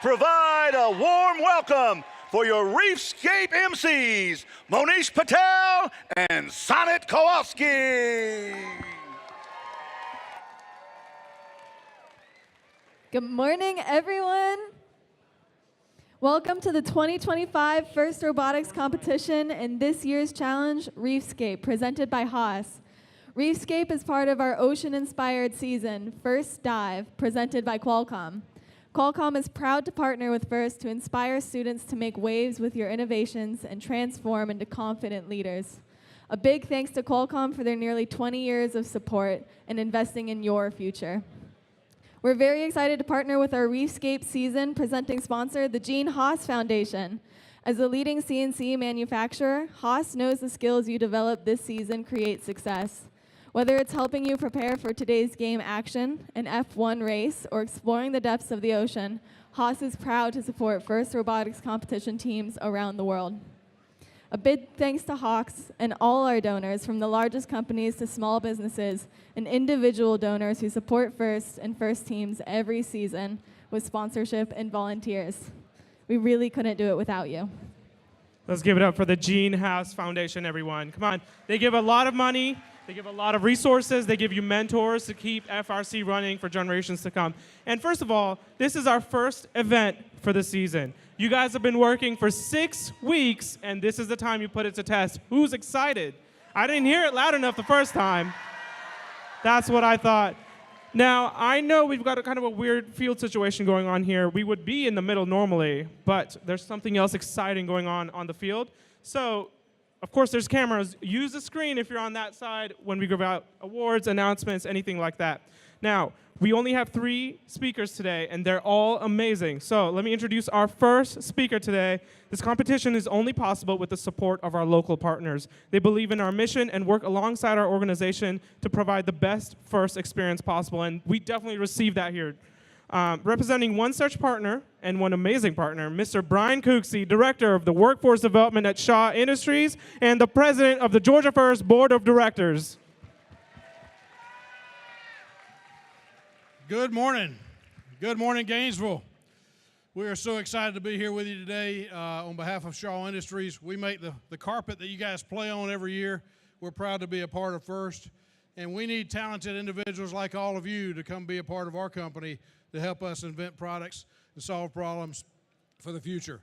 provide a warm welcome for your Reefscape MCs, Monish Patel and Sonnet Kowalski. Good morning, everyone. Welcome to the 2025 First Robotics Competition and this year's challenge, Reefscape, presented by Haas. Reefscape is part of our ocean-inspired season, First Dive, presented by Qualcomm. Qualcomm is proud to partner with FIRST to inspire students to make waves with your innovations and transform into confident leaders. A big thanks to Qualcomm for their nearly 20 years of support and investing in your future. We're very excited to partner with our Reefscape season presenting sponsor, the Gene Haas Foundation. As a leading CNC manufacturer, Haas knows the skills you develop this season create success. Whether it's helping you prepare for today's game action, an F1 race, or exploring the depths of the ocean, Haas is proud to support FIRST robotics competition teams around the world. A big thanks to Haas and all our donors, from the largest companies to small businesses, and individual donors who support FIRST and FIRST teams every season with sponsorship and volunteers. We really couldn't do it without you. Let's give it up for the Gene Haas Foundation, everyone. Come on. They give a lot of money. They give a lot of resources. They give you mentors to keep FRC running for generations to come. And first of all, this is our first event for the season. You guys have been working for 6 weeks, and this is the time you put it to test. Who's excited? I didn't hear it loud enough the first time. That's what I thought. Now, I know we've got a kind of a weird field situation going on here. We would be in the middle normally, but there's something else exciting going on the field. So, of course, there's cameras. Use the screen if you're on that side when we give out awards, announcements, anything like that. Now, we only have 3 speakers today, and they're all amazing. So let me introduce our first speaker today. This competition is only possible with the support of our local partners. They believe in our mission and work alongside our organization to provide the best FIRST experience possible, and we definitely receive that here. Representing one such partner and one amazing partner, Mr. Brian Cooksey, Director of the Workforce Development at Shaw Industries and the President of the Georgia FIRST Board of Directors. Good morning. Good morning, Gainesville. We are so excited to be here with you today on behalf of Shaw Industries. We make the carpet that you guys play on every year. We're proud to be a part of FIRST, and we need talented individuals like all of you to come be a part of our company to help us invent products and solve problems for the future.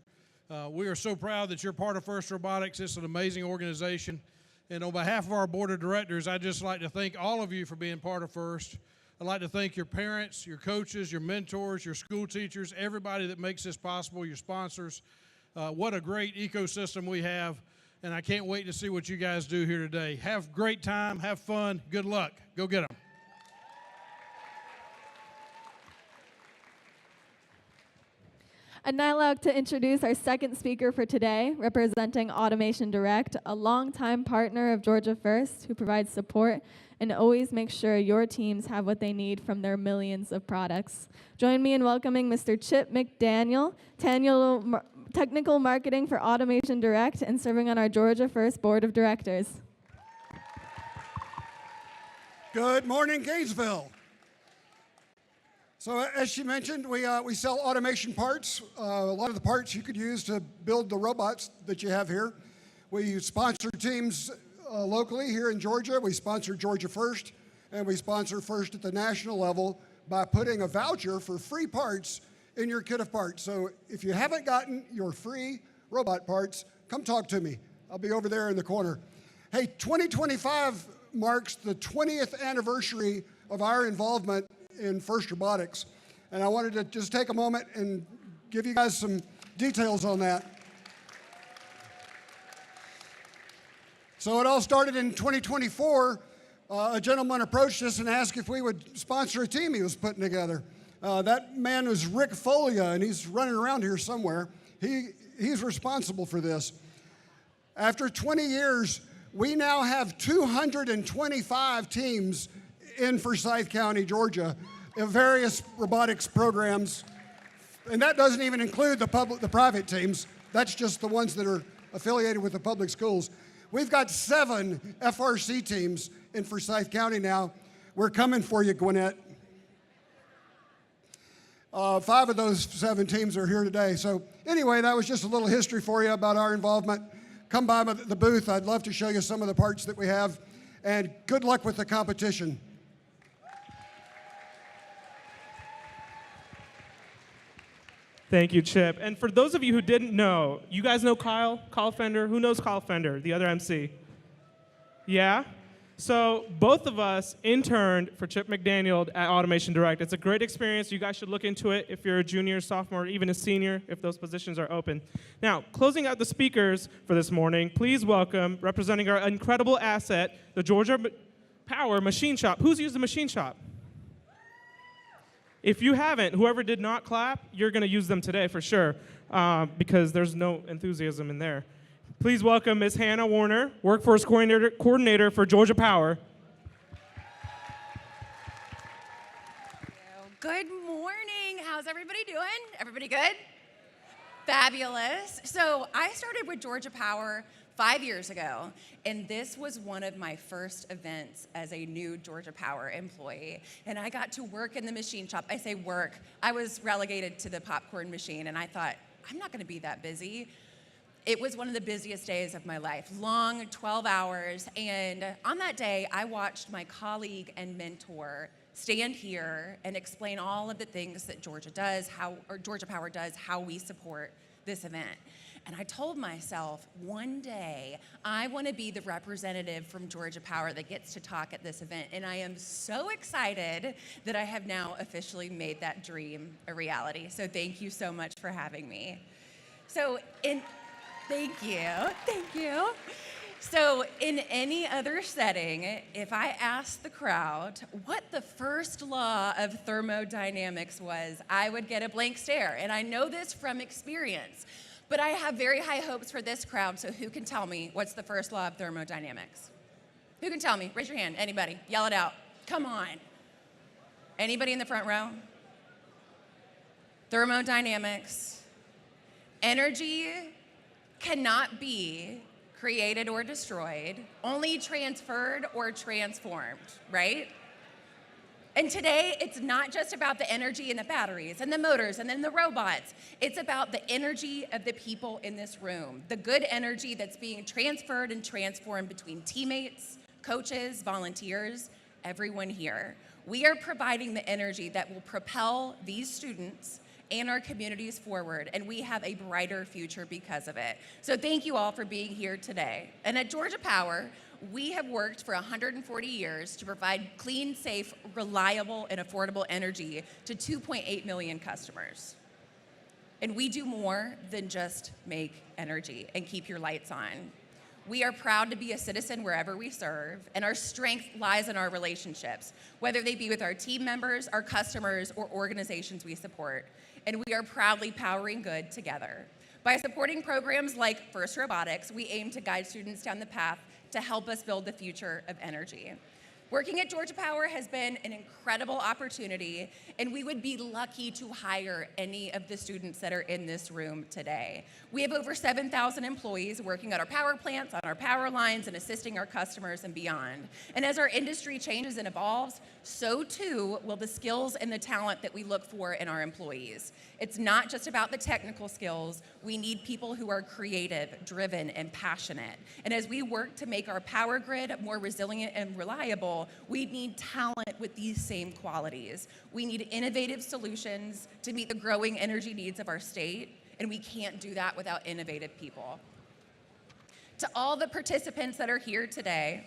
We are so proud that you're part of FIRST Robotics. It's an amazing organization. And on behalf of our board of directors, I'd just like to thank all of you for being part of FIRST. I'd like to thank your parents, your coaches, your mentors, your school teachers, everybody that makes this possible, your sponsors. What a great ecosystem we have, and I can't wait to see what you guys do here today. Have a great time, have fun, good luck. Go get them. I'd now like to introduce our second speaker for today, representing Automation Direct, a longtime partner of Georgia FIRST who provides support and always makes sure your teams have what they need from their millions of products. Join me in welcoming Mr. Chip McDaniel, Technical Marketing for Automation Direct and serving on our Georgia FIRST Board of Directors. Good morning, Gainesville. So as she mentioned, we sell automation parts. A lot of the parts you could use to build the robots that you have here. We sponsor teams locally here in Georgia. We sponsor Georgia FIRST, and we sponsor FIRST at the national level by putting a voucher for free parts in your kit of parts. So if you haven't gotten your free robot parts, come talk to me. I'll be over there in the corner. Hey, 2025 marks the 20th anniversary of our involvement in FIRST Robotics, and I wanted to just take a moment and give you guys some details on that. So it all started in 2024. A gentleman approached us and asked if we would sponsor a team he was putting together. That man was Rick Folia, and he's running around here somewhere. He's responsible for this. After 20 years, we now have 225 teams in Forsyth County, Georgia, in various robotics programs. And that doesn't even include the private teams. That's just the ones that are affiliated with the public schools. We've got 7 FRC teams in Forsyth County now. We're coming for you, Gwinnett. 5 of those 7 teams are here today. So anyway, that was just a little history for you about our involvement. Come by the booth. I'd love to show you some of the parts that we have. And good luck with the competition. Thank you, Chip. And for those of you who didn't know, you guys know Kyle Fender? Who knows Kyle Fender, the other MC? Yeah? So both of us interned for Chip McDaniel at Automation Direct. It's a great experience. You guys should look into it if you're a junior, sophomore, or even a senior, if those positions are open. Now, closing out the speakers for this morning, please welcome, representing our incredible asset, the Georgia Power Machine Shop. Who's used the machine shop? If you haven't, whoever did not clap, you're going to use them today for sure, because there's no enthusiasm in there. Please welcome Ms. Hannah Warner, Workforce Coordinator for Georgia Power. Good morning. How's everybody doing? Everybody good? Fabulous. So I started with Georgia Power 5 years ago, and this was one of my first events as a new Georgia Power employee. And I got to work in the machine shop. I say work. I was relegated to the popcorn machine, and I thought, I'm not going to be that busy. It was one of the busiest days of my life, long 12 hours. And on that day, I watched my colleague and mentor stand here and explain all of the things that Georgia Power does, how we support this event. And I told myself, one day, I want to be the representative from Georgia Power that gets to talk at this event. And I am so excited that I have now officially made that dream a reality. So thank you so much for having me. Thank you. So in any other setting, if I asked the crowd what the first law of thermodynamics was, I would get a blank stare. And I know this from experience. But I have very high hopes for this crowd, so who can tell me what's the first law of thermodynamics? Who can tell me? Raise your hand. Anybody? Yell it out. Come on. Anybody in the front row? Thermodynamics. Energy cannot be created or destroyed, only transferred or transformed, right? And today, it's not just about the energy in the batteries and the motors and then the robots. It's about the energy of the people in this room, the good energy that's being transferred and transformed between teammates, coaches, volunteers, everyone here. We are providing the energy that will propel these students and our communities forward, and we have a brighter future because of it. So thank you all for being here today. And at Georgia Power, we have worked for 140 years to provide clean, safe, reliable, and affordable energy to 2.8 million customers. And we do more than just make energy and keep your lights on. We are proud to be a citizen wherever we serve, and our strength lies in our relationships, whether they be with our team members, our customers, or organizations we support. And we are proudly powering good together. By supporting programs like FRC Robotics, we aim to guide students down the path to help us build the future of energy. Working at Georgia Power has been an incredible opportunity, and we would be lucky to hire any of the students that are in this room today. We have over 7,000 employees working at our power plants, on our power lines, and assisting our customers and beyond. And as our industry changes and evolves, so too will the skills and the talent that we look for in our employees. It's not just about the technical skills. We need people who are creative, driven, and passionate. And as we work to make our power grid more resilient and reliable, we need talent with these same qualities. We need innovative solutions to meet the growing energy needs of our state, and we can't do that without innovative people. To all the participants that are here today,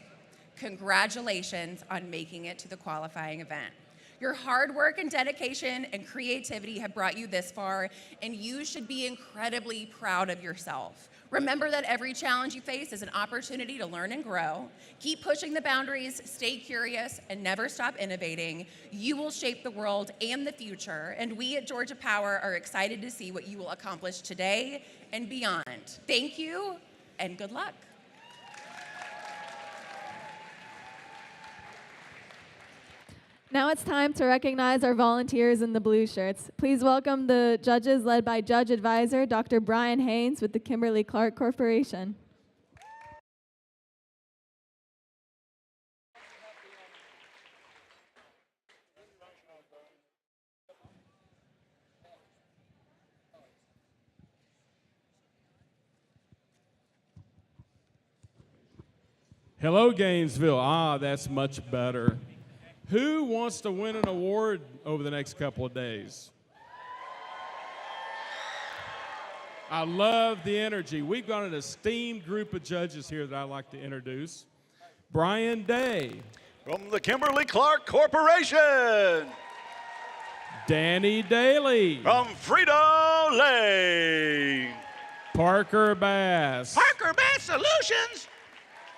congratulations on making it to the qualifying event. Your hard work and dedication and creativity have brought you this far, and you should be incredibly proud of yourself. Remember that every challenge you face is an opportunity to learn and grow. Keep pushing the boundaries, stay curious, and never stop innovating. You will shape the world and the future, and we at Georgia Power are excited to see what you will accomplish today and beyond. Thank you, and good luck. Now it's time to recognize our volunteers in the blue shirts. Please welcome the judges led by Judge Advisor Dr. Brian Haynes with the Kimberly-Clark Corporation. Hello, Gainesville. Ah, that's much better. Who wants to win an award over the next couple of days? I love the energy. We've got an esteemed group of judges here that I'd like to introduce. Brian Day. From the Kimberly-Clark Corporation. Danny Daly. From Frito-Lay. Parker Bass. Parker Bass Solutions.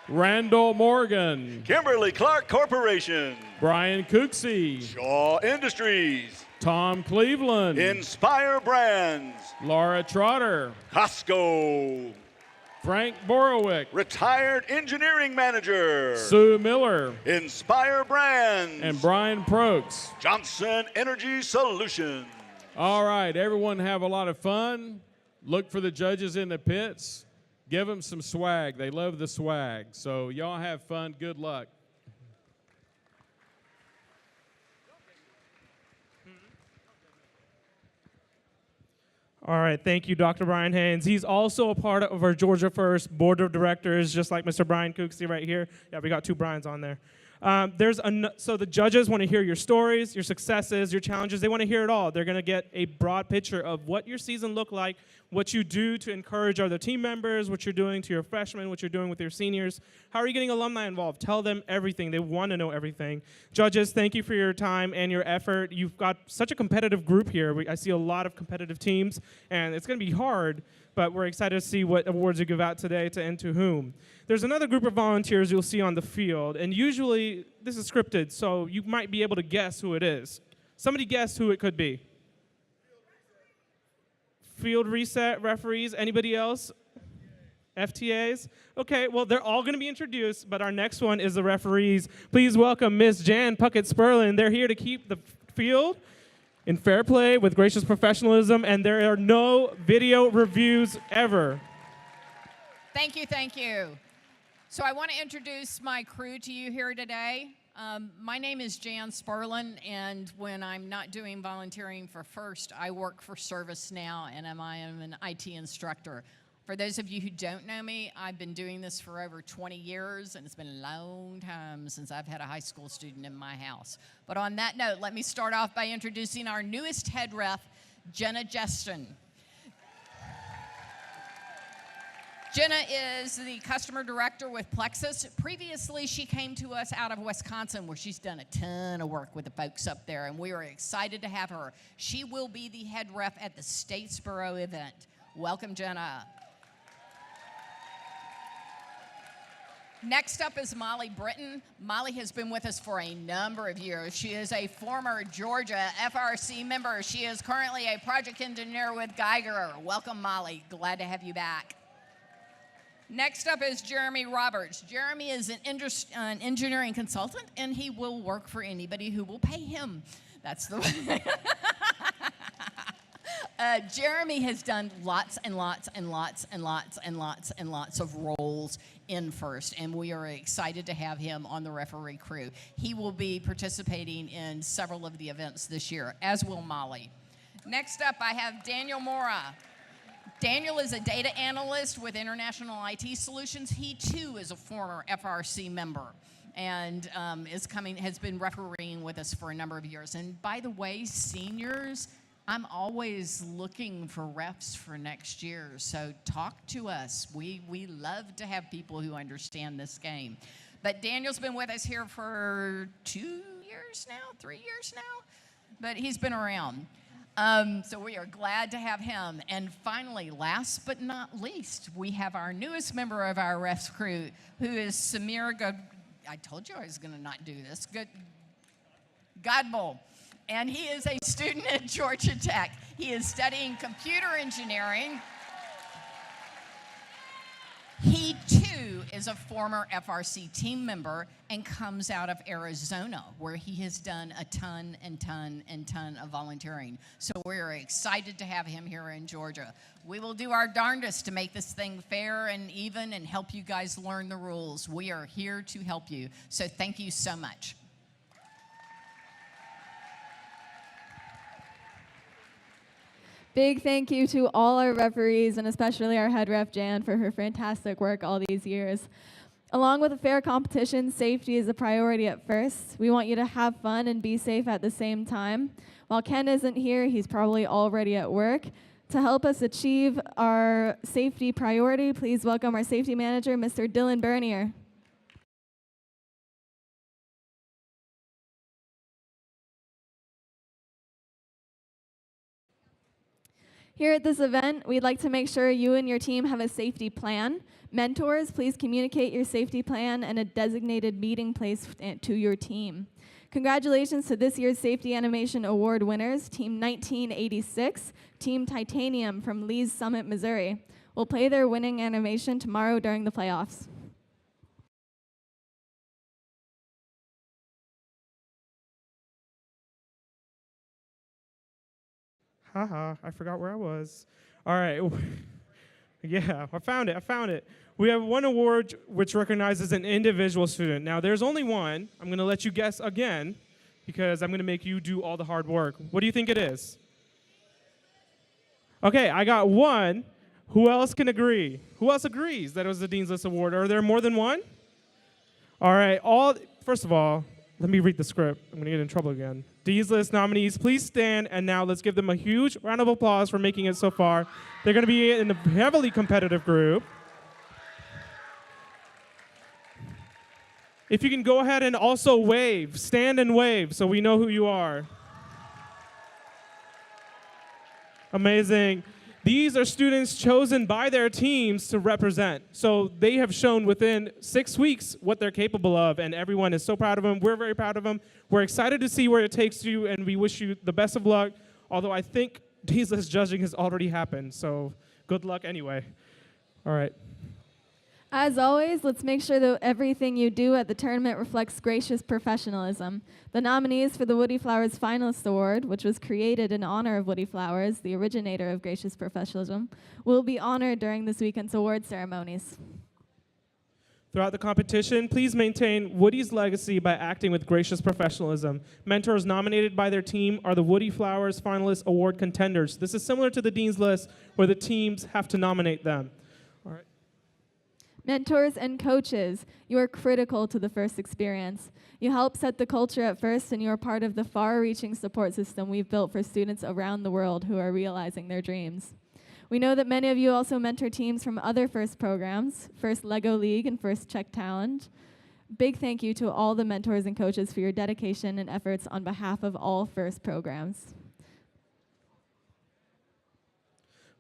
Randall Morgan. Kimberly-Clark Corporation. Brian Cooksey. Shaw Industries. Tom Cleveland. Inspire Brands. Laura Trotter. Costco. Frank Borowick. Retired Engineering Manager. Sue Miller. Inspire Brands. And Brian Prokes. Johnson Energy Solutions. All right, everyone have a lot of fun. Look for the judges in the pits. Give them some swag. They love the swag. So y'all have fun. Good luck. All right, thank you, Dr. Brian Haynes. He's also a part of our Georgia First Board of Directors, just like Mr. Brian Cooksey right here. Yeah, we got two Brians on there. So the judges want to hear your stories, your successes, your challenges. They want to hear it all. They're going to get a broad picture of what your season looked like, what you do to encourage other team members, what you're doing to your freshmen, what you're doing with your seniors. How are you getting alumni involved? Tell them everything. They want to know everything. Judges, thank you for your time and your effort. You've got such a competitive group here. I see a lot of competitive teams, and it's going to be hard, but we're excited to see what awards you give out today and to whom. There's another group of volunteers you'll see on the field, and usually this is scripted, so you might be able to guess who it is. Somebody guess who it could be. Field reset referees. Anybody else? FTAs? Okay, well, they're all going to be introduced, but our next one is the referees. Please welcome Miss Jan Puckett-Sperlin. They're here to keep the field in fair play with gracious professionalism, and there are no video reviews ever. Thank you, thank you. So I want to introduce my crew to you here today. My name is Jan Sperlin, and when I'm not doing volunteering for FIRST, I work for ServiceNow, and I am an IT instructor. For those of you who don't know me, I've been doing this for over 20 years, and it's been a long time since I've had a high school student in my house. But on that note, let me start off by introducing our newest head ref, Jenna Jeston. Jenna is the customer director with Plexus. Previously, she came to us out of Wisconsin, where she's done a ton of work with the folks up there, and we are excited to have her. She will be the head ref at the Statesboro event. Welcome, Jenna. Next up is Molly Britton. Molly has been with us for a number of years. She is a former Georgia FRC member. She is currently a project engineer with Geiger. Welcome, Molly. Glad to have you back. Next up is Jeremy Roberts. Jeremy is an engineering consultant, and he will work for anybody who will pay him. That's the way. Jeremy has done lots and lots and lots and lots and lots and lots of roles in FIRST, and we are excited to have him on the referee crew. He will be participating in several of the events this year, as will Molly. Next up, I have Daniel Mora. Daniel is a data analyst with International IT Solutions. He, too, is a former FRC member and has been refereeing with us for a number of years. And by the way, seniors, I'm always looking for refs for next year, so talk to us. We love to have people who understand this game. But Daniel's been with us here for 2 years now, 3 years now, but he's been around. So we are glad to have him. And finally, last but not least, we have our newest member of our refs crew, who is Samir I told you I was going to not do this. Godboll. And he is a student at Georgia Tech. He is studying computer engineering. He, too, is a former FRC team member and comes out of Arizona, where he has done a ton and ton and ton of volunteering. So we're excited to have him here in Georgia. We will do our darndest to make this thing fair and even and help you guys learn the rules. We are here to help you. So thank you so much. Big thank you to all our referees and especially our head ref, Jan, for her fantastic work all these years. Along with a fair competition, safety is a priority at first. We want you to have fun and be safe at the same time. While Ken isn't here, he's probably already at work. To help us achieve our safety priority, please welcome our safety manager, Mr. Dylan Bernier. Here at this event, we'd like to make sure you and your team have a safety plan. Mentors, please communicate your safety plan and a designated meeting place to your team. Congratulations to this year's Safety Animation Award winners, Team 1986, Team Titanium from Lee's Summit, Missouri. Will play their winning animation tomorrow during the playoffs. Haha, I forgot where I was. All right. Yeah, I found it. We have one award which recognizes an individual student. Now, there's only one. I'm going to let you guess again because I'm going to make you do all the hard work. What do you think it is? Okay, I got one. Who else can agree? Who else agrees that it was the Dean's List Award? Are there more than one? All right, first of all, let me read the script. I'm going to get in trouble again. Dean's List nominees, please stand, and now let's give them a huge round of applause for making it so far. They're going to be in a heavily competitive group. If you can go ahead and also wave, stand and wave so we know who you are. Amazing. These are students chosen by their teams to represent. So they have shown within 6 weeks what they're capable of, and everyone is so proud of them. We're very proud of them. We're excited to see where it takes you, and we wish you the best of luck, although I think Dean's List judging has already happened, so good luck anyway. All right. As always, let's make sure that everything you do at the tournament reflects gracious professionalism. The nominees for the Woody Flowers Finalist Award, which was created in honor of Woody Flowers, the originator of gracious professionalism, will be honored during this weekend's award ceremonies. Throughout the competition, please maintain Woody's legacy by acting with gracious professionalism. Mentors nominated by their team are the Woody Flowers Finalist Award contenders. This is similar to the Dean's List, where the teams have to nominate them. All right. Mentors and coaches, you are critical to the FIRST experience. You help set the culture at FIRST, and you are part of the far-reaching support system we've built for students around the world who are realizing their dreams. We know that many of you also mentor teams from other FIRST programs, FIRST Lego League and FIRST Czech Talent. Big thank you to all the mentors and coaches for your dedication and efforts on behalf of all FIRST programs.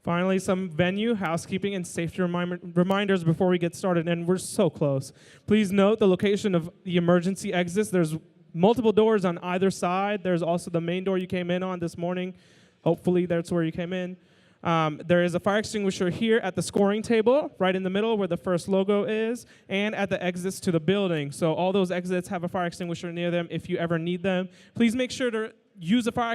Finally, some venue, housekeeping, and safety reminders before we get started, and we're so close. Please note the location of the emergency exits. There's multiple doors on either side. There's also the main door you came in on this morning. Hopefully that's where you came in. There is a fire extinguisher here at the scoring table, right in the middle where the FIRST logo is, and at the exits to the building. So all those exits have a fire extinguisher near them if you ever need them. Please make sure to use the fire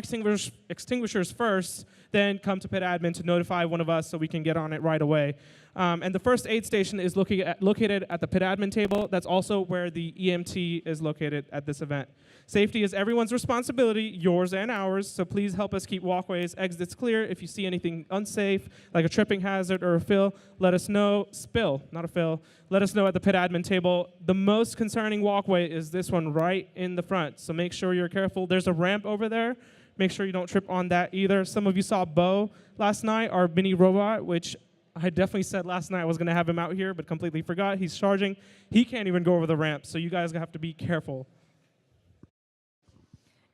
extinguishers first, then come to Pit Admin to notify one of us so we can get on it right away. And the first aid station is located at the Pit Admin table. That's also where the EMT is located at this event. Safety is everyone's responsibility, yours and ours, so please help us keep walkways, exits clear. If you see anything unsafe, like a tripping hazard or a fill, let us know. Spill, not a fill. Let us know at the Pit Admin table. The most concerning walkway is this one right in the front, so make sure you're careful. There's a ramp over there. Make sure you don't trip on that either. Some of you saw Bo last night, our mini robot, which I definitely said last night I was going to have him out here, but completely forgot. He's charging. He can't even go over the ramp, so you guys have to be careful.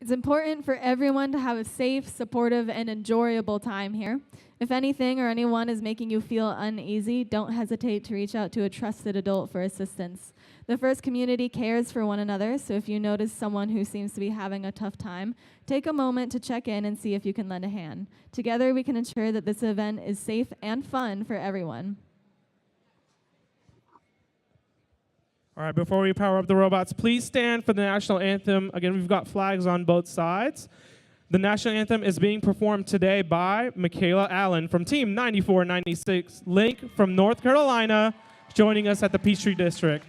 It's important for everyone to have a safe, supportive, and enjoyable time here. If anything or anyone is making you feel uneasy, don't hesitate to reach out to a trusted adult for assistance. The FIRST community cares for one another, so if you notice someone who seems to be having a tough time, take a moment to check in and see if you can lend a hand. Together, we can ensure that this event is safe and fun for everyone. All right, before we power up the robots, please stand for the national anthem. Again, we've got flags on both sides. The national anthem is being performed today by Michaela Allen from Team 9496, Link from North Carolina, joining us at the Peachtree District.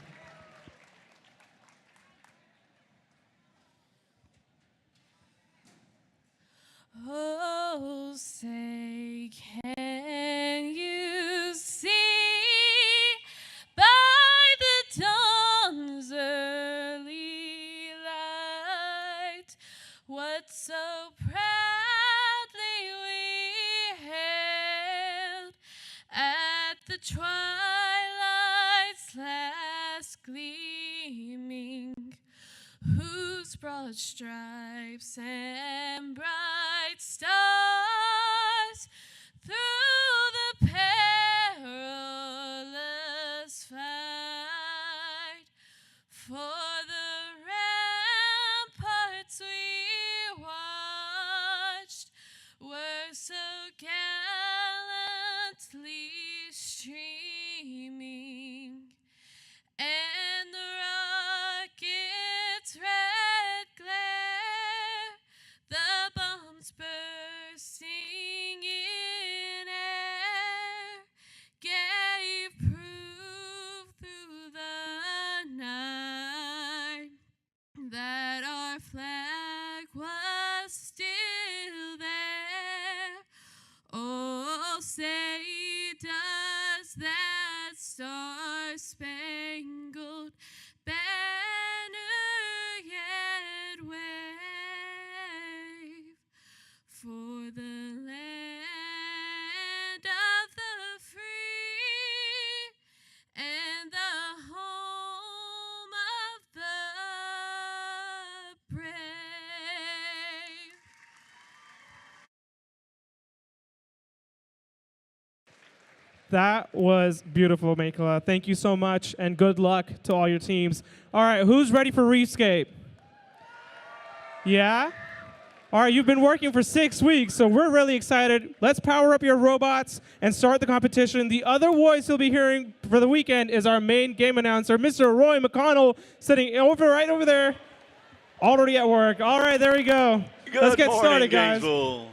Oh, say, can you see by the dawn gleaming, whose broad stripes and bright stars through the perilous fight. For the ramparts we watched were so gallantly streaming, and the rocket's red glare, the bombs bursting in air, gave proof through the night that our flag was still there. Oh, say does that star-spangled banner yet wave for the land of the free and the home of the brave? That was beautiful, Makela. Thank you so much, and good luck to all your teams. All right, who's ready for Reefscape? Yeah? All right, you've been working for 6 weeks, so we're really excited. Let's power up your robots and start the competition. The other voice you'll be hearing for the weekend is our main game announcer, Mr. Roy McConnell, sitting right over there, already at work. All right, there we go. Let's get started, guys. Gainesville.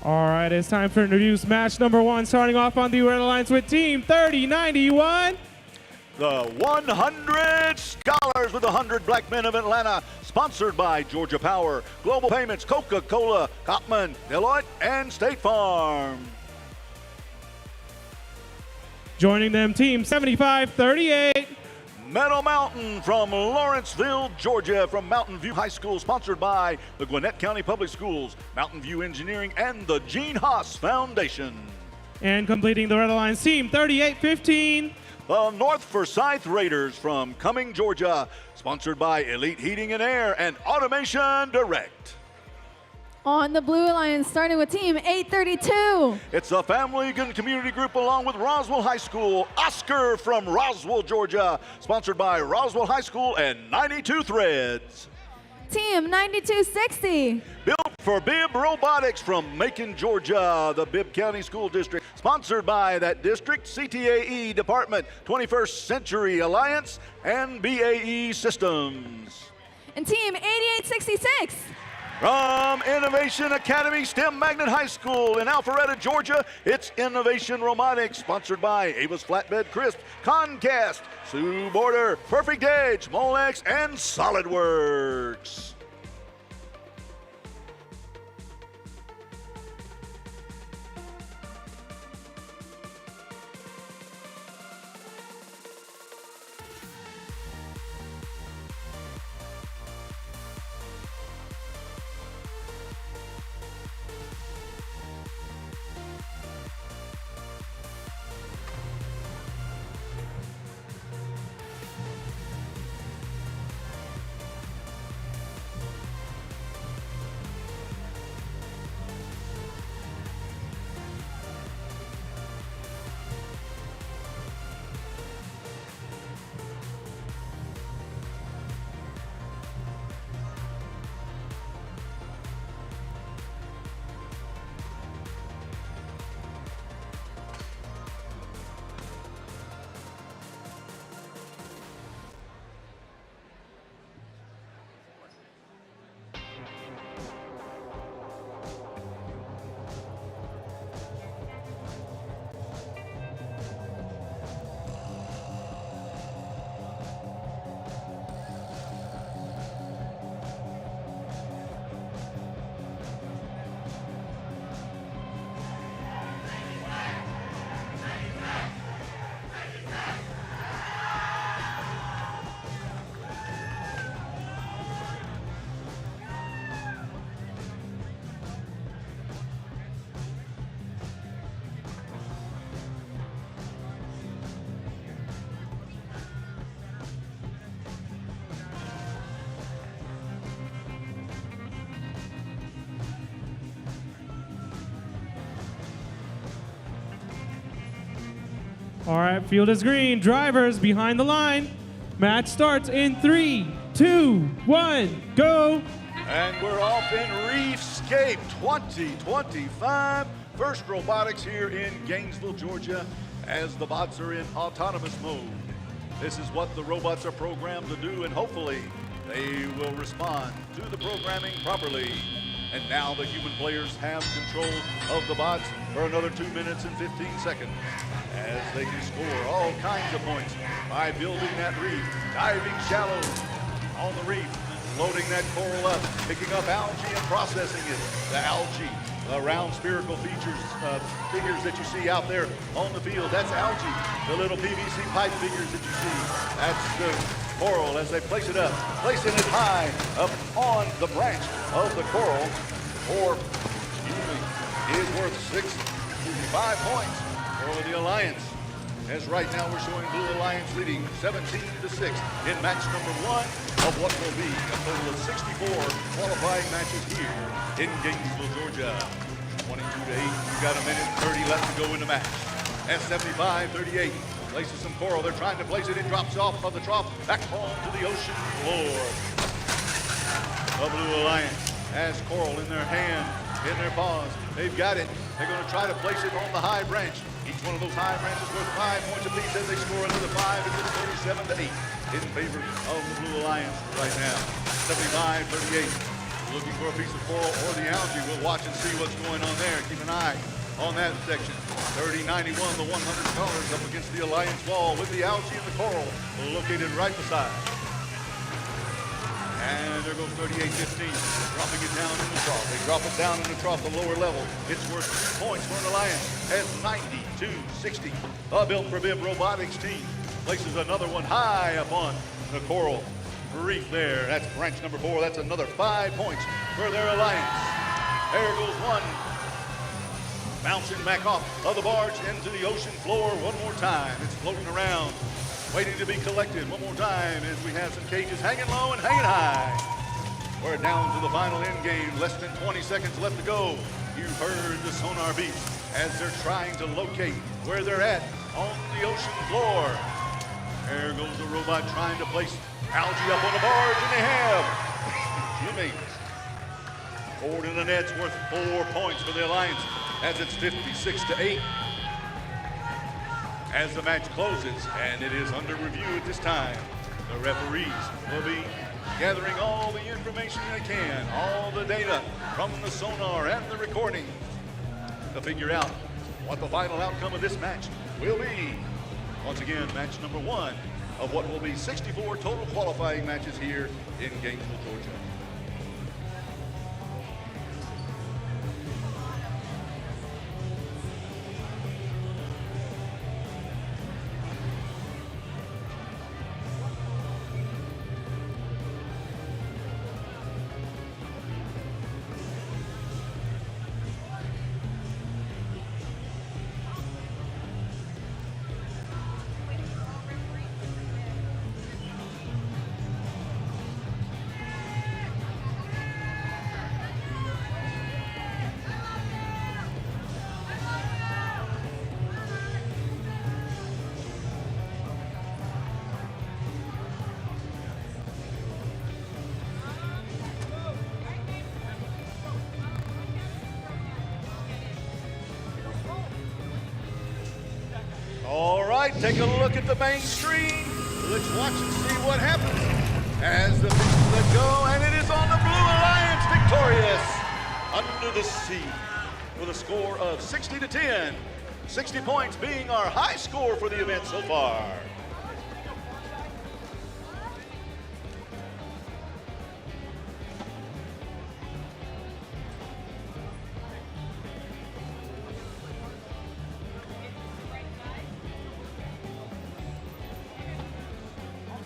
All right, it's time to introduce match number 1, starting off on the Red Alliance with Team 3091. The 100 Scholars with 100 Black Men of Atlanta, sponsored by Georgia Power, Global Payments, Coca-Cola, Koppman, Deloitte, and State Farm. Joining them, Team 7538. Meadow Mountain from Lawrenceville, Georgia, from Mountain View High School, sponsored by the Gwinnett County Public Schools, Mountain View Engineering, and the Gene Haas Foundation. And completing the Red Alliance, Team 3815. The North Forsyth Raiders from Cumming, Georgia, sponsored by Elite Heating and Air and Automation Direct. On the Blue Alliance, starting with Team 832. It's the Family and Community Group along with Roswell High School, Oscar from Roswell, Georgia, sponsored by Roswell High School and 92 Threads. Team 9260. Built for Bibb Robotics from Macon, Georgia, the Bibb County School District, sponsored by that district, CTAE Department, 21st Century Alliance, and BAE Systems. And Team 8866. From Innovation Academy STEM Magnet High School in Alpharetta, Georgia, it's Innovation Robotics, sponsored by Avis Flatbed Crisp, Concast, Sioux Border, Perfect Edge, Molex, and SolidWorks. All right, field is green. Drivers behind the line. Match starts in 3, 2, 1, go. And we're off in Reefscape 2025. First robotics here in Gainesville, Georgia, as the bots are in autonomous mode. This is what the robots are programmed to do, and hopefully they will respond to the programming properly. And now the human players have control of the bots for another 2 minutes and 15 seconds as they can score all kinds of points by building that reef, diving shallow on the reef, loading that coral up, picking up algae and processing it. The algae, the round spherical figures that you see out there on the field, that's algae. The little PVC pipe figures that you see, that's the coral as they place it up, placing it high up on the branch of the coral, or is worth 5 points for the Alliance. As right now we're showing Blue Alliance leading 17-6 in match number 1 of what will be a total of 64 qualifying matches here in Gainesville, Georgia. 22-8, we've got a minute and 30 left to go in the match. At 75-38, places some coral. They're trying to place it. It drops off of the trough back onto the ocean floor. The Blue Alliance has coral in their hand, in their paws. They've got it. They're going to try to place it on the high branch. Each one of those high branches worth 5 points apiece as they score another 5. It's 37-8 in favor of the Blue Alliance right now. 75-38. looking for a piece of coral or the algae. We'll watch and see what's going on there. Keep an eye on that section. 3091, the 100 scholars up against the Alliance wall with the algae and the coral located right beside. And there goes 3815, dropping it down in the trough. They drop it down in the trough, the lower level. It's worth 3 points for an Alliance at 92-60. The Built for Bib Robotics team places another one high up on the coral reef there. That's branch number 4. That's another 5 points for their Alliance. There goes one. Bouncing back off of the barge into the ocean floor one more time. It's floating around, waiting to be collected one more time as we have some cages hanging low and hanging high. We're down to the final end game. Less than 20 seconds left to go. You've heard the sonar beep as they're trying to locate where they're at on the ocean floor. There goes the robot trying to place algae up on the barge, and they have. Jimmy. Forward in the net's worth 4 points for the Alliance as it's 56-8. As the match closes, and it is under review at this time, the referees will be gathering all the information they can, all the data from the sonar and the recording to figure out what the final outcome of this match will be. Once again, match number 1 of what will be 64 total qualifying matches here in Gainesville, Georgia. All right, take a look at the main screen. Let's watch and see what happens as the pitches let go, and it is on the Blue Alliance victorious under the sea with a score of 60-10. 60 points being our high score for the event so far.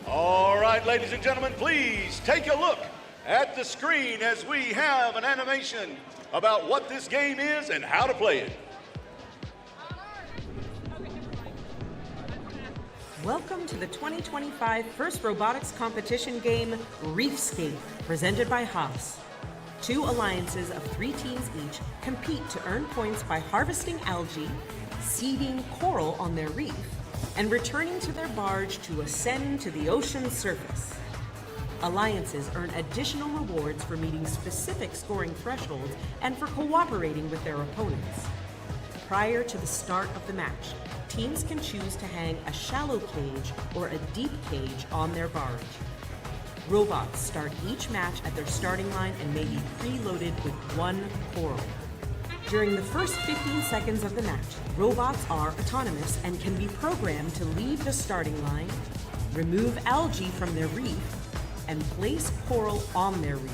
All right, ladies and gentlemen, please take a look at the screen as we have an animation about what this game is and how to play it. Welcome to the 2025 First Robotics Competition game, Reefscape, presented by Haas. 2 alliances of 3 teams each compete to earn points by harvesting algae, seeding coral on their reef, and returning to their barge to ascend to the ocean's surface. Alliances earn additional rewards for meeting specific scoring thresholds and for cooperating with their opponents. Prior to the start of the match, teams can choose to hang a shallow cage or a deep cage on their barge. Robots start each match at their starting line and may be preloaded with 1 coral. During the first 15 seconds of the match, robots are autonomous and can be programmed to leave the starting line, remove algae from their reef, and place coral on their reef.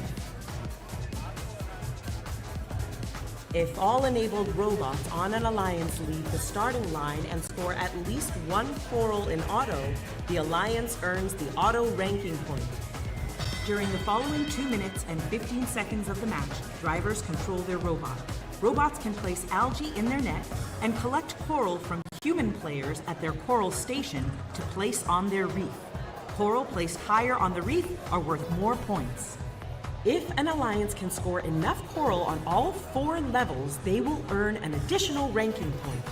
If all enabled robots on an alliance leave the starting line and score at least 1 coral in auto, the alliance earns the auto ranking point. During the following 2 minutes and 15 seconds of the match, drivers control their robot. Robots can place algae in their net and collect coral from human players at their coral station to place on their reef. Coral placed higher on the reef are worth more points. If an alliance can score enough coral on all 4 levels, they will earn an additional ranking point.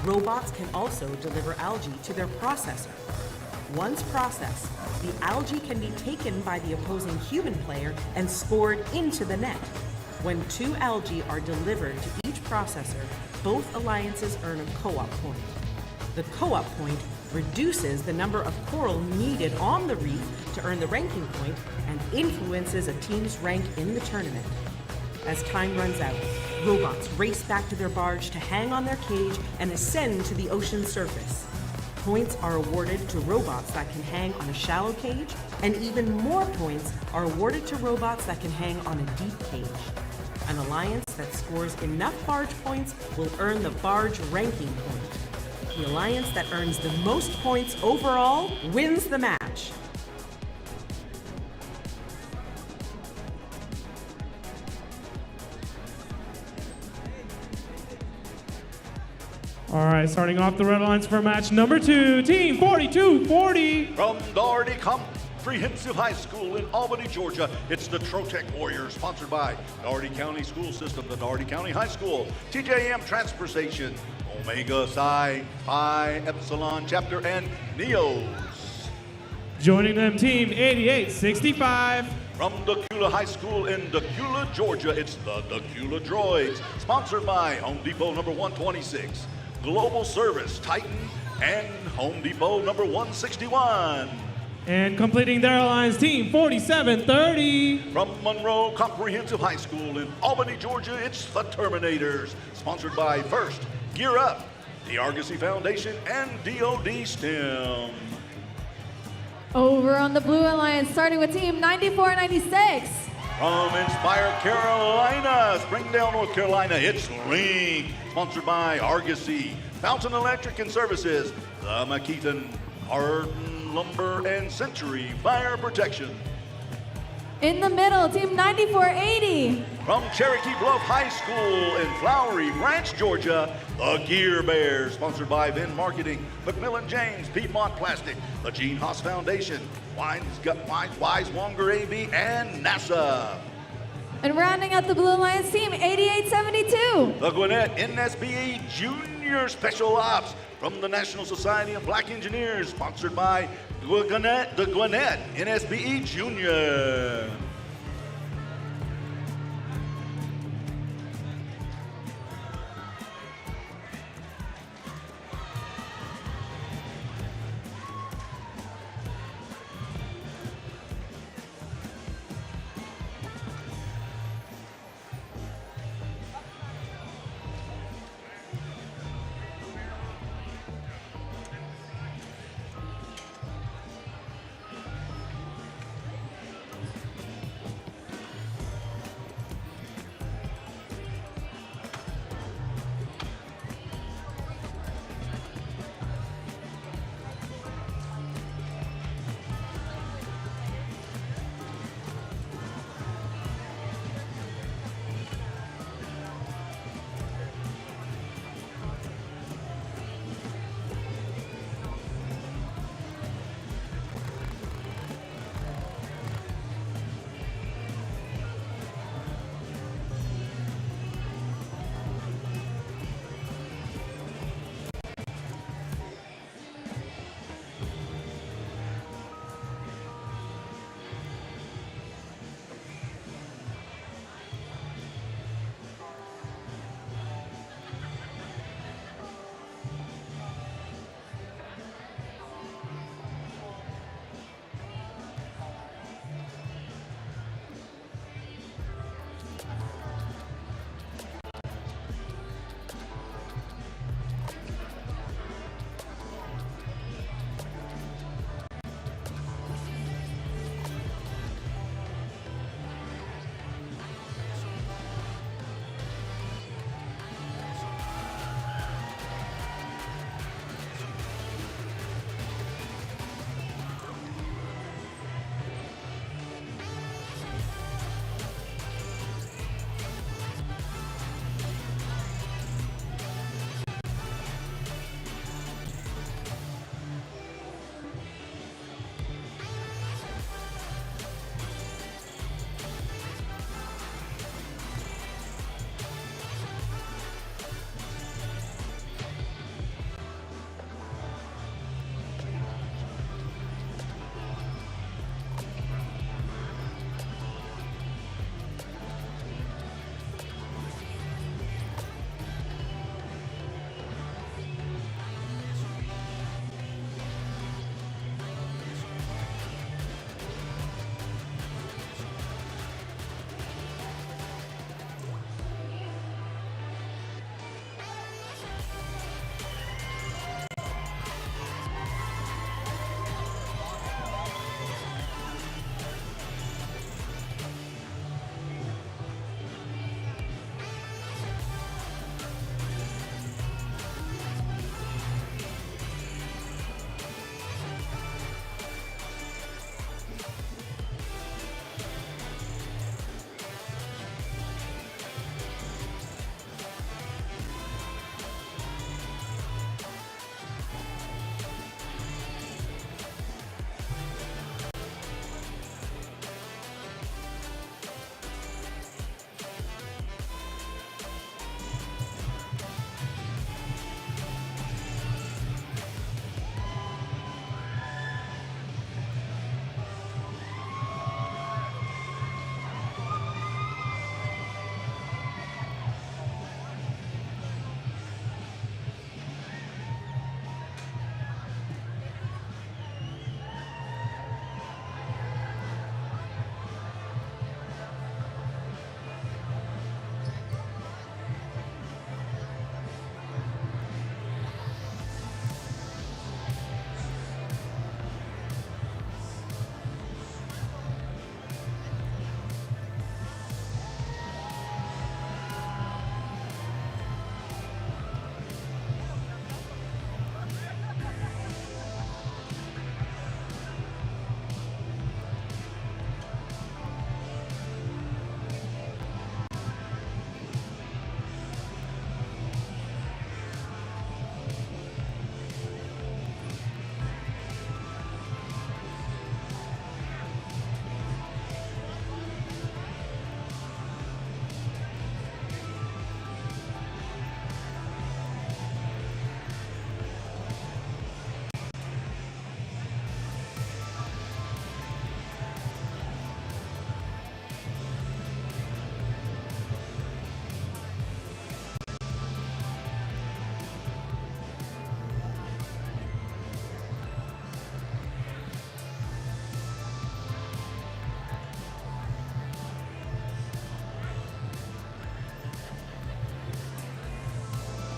Robots can also deliver algae to their processor. Once processed, the algae can be taken by the opposing human player and scored into the net. When 2 algae are delivered to each processor, both alliances earn a co-op point. The co-op point reduces the number of coral needed on the reef to earn the ranking point, and influences a team's rank in the tournament. As time runs out, robots race back to their barge to hang on their cage and ascend to the ocean surface. Points are awarded to robots that can hang on a shallow cage, and even more points are awarded to robots that can hang on a deep cage. An alliance that scores enough barge points will earn the barge ranking point. The alliance that earns the most points overall wins the match. All right, starting off the red lines for match number 2, Team 4240. From Doherty Comprehensive High School in Albany, Georgia, it's the Trotec Warriors, sponsored by Doherty County School System, the Doherty County High School, TJM Transportation, Omega Psi Phi Epsilon Chapter, and NEOS. Joining them, Team 8865. From Decula High School in Decula, Georgia, it's the Decula Droids, sponsored by Home Depot number 126, Global Service, Titan, and Home Depot number 161. And completing their alliance, Team 4730. From Monroe Comprehensive High School in Albany, Georgia, it's the Terminators, sponsored by First, Gear Up, the Argosy Foundation, and DoD STEM. Over on the Blue Alliance, starting with Team 9496. From Inspire Carolina, Springdale, North Carolina, it's Link, sponsored by Argosy, Fountain Electric and Services, the McKeithen, Arden Lumber, and Century Fire Protection. In the middle, Team 9480. From Cherokee Bluff High School in Flowery Branch, Georgia, the Gear Bears, sponsored by Vin Marketing, Macmillan James, Piedmont Plastic, the Gene Haas Foundation, Wise Wonger AV, and NASA. And rounding out the Blue Alliance, Team 8872. The Gwinnett NSBE Junior Special Ops from the National Society of Black Engineers, sponsored by the Gwinnett NSBE Junior.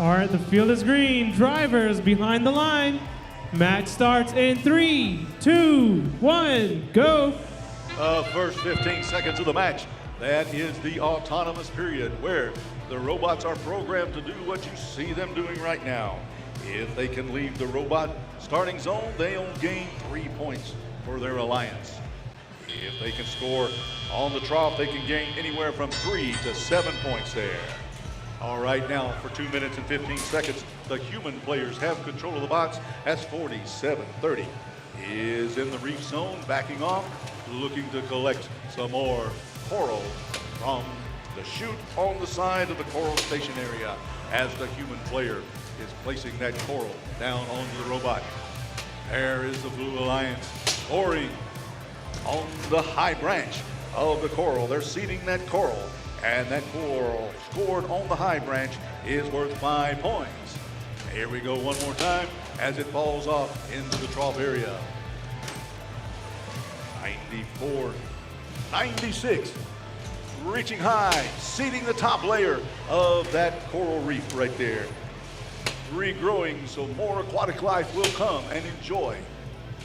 All right, the field is green. Drivers behind the line. Match starts in 3, 2, 1, go. First 15 seconds of the match. That is the autonomous period where the robots are programmed to do what you see them doing right now. If they can leave the robot starting zone, they'll gain 3 points for their alliance. If they can score on the trough, they can gain anywhere from 3 to 7 points there. All right, now for 2 minutes and 15 seconds, the human players have control of the box as 47-30 is in the reef zone, backing off, looking to collect some more coral from the chute on the side of the coral station area as the human player is placing that coral down onto the robot. There is the Blue Alliance scoring on the high branch of the coral. They're seeding that coral, and that coral scored on the high branch is worth 5 points. Here we go one more time as it falls off into the trough area. 94-96, reaching high, seeding the top layer of that coral reef right there. Regrowing so more aquatic life will come and enjoy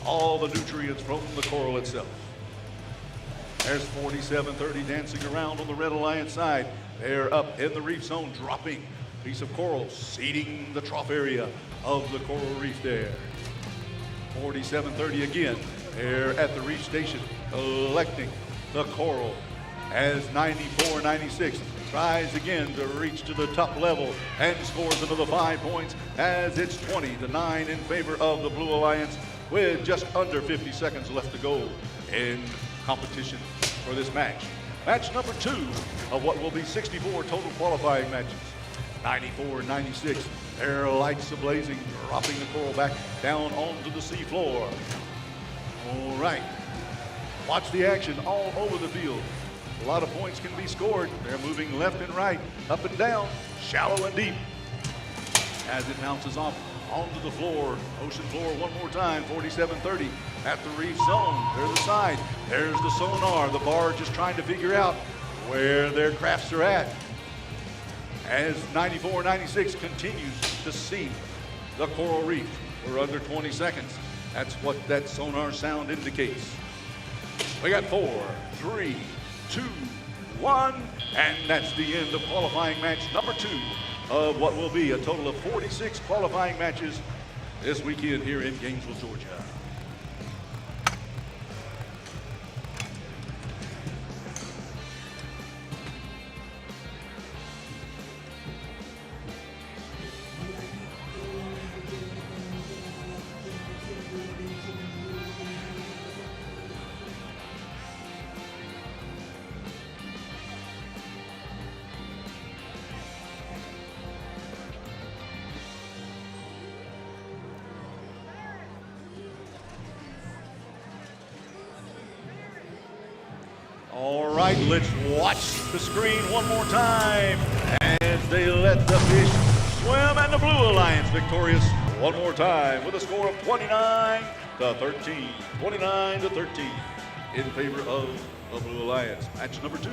all the nutrients from the coral itself. There's 47-30 dancing around on the Red Alliance side. They're up in the reef zone, dropping a piece of coral, seeding the trough area of the coral reef there. 47-30 again. They're at the reef station collecting the coral as 94-96 tries again to reach to the top level and scores another 5 points as it's 20-9 in favor of the Blue Alliance with just under 50 seconds left to go in competition for this match. Match number 2 of what will be 64 total qualifying matches. 94-96, their lights ablazing, dropping the coral back down onto the sea floor. All right, watch the action all over the field. A lot of points can be scored. They're moving left and right, up and down, shallow and deep. As it bounces off onto the floor, ocean floor one more time, 47-30 at the reef zone. There's the side, there's the sonar. The barge is trying to figure out where their crafts are at. As 94-96 continues to see the coral reef for under 20 seconds. That's what that sonar sound indicates. We got 4, 3, 2, 1, and that's the end of qualifying match number 2 of what will be a total of 46 qualifying matches this weekend here in Gainesville, Georgia. All right, let's watch the screen one more time as they let the fish swim, and the Blue Alliance victorious one more time with a score of 29-13. 29-13 in favor of the Blue Alliance. Match number 2.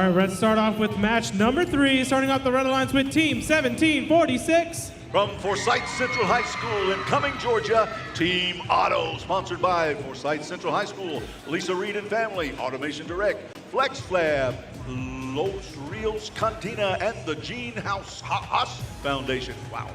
right, let's start off with match number 3, starting off the Red Alliance with Team 1746. From Forsyth Central High School in Cumming, Georgia, Team Auto, sponsored by Forsyth Central High School, Lisa Reed and Family, Automation Direct, Flex Flab, Los Rios Cantina, and the Gene Haas Foundation. Wow.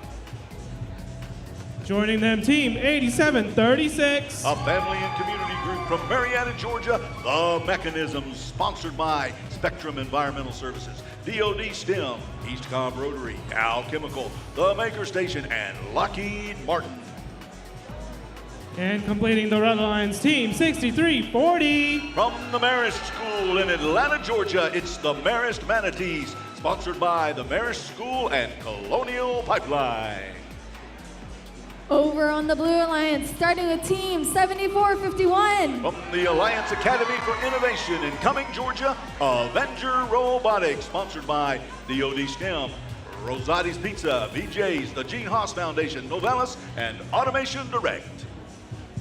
Joining them, Team 8736. A family and community group from Marietta, Georgia, The Mechanisms, sponsored by Spectrum Environmental Services, DOD STEM, East Cobb Rotary, Dow Chemical, The Maker Station, and Lockheed Martin. And completing the Red Alliance, Team 6340. From the Marist School in Atlanta, Georgia, it's the Marist Manatees, sponsored by the Marist School and Colonial Pipeline. Over on the Blue Alliance, starting with Team 7451. From the Alliance Academy for Innovation in Cumming, Georgia, Avenger Robotics, sponsored by DOD STEM, Rosati's Pizza, VJ's, the Gene Haas Foundation, Novellus, and Automation Direct.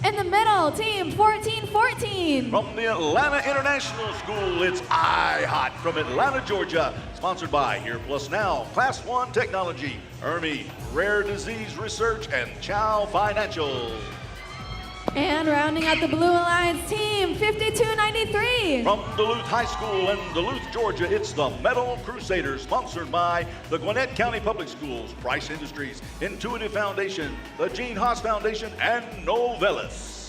In the middle, Team 1414. From the Atlanta International School, it's iHot from Atlanta, Georgia, sponsored by Here Plus Now, Class 1 Technology, ERMI, Rare Disease Research, and Chow Financial. And rounding out the Blue Alliance, Team 5293. From Duluth High School in Duluth, Georgia, it's the Metal Crusaders, sponsored by the Gwinnett County Public Schools, Price Industries, Intuitive Foundation, the Gene Haas Foundation, and Novellus.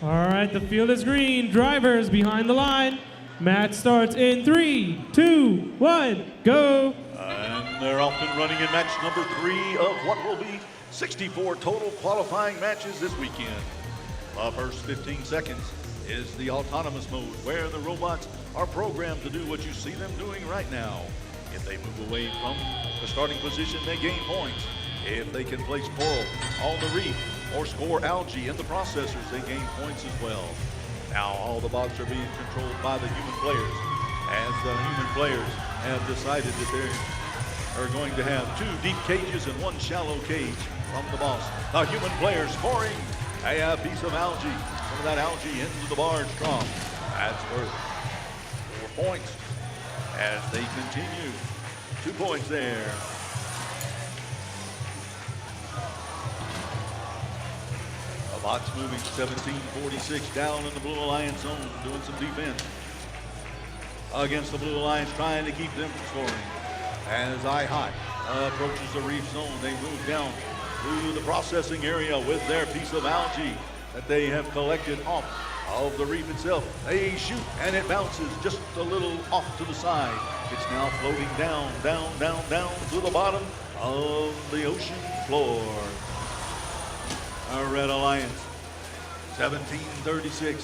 All right, the field is green. Drivers behind the line. Match starts in 3, 2, 1, go. And they're off and running in match number 3 of what will be 64 total qualifying matches this weekend. The first 15 seconds is the autonomous mode, where the robots are programmed to do what you see them doing right now. If they move away from the starting position, they gain points. If they can place coral on the reef or score algae in the processors, they gain points as well. Now all the bots are being controlled by the human players, as the human players have decided that they are going to have 2 deep cages and 1 shallow cage from the boss. The human players scoring a piece of algae, some of that algae into the barge trough. That's worth 4 points as they continue. 2 points there. The bots moving 17-46 down in the Blue Alliance zone, doing some defense against the Blue Alliance, trying to keep them from scoring. As IHOT approaches the reef zone, they move down through the processing area with their piece of algae that they have collected off of the reef itself. They shoot and it bounces just a little off to the side. It's now floating down, down, down, down to the bottom of the ocean floor. Our Red Alliance, 17-36,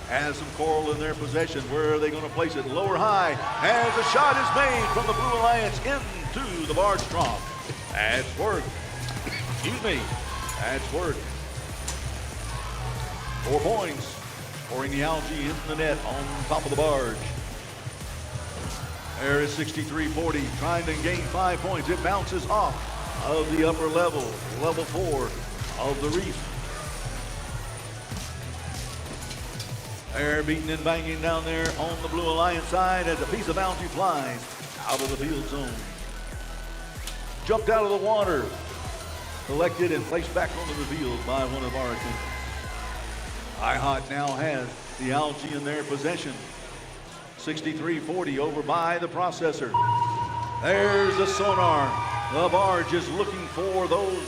has some coral in their possession. Where are they going to place it? Lower high, as a shot is made from the Blue Alliance into the barge trough. That's work. Excuse me. That's work. 4 points. Pouring the algae into the net on top of the barge. There is 63-40, trying to gain 5 points. It bounces off of the upper level, level 4 of the reef. They're beating and banging down there on the Blue Alliance side as a piece of algae flies out of the field zone. Jumped out of the water, collected and placed back onto the field by one of our attendants. IHOT now has the algae in their possession. 63-40 over by the processor. There's the sonar. The barge is looking for those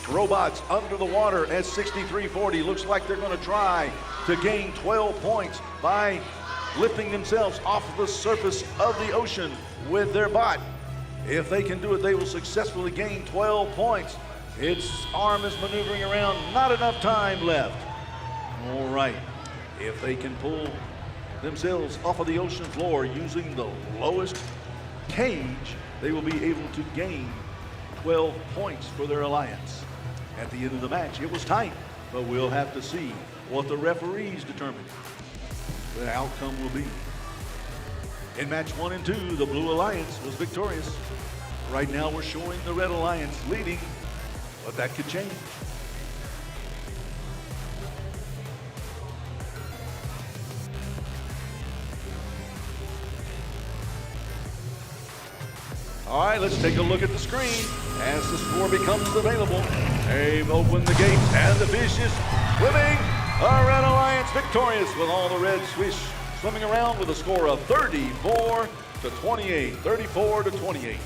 robots under the water as 63-40 looks like they're going to try to gain 12 points by lifting themselves off the surface of the ocean with their bot. If they can do it, they will successfully gain 12 points. Its arm is maneuvering around, not enough time left. All right, if they can pull themselves off of the ocean floor using the lowest cage, they will be able to gain 12 points for their alliance. At the end of the match, it was tight, but we'll have to see what the referees determine the outcome will be. In match 1 and 2, the Blue Alliance was victorious. Right now, we're showing the Red Alliance leading, but that could change. All right, let's take a look at the screen as the score becomes available. They've opened the gates and the fish is swimming. The Red Alliance victorious with all the red fish swimming around with a score of 34-28, 34-28.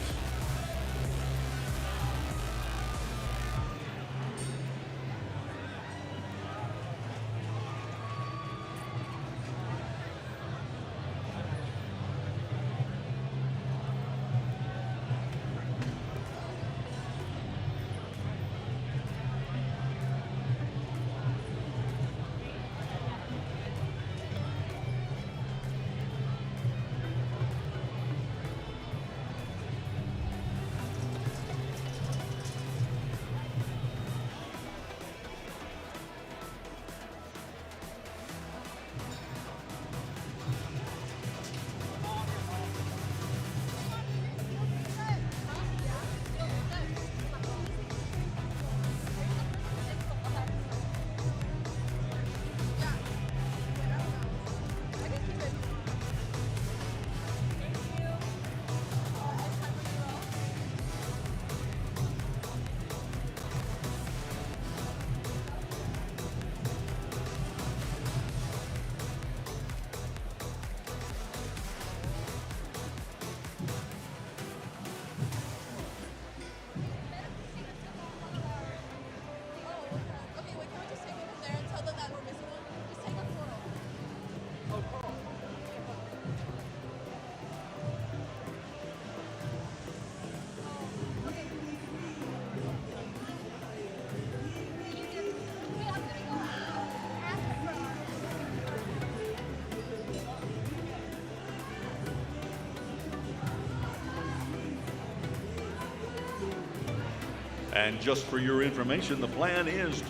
And just for your information, the plan is to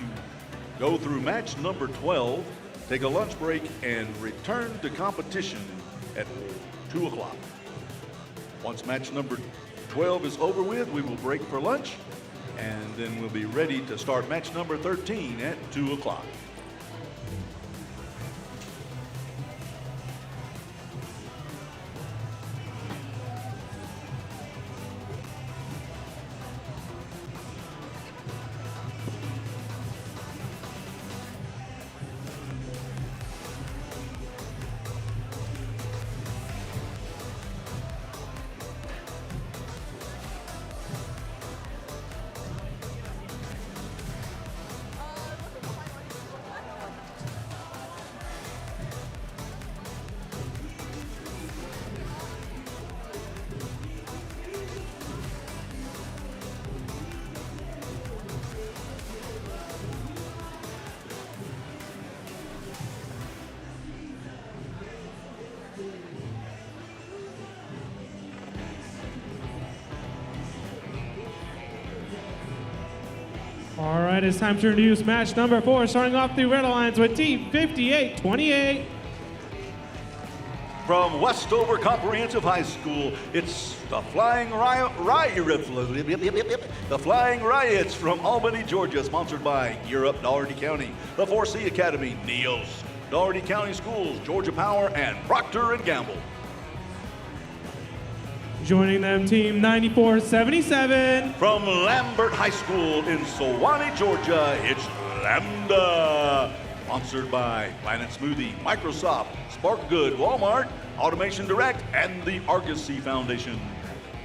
go through match number 12, take a lunch break, and return to competition at 2 o'clock. Once match number 12 is over with, we will break for lunch, and then we'll be ready to start match number 13 at 2 o'clock. All right, it's time to introduce match number 4, starting off the red lines with Team 5828. From Westover Comprehensive High School, it's the Flying Riots from Albany, Georgia, sponsored by Europe, Dougherty County, the 4C Academy, NEOS, Dougherty County Schools, Georgia Power, and Procter & Gamble. Joining them, Team 9477. From Lambert High School in Sewanee, Georgia, it's Lambda. Sponsored by Planet Smoothie, Microsoft, Spark Good, Walmart, Automation Direct, and the Argosy Foundation.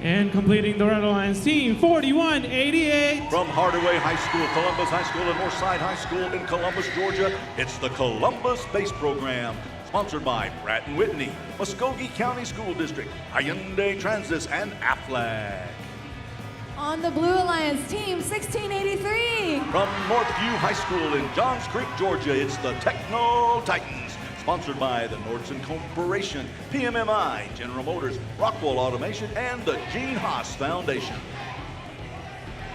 And completing the red lines, Team 4188. From Hardaway High School, Columbus High School, and Northside High School in Columbus, Georgia, it's the Columbus Space Program. Sponsored by Pratt & Whitney, Muskogee County School District, Hyundai Transys, and Aflac. On the Blue Alliance, Team 1683. From Northview High School in Johns Creek, Georgia, it's the Techno Titans. Sponsored by the Nordson Corporation, PMMI, General Motors, Rockwell Automation, and the Gene Haas Foundation.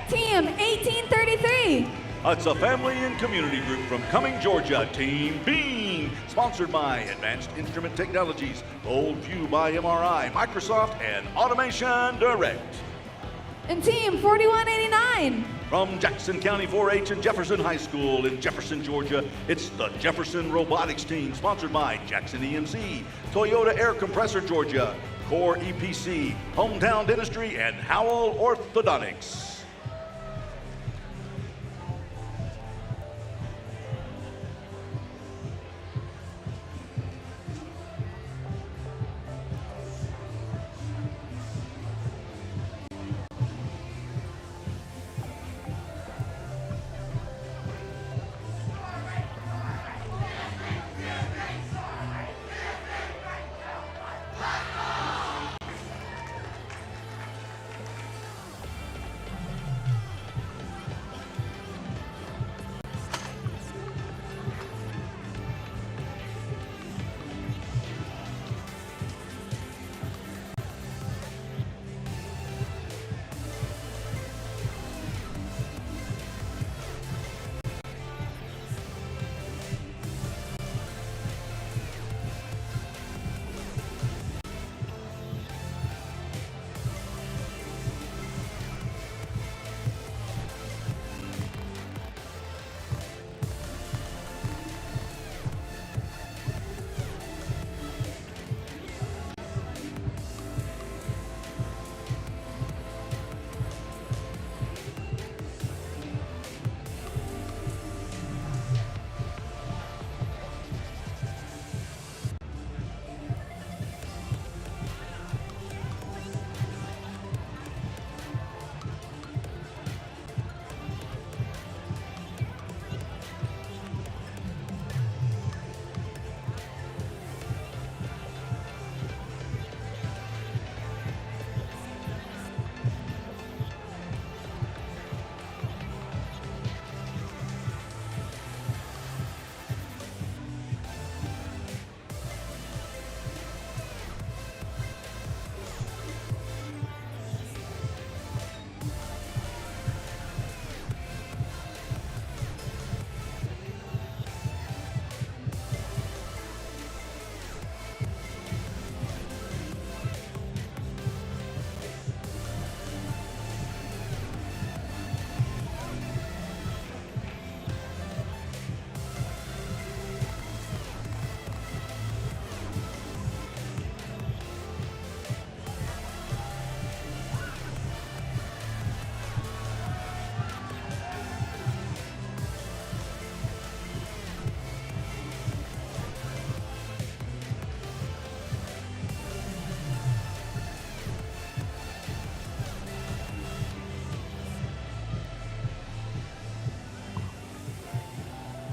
Team 1833. It's a family and community group from Cumming, Georgia, Team Beam, sponsored by Advanced Instrument Technologies, Goldview by MRI, Microsoft, and Automation Direct. And Team 4189. From Jackson County 4-H and Jefferson High School in Jefferson, Georgia, it's the Jefferson Robotics Team, sponsored by Jackson EMC, Toyota Air Compressor, Georgia, Core EPC, Hometown Dentistry, and Howell Orthodontics.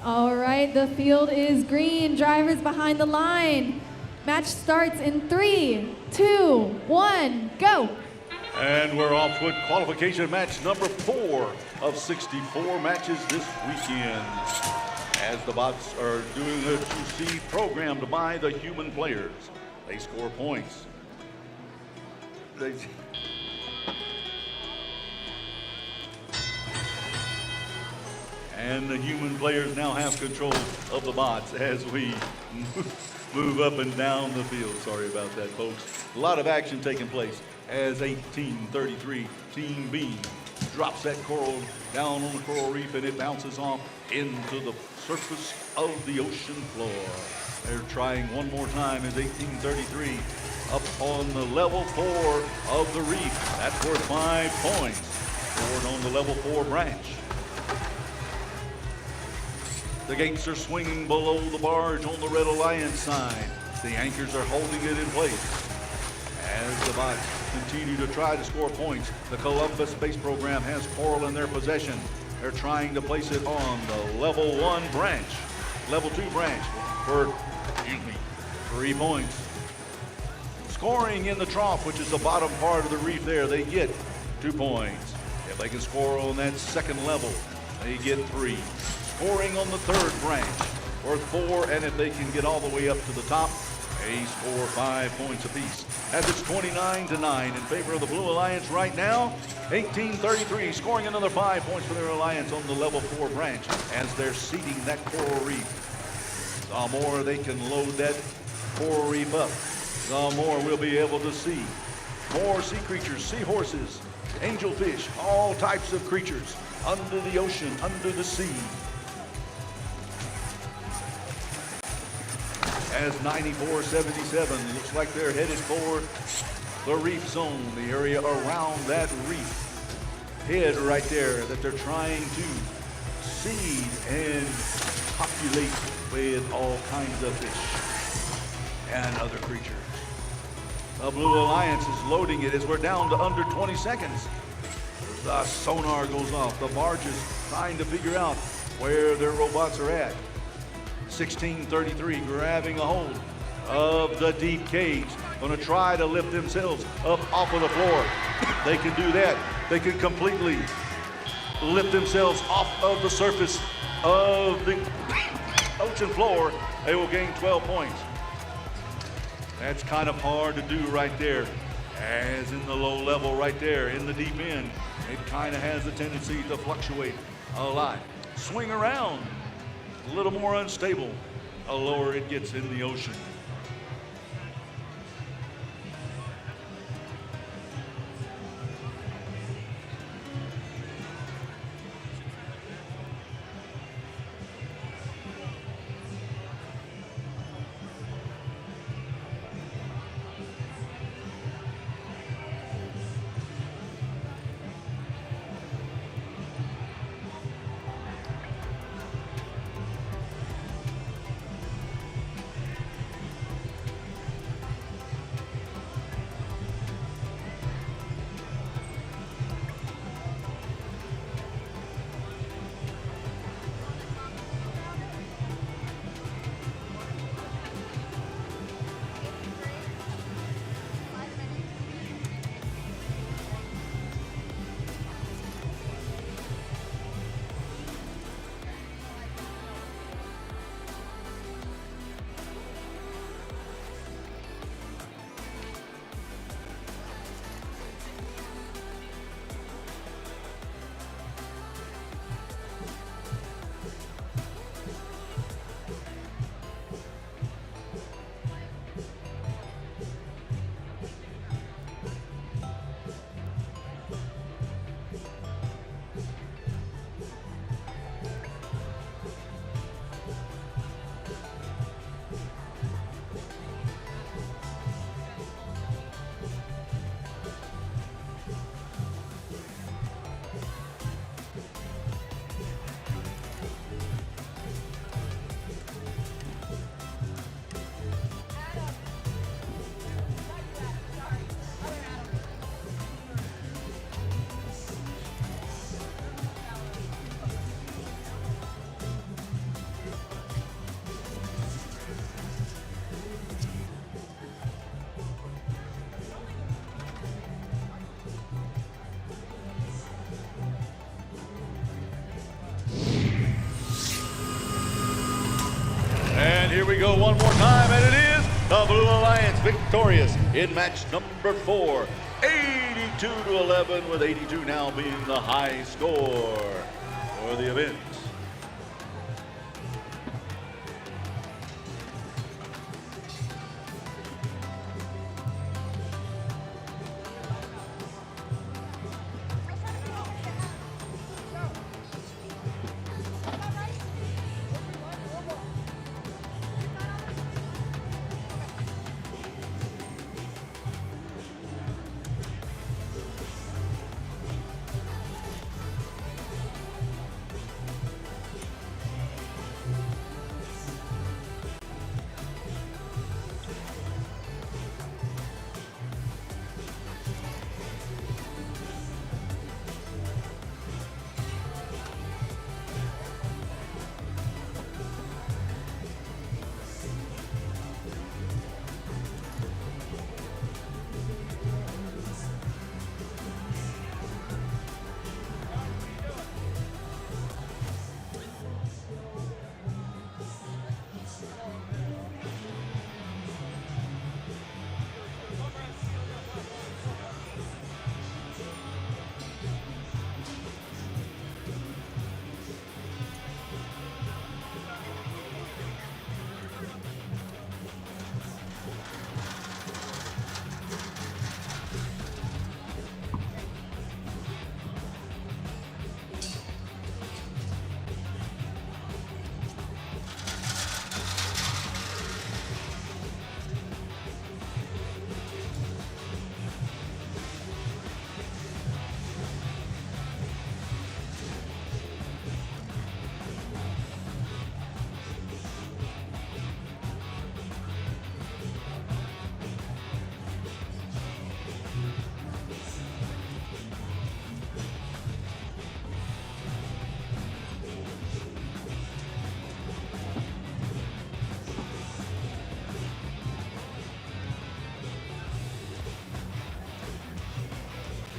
All right, the field is green. Drivers behind the line. Match starts in 3, 2, 1, go. And we're off with qualification match number 4 of 64 matches this weekend. As the bots are doing a 2C program to buy the human players. They score points. And the human players now have control of the bots as we move up and down the field. Sorry about that, folks. A lot of action taking place as 1833 Team B drops that coral down on the coral reef, and it bounces off into the surface of the ocean floor. They're trying one more time as 1833 up on the level 4 of the reef. That's worth 5 points. Scored on the level 4 branch. The gates are swinging below the barge on the Red Alliance side. The anchors are holding it in place. As the bots continue to try to score points, the Columbus Space Program has coral in their possession. They're trying to place it on the level 1 branch, level 2 branch for, 3 points. Scoring in the trough, which is the bottom part of the reef there, they get 2 points. If they can score on that second level, they get 3. Scoring on the 3rd branch worth 4, and if they can get all the way up to the top, they score 5 points apiece. As it's 29-9 in favor of the Blue Alliance right now. 1833 scoring another 5 points for their alliance on the level 4 branch as they're seeding that coral reef. The more they can load that coral reef up, the more we'll be able to see more sea creatures, seahorses, angelfish, all types of creatures under the ocean, under the sea. As 9477 looks like they're headed for the reef zone, the area around that reef head right there that they're trying to seed and populate with all kinds of fish and other creatures. The Blue Alliance is loading it as we're down to under 20 seconds. The sonar goes off. The barge is trying to figure out where their robots are at. 1633 grabbing a hold of the deep cage. Going to try to lift themselves up off of the floor. They can do that. They can completely lift themselves off of the surface of the ocean floor. They will gain 12 points. That's kind of hard to do right there. As in the low level right there, in the deep end, it kind of has the tendency to fluctuate a lot. Swing around. A little more unstable, the lower it gets in the ocean. here we go one more time, and it is the Blue Alliance victorious in match number 4. 82-11, with 82 now being the high score for the event.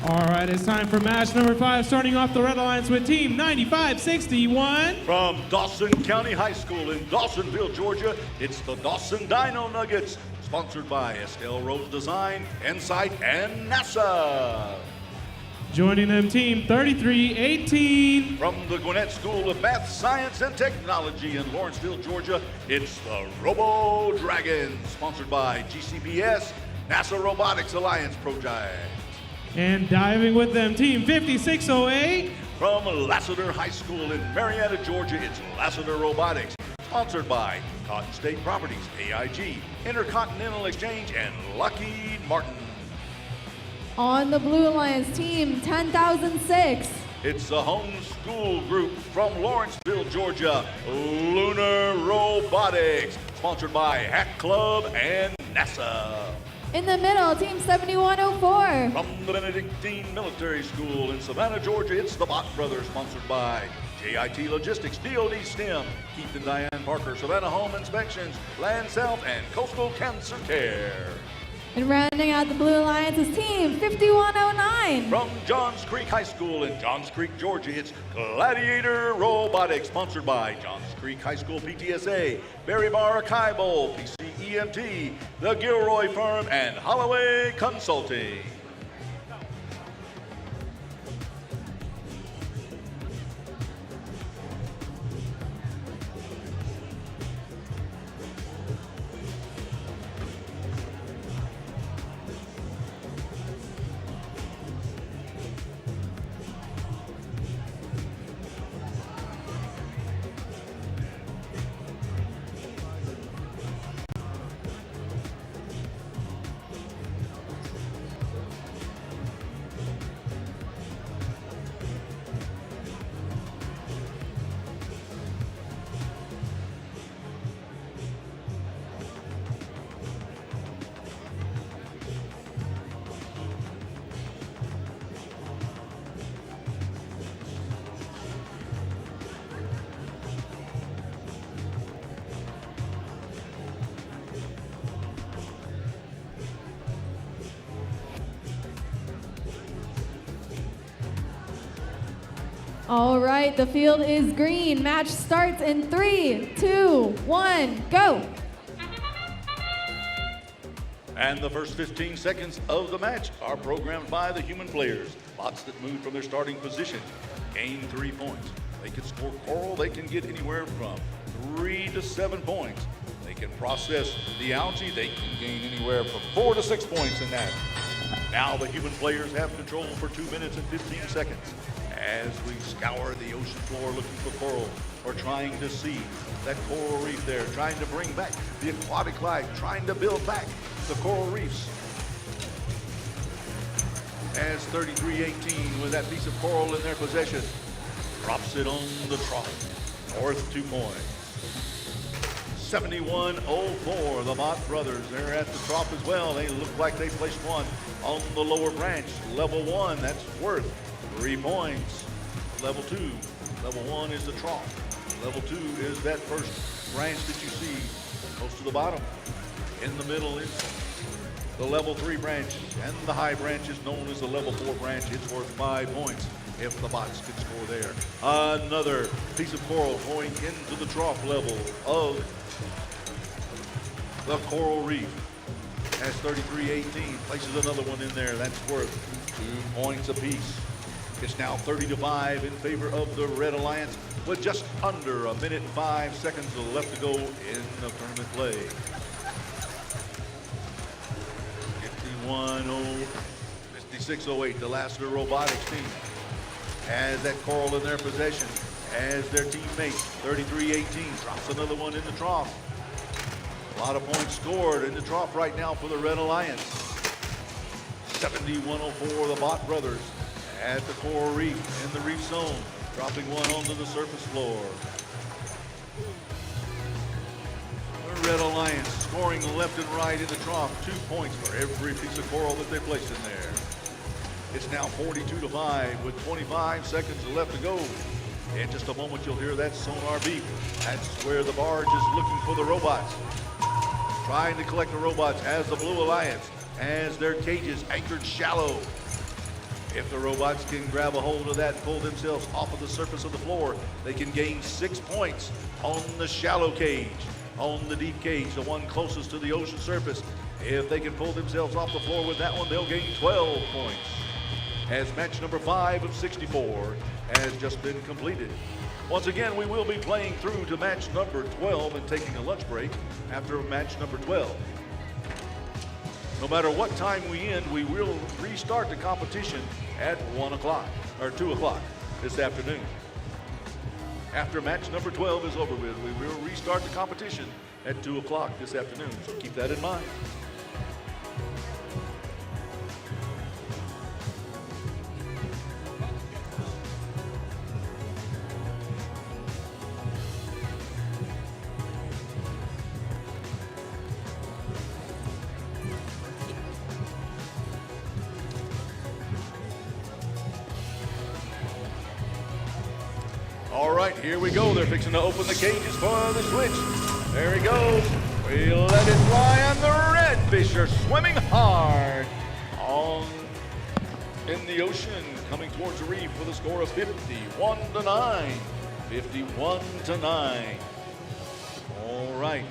All right, it's time for match number 5, starting off the Red Alliance with Team 9561. From Dawson County High School in Dawsonville, Georgia, it's the Dawson Dino Nuggets, sponsored by Estelle Rose Design, Insight, and NASA. Joining them, Team 3318. From the Gwinnett School of Math, Science, and Technology in Lawrenceville, Georgia, it's the Robo Dragons, sponsored by GCPS, NASA Robotics Alliance Project. And diving with them, Team 5608. From Lassiter High School in Marietta, Georgia, it's Lassiter Robotics, sponsored by Cotton State Properties, AIG, Intercontinental Exchange, and Lockheed Martin. On the Blue Alliance team, 10,006. It's the homeschool group from Lawrenceville, Georgia, Lunar Robotics, sponsored by Hack Club and NASA. In the middle, team 7104. From the Benedictine Military School in Savannah, Georgia, it's the Bott Brothers, sponsored by JIT Logistics, DoD STEM, Keith and Diane Parker, Savannah Home Inspections, Land South, and Coastal Cancer Care. And rounding out the Blue Alliance is team 5109. From Johns Creek High School in Johns Creek, Georgia, it's Gladiator Robotics, sponsored by Johns Creek High School PTSA, Berry Bar Archival, PCEMT, the Gilroy Firm, and Holloway Consulting. All right, the field is green. Match starts in 3, 2, 1, go. And the first 15 seconds of the match are programmed by the human players. Bots that move from their starting position gain 3 points. They can score coral, they can get anywhere from 3 to 7 points. They can process the algae, they can gain anywhere from 4 to 6 points in that. Now the human players have control for 2 minutes and 15 seconds as we scour the ocean floor looking for coral or trying to see that coral reef there, trying to bring back the aquatic life, trying to build back the coral reefs. As 33-18 with that piece of coral in their possession, drops it on the trough, worth 2 points. 71-04, the Mott brothers, they're at the trough as well. They look like they placed one on the lower branch. Level 1, that's worth 3 points. Level 2, level 1 is the trough. Level 2 is that first branch that you see close to the bottom. In the middle is the level 3 branch, and the high branch is known as the level 4 branch. It's worth 5 points if the bots can score there. Another piece of coral going into the trough level of the coral reef. As 33-18 places another one in there. That's worth 2 points apiece. It's now 30-5 in favor of the Red Alliance with just under 1 minute and 5 seconds left to go in the tournament play. 56-08, the Lassiter Robotics team has that coral in their possession as their teammate, 33-18, drops another one in the trough. A lot of points scored in the trough right now for the Red Alliance. 71-04, the Bott brothers at the coral reef in the reef zone, dropping one onto the surface floor. The Red Alliance scoring left and right in the trough, 2 points for every piece of coral that they placed in there. It's now 42-5 with 25 seconds left to go. In just a moment, you'll hear that sonar beep. That's where the barge is looking for the robots. Trying to collect the robots as the Blue Alliance has their cages anchored shallow. If the robots can grab a hold of that and pull themselves off of the surface of the floor, they can gain 6 points on the shallow cage. On the deep cage, the one closest to the ocean surface, if they can pull themselves off the floor with that one, they'll gain 12 points. As match number 5 of 64 has just been completed. Once again, we will be playing through to match number 12 and taking a lunch break after match number 12. No matter what time we end, we will restart the competition at 1 o'clock or 2 o'clock this afternoon. After match number 12 is over with, we will restart the competition at 2 o'clock this afternoon, so keep that in mind. All right, here we go. They're fixing to open the cages for the switch. There he goes. We let it fly, and the redfish are swimming hard on in the ocean, coming towards the reef with a score of 51-9. 51-9. All right.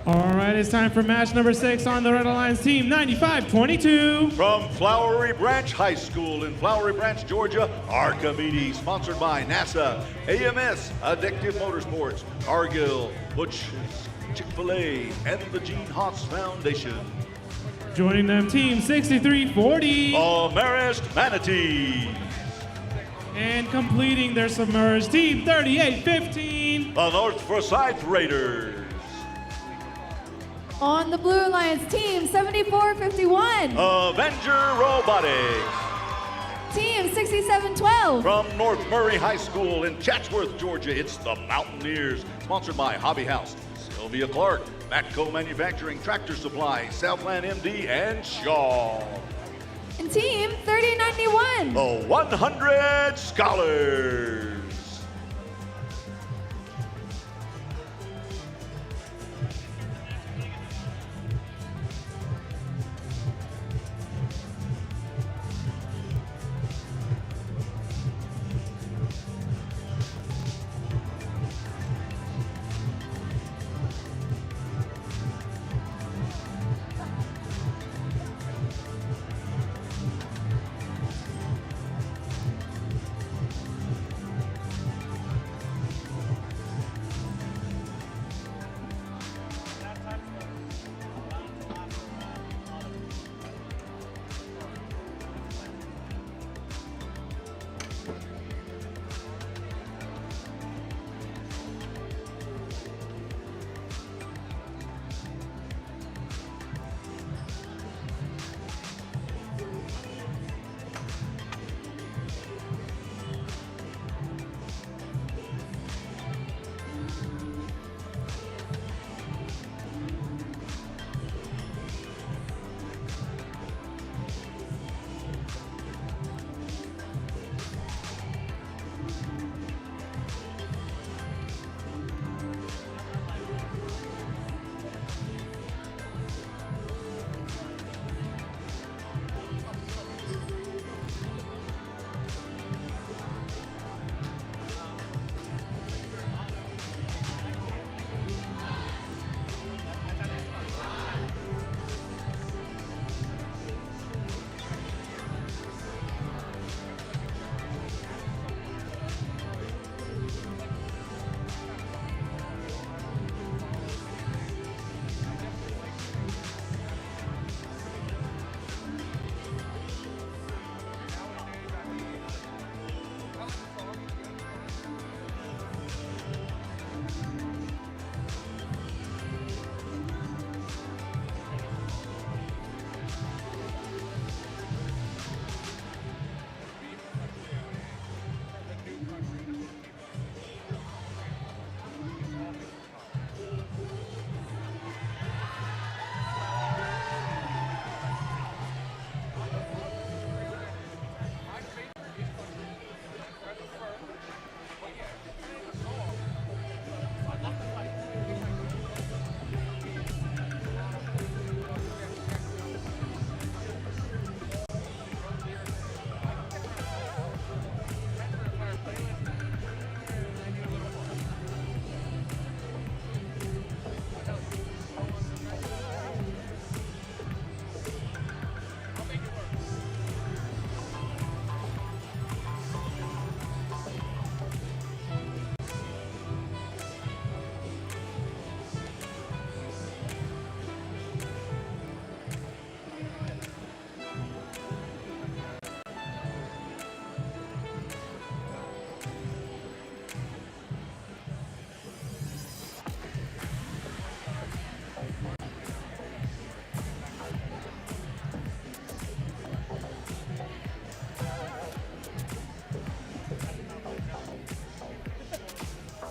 All right, it's time for match number 6 on the Red Alliance team, 95-22. From Flowery Branch High School in Flowery Branch, Georgia, Archimedes, sponsored by NASA, AMS, Addictive Motorsports, Argyll, Butch's, Chick-fil-A, and the Gene Haas Foundation. Joining them, team 6340. Marist Manatee. And completing their submerged, team 3815. The North Forsyth Raiders. On the Blue Alliance team, 7451. Avenger Robotics. Team 6712. From North Murray High School in Chatsworth, Georgia, it's the Mountaineers, sponsored by Hobby House, Sylvia Clark, Matco Manufacturing, Tractor Supply, Southland MD, and Shaw. And team 3091. The 100 Scholars.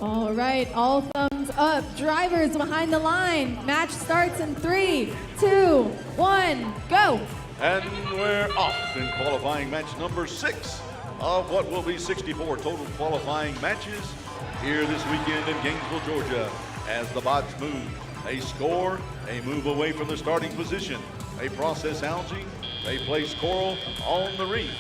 All right, all thumbs up. Drivers behind the line. Match starts in 3, 2, 1, go. And we're off in qualifying match number 6 of what will be 64 total qualifying matches here this weekend in Gainesville, Georgia. As the bots move, they score, they move away from the starting position, they process algae, they place coral on the reef.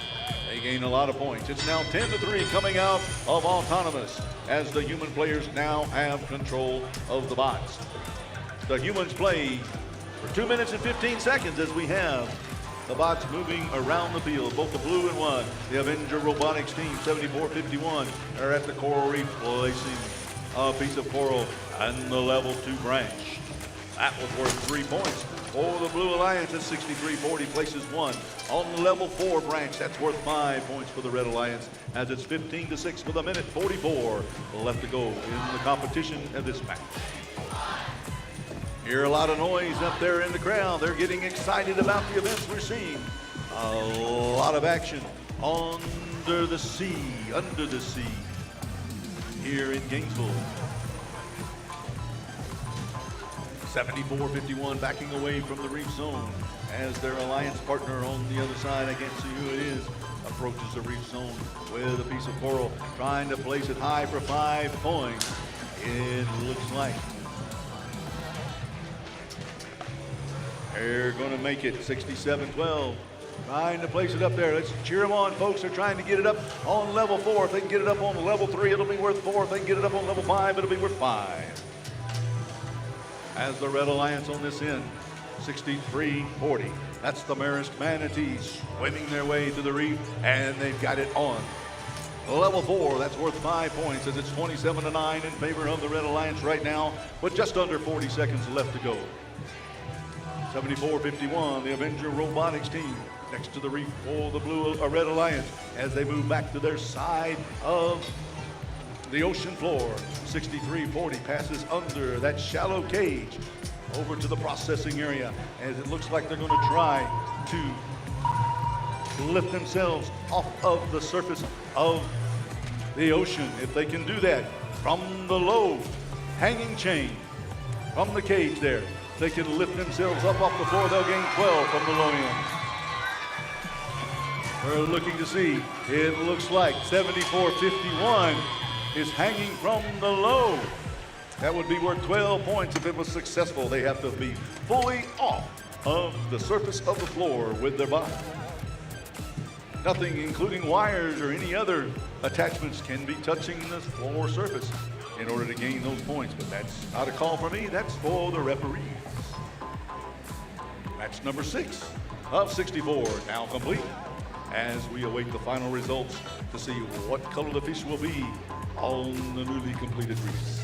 They gain a lot of points. It's now 10-3 coming out of autonomous as the human players now have control of the bots. the humans play for 2 minutes and 15 seconds as we have the bots moving around the field, both the blue and white. The Avenger Robotics team, 7451, are at the coral reef placing a piece of coral and the level 2 branch. That was worth 3 points. For the Blue Alliance at 6340 places 1 on the level 4 branch. That's worth 5 points for the Red Alliance as it's 15-6 with a minute 44 left to go in the competition of this match. Hear a lot of noise up there in the crowd. They're getting excited about the events we're seeing. A lot of action under the sea here in Gainesville. 7451 backing away from the reef zone as their alliance partner on the other side, I can't see who it is, approaches the reef zone with a piece of coral, trying to place it high for 5 points. It looks like they're going to make it. 6712 trying to place it up there. Let's cheer them on, folks. They're trying to get it up on level 4. If they can get it up on level 3, it'll be worth 4. If they can get it up on level 5, it'll be worth 5. As the Red Alliance on this end, 6340. That's the Marist Manatees swimming their way to the reef, and they've got it on level 4. That's worth 5 points as it's 27-9 in favor of the Red Alliance right now, with just under 40 seconds left to go. 7451, the Avenger Robotics team next to the reef for the Red Alliance as they move back to their side of the ocean floor. 6340 passes under that shallow cage over to the processing area as it looks like they're going to try to lift themselves off of the surface of the ocean. If they can do that from the low hanging chain from the cage there, they can lift themselves up off the floor. They'll gain 12 from the low end. We're looking to see. It looks like 7451 is hanging from the low. That would be worth 12 points if it was successful. They have to be fully off of the surface of the floor with their body. Nothing, including wires or any other attachments, can be touching the floor surface in order to gain those points. But that's not a call for me. That's for the referees. Match number 6 of 64 now complete as we await the final results to see what color the fish will be on the newly completed reefs.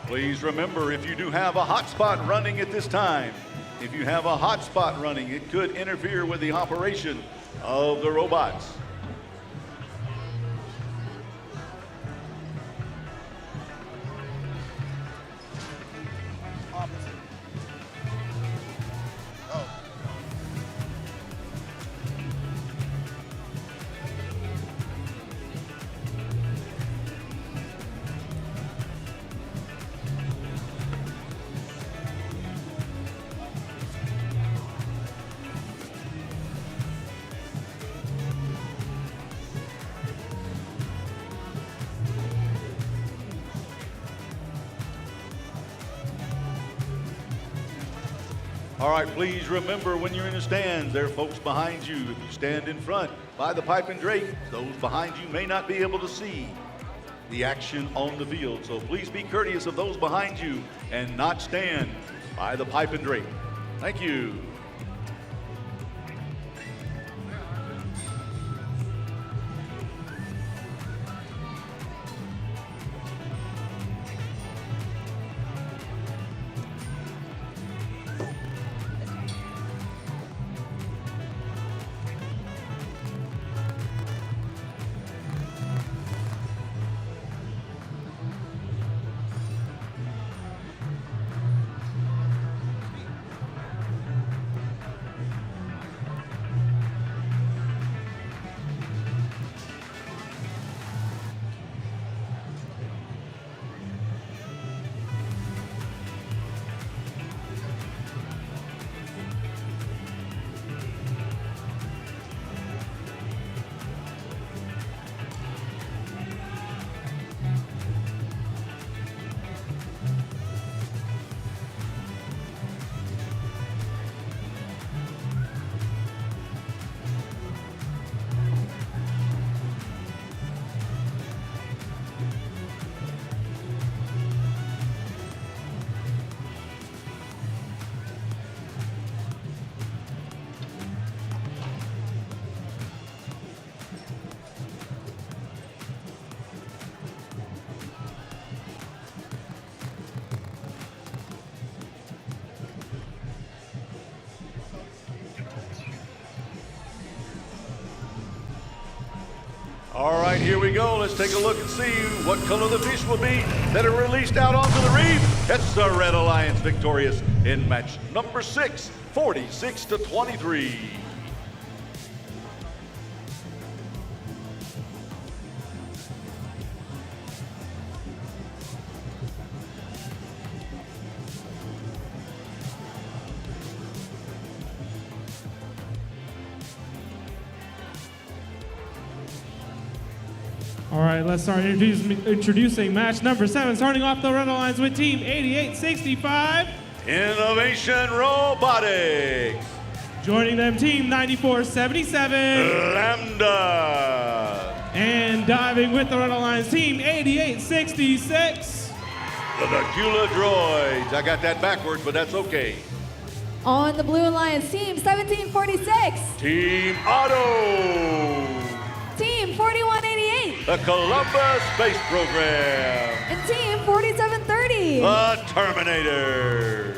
Please remember, if you do have a hotspot running at this time, if you have a hotspot running, it could interfere with the operation of the robots. All right, please remember when you're in the stands, there are folks behind you. If you stand in front by the pipe and drape, those behind you may not be able to see the action on the field. So please be courteous of those behind you and not stand by the pipe and drape. Thank you. All right, here we go. Let's take a look and see what color the fish will be that are released out onto the reef. It's the Red Alliance victorious in match number 6, 46-23. All right, let's start introducing match number 7, starting off the Red Alliance with Team 8865. Innovation Robotics. Joining them, Team 9477. Lambda. And diving with the Red Alliance, Team 8866. The Nagula Droids. I got that backwards, but that's okay. On the Blue Alliance, Team 1746. Team Auto. Team 4188. The Columbus Space Program. And Team 4730. The Terminators.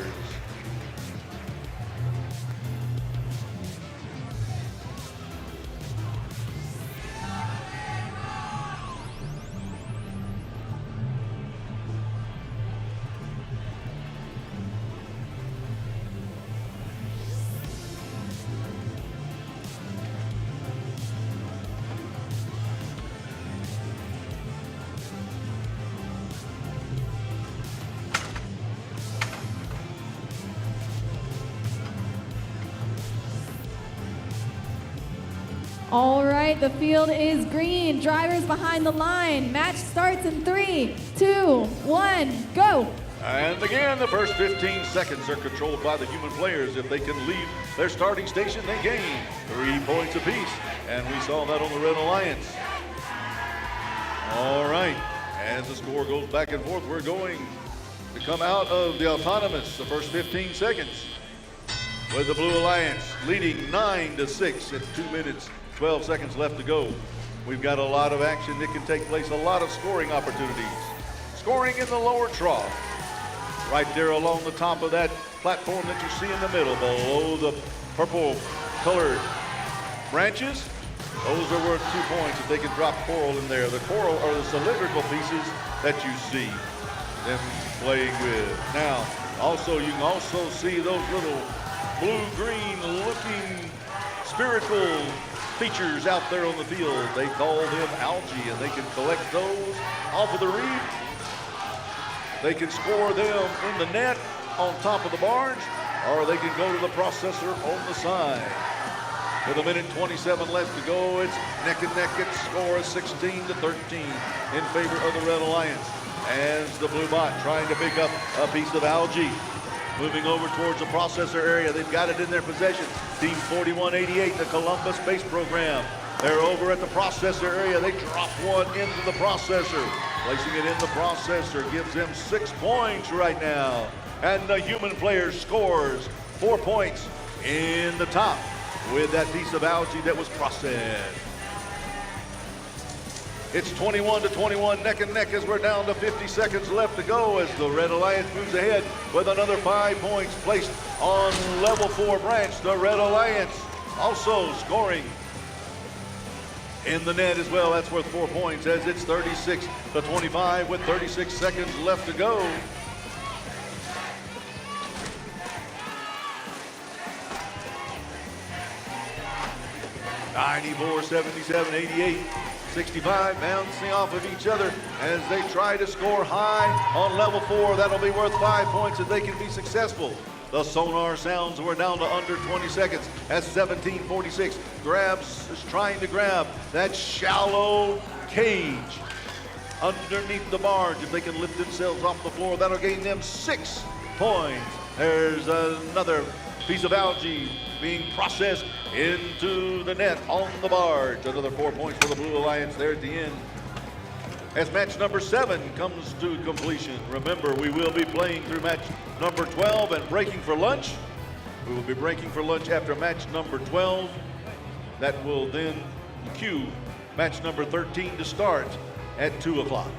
All right, the field is green. Drivers behind the line. Match starts in 3, 2, 1, go. And again, the first 15 seconds are controlled by the human players. If they can leave their starting station, they gain 3 points apiece. And we saw that on the Red Alliance. All right, as the score goes back and forth, we're going to come out of the autonomous the first 15 seconds with the Blue Alliance leading 9-6 at 2 minutes, 12 seconds left to go. We've got a lot of action that can take place, a lot of scoring opportunities. Scoring in the lower trough, right there along the top of that platform that you see in the middle, below the purple colored branches. Those are worth 2 points if they can drop coral in there. The coral are the cylindrical pieces that you see them playing with. Now, also, you can also see those little blue-green looking spherical features out there on the field. They call them algae, and they can collect those off of the reef. They can score them in the net on top of the barge, or they can go to the processor on the side. With 1:27 left to go, it's neck and neck. Its score is 16-13 in favor of the Red Alliance. As the Blue Bot trying to pick up a piece of algae. Moving over towards the processor area. They've got it in their possession. Team 4188, the Columbus Space Program. They're over at the processor area. They drop one into the processor. Placing it in the processor gives them 6 points right now. And the human player scores 4 points in the top with that piece of algae that was processed. It's 21-21, neck and neck as we're down to 50 seconds left to go as the Red Alliance moves ahead with another 5 points placed on level 4 branch. The Red Alliance also scoring in the net as well. That's worth 4 points as it's 36-25 with 36 seconds left to go. '94, 77, 88. 65 bouncing off of each other as they try to score high on level 4. That'll be worth 5 points if they can be successful. The sonar sounds we're down to under 20 seconds at 17:46. Grabs is trying to grab that shallow cage underneath the barge. If they can lift themselves off the floor, that'll gain them 6 points. There's another piece of algae being processed into the net on the barge. Another 4 points for the Blue Alliance there at the end. As match number 7 comes to completion. Remember, we will be playing through match number 12 and breaking for lunch. We will be breaking for lunch after match number 12. That will then cue match number 13 to start at 2 o'clock.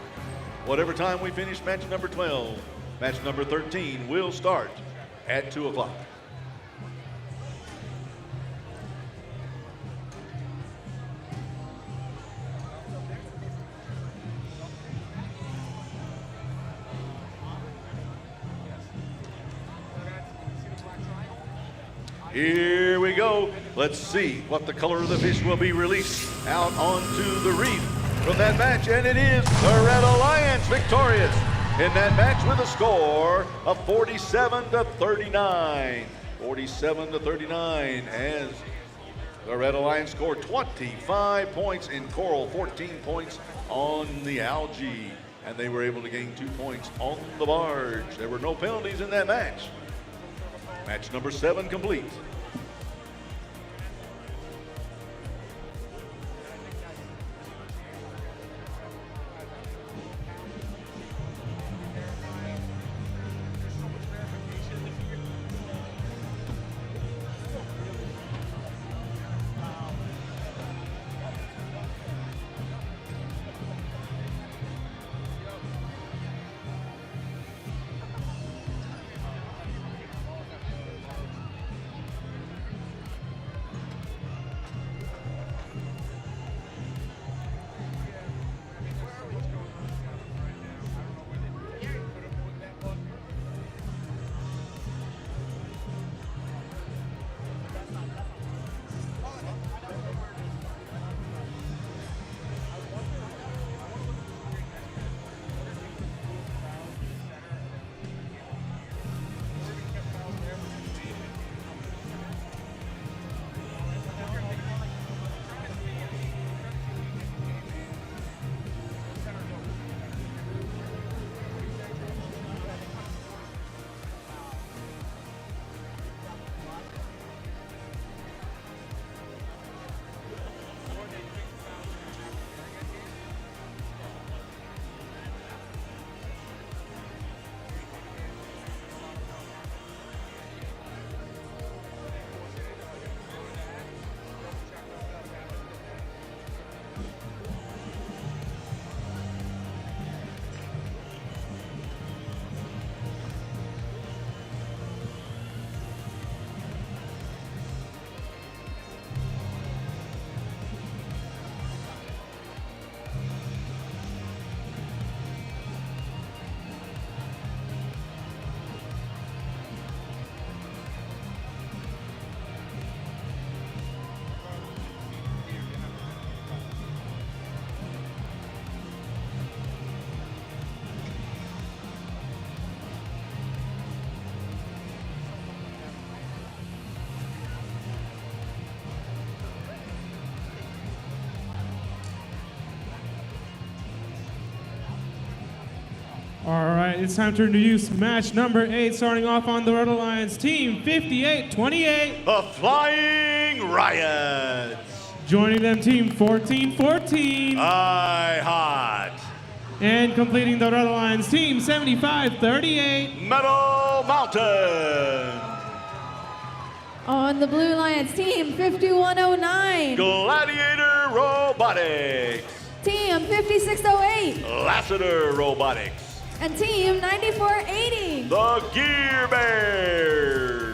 Whatever time we finish match number 12, match number 13 will start at 2 o'clock. Here we go. Let's see what the color of the fish will be released out onto the reef from that match. And it is the Red Alliance victorious in that match with a score of 47-39. 47-39 as the Red Alliance scored 25 points in coral, 14 points on the algae. And they were able to gain 2 points on the barge. There were no penalties in that match. Match number 7 complete. All right, it's time to introduce match number 8, starting off on the Red Alliance team, 58-28. The Flying Riots. Joining them, team 14-14. Hot. And completing the Red Alliance team, 75-38. Metal Mountain. On the Blue Alliance team, 5109. Gladiator Robotics. Team 5608. Lassiter Robotics. And team 9480. The Gear Bears.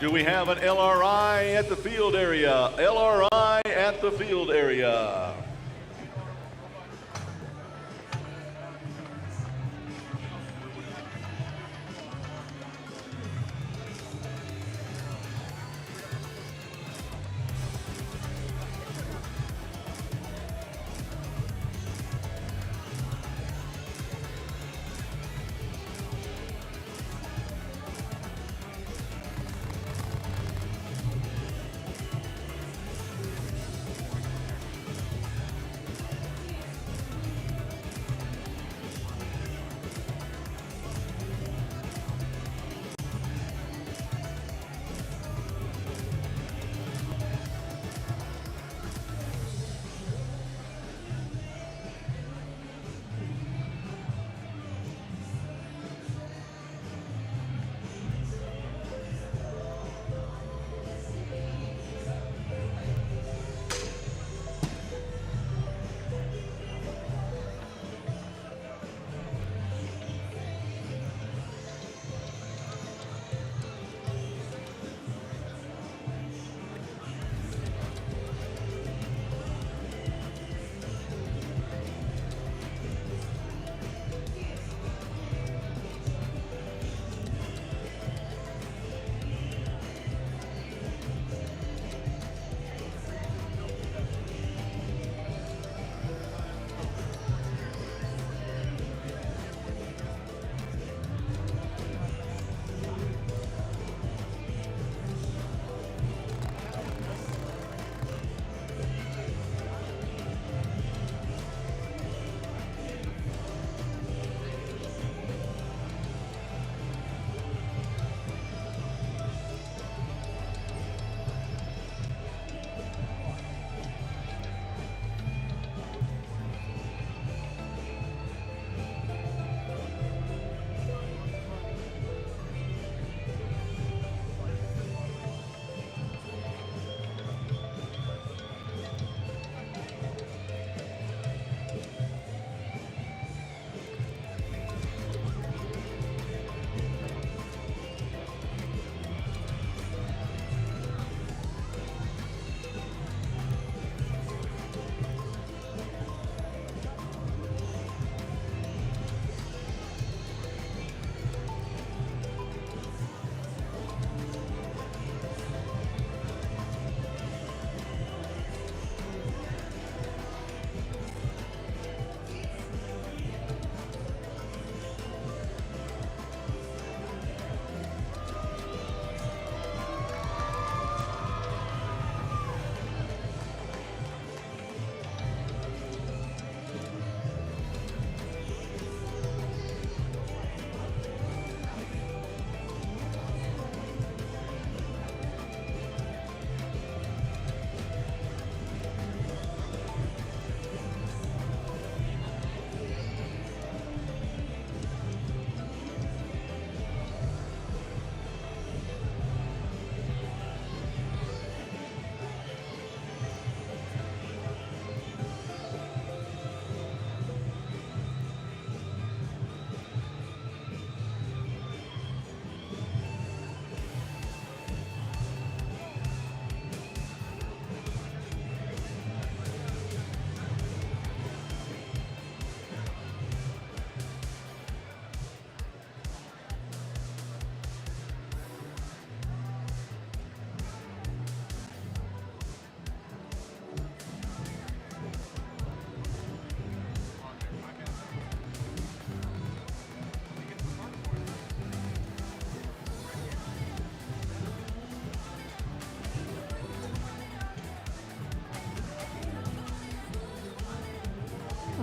Do we have an LRI at the field area? LRI at the field area.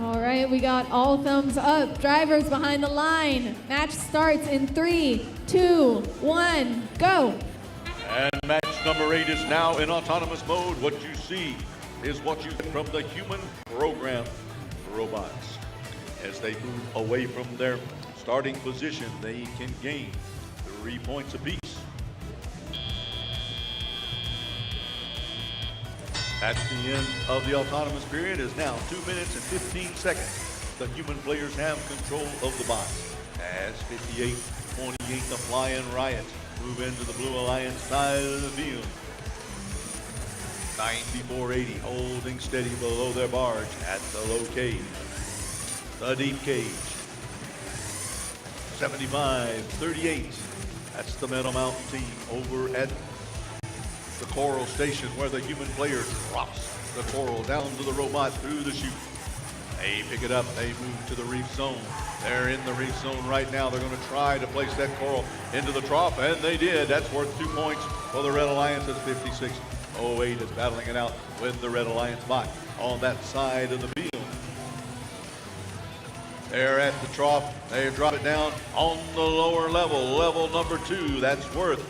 All right, we got all thumbs up. Drivers behind the line. Match starts in 3, 2, 1, go. And match number 8 is now in autonomous mode. What you see is what you get from the human program robots. As they move away from their starting position, they can gain 3 points apiece. At the end of the autonomous period is now 2 minutes and 15 seconds. The human players have control of the box. As 58-28, the Flying Riot move into the Blue Alliance side of the field. 94-80, holding steady below their barge at the low cage. The deep cage. 75-38, that's the Meadow Mountain team over at the Coral Station, where the human player drops the coral down to the robot through the chute. They pick it up, they move to the reef zone. They're in the reef zone right now. They're going to try to place that coral into the trough, and they did. That's worth 2 points for the Red Alliance. As 56-08 is battling it out with the Red Alliance bot on that side of the field. They're at the trough. They drop it down on the lower level, level number 2. That's worth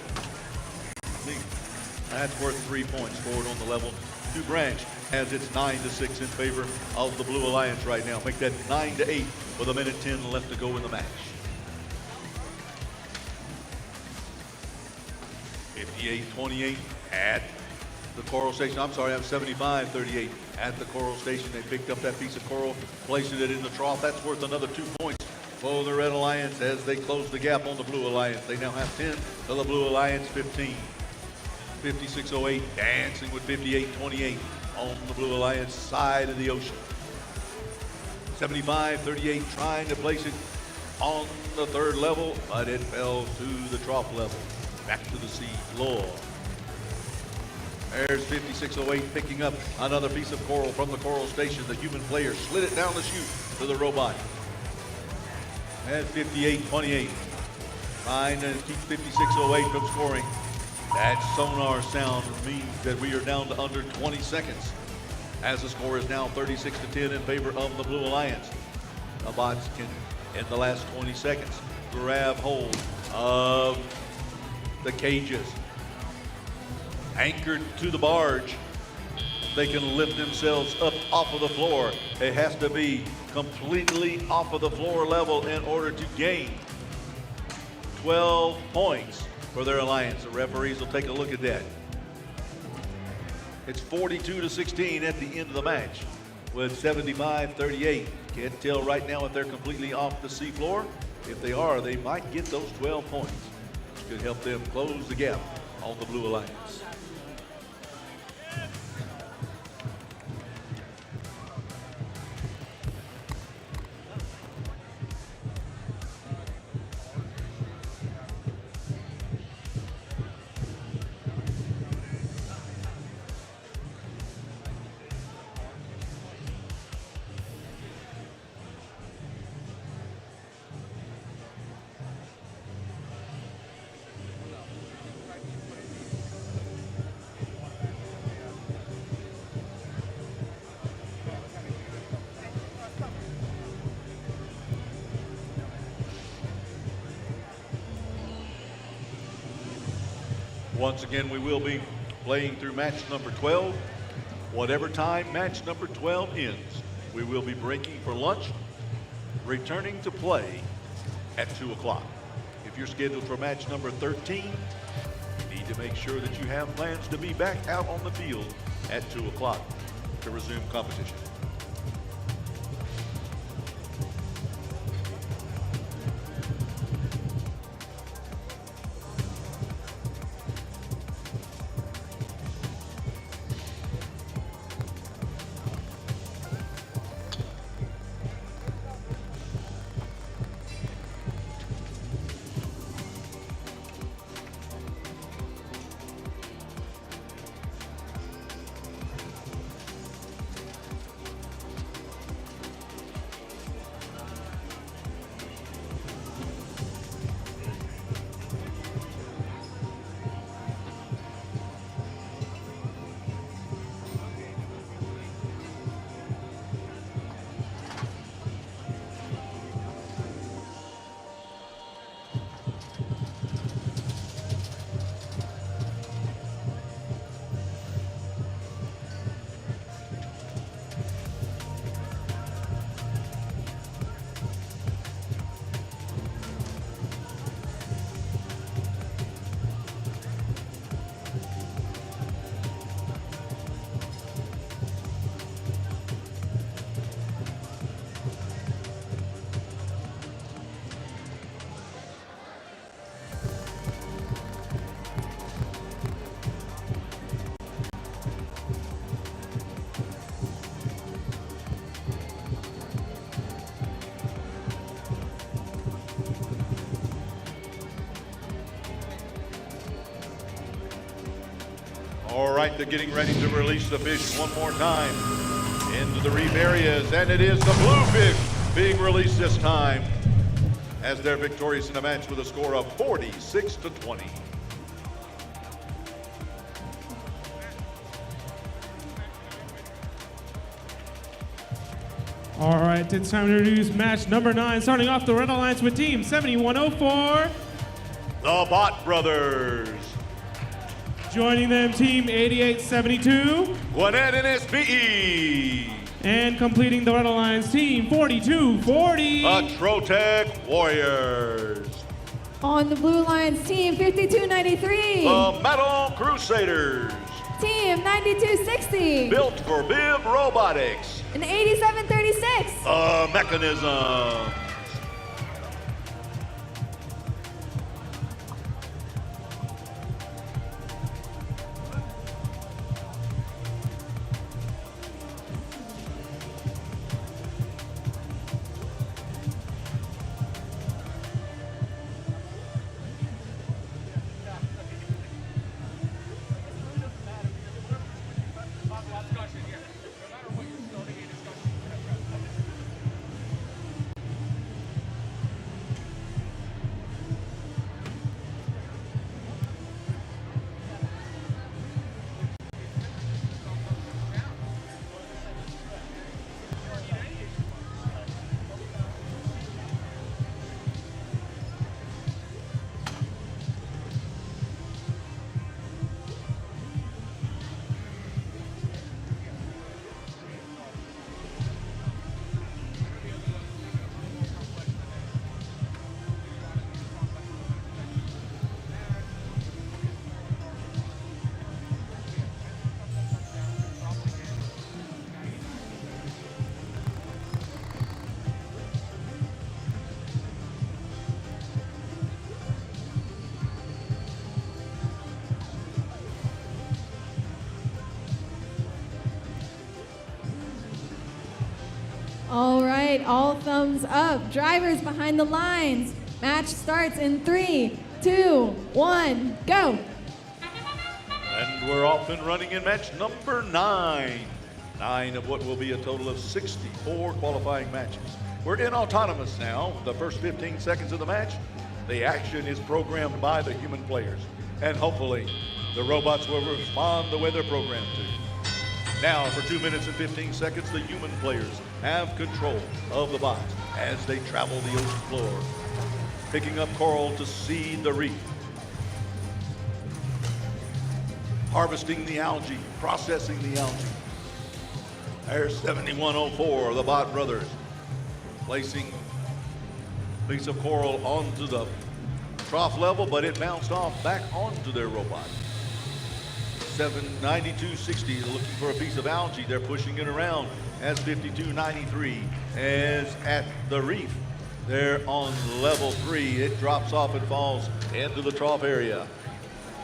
3 points forward on the level 2 branch, as it's 9-6 in favor of the Blue Alliance right now. Make that 9-8 with 1:10 left to go in the match. 58-28 at the Coral Station. I'm sorry, I'm 75-38 at the Coral Station. They picked up that piece of coral, placing it in the trough. That's worth another 2 points for the Red Alliance as they close the gap on the Blue Alliance. They now have 10 to the Blue Alliance 15. 56-08 dancing with 58-28 on the Blue Alliance side of the ocean. 75-38 trying to place it on the 3rd level, but it fell to the trough level, back to the sea floor. There's 56-08 picking up another piece of coral from the Coral Station. The human player slid it down the chute to the robot. And 58-28 trying to keep 56-08 from scoring. That sonar sound means that we are down to under 20 seconds, as the score is now 36-10 in favor of the Blue Alliance. The bots can, in the last 20 seconds, grab hold of the cages. Anchored to the barge, they can lift themselves up off of the floor. It has to be completely off of the floor level in order to gain 12 points for their alliance. The referees will take a look at that. It's 42-16 at the end of the match with 75-38. Can't tell right now if they're completely off the seafloor. If they are, they might get those 12 points, which could help them close the gap on the Blue Alliance. Once again, we will be playing through match number 12. Whatever time match number 12 ends, we will be breaking for lunch, returning to play at 2 o'clock. If you're scheduled for match number 13, you need to make sure that you have plans to be back out on the field at 2 o'clock to resume competition. All right, they're getting ready to release the fish one more time into the reef areas, and it is the blue fish being released this time as they're victorious in the match with a score of 46-20. All right, it's time to introduce match number 9, starting off the Red Alliance with Team 7104. The Bot Brothers. Joining them, Team 8872. Gwinnett and SBE. And completing the Red Alliance, Team 4240. The Trotec Warriors. On the Blue Alliance, Team 5293. The Metal Crusaders. Team 9260. Built for Bib Robotics. And 8736. The Mechanism. All right, all thumbs up. Drivers behind the lines. Match starts in 3, 2, 1, go. And we're off and running in match number 9. 9 of what will be a total of 64 qualifying matches. We're in autonomous now. The first 15 seconds of the match, the action is programmed by the human players. And hopefully, the robots will respond the way they're programmed to. Now, for 2 minutes and 15 seconds, the human players have control of the bots as they travel the ocean floor, picking up coral to seed the reef, harvesting the algae, processing the algae. There's 7104, the Bot Brothers, placing a piece of coral onto the trough level, but it bounced off back onto their robot. 9260 looking for a piece of algae. They're pushing it around as 5293 is at the reef. They're on level 3. It drops off and falls into the trough area.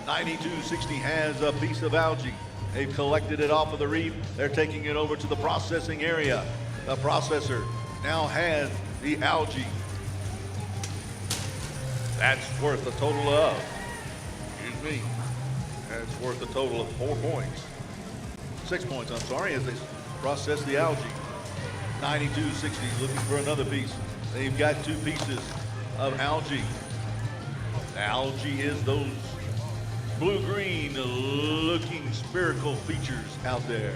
9260 has a piece of algae. They've collected it off of the reef. They're taking it over to the processing area. The processor now has the algae. That's worth a total of, excuse me, that's worth a total of 4 points. 6 points, I'm sorry, as they process the algae. 9260 looking for another piece. They've got 2 pieces of algae. The algae is those blue-green looking spherical features out there.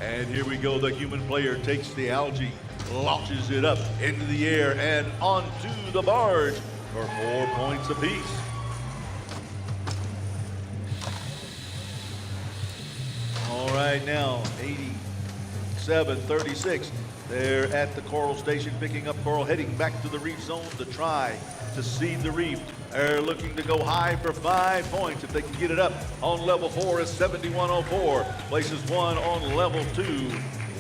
And here we go, the human player takes the algae, launches it up into the air and onto the barge for 4 points apiece. All right, now 8736. They're at the coral station picking up coral, heading back to the reef zone to try to seed the reef. They're looking to go high for 5 points. If they can get it up on level 4 is 7104. Places 1 on level 2,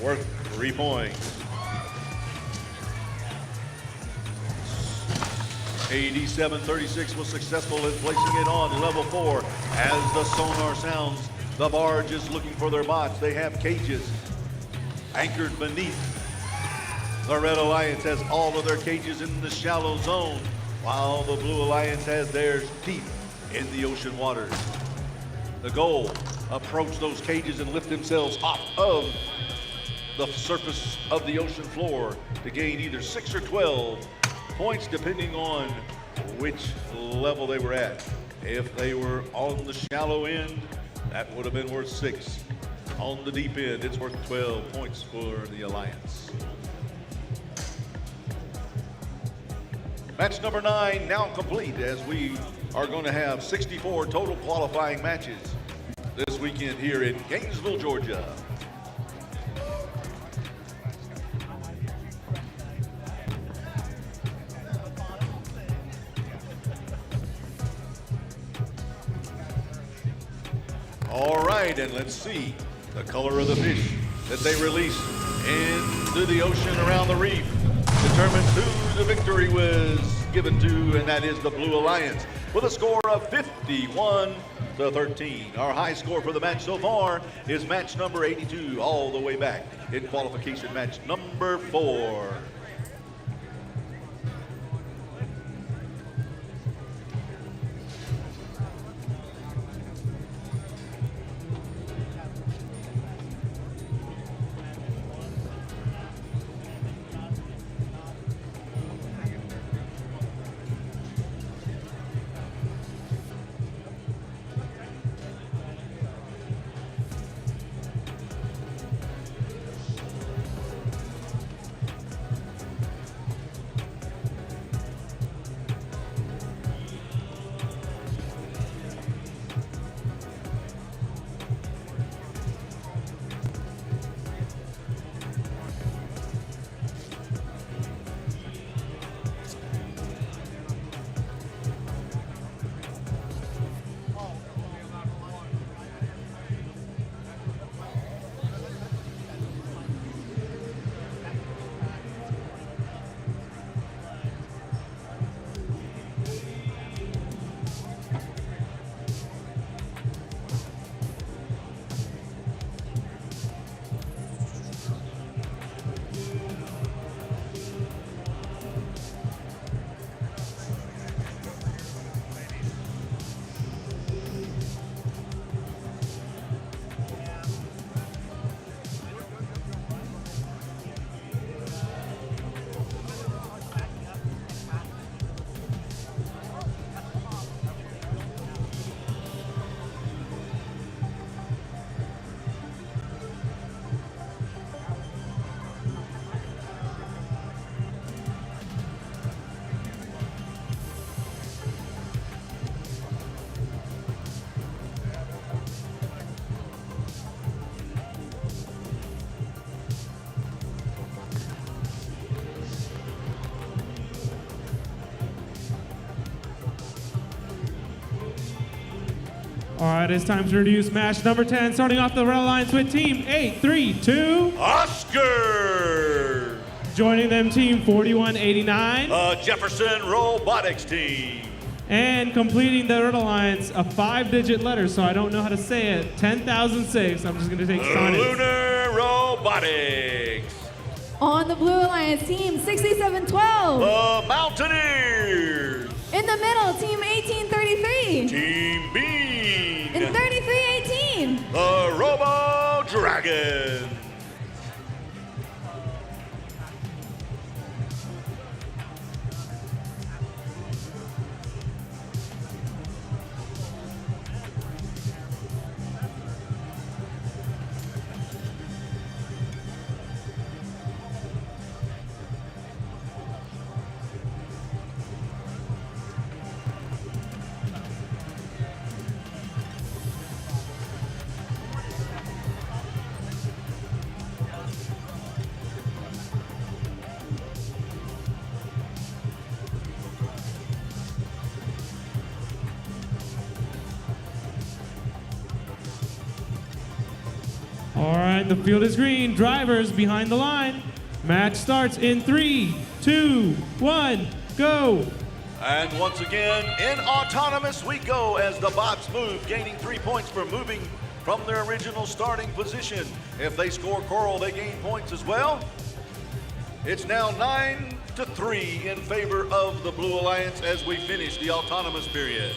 worth 3 points. 8736 was successful in placing it on level 4. As the sonar sounds, the barge is looking for their bots. They have cages anchored beneath. The Red Alliance has all of their cages in the shallow zone, while the Blue Alliance has theirs deep in the ocean waters. The goal approach those cages and lift themselves off of the surface of the ocean floor to gain either 6 or 12 points depending on which level they were at. If they were on the shallow end, that would have been worth 6. On the deep end, it's worth 12 points for the Alliance. Match number 9 now complete, as we are going to have 64 total qualifying matches this weekend here in Gainesville, Georgia. All right, and let's see the color of the fish that they release into the ocean around the reef determines who the victory was given to, and that is the Blue Alliance, with a score of 51-13. Our high score for the match so far is match number 82, all the way back in qualification match number 4. All right, it's time to introduce match number 10, starting off the Red Alliance with Team 832. Oscar! Joining them, Team 4189. Jefferson Robotics Team. And completing the Red Alliance, a 5-digit letter, so I don't know how to say it, 10,006. I'm just going to take silence. Lunar Robotics. On the Blue Alliance, Team 6712. The Mountaineers. In the middle, Team 1833. Team Bean. In 3318. The Robo Dragon. All right, the field is green. Drivers behind the line. Match starts in 3, 2, 1, go. And once again, in autonomous we go as the bots move, gaining 3 points for moving from their original starting position. If they score coral, they gain points as well. It's now 9-3 in favor of the Blue Alliance as we finish the autonomous period.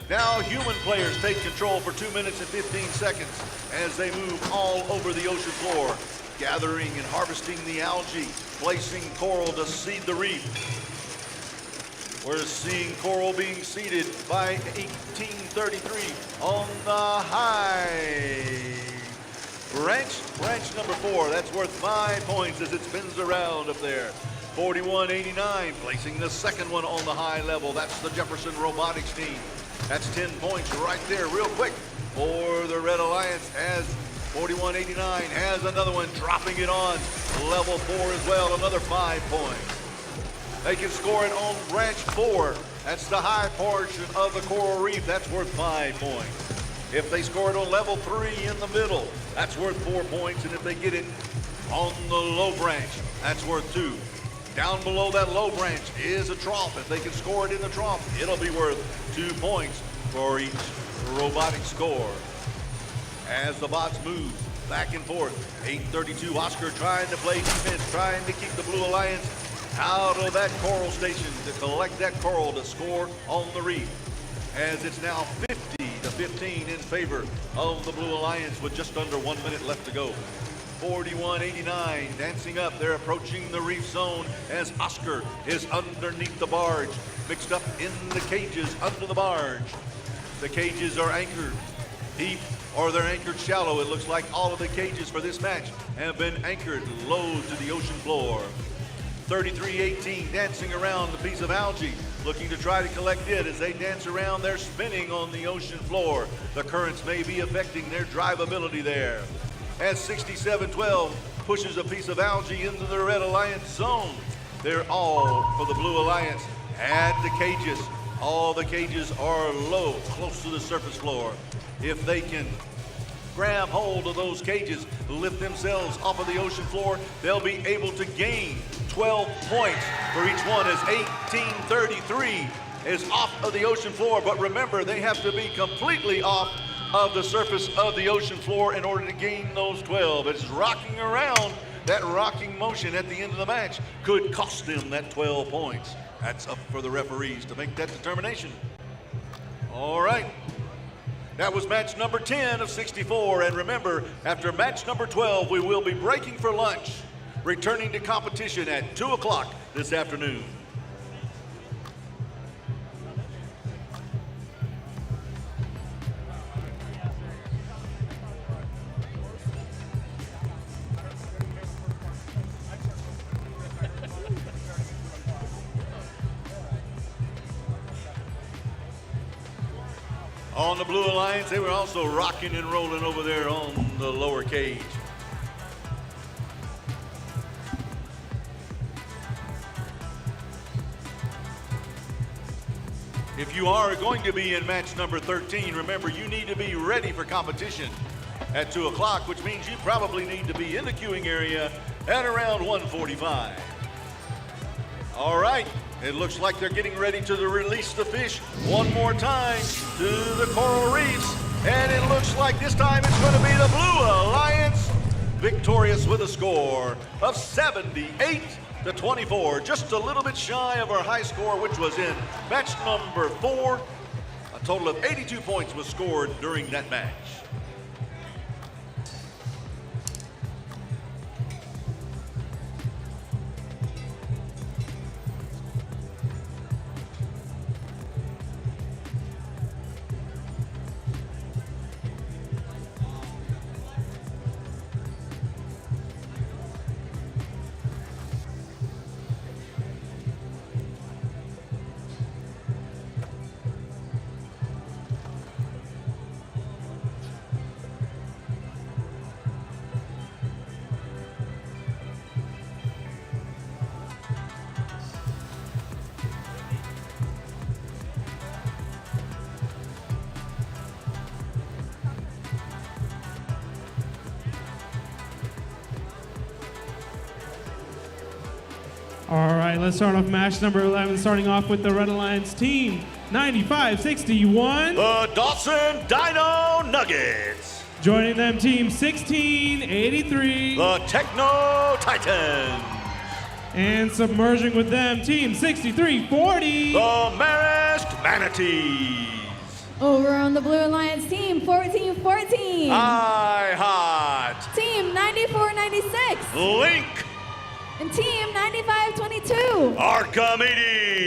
Now human players take control for 2 minutes and 15 seconds as they move all over the ocean floor, gathering and harvesting the algae, placing coral to seed the reef. We're seeing coral being seeded by 1833 on the high branch number 4. That's worth 5 points as it spins around up there. 4189, placing the second one on the high level. That's the Jefferson Robotics team. That's 10 points right there, real quick for the Red Alliance, as 4189 has another one, dropping it on level 4 as well, another 5 points. They can score it on branch 4. That's the high portion of the coral reef. That's worth 5 points. If they score it on level 3 in the middle, that's worth 4 points. And if they get it on the low branch, that's worth 2. Down below that low branch is a trough. If they can score it in the trough, it'll be worth 2 points for each robotic score. As the bots move back and forth, 832 Oscar trying to play defense, trying to keep the Blue Alliance out of that coral station to collect that coral to score on the reef. As it's now 50-15 in favor of the Blue Alliance with just under 1 minute left to go. 4189 dancing up. They're approaching the reef zone as Oscar is underneath the barge, mixed up in the cages under the barge. The cages are anchored deep or they're anchored shallow. It looks like all of the cages for this match have been anchored low to the ocean floor. 3318 dancing around the piece of algae, looking to try to collect it. As they dance around, they're spinning on the ocean floor. The currents may be affecting their drivability there. As 6712 pushes a piece of algae into the Red Alliance zone. They're all for the Blue Alliance at the cages. All the cages are low, close to the surface floor. If they can grab hold of those cages, lift themselves off of the ocean floor, they'll be able to gain 12 points for each one, as 1833 is off of the ocean floor. But remember, they have to be completely off of the surface of the ocean floor in order to gain those 12. It's rocking around. That rocking motion at the end of the match could cost them that 12 points. That's up for the referees to make that determination. All right. That was match number 10 of 64. And remember, after match number 12, we will be breaking for lunch, returning to competition at 2 o'clock this afternoon. On the Blue Alliance, they were also rocking and rolling over there on the lower cage. If you are going to be in match number 13, remember you need to be ready for competition at 2 o'clock, which means you probably need to be in the queuing area at around 1:45. All right. It looks like they're getting ready to release the fish one more time to the coral reefs. And it looks like this time it's going to be the Blue Alliance victorious with a score of 78-24. Just a little bit shy of our high score, which was in match number 4. A total of 82 points was scored during that match. All right, let's start off match number 11, starting off with the Red Alliance team, 95-61. The Dawson Dino Nuggets. Joining them, team 1683. The Techno Titans. And submerging with them, team 6340. The Masked Manatees. Over on the Blue Alliance team, 1414. I Hot. Team 9496. Link. And team 9522. Archimedes.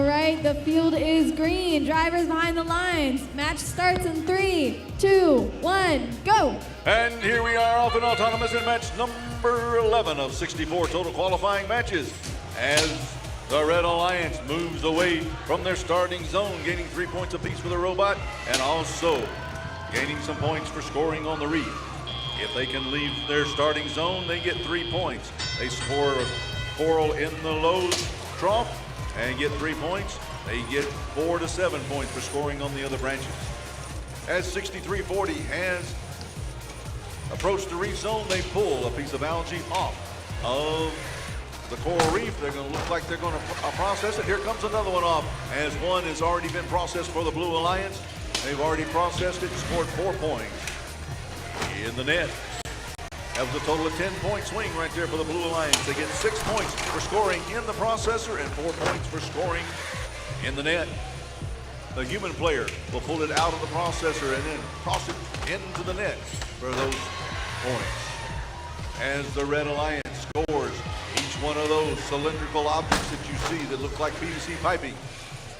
right, the field is green. Drivers behind the lines. Match starts in 3, 2, 1, go. And here we are off in autonomous in match number 11 of 64 total qualifying matches as the Red Alliance moves away from their starting zone, gaining 3 points apiece for the robot and also gaining some points for scoring on the reef. If they can leave their starting zone, they get 3 points. They score a coral in the low trough and get 3 points. They get 4 to 7 points for scoring on the other branches. As 6340 has approached the reef zone, they pull a piece of algae off of the coral reef. They're going to look like they're going to process it. Here comes another one off, as one has already been processed for the Blue Alliance. They've already processed it and scored 4 points in the net. That was a total of 10-point swing right there for the Blue Alliance. They get 6 points for scoring in the processor and 4 points for scoring in the net. The human player will pull it out of the processor and then toss it into the net for those points. As the Red Alliance scores each one of those cylindrical objects that you see that look like PVC piping,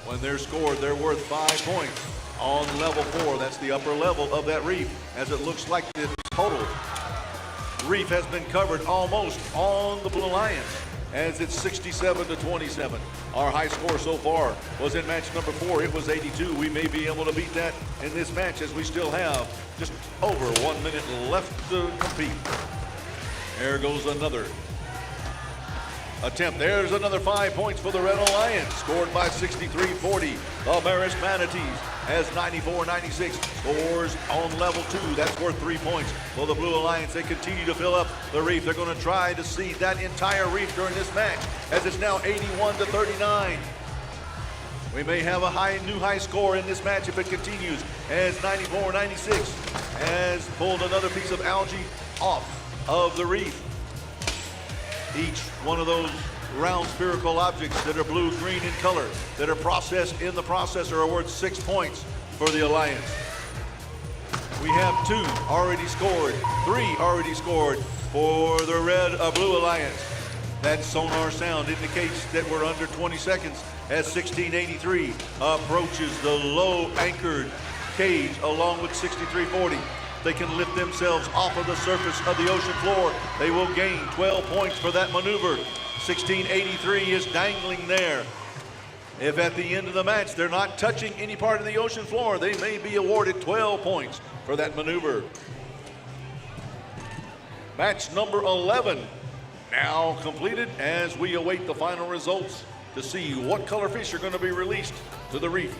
when they're scored, they're worth 5 points on level 4. That's the upper level of that reef, as it looks like the total reef has been covered almost on the Blue Alliance, as it's 67 to 27. Our high score so far was in match number 4. It was 82. We may be able to beat that in this match, as we still have just over 1 minute left to compete. There goes another attempt. There's another 5 points for the Red Alliance, scored by 6340. The Maris Manatees has 94-96, scores on level 2. That's worth 3 points for the Blue Alliance. They continue to fill up the reef. They're going to try to see that entire reef during this match, as it's now 81 to 39. We may have a new high score in this match if it continues, as 94-96 has pulled another piece of algae off of the reef. Each one of those round spherical objects that are blue-green in color that are processed in the processor are worth 6 points for the Alliance. We have 2 already scored, 3 already scored for the Blue Alliance. That sonar sound indicates that we're under 20 seconds as 1683 approaches the low anchored cage along with 6340. They can lift themselves off of the surface of the ocean floor. They will gain 12 points for that maneuver. 1683 is dangling there. If at the end of the match they're not touching any part of the ocean floor, they may be awarded 12 points for that maneuver. Match number 11 now completed, as we await the final results to see what color fish are going to be released to the reef.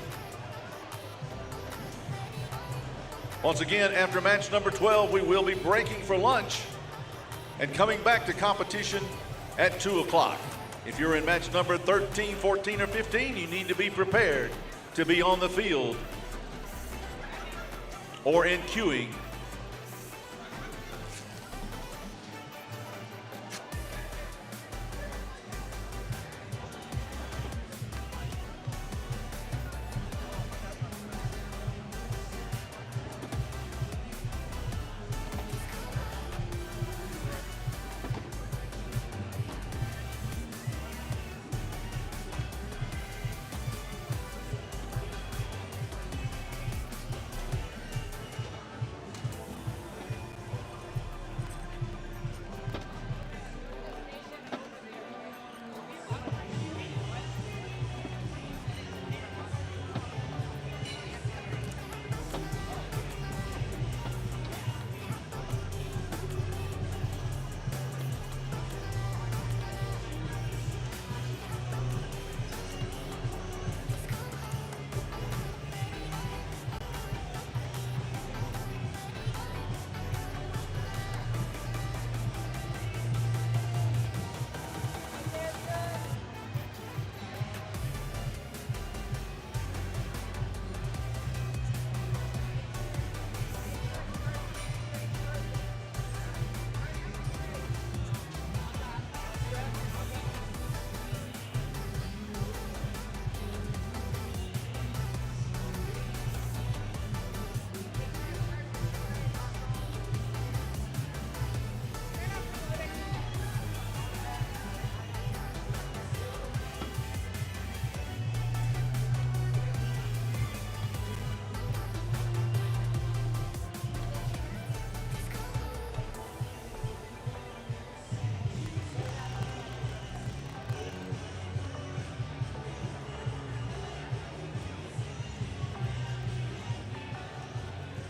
Once again, after match number 12, we will be breaking for lunch and coming back to competition at 2 o'clock. If you're in match number 13, 14, or 15, you need to be prepared to be on the field or in queuing.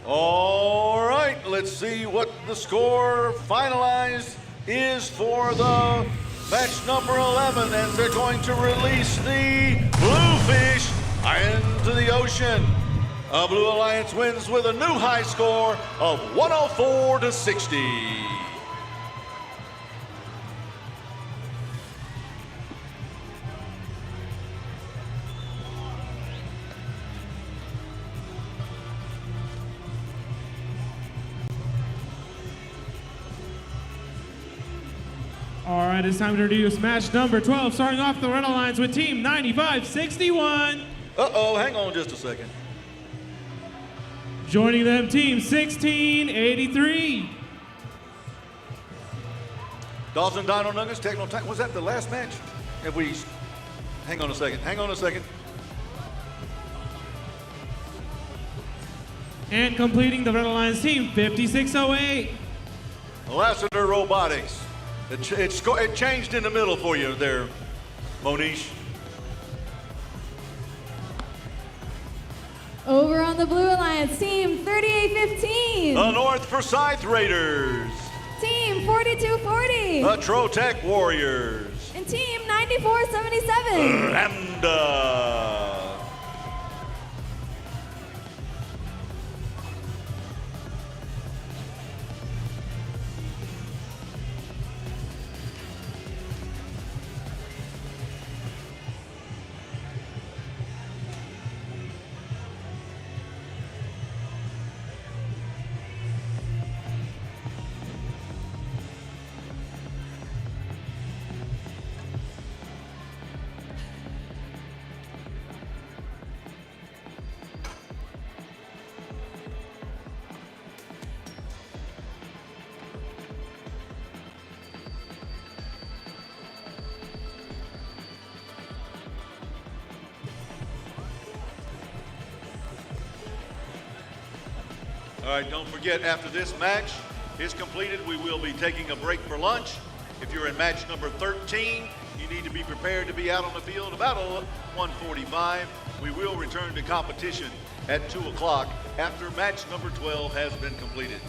All right, let's see what the score finalized is for the match number 11 as they're going to release the bluefish into the ocean. Blue Alliance wins with a new high score of 104-60. All right, it's time to introduce match number 12, starting off the Red Alliance with Team 9561. Uh-oh, hang on just a second. Joining them, Team 1683. Dawson Dino Nuggets, Techno Time. Was that the last match? Have we... Hang on a second. And completing the Red Alliance Team 5608. Lassiter Robotics. It changed in the middle for you there, Monish. Over on the Blue Alliance, Team 3815. The North Forsyth Raiders. Team 4240. The Trotec Warriors. And Team 9477. Lambda. All right, don't forget, after this match is completed, we will be taking a break for lunch. If you're in match number 13, you need to be prepared to be out on the field about 1:45. We will return to competition at 2 o'clock after match number 12 has been completed.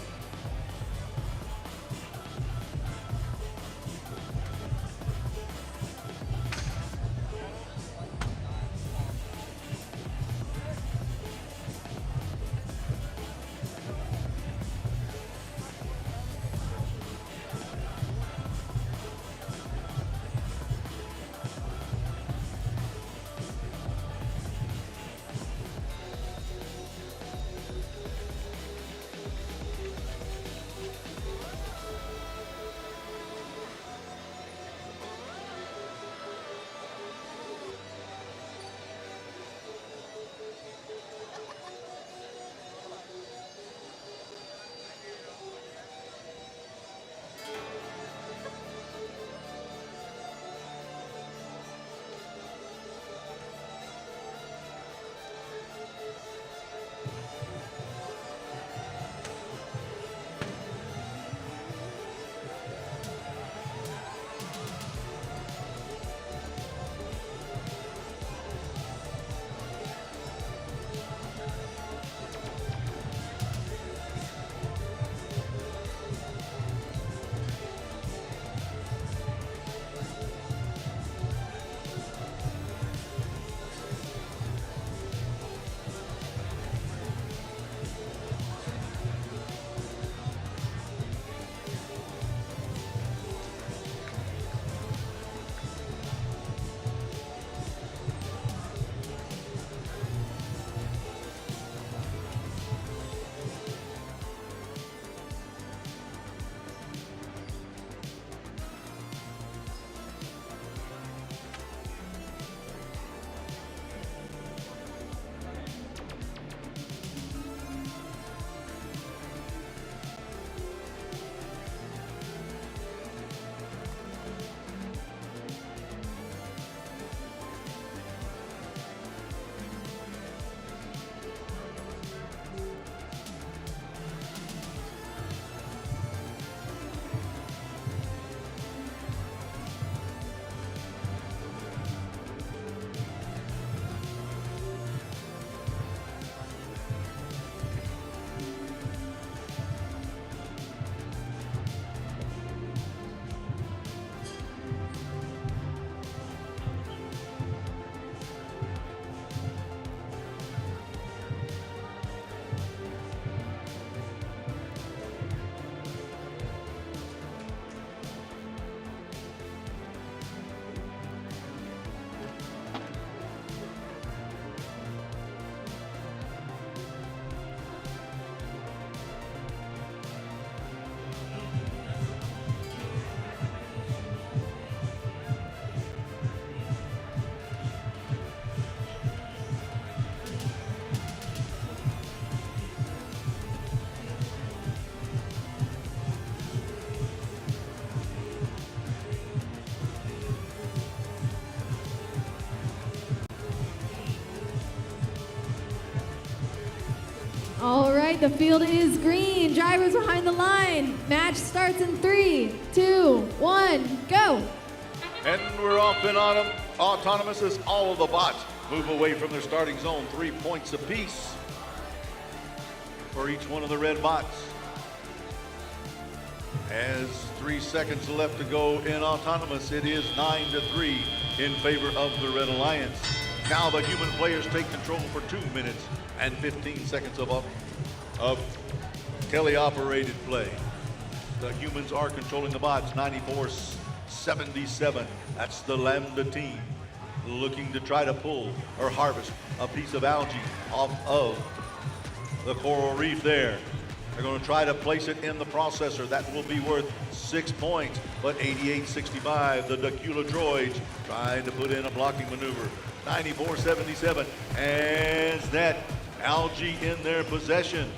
right, the field is green. Drivers behind the line. Match starts in 3, 2, 1, go. And we're off in autonomous as all of the bots move away from their starting zone. 3 points apiece for each one of the red bots. As 3 seconds left to go in autonomous, it is 9-3 in favor of the Red Alliance. Now the human players take control for 2 minutes and 15 seconds of teleoperated play. The humans are controlling the bots, 94-77. That's the Lambda team looking to try to pull or harvest a piece of algae off of the coral reef there. They're going to try to place it in the processor. That will be worth 6 points, but 88-65, the Dracula droids trying to put in a blocking maneuver. 94-77, as that algae in their possession.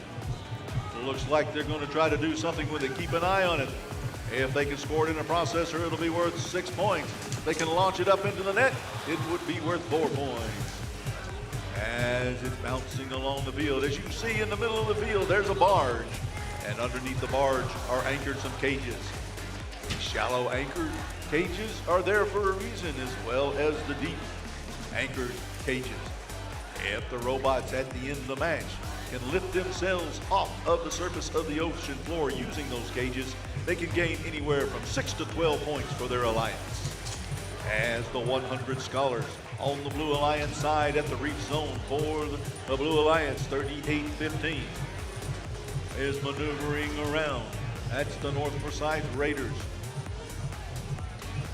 Looks like they're going to try to do something with it. Keep an eye on it. If they can score it in a processor, it'll be worth 6 points. If they can launch it up into the net, it would be worth 4 points. As it's bouncing along the field, as you can see in the middle of the field, there's a barge. And underneath the barge are anchored some cages. Shallow anchored cages are there for a reason, as well as the deep anchored cages. If the robots at the end of the match can lift themselves off of the surface of the ocean floor using those cages, they can gain anywhere from 6 to 12 points for their alliance. As the 100 scholars on the Blue Alliance side at the reef zone for the Blue Alliance, 38-15, is maneuvering around. That's the North Forsyth Raiders.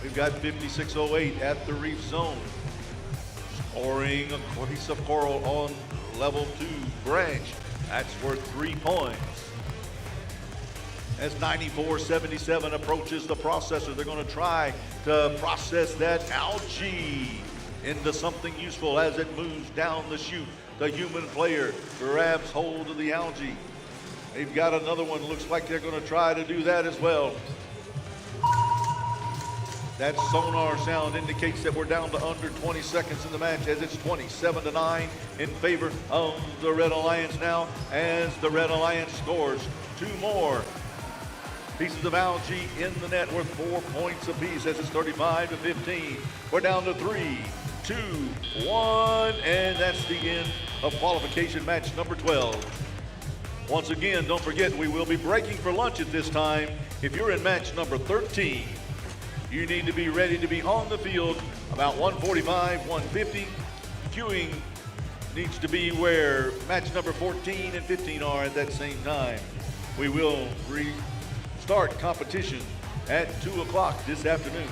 We've got 5608 at the reef zone, scoring a piece of coral on level 2 branch. That's worth 3 points. As 94-77 approaches the processor, they're going to try to process that algae into something useful as it moves down the chute. The human player grabs hold of the algae. They've got another one. Looks like they're going to try to do that as well. That sonar sound indicates that we're down to under 20 seconds in the match, as it's 27-9 in favor of the Red Alliance now, as the Red Alliance scores 2 more pieces of algae in the net worth 4 points apiece, as it's 35-15. We're down to 3, 2, 1, and that's the end of qualification match number 12. Once again, don't forget, we will be breaking for lunch at this time. If you're in match number 13, you need to be ready to be on the field about 1:45, 1:50. Queuing needs to be where match number 14 and 15 are at that same time. We will restart competition at 2 o'clock this afternoon.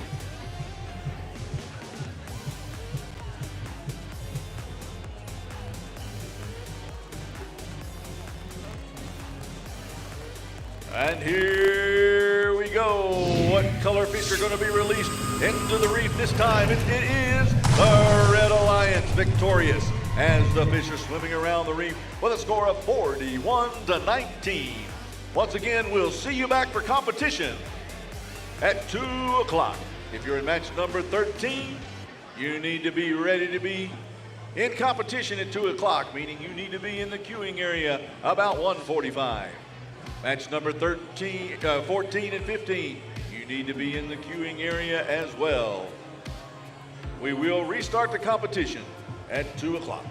And here we go. What color fish are going to be released into the reef this time? It is the Red Alliance victorious, as the fish are swimming around the reef with a score of 41-19. Once again, we'll see you back for competition at 2 o'clock. If you're in match number 13, you need to be ready to be in competition at 2 o'clock, meaning you need to be in the queuing area about 1:45. Match number 14 and 15, you need to be in the queuing area as well. We will restart the competition at 2 o'clock.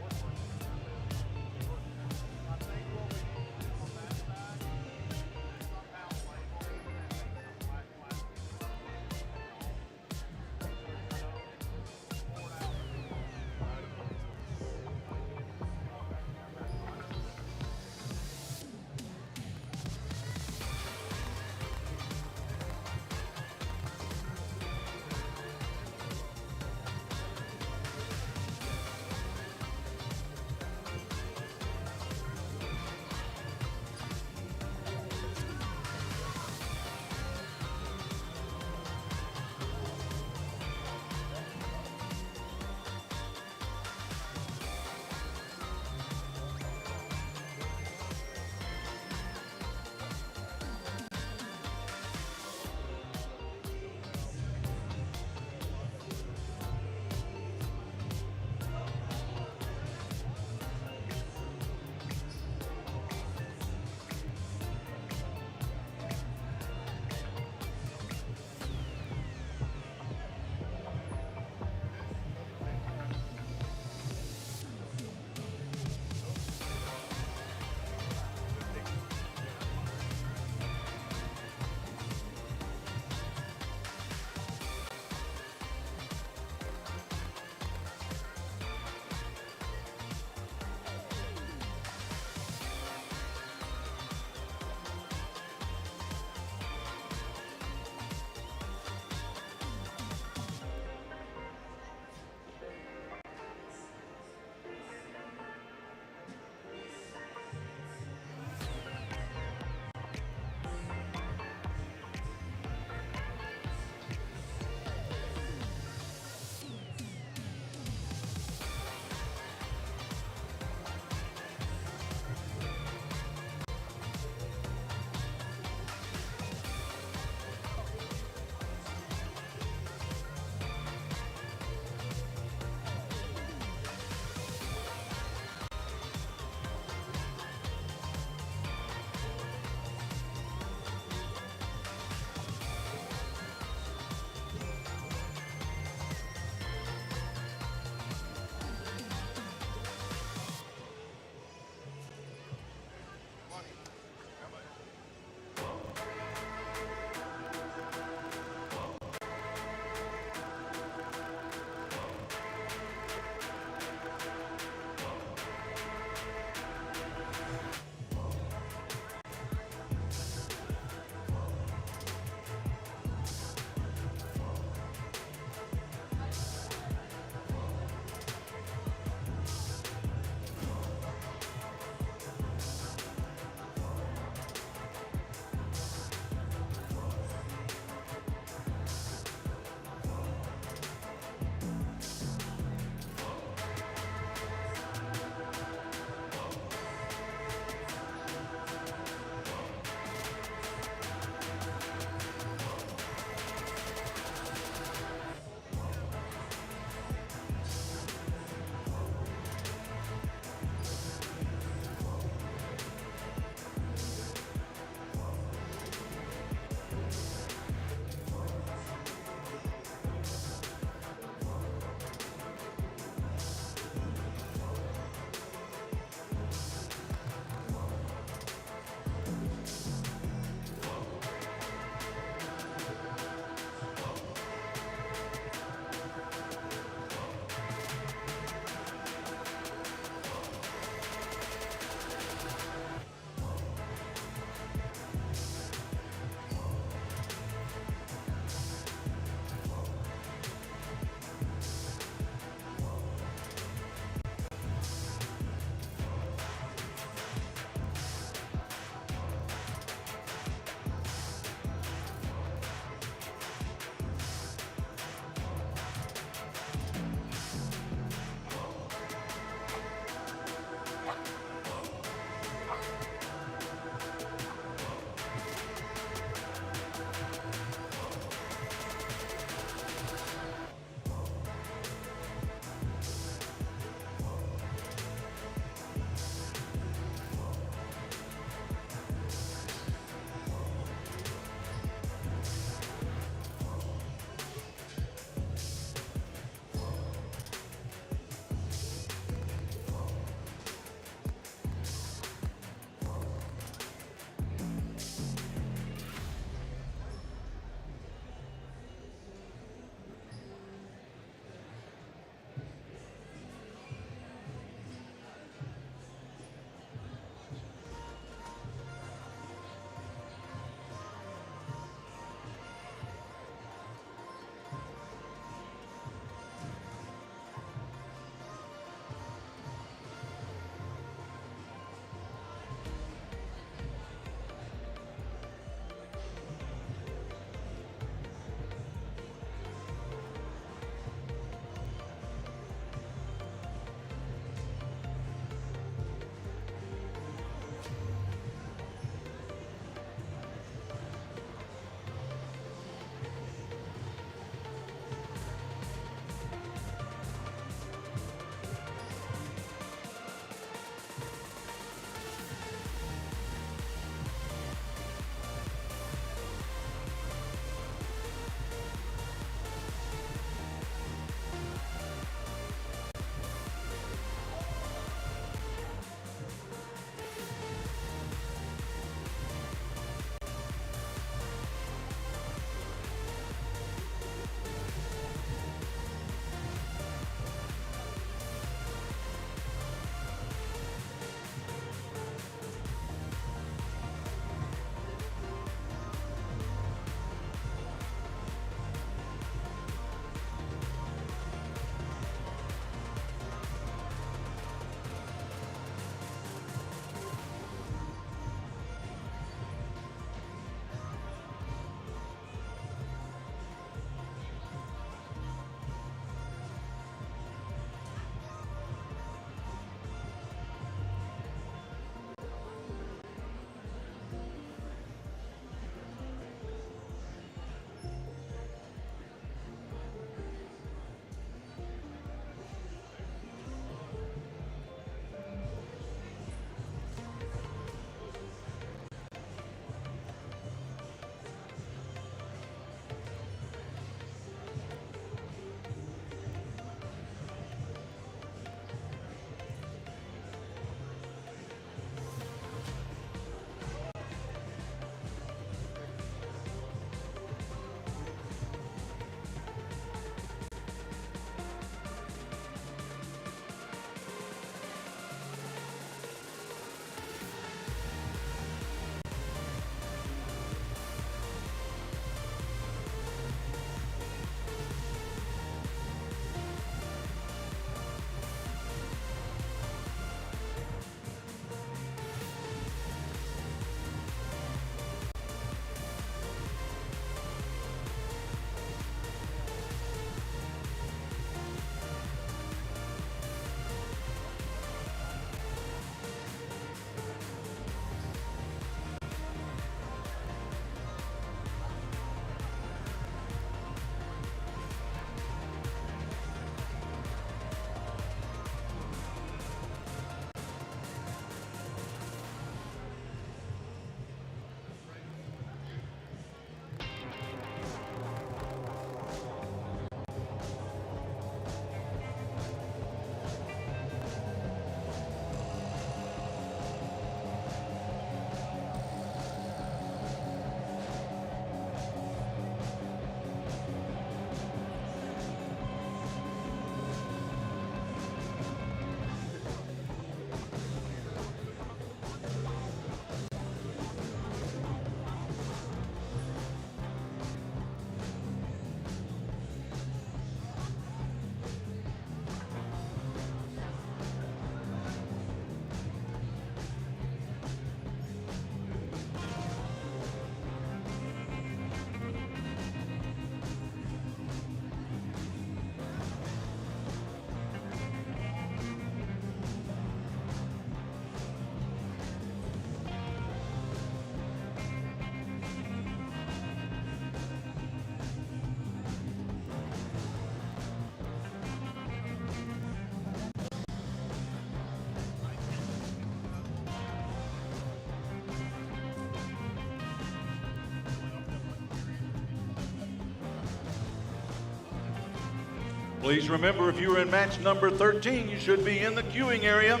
Please remember, if you are in match number 13, you should be in the queuing area.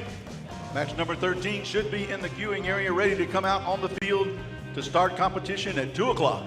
Match number 13 should be in the queuing area, ready to come out on the field to start competition at 2 o'clock.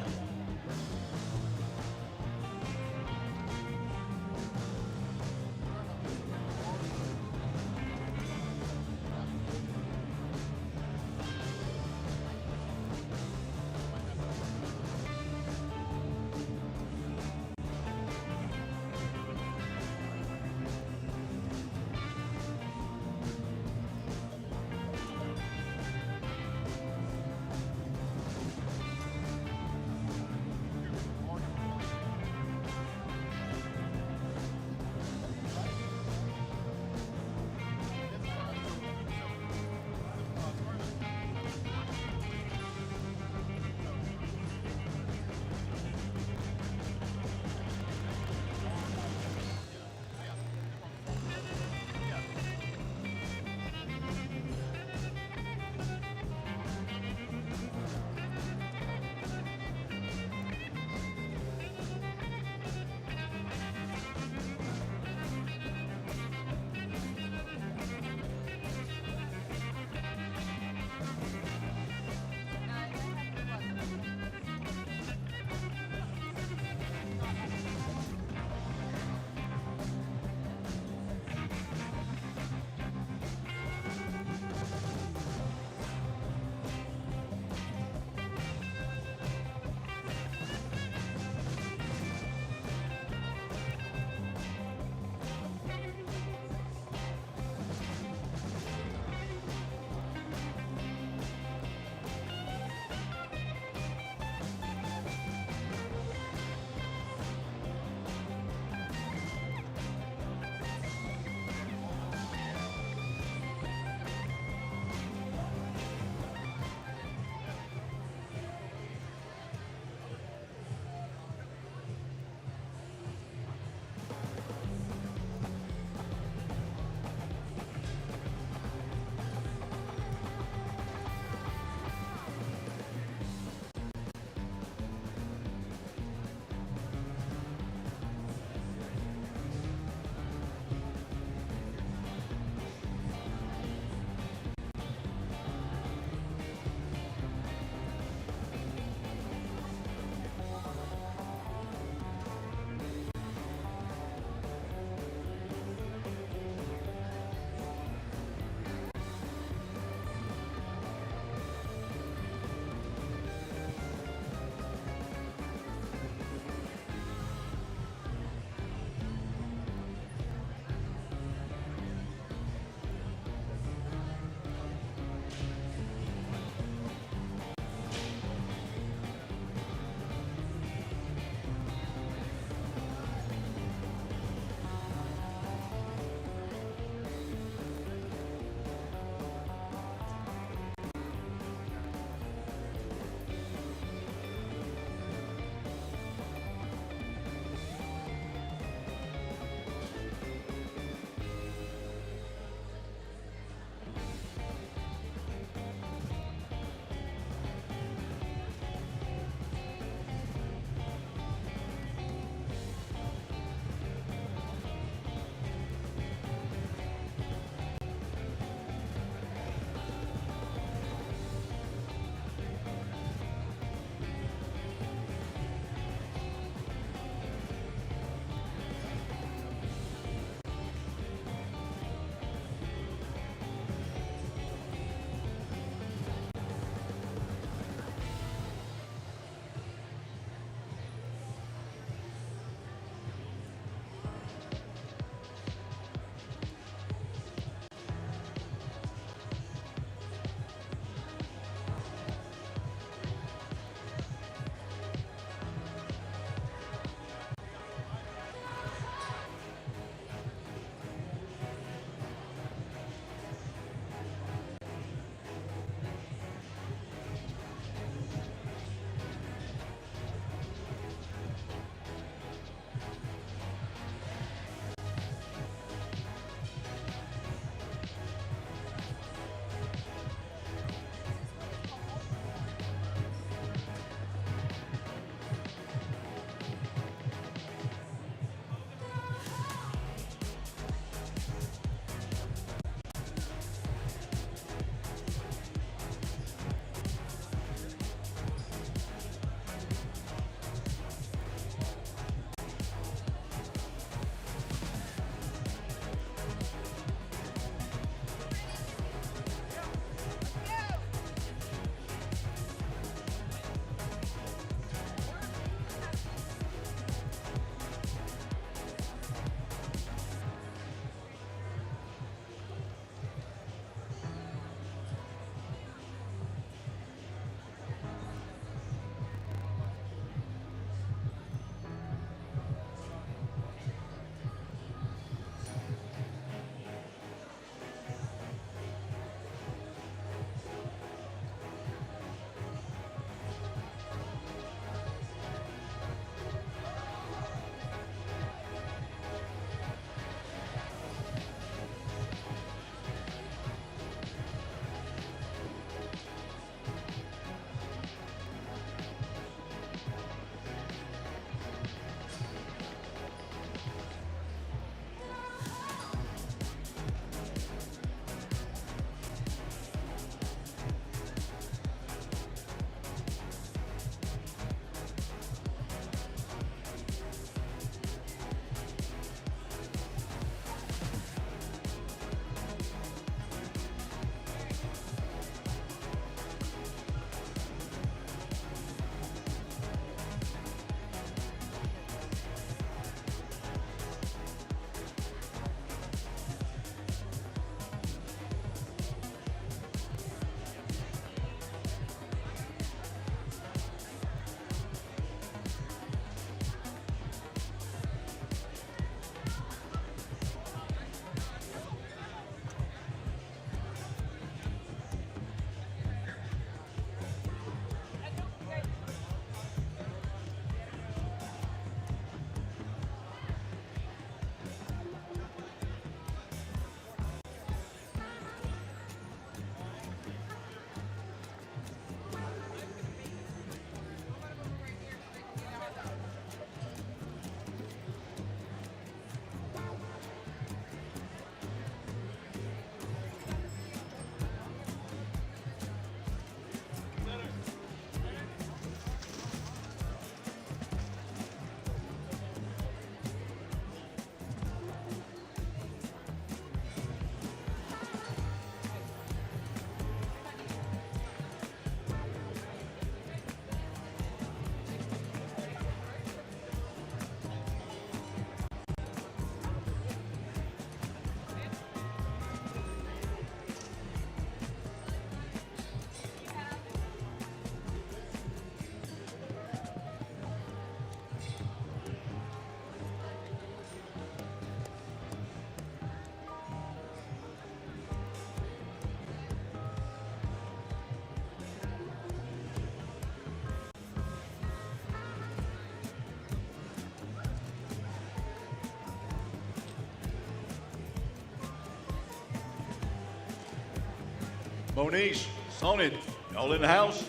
Monish, Sonid, y'all in the house?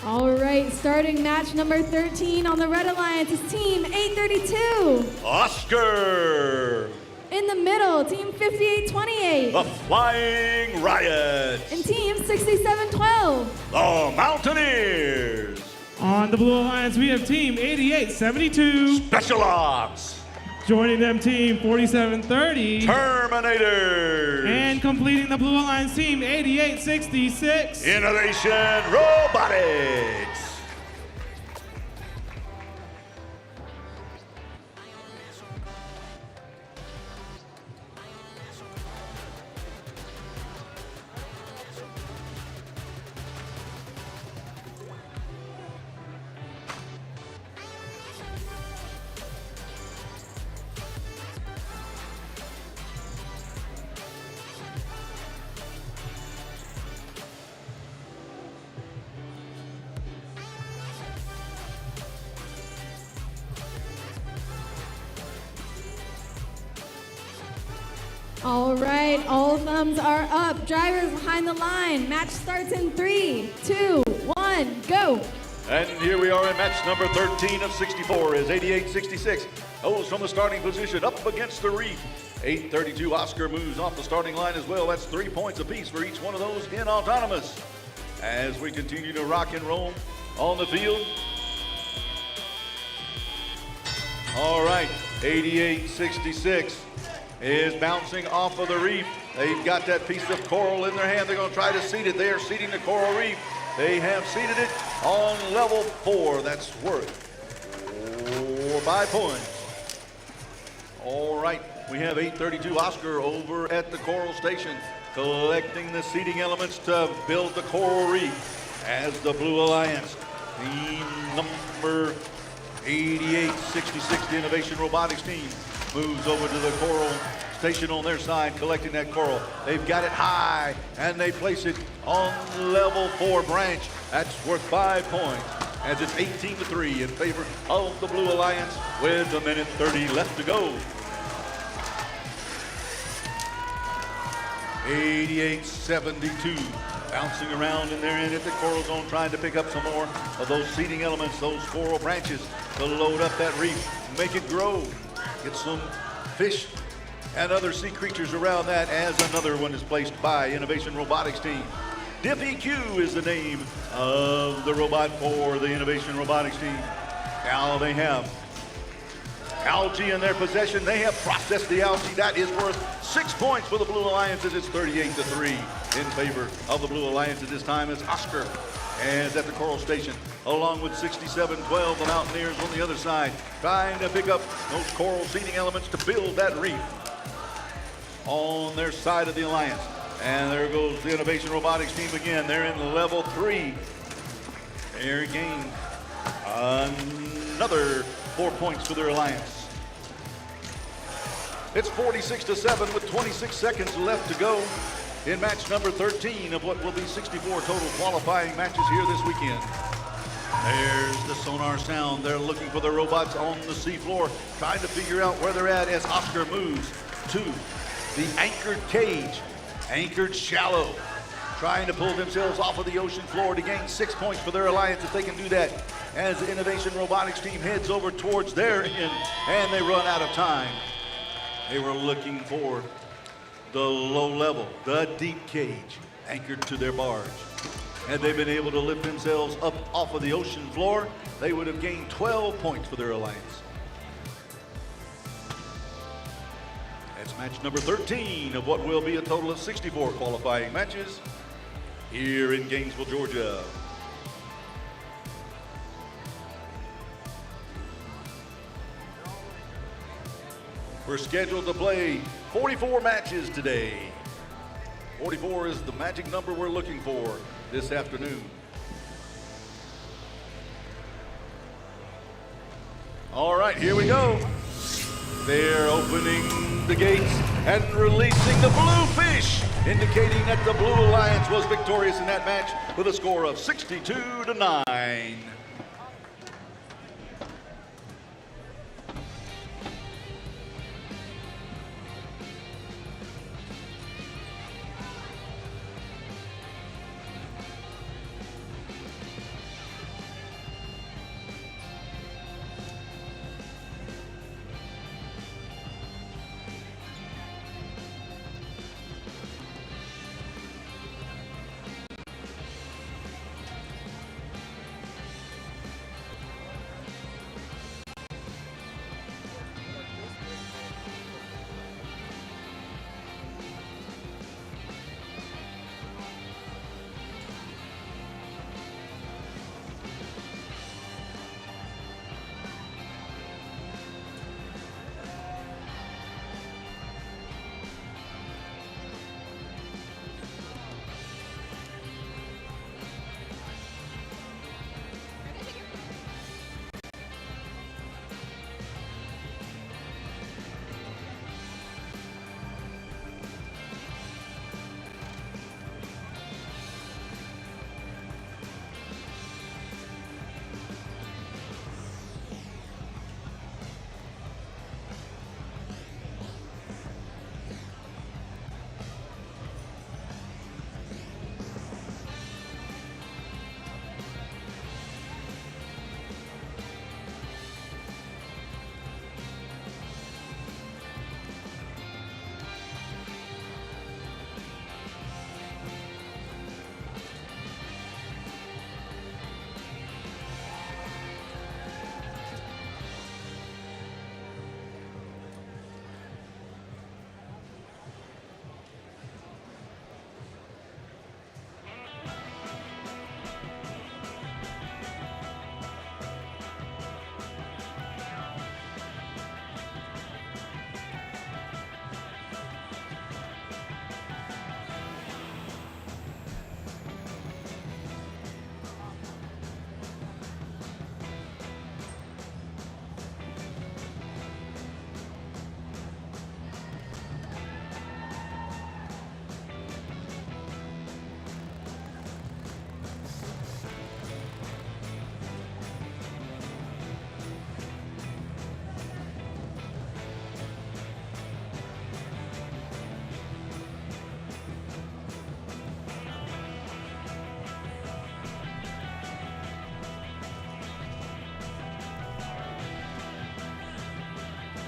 All right, starting match number 13 on the Red Alliance is Team 832. Oscar. In the middle, Team 5828. The Flying Riots. And Team 6712. The Mountaineers. On the Blue Alliance, we have Team 8872. Special Ops. Joining them, Team 4730. Terminators. And completing the Blue Alliance, Team 8866. Innovation Robotics. All right, all thumbs are up. Drivers behind the line. Match starts in 3, 2, 1, go. And here we are in match number 13 of 64 as 88-66 goes from the starting position up against the reef. 832 Oscar moves off the starting line as well. That's 3 points apiece for each one of those in autonomous. As we continue to rock and roll on the field. All right, 88-66 is bouncing off of the reef. They've got that piece of coral in their hand. They're going to try to seed it. They are seeding the coral reef. They have seeded it on level 4. That's worth 4 by points. All right, we have 832 Oscar over at the coral station collecting the seeding elements to build the coral reef as the Blue Alliance, team number 88-66, the Innovation Robotics team, moves over to the coral station on their side, collecting that coral. They've got it high, and they place it on level 4 branch. That's worth 5 points, as it's 18-3 in favor of the Blue Alliance with 1:30 left to go. 88-72, bouncing around in their end at the coral zone, trying to pick up some more of those seeding elements, those coral branches, to load up that reef, make it grow, get some fish and other sea creatures around that, as another one is placed by Innovation Robotics team. DIP-EQ is the name of the robot for the Innovation Robotics team. Now they have algae in their possession. They have processed the algae. That is worth 6 points for the Blue Alliance, as it's 38-3 in favor of the Blue Alliance at this time, as Oscar is at the coral station, along with 6712, the Mountaineers on the other side, trying to pick up those coral seeding elements to build that reef. on their side of the alliance. And there goes the Innovation Robotics team again. They're in level 3. They're gaining another 4 points for their alliance. It's 46-7 with 26 seconds left to go in match number 13 of what will be 64 total qualifying matches here this weekend. There's the sonar sound. They're looking for the robots on the seafloor, trying to figure out where they're at as Oscar moves to the anchored cage, anchored shallow, trying to pull themselves off of the ocean floor to gain 6 points for their alliance if they can do that as the Innovation Robotics team heads over towards their end, and they run out of time. They were looking for the low level, the deep cage, anchored to their barge. Had they been able to lift themselves up off of the ocean floor, they would have gained 12 points for their alliance. That's match number 13 of what will be a total of 64 qualifying matches here in Gainesville, Georgia. We're scheduled to play 44 matches today. 44 is the magic number we're looking for this afternoon. All right, here we go. They're opening the gates and releasing the blue fish, indicating that the Blue Alliance was victorious in that match with a score of 62-9.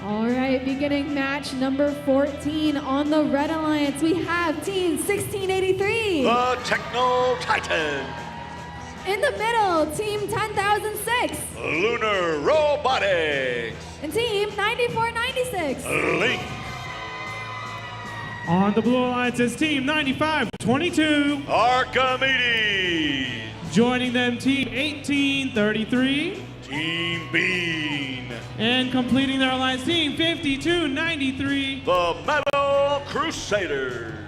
All right, beginning match number 14 on the Red Alliance, we have Team 1683. The Techno Titan. In the middle, Team 10006. Lunar Robotics. And Team 9496. Link. On the Blue Alliance is Team 9522. Archimedes. Joining them, Team 1833. Team Bean. And completing their alliance, Team 5293. The Metal Crusaders.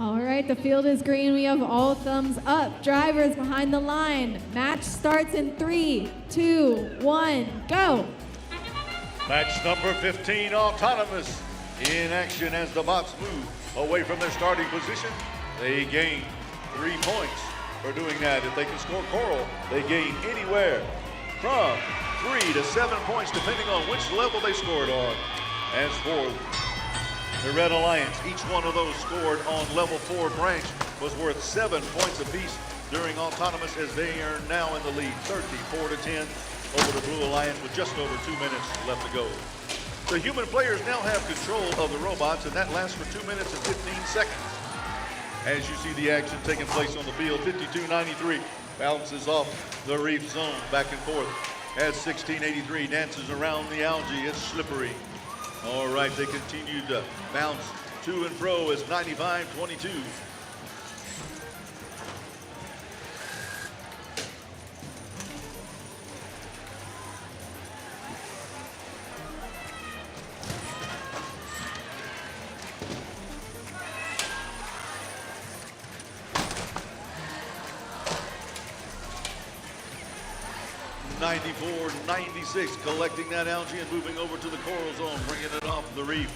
All right, the field is green. We have all thumbs up. Drivers behind the line. Match starts in 3, 2, 1, go. Match number 15, Autonomous, in action as the bots move away from their starting position. They gain 3 points for doing that. If they can score Coral, they gain anywhere from 3 to 7 points, depending on which level they scored on. As for the Red Alliance, each one of those scored on level 4 branch was worth 7 points apiece during Autonomous, as they are now in the lead, 34-10 over the Blue Alliance with just over 2 minutes left to go. The human players now have control of the robots, and that lasts for 2 minutes and 15 seconds. As you see the action taking place on the field, 52-93 bounces off the reef zone back and forth as 1683 dances around the algae. It's slippery. All right, they continue to bounce to and fro as 95-22. 94-96, collecting that algae and moving over to the coral zone, bringing it off the reef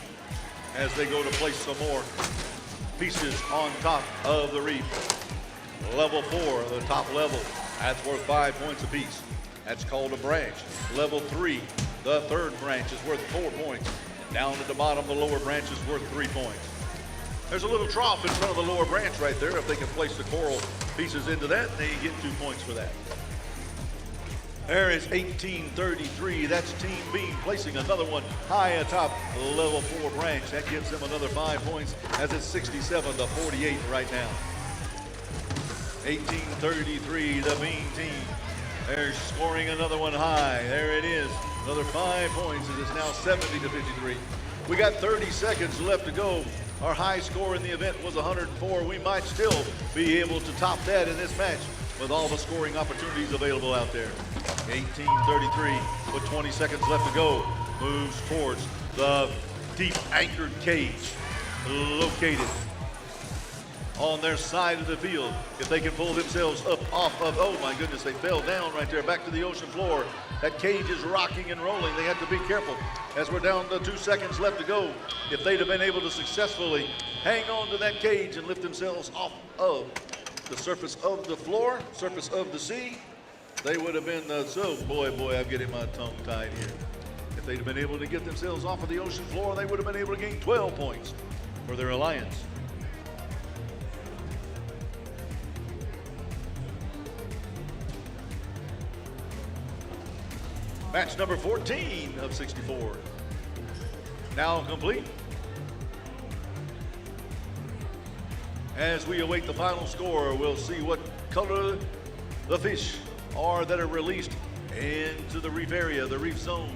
as they go to place some more pieces on top of the reef. Level 4, the top level, that's worth 5 points apiece. That's called a branch. Level 3, the third branch, is worth 4 points. And down at the bottom, the lower branch is worth 3 points. There's a little trough in front of the lower branch right there. If they can place the coral pieces into that, they get 2 points for that. There is 1833. That's Team B placing another one high atop level 4 branch. That gives them another 5 points as it's 67-48 right now. 1833, the Bean team. They're scoring another one high. There it is. Another 5 points as it's now 70-53. We got 30 seconds left to go. Our high score in the event was 104. We might still be able to top that in this match with all the scoring opportunities available out there. 1833 with 20 seconds left to go. Moves towards the deep anchored cage located on their side of the field. If they can pull themselves up off of, oh my goodness, they fell down right there, back to the ocean floor. That cage is rocking and rolling. They have to be careful as we're down to 2 seconds left to go. If they'd have been able to successfully hang on to that cage and lift themselves off of the surface of the floor, surface of the sea, they would have been, boy, I'm getting my tongue tied here. If they'd have been able to get themselves off of the ocean floor, they would have been able to gain 12 points for their alliance. Match number 14 of 64. Now complete. As we await the final score, we'll see what color the fish are that are released into the reef area, the reef zone.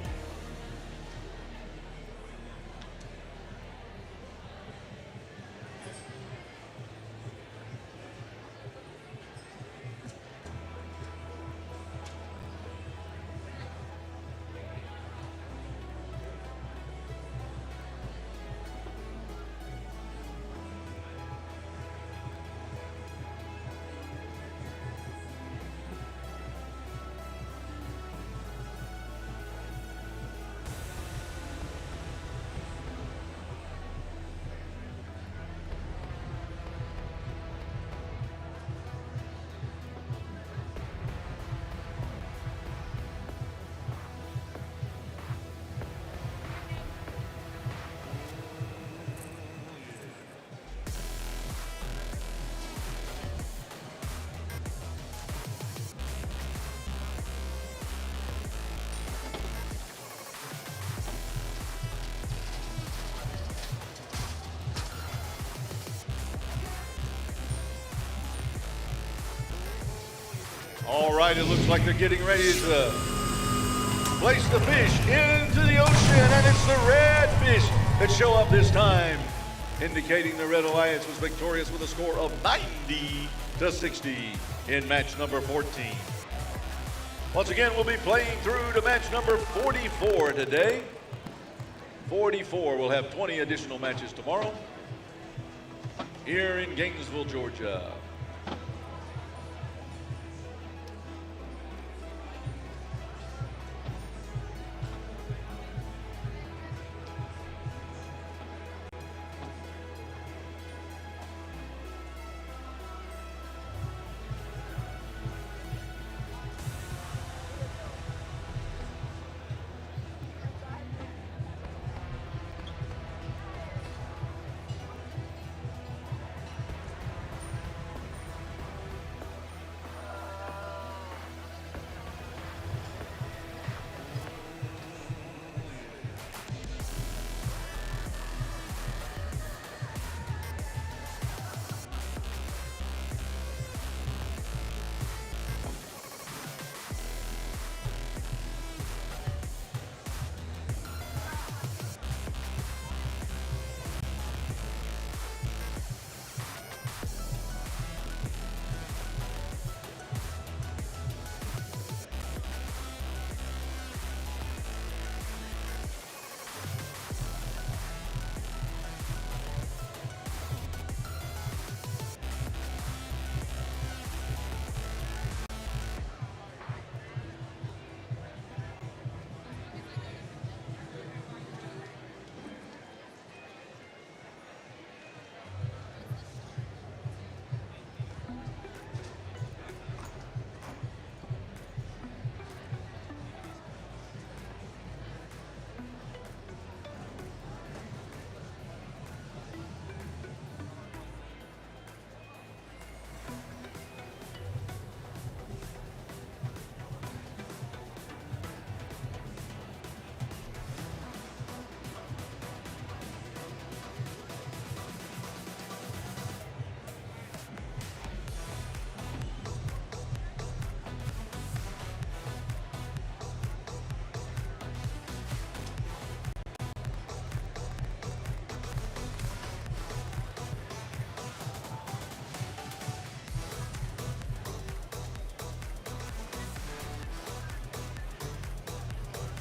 All right, it looks like they're getting ready to place the fish into the ocean, and it's the red fish that show up this time, indicating the Red Alliance was victorious with a score of 90-60 in match number 14. Once again, we'll be playing through to match number 44 today. 44 will have 20 additional matches tomorrow here in Gainesville, Georgia.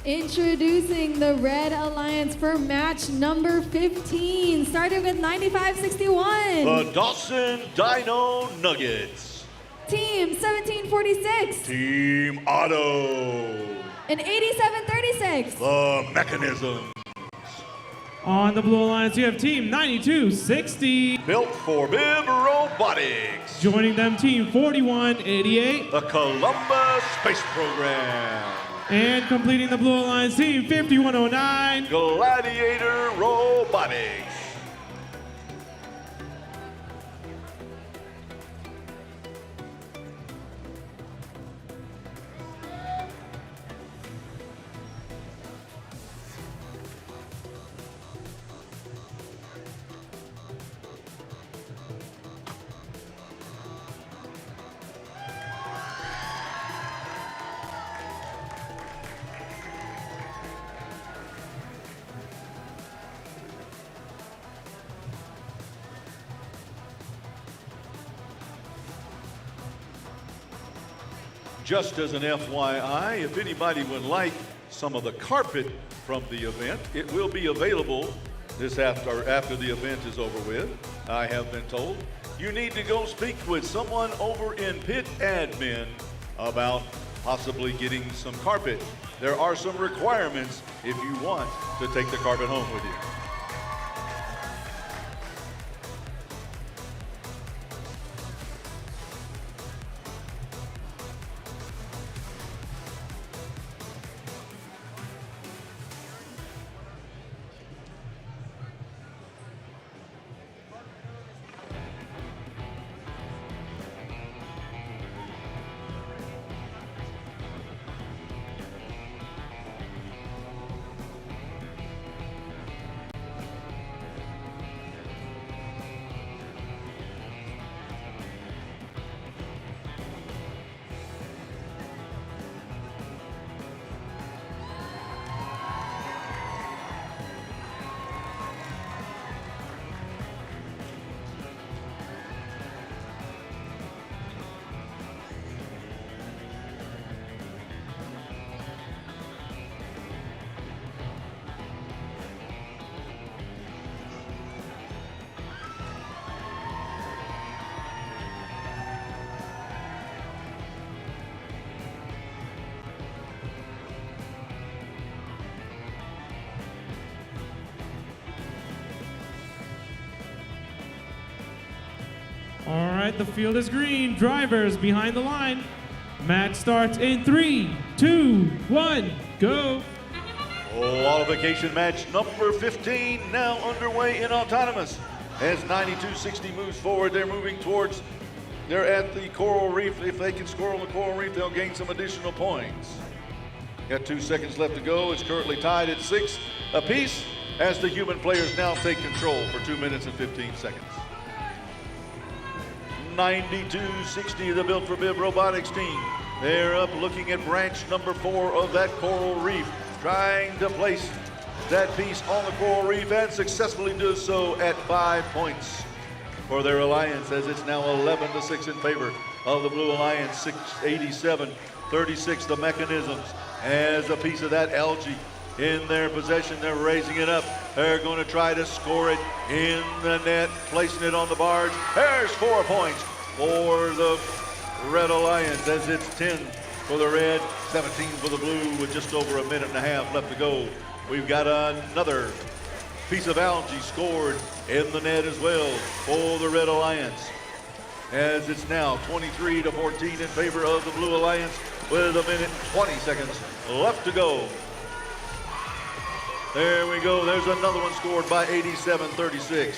Introducing the Red Alliance for match number 15, starting with 9561. The Dawson Dino Nuggets. Team 1746. Team Auto. And 8736. The Mechanism. On the Blue Alliance, you have Team 9260. Built for Bib Robotics. Joining them, Team 4188. The Columbus Space Program. And completing the Blue Alliance, Team 5109. Gladiator Robotics. Just as an FYI, if anybody would like some of the carpet from the event, it will be available after the event is over with, I have been told. You need to go speak with someone over in pit admin about possibly getting some carpet. There are some requirements if you want to take the carpet home with you. All right, the field is green. Drivers behind the line. Match starts in 3, 2, 1, go. Qualification match number 15 now underway in autonomous. As 9260 moves forward, they're at the coral reef. If they can score on the coral reef, they'll gain some additional points. Got 2 seconds left to go. It's currently tied at 6 apiece as the human players now take control for 2 minutes and 15 seconds. 9260, the Built for Bib Robotics team. They're up looking at branch number 4 of that coral reef, trying to place that piece on the coral reef and successfully does so at 5 points for their alliance, as it's now 11-6 in favor of the Blue Alliance. 87-36, the Mechanisms as a piece of that algae in their possession. They're raising it up. They're going to try to score it in the net, placing it on the barge. There's 4 points for the Red Alliance, as it's 10 for the red, 17 for the blue, with just over a minute and a half left to go. We've got another piece of algae scored in the net as well for the Red Alliance, as it's now 23-14 in favor of the Blue Alliance, with a minute and 20 seconds left to go. There we go. There's another one scored by 87-36.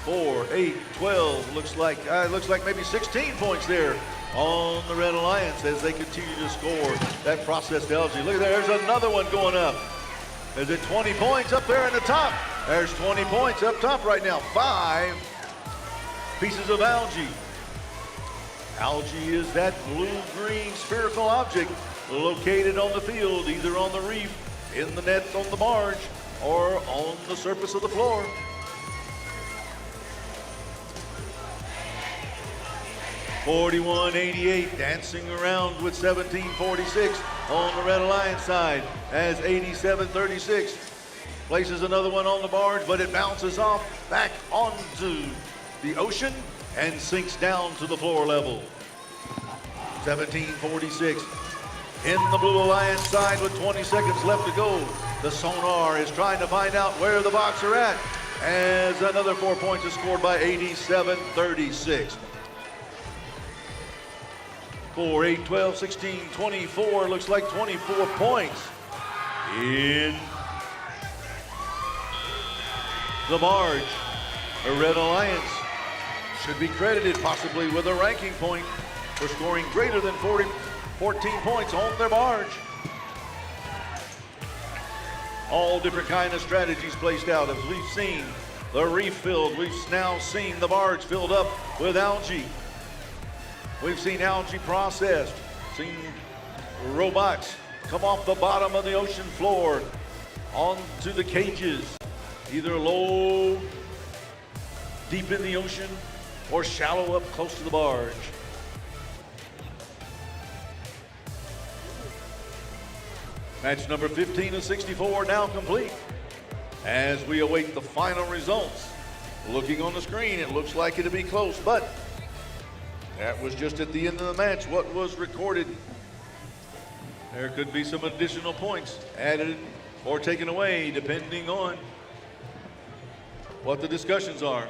4, 8, 12. Looks like maybe 16 points there on the Red Alliance as they continue to score that processed algae. Look at there. There's another one going up. Is it 20 points up there in the top? There's 20 points up top right now. 5 pieces of algae. Algae is that blue-green spherical object located on the field, either on the reef, in the net, on the barge, or on the surface of the floor. 41-88, dancing around with 17-46 on the Red Alliance side as 87-36 places another one on the barge, but it bounces off back onto the ocean and sinks down to the floor level. 17-46 in the Blue Alliance side with 20 seconds left to go. The sonar is trying to find out where the Box are at as another 4 points is scored by 87-36. 4, 8, 12, 16, 24, looks like 24 points in the barge. The Red Alliance should be credited possibly with a ranking point for scoring greater than 14 points on their barge. All different kind of strategies placed out as we've seen the reef filled. We've now seen the barge filled up with algae. We've seen algae processed, seen robots come off the bottom of the ocean floor onto the cages, either low, deep in the ocean, or shallow up close to the barge. Match number 15 of 64 now complete. As we await the final results, looking on the screen, it looks like it'll be close, but that was just at the end of the match what was recorded. There could be some additional points added or taken away depending on what the discussions are.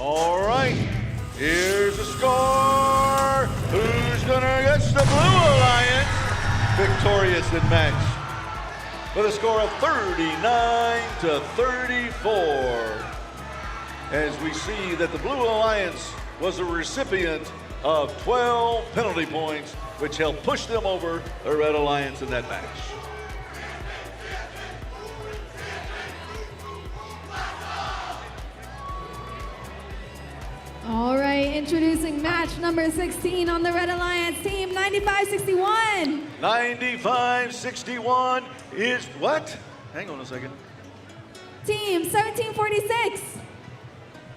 All right, here's the score. Who's gonna get the Blue Alliance victorious in match with a score of 39-34. As we see that the Blue Alliance was a recipient of 12 penalty points, which helped push them over the Red Alliance in that match. All right, introducing match number 16 on the Red Alliance team, 95-61. 95-61 is what? Hang on a second. Team 1746.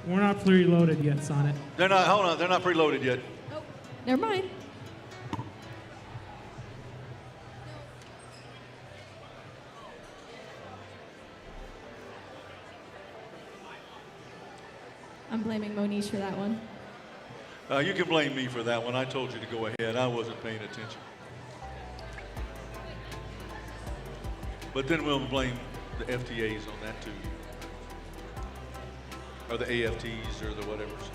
We're not preloaded yet, Sonnet. They're not, hold on, they're not preloaded yet. Oh, never mind. I'm blaming Monish for that one. You can blame me for that one. I told you to go ahead. I wasn't paying attention. But then we'll blame the FTAs on that too. Or the AFTs or the whatevers.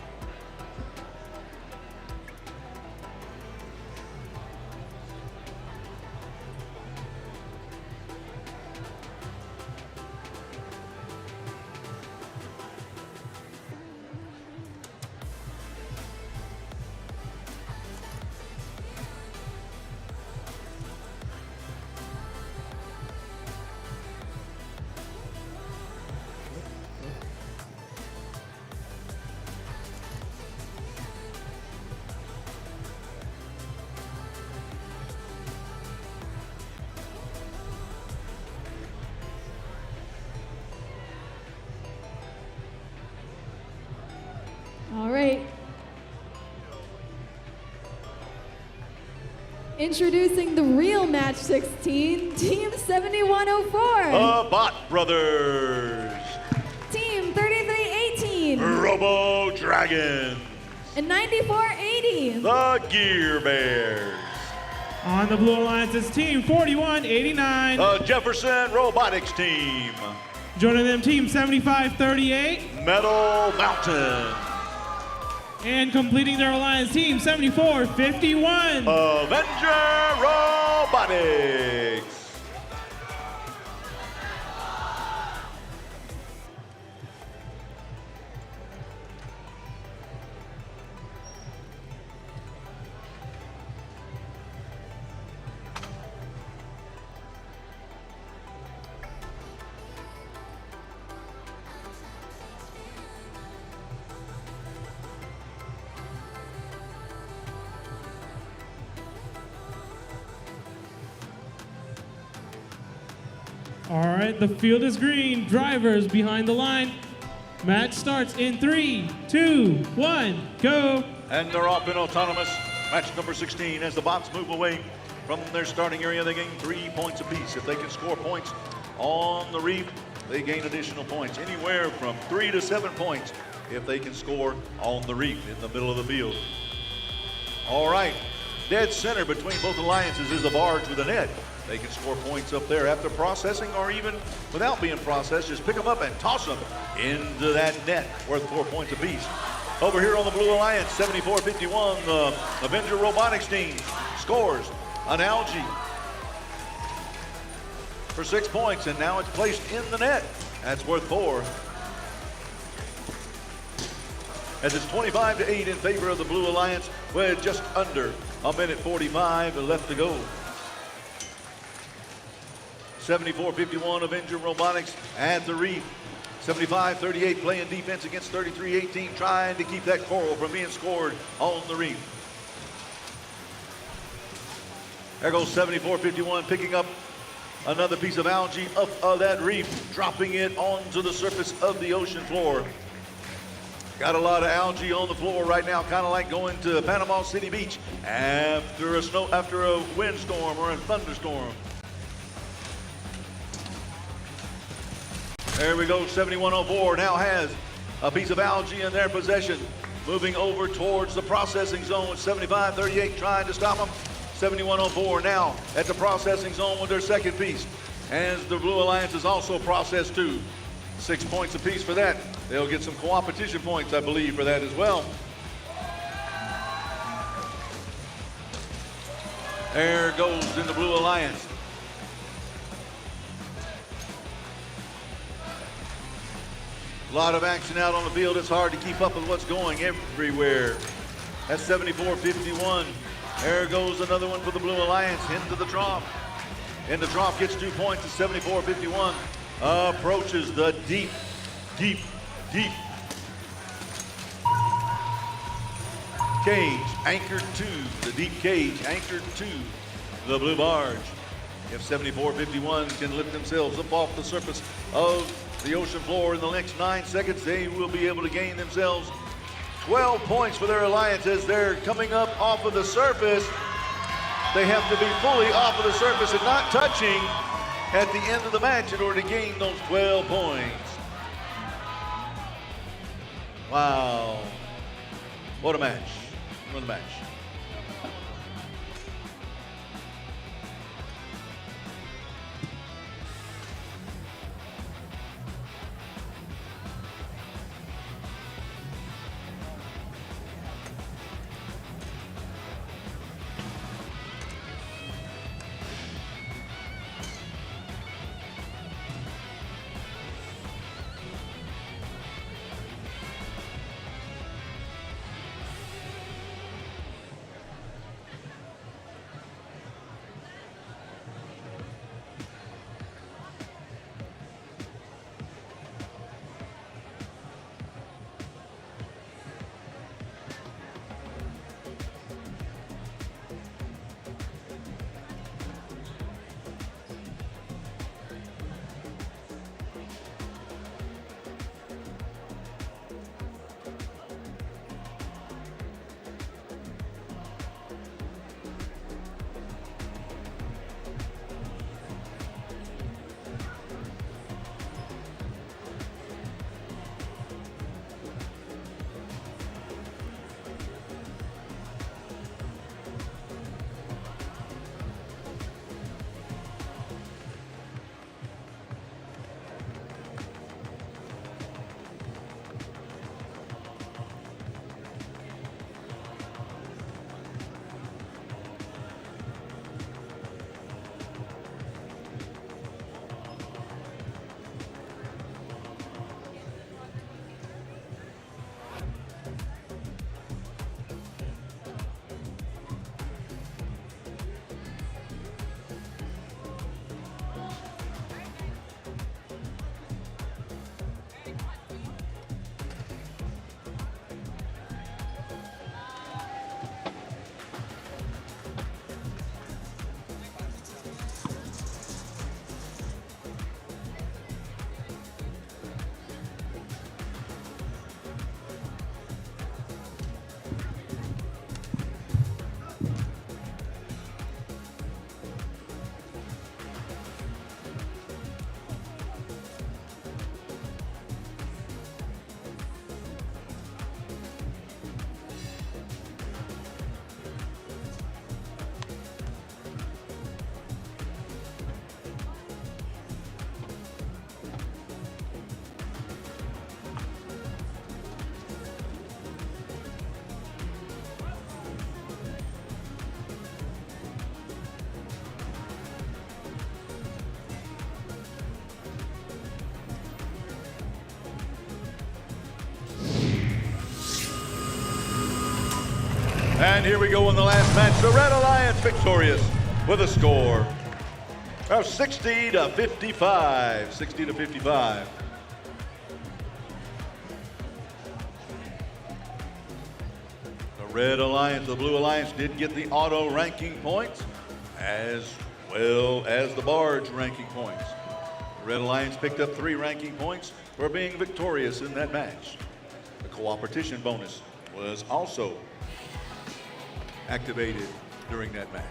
All right. Introducing the real match 16, Team 7104. The Bot Brothers. Team 3318. Robo Dragons. And 9480. The Gear Bears. On the Blue Alliance's Team 4189. The Jefferson Robotics Team. Joining them, Team 7538. Metal Mountain. And completing their alliance, Team 7451. Avenger Robotics. All right, the field is green. Drivers behind the line. Match starts in 3, 2, 1, go. And they're off in autonomous. Match number 16. As the bots move away from their starting area, they gain 3 points apiece. If they can score points on the reef, they gain additional points. Anywhere from 3 to 7 points if they can score on the reef in the middle of the field. All right, dead center between both alliances is a barge with a net. They can score points up there after processing, or even without being processed, just pick them up and toss them into that net, worth 4 points apiece. Over here on the Blue Alliance, 7451, the Avenger Robotics team scores an algae for 6 points, and now it's placed in the net. That's worth 4. As it's 25-8 in favor of the Blue Alliance, with just under a minute 45 left to go. 74-51 Avenger Robotics at the reef. 75-38 playing defense against 33-18, trying to keep that coral from being scored on the reef. There goes 74-51 picking up another piece of algae up that reef, dropping it onto the surface of the ocean floor. Got a lot of algae on the floor right now, kind of like going to Panama City Beach after a windstorm or a thunderstorm. There we go, 7104 now has a piece of algae in their possession. Moving over towards the processing zone, 7538 trying to stop them. 7104 now at the processing zone with their second piece. As the Blue Alliance is also processed too. 6 points apiece for that. They'll get some co-opetition points, I believe, for that as well. There goes in the Blue Alliance. A lot of action out on the field. It's hard to keep up with what's going everywhere. That's 74-51. There goes another one for the Blue Alliance into the trough. In the trough gets 2 points at 74-51. Approaches the deep cage, anchored to the deep cage, anchored to the blue barge. If 74-51 can lift themselves up off the surface of the ocean floor in the next 9 seconds, they will be able to gain themselves 12 points for their alliance. As they're coming up off of the surface, they have to be fully off of the surface and not touching at the end of the match in order to gain those 12 points. Wow, what a match. of the match. And here we go in the last match. The Red Alliance victorious with a score of 60 to 55. 60 to 55. The Red Alliance, the Blue Alliance did get the auto ranking points as well as the barge ranking points. The Red Alliance picked up 3 ranking points for being victorious in that match. The cooperation bonus was also activated during that match.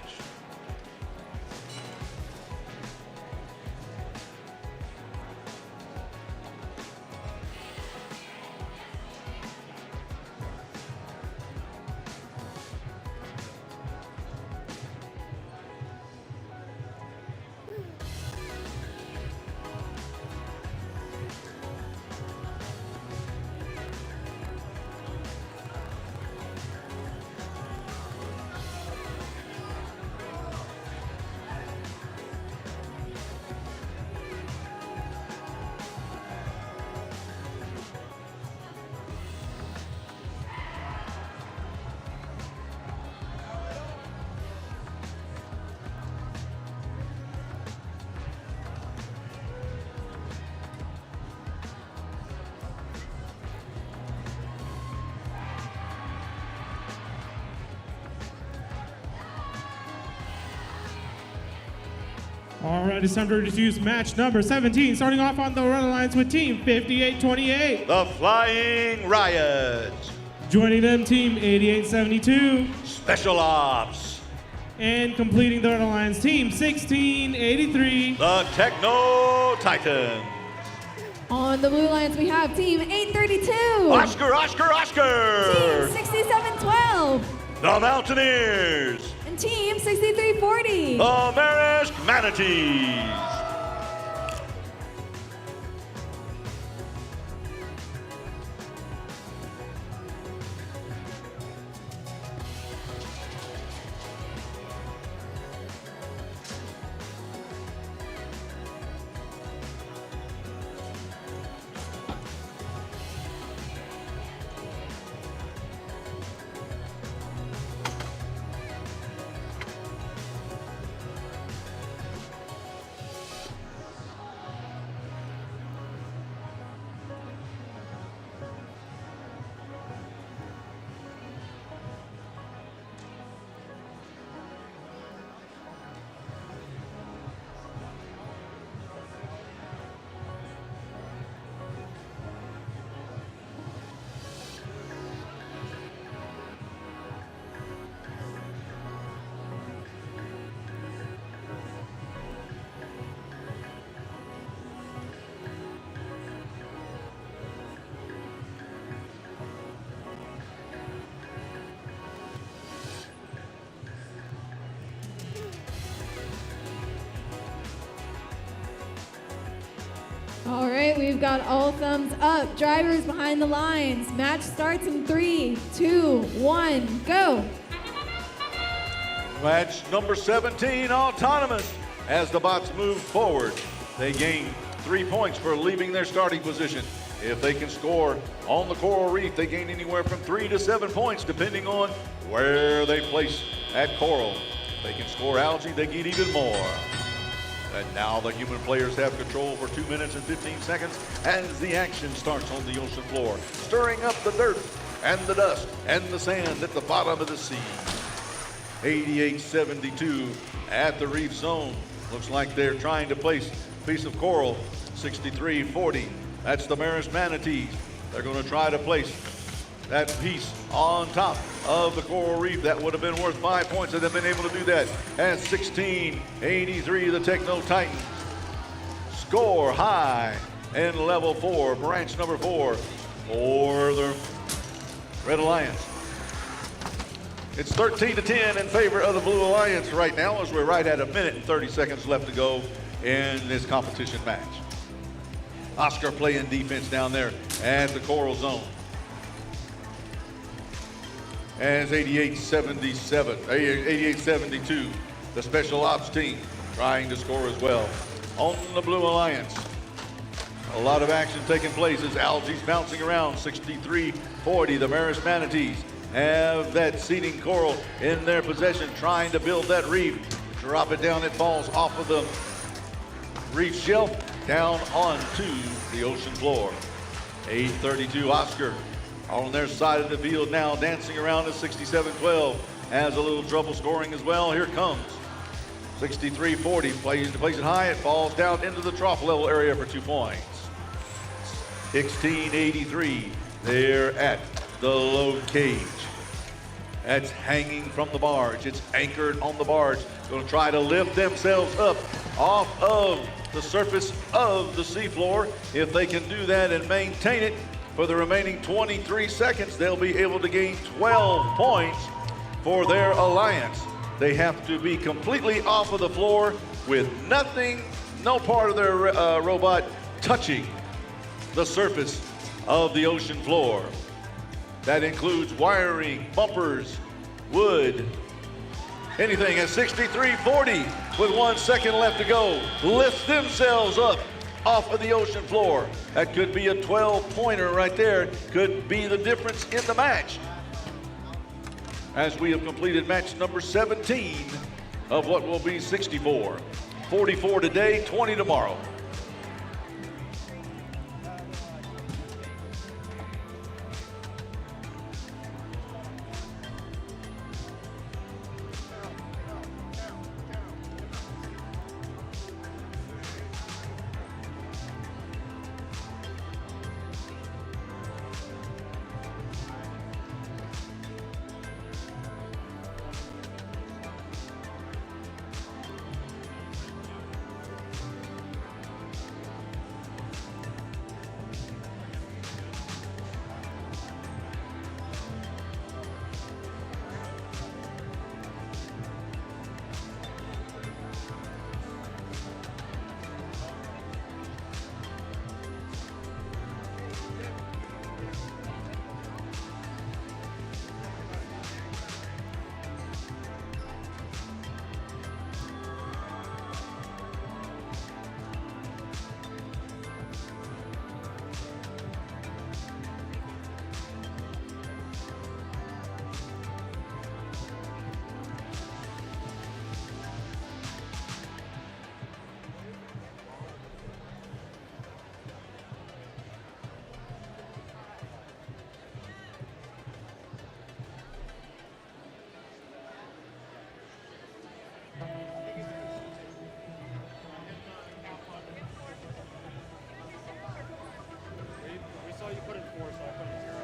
All right, it's time to introduce match number 17, starting off on the Red Alliance with team 5828. The Flying Riots. Joining them, team 8872. Special Ops. And completing the Red Alliance, team 1683. The Techno Titans. On the Blue Alliance, we have team 832. Oscar. Team 6712. the Mountaineers. And Team 6340. The Marist Manatees. All right, we've got all thumbs up. Drivers behind the lines. Match starts in 3, 2, 1, go. Match number 17, autonomous. As the bots move forward, they gain 3 points for leaving their starting position. If they can score on the coral reef, they gain anywhere from 3 to 7 points, depending on where they place at coral. If they can score algae, they get even more. And now the human players have control for 2 minutes and 15 seconds as the action starts on the ocean floor, stirring up the dirt and the dust and the sand at the bottom of the sea. 88-72 at the reef zone. Looks like they're trying to place a piece of coral. 63-40. That's the Marist Manatees. They're going to try to place that piece on top of the coral reef. That would have been worth 5 points had they been able to do that. And 16-83, the Techno Titans score high in level 4, branch number 4 for the Red Alliance. It's 13-10 in favor of the Blue Alliance right now, as we're right at 1 minute and 30 seconds left to go in this competition match. Oscar playing defense down there at the coral zone. As 88-72, the Special Ops team trying to score as well. On the Blue Alliance, a lot of action taking place as algae's bouncing around. 63-40, the Marist Manatees have that seeding coral in their possession, trying to build that reef. Drop it down, it falls off of the reef shelf down onto the ocean floor. 8-32, Oscar on their side of the field now, dancing around at 67-12. Has a little trouble scoring as well. Here comes 63-40, plays it high, it falls down into the trough level area for 2 points. 16-83, they're at the load cage. That's hanging from the barge. It's anchored on the barge. Going to try to lift themselves up off of the surface of the seafloor. If they can do that and maintain it for the remaining 23 seconds, they'll be able to gain 12 points for their alliance. They have to be completely off of the floor with nothing, no part of their robot touching the surface of the ocean floor. That includes wiring, bumpers, wood, anything. At 63-40, with 1 second left to go, lift themselves up off of the ocean floor. That could be a 12-pointer right there. Could be the difference in the match. As we have completed match number 17 of what will be 64. 44 today, 20 tomorrow. 4, so I put a 0.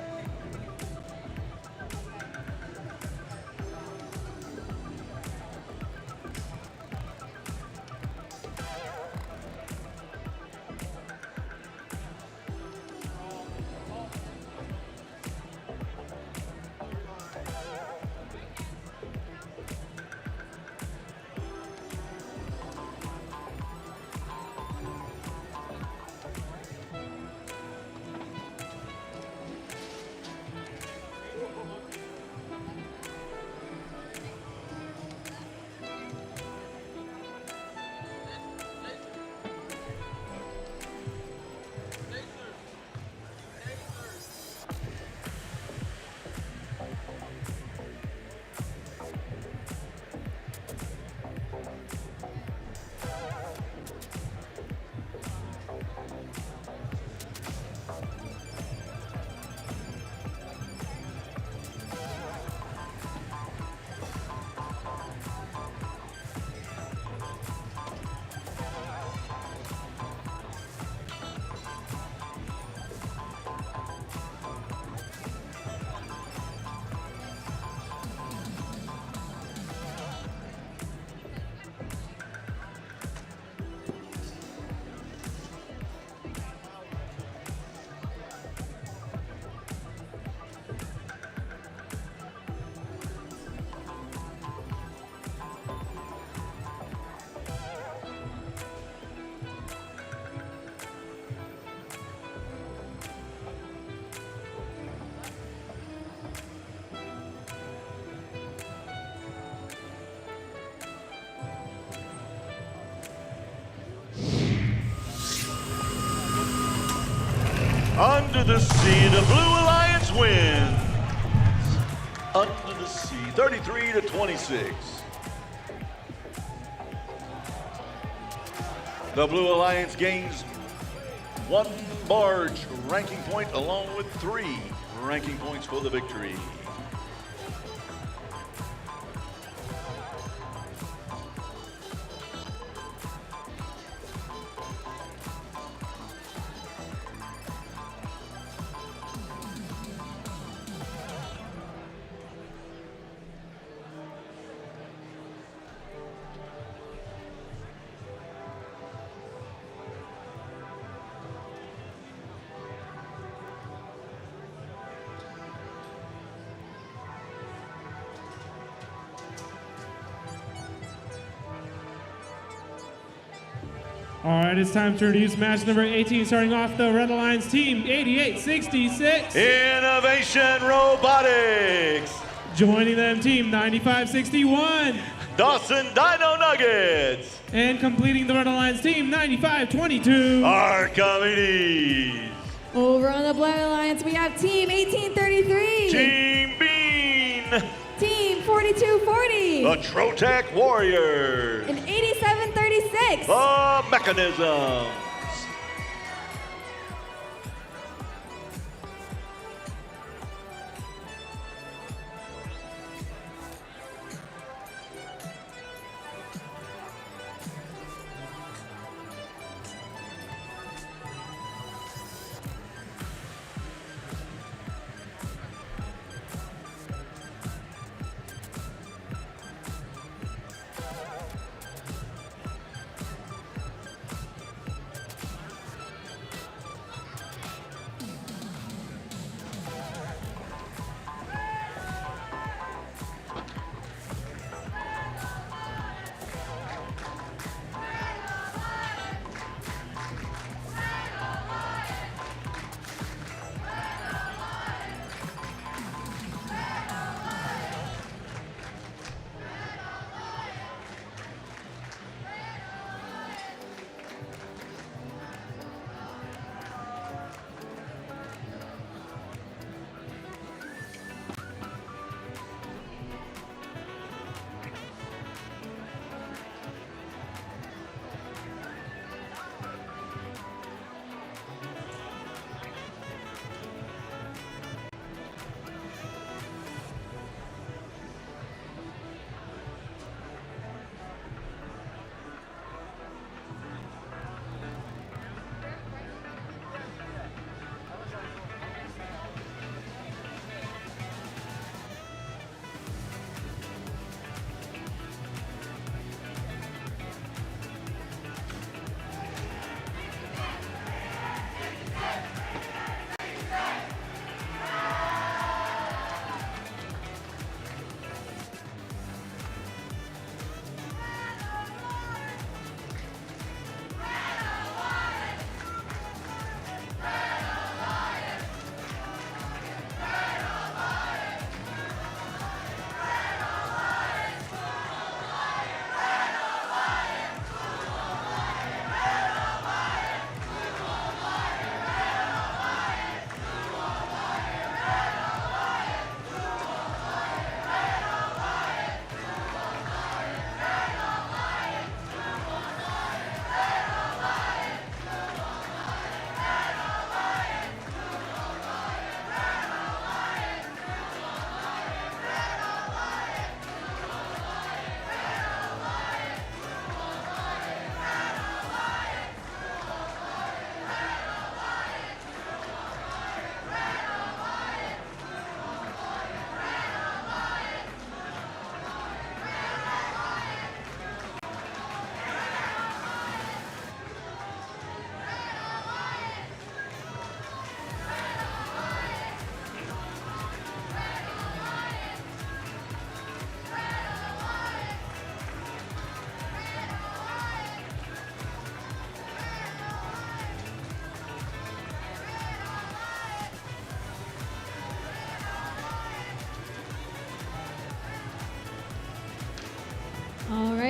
Under the sea, the Blue Alliance wins. Under the sea, 33-26. The Blue Alliance gains 1 barge ranking point along with 3 ranking points for the victory. All right, it's time to introduce match number 18, starting off the Red Alliance team, 8866. Innovation Robotics. Joining them, team 9561. Dawson Dino Nuggets. And completing the Red Alliance team, 9522. Archimedes. Over on the Black Alliance, we have Team 1833. Team Bean. Team 4240. The Trotec Warriors. And 8736. The Mechanisms.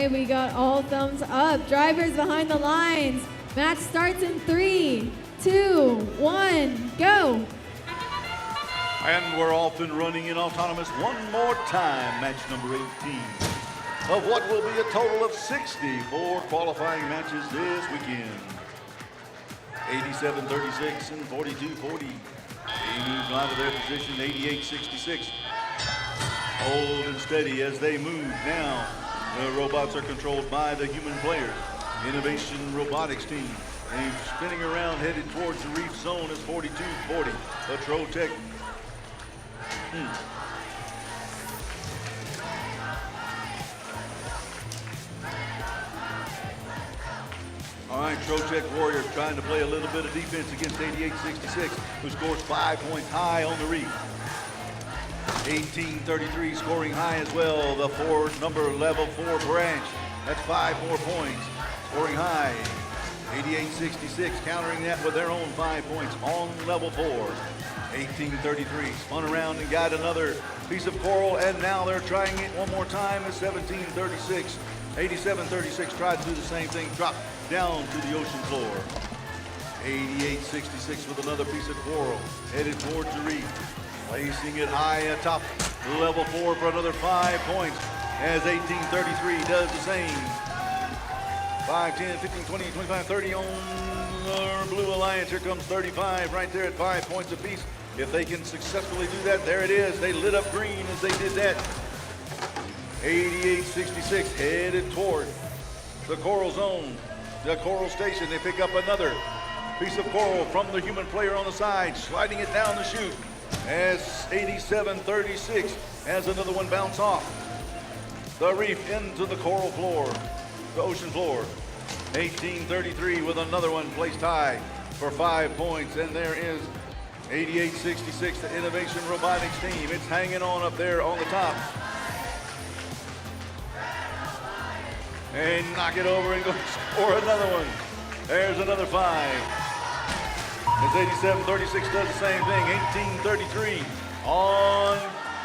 right, we got all thumbs up. Drivers behind the lines. Match starts in 3, 2, 1, go. And we're off and running in autonomous one more time. Match number 18 of what will be a total of 64 qualifying matches this weekend. 87-36 and 42-40. They move out of their position, 88-66. Hold and steady as they move now. The robots are controlled by the human players. Innovation Robotics team. They're spinning around, headed towards the reef zone as 42-40. Patrotech. All right, Trotech Warriors trying to play a little bit of defense against 88-66, who scores 5 points high on the reef. 18-33 scoring high as well. The level 4 branch. That's 5 more points. Scoring high. 88-66 countering that with their own 5 points on level 4. 18-33 spun around and got another piece of coral, and now they're trying it one more time at 17-36. 87-36 tried to do the same thing, dropped down to the ocean floor. 88-66 with another piece of coral, headed towards the reef. Placing it high atop level 4 for another 5 points as 18-33 does the same. 5, 10, 15, 20, 25, 30 on the Blue Alliance. Here comes 35 right there at 5 points apiece. If they can successfully do that, there it is. They lit up green as they did that. 88-66 headed toward the coral zone, the coral station. They pick up another piece of coral from the human player on the side, sliding it down the chute as 87-36 has another one bounce off the reef into the coral floor, the ocean floor. 18-33 with another one placed high for 5 points, and there is 88-66, the Innovation Robotics team. It's hanging on up there on the top. And knock it over and go score another one. There's another 5. It's 87-36 does the same thing. 18-33 on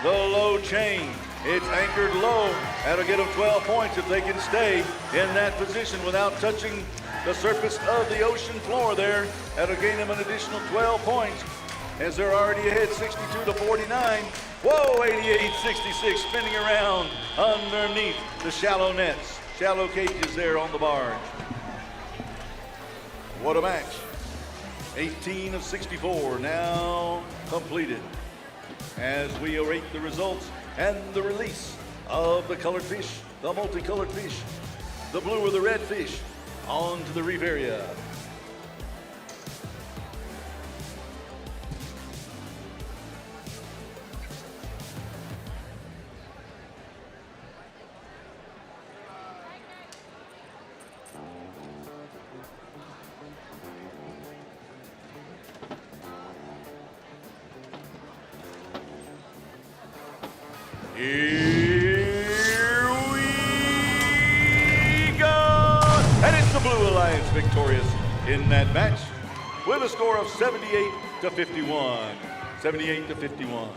the low chain. It's anchored low. That'll get them 12 points if they can stay in that position without touching the surface of the ocean floor there. That'll gain them an additional 12 points as they're already ahead 62-49. Whoa, 88-66 spinning around underneath the shallow nets, shallow cages there on the barge. What a match. 18 of 64 now completed as we await the results and the release of the colored fish, the multicolored fish, the blue or the red fish onto the reef area. Here we go! And it's the Blue Alliance victorious in that match with a score of 78-51. 78-51.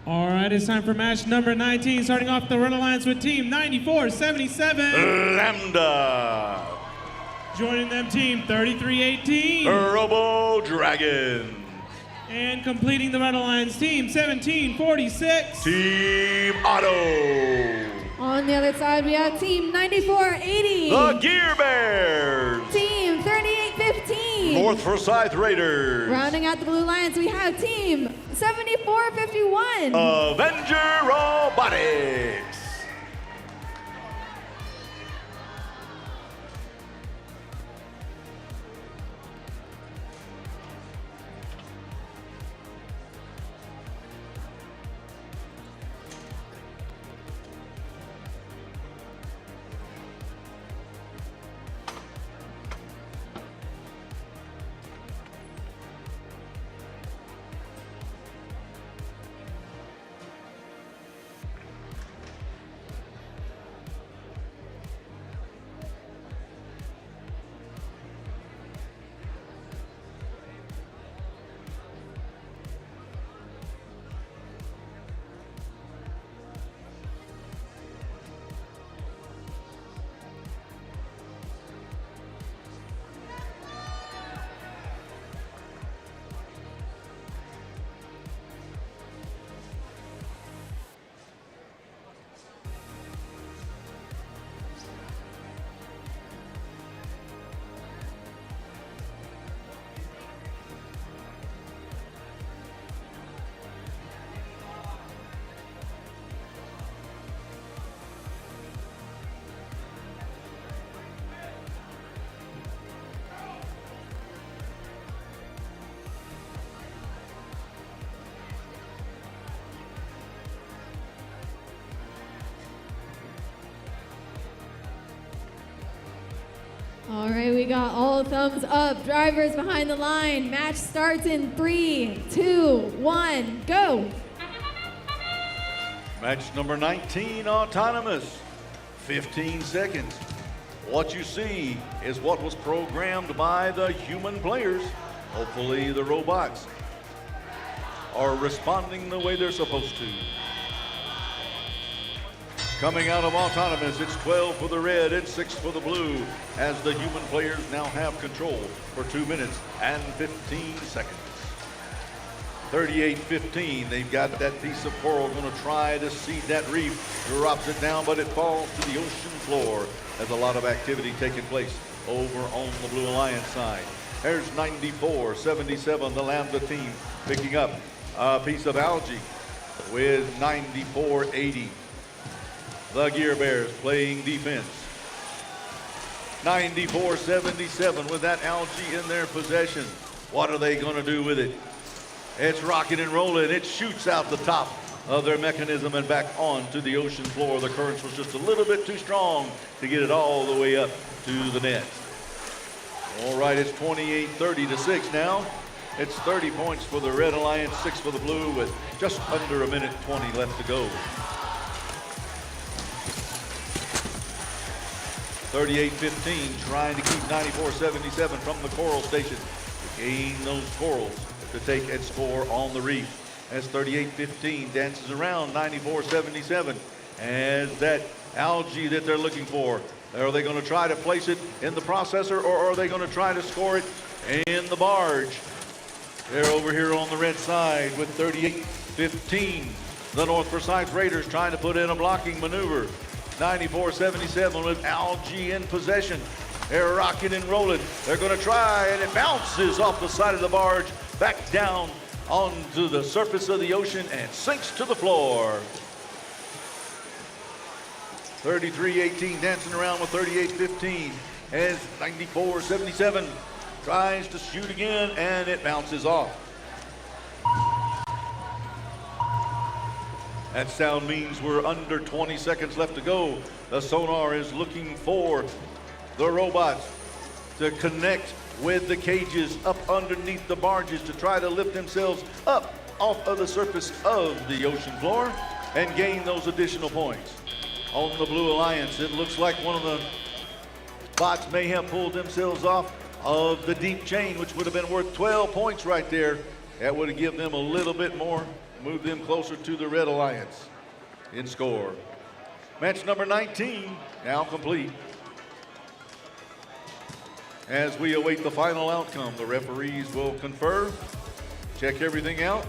All right, it's time for match number 19, starting off the Run Alliance with team 9477. Lambda. Joining them, team 3318. Robo Dragon. And completing the Run Alliance, team 1746. Team Auto. On the other side, we have team 9480. The Gear Bears. Team 3815. North Forsyth Raiders. Rounding out the Blue Lions, we have team 7451. Avenger Robotics. All right, we got all thumbs up. Drivers behind the line. Match starts in 3, 2, 1, go. Match number 19, autonomous. 15 seconds. What you see is what was programmed by the human players. Hopefully the robots are responding the way they're supposed to. Coming out of autonomous, it's 12 for the red, it's 6 for the blue, as the human players now have control for 2 minutes and 15 seconds. 38-15, they've got that piece of coral, going to try to seed that reef. Drops it down, but it falls to the ocean floor. There's a lot of activity taking place over on the Blue Alliance side. There's 94-77, the Lambda team picking up a piece of algae with 94-80. The Gear Bears playing defense. 94-77 with that algae in their possession. What are they going to do with it? It's rocking and rolling. It shoots out the top of their mechanism and back onto the ocean floor. The currents was just a little bit too strong to get it all the way up to the net. All right, it's 28-30-6 now. It's 30 points for the Red Alliance, 6 for the Blue, with just under a minute 20 left to go. 38-15, trying to keep 94-77 from the coral station to gain those corals to take and score on the reef. As 38-15 dances around 94-77 as that algae that they're looking for. Are they going to try to place it in the processor, or are they going to try to score it in the barge? They're over here on the red side with 38-15. The North Forsyth Raiders trying to put in a blocking maneuver. 94-77 with algae in possession. They're rocking and rolling. They're going to try, and it bounces off the side of the barge back down onto the surface of the ocean and sinks to the floor. 33-18 dancing around with 38-15 as 94-77 tries to shoot again, and it bounces off. That sound means we're under 20 seconds left to go. The sonar is looking for the robots to connect with the cages up underneath the barges to try to lift themselves up off of the surface of the ocean floor and gain those additional points. On the Blue Alliance, it looks like one of the bots may have pulled themselves off of the deep chain, which would have been worth 12 points right there. That would have given them a little bit more move them closer to the Red Alliance in score. Match number 19 now complete. As we await the final outcome, the referees will confer, check everything out.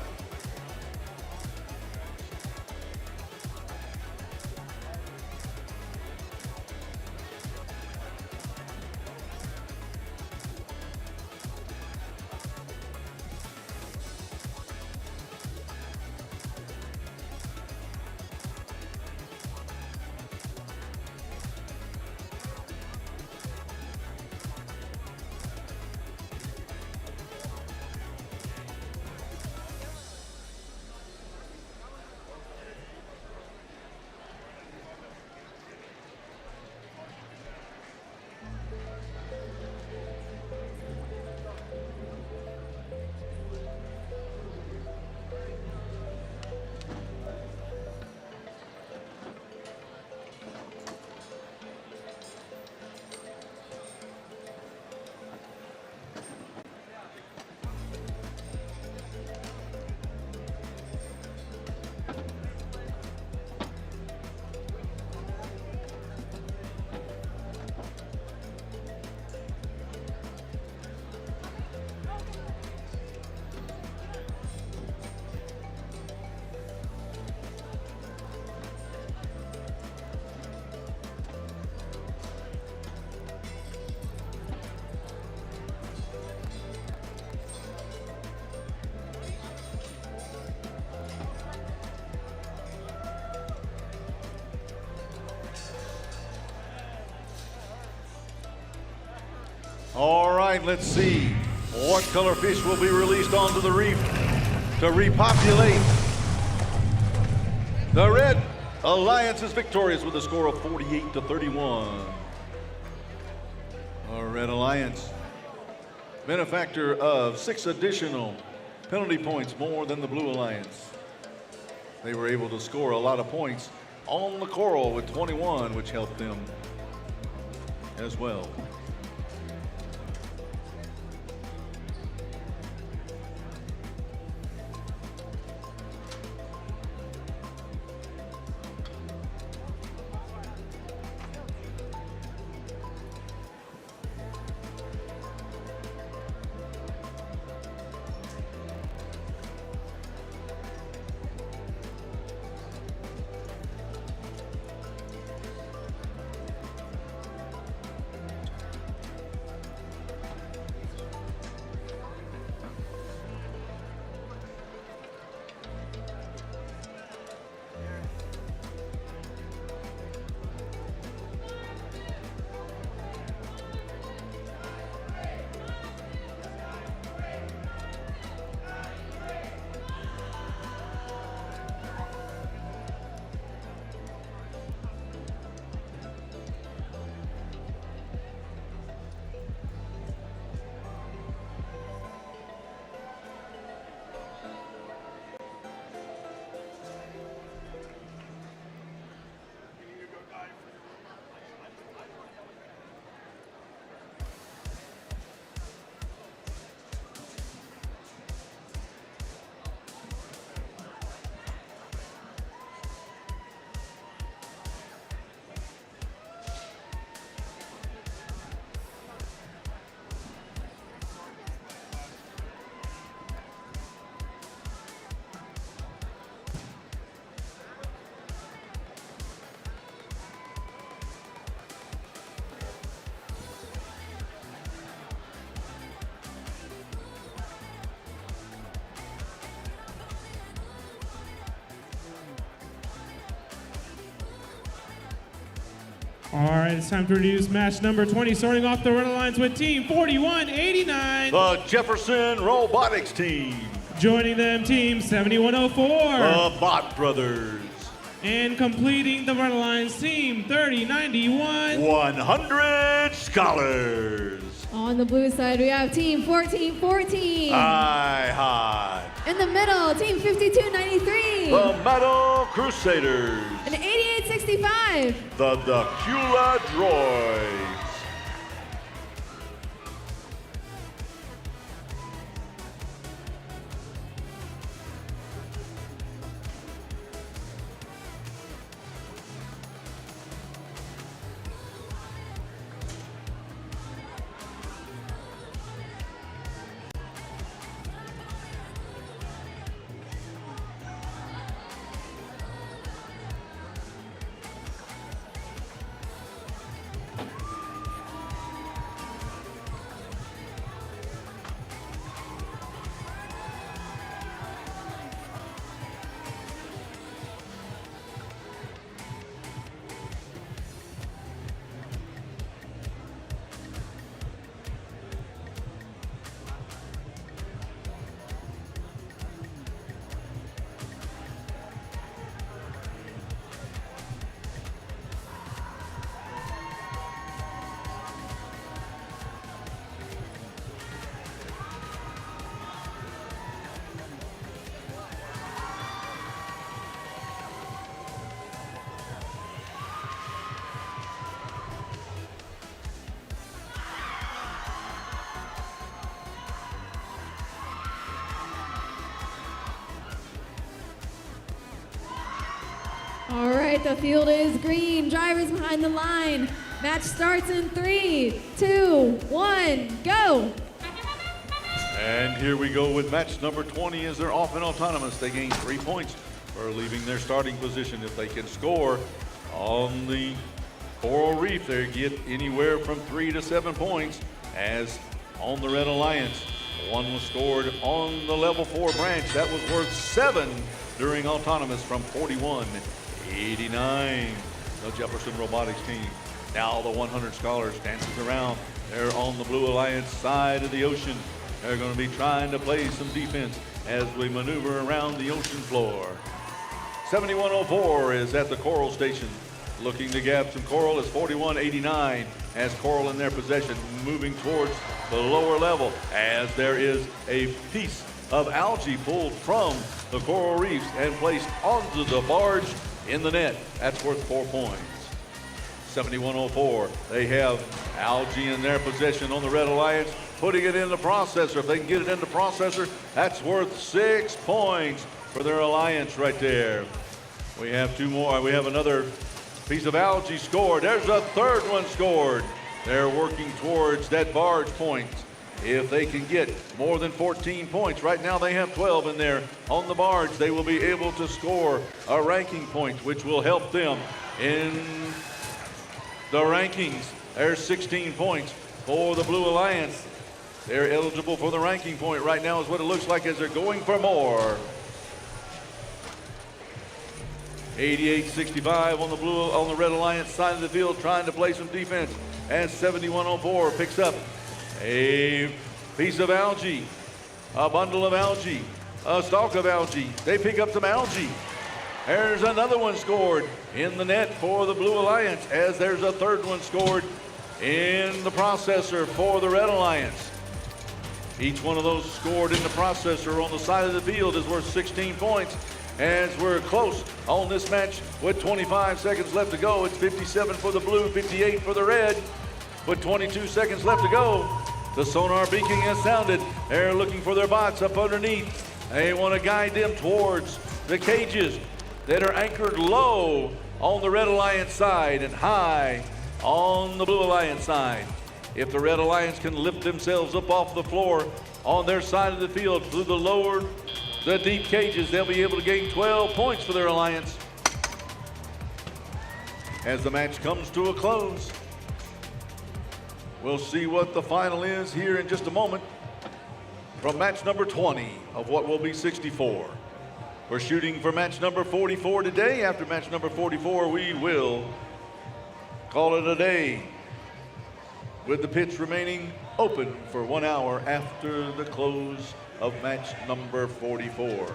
All right, let's see what color fish will be released onto the reef to repopulate. The Red Alliance is victorious with a score of 48-31. Our Red Alliance, benefactor of 6 additional penalty points more than the Blue Alliance. They were able to score a lot of points on the coral with 21, which helped them as well. All right, it's time to introduce match number 20, starting off the Red Alliance with Team 4189. The Jefferson Robotics team. Joining them, Team 7104. The Bot Brothers. And completing the Red Alliance, Team 3091. 100 Scholars. On the blue side, we have Team 1414. Aye, hi. In the middle, Team 5293. The Metal Crusaders. And 8865. The Dacula Droids. All right, the field is green. Drivers behind the line. Match starts in 3, 2, 1, go. And here we go with match number 20 as they're off in autonomous. They gain 3 points for leaving their starting position. If they can score on the coral reef, they get anywhere from 3 to 7 points. As on the Red Alliance, one was scored on the level 4 branch. That was worth 7 during autonomous from 41-89. The Jefferson Robotics team. Now the 100 Scholars dances around. They're on the Blue Alliance side of the ocean. They're going to be trying to play some defense as we maneuver around the ocean floor. 7104 is at the coral station. Looking to grab some coral is 41-89 has coral in their possession, moving towards the lower level as there is a piece of algae pulled from the coral reefs and placed onto the barge in the net. That's worth 4 points. 7104, they have algae in their possession on the Red Alliance, putting it in the processor. If they can get it in the processor, that's worth 6 points for their alliance right there. We have 2 more. We have another piece of algae scored. There's a third one scored. They're working towards that barge point. If they can get more than 14 points, right now they have 12 in there on the barge, they will be able to score a ranking point, which will help them in the rankings. There's 16 points for the Blue Alliance. They're eligible for the ranking point right now is what it looks like as they're going for more. 88-65 on the Red Alliance side of the field, trying to play some defense. As 7104 picks up a piece of algae, a bundle of algae, a stalk of algae. They pick up some algae. There's another one scored in the net for the Blue Alliance, as there's a third one scored in the processor for the Red Alliance. Each one of those scored in the processor on the side of the field is worth 16 points. As we're close on this match with 25 seconds left to go. It's 57 for the blue, 58 for the red. With 22 seconds left to go, the sonar beacon has sounded. They're looking for their bots up underneath. They want to guide them towards the cages that are anchored low on the Red Alliance side and high on the Blue Alliance side. If the Red Alliance can lift themselves up off the floor on their side of the field through the deep cages, they'll be able to gain 12 points for their alliance. As the match comes to a close, we'll see what the final is here in just a moment from match number 20 of what will be 64. We're shooting for match number 44 today. After match number 44, we will call it a day, with the pitch remaining open for 1 hour after the close of match number 44.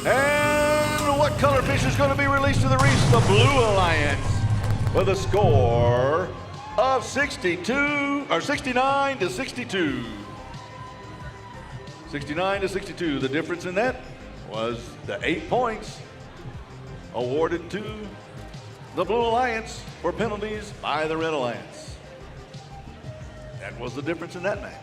And what color fish is going to be released to the reefs? The Blue Alliance with a score of 69 to 62. 69 to 62. The difference in that was the 8 points awarded to the Blue Alliance for penalties by the Red Alliance. That was the difference in that match.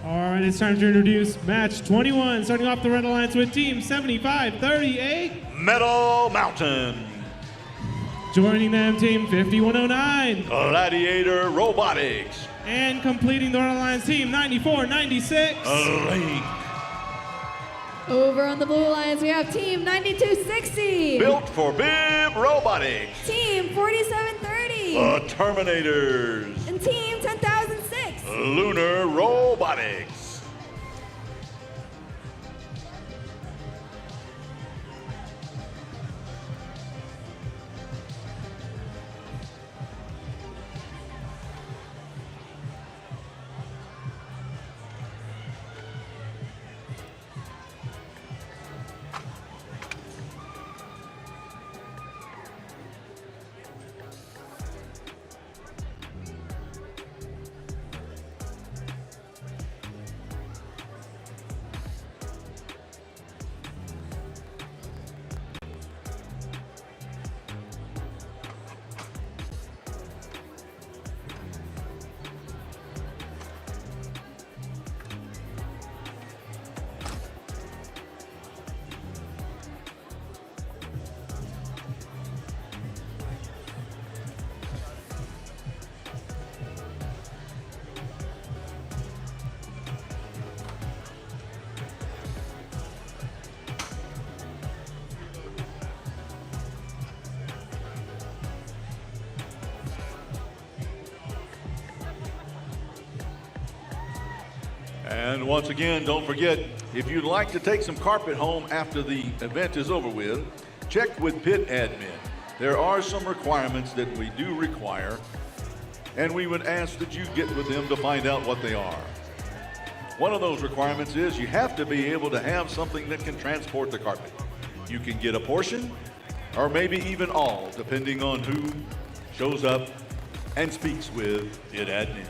All right, it's time to introduce match 21, starting off the Red Alliance with Team 7538. Metal Mountain. Joining them, Team 5109. Gladiator Robotics. And completing the Red Alliance, Team 9496. Link. Over on the Blue Alliance, we have Team 9260. Built for Bib Robotics. Team 4730. The Terminators. And Team 10006. Lunar Robotics. And once again, don't forget, if you'd like to take some carpet home after the event is over with, check with pit admin. There are some requirements that we do require, and we would ask that you get with them to find out what they are. One of those requirements is you have to be able to have something that can transport the carpet. You can get a portion, or maybe even all, depending on who shows up and speaks with pit admin.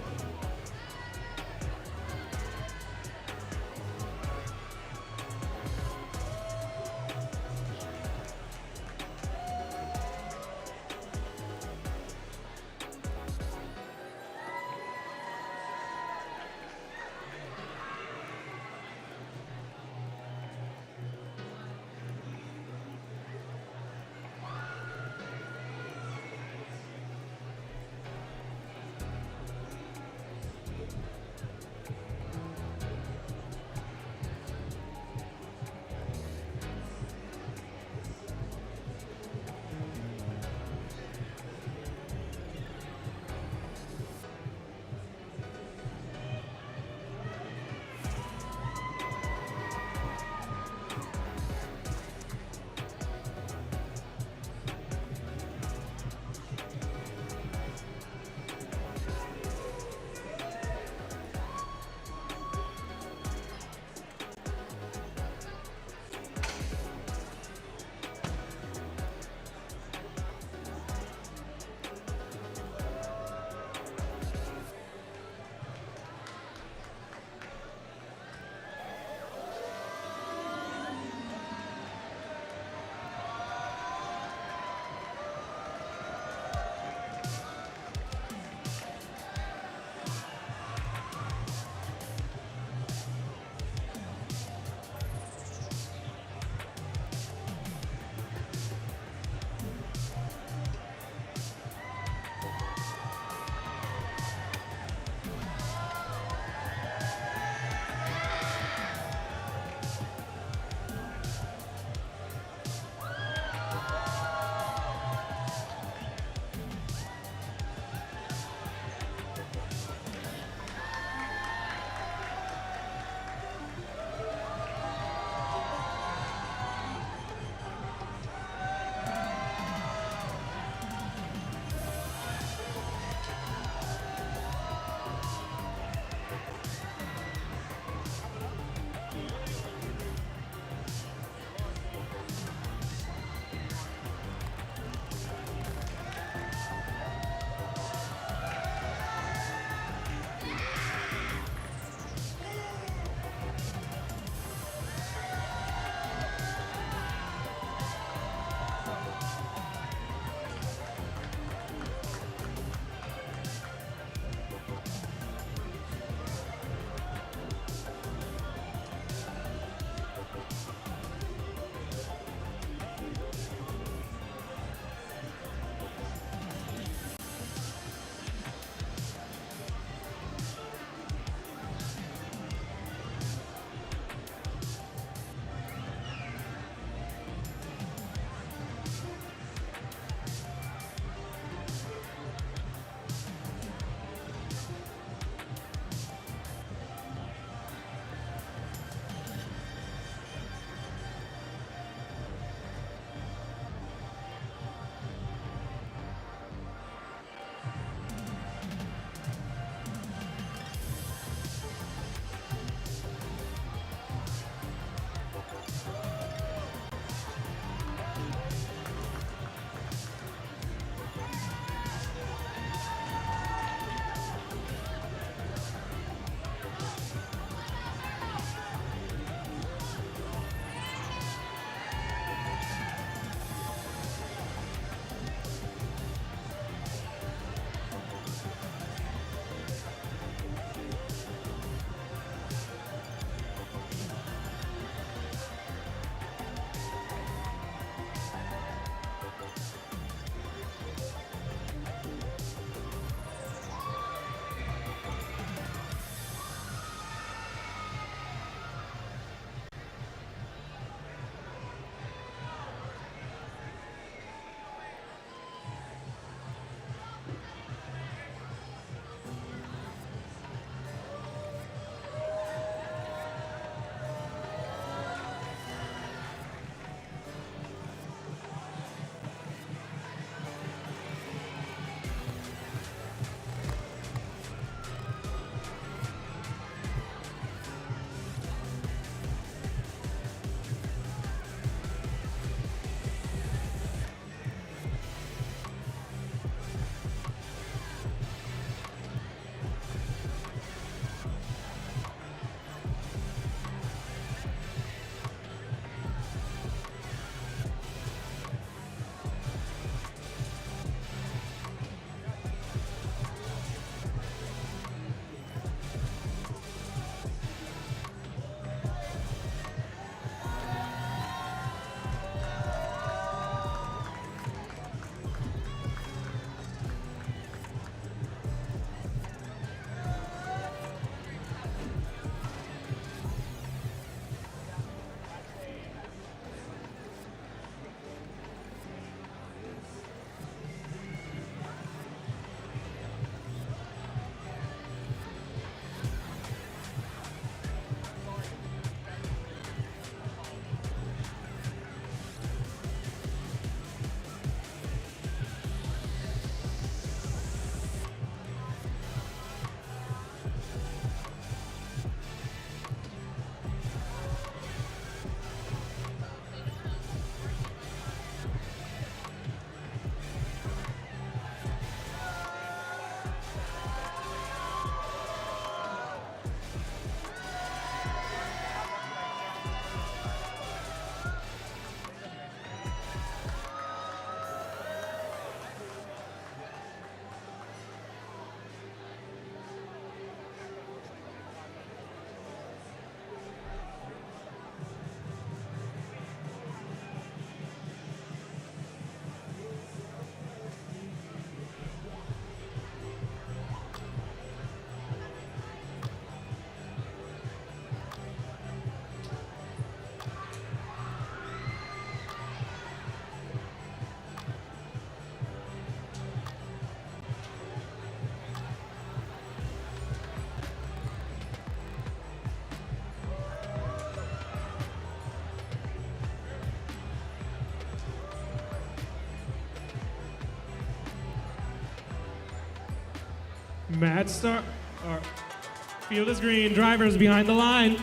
Field is green, drivers behind the line.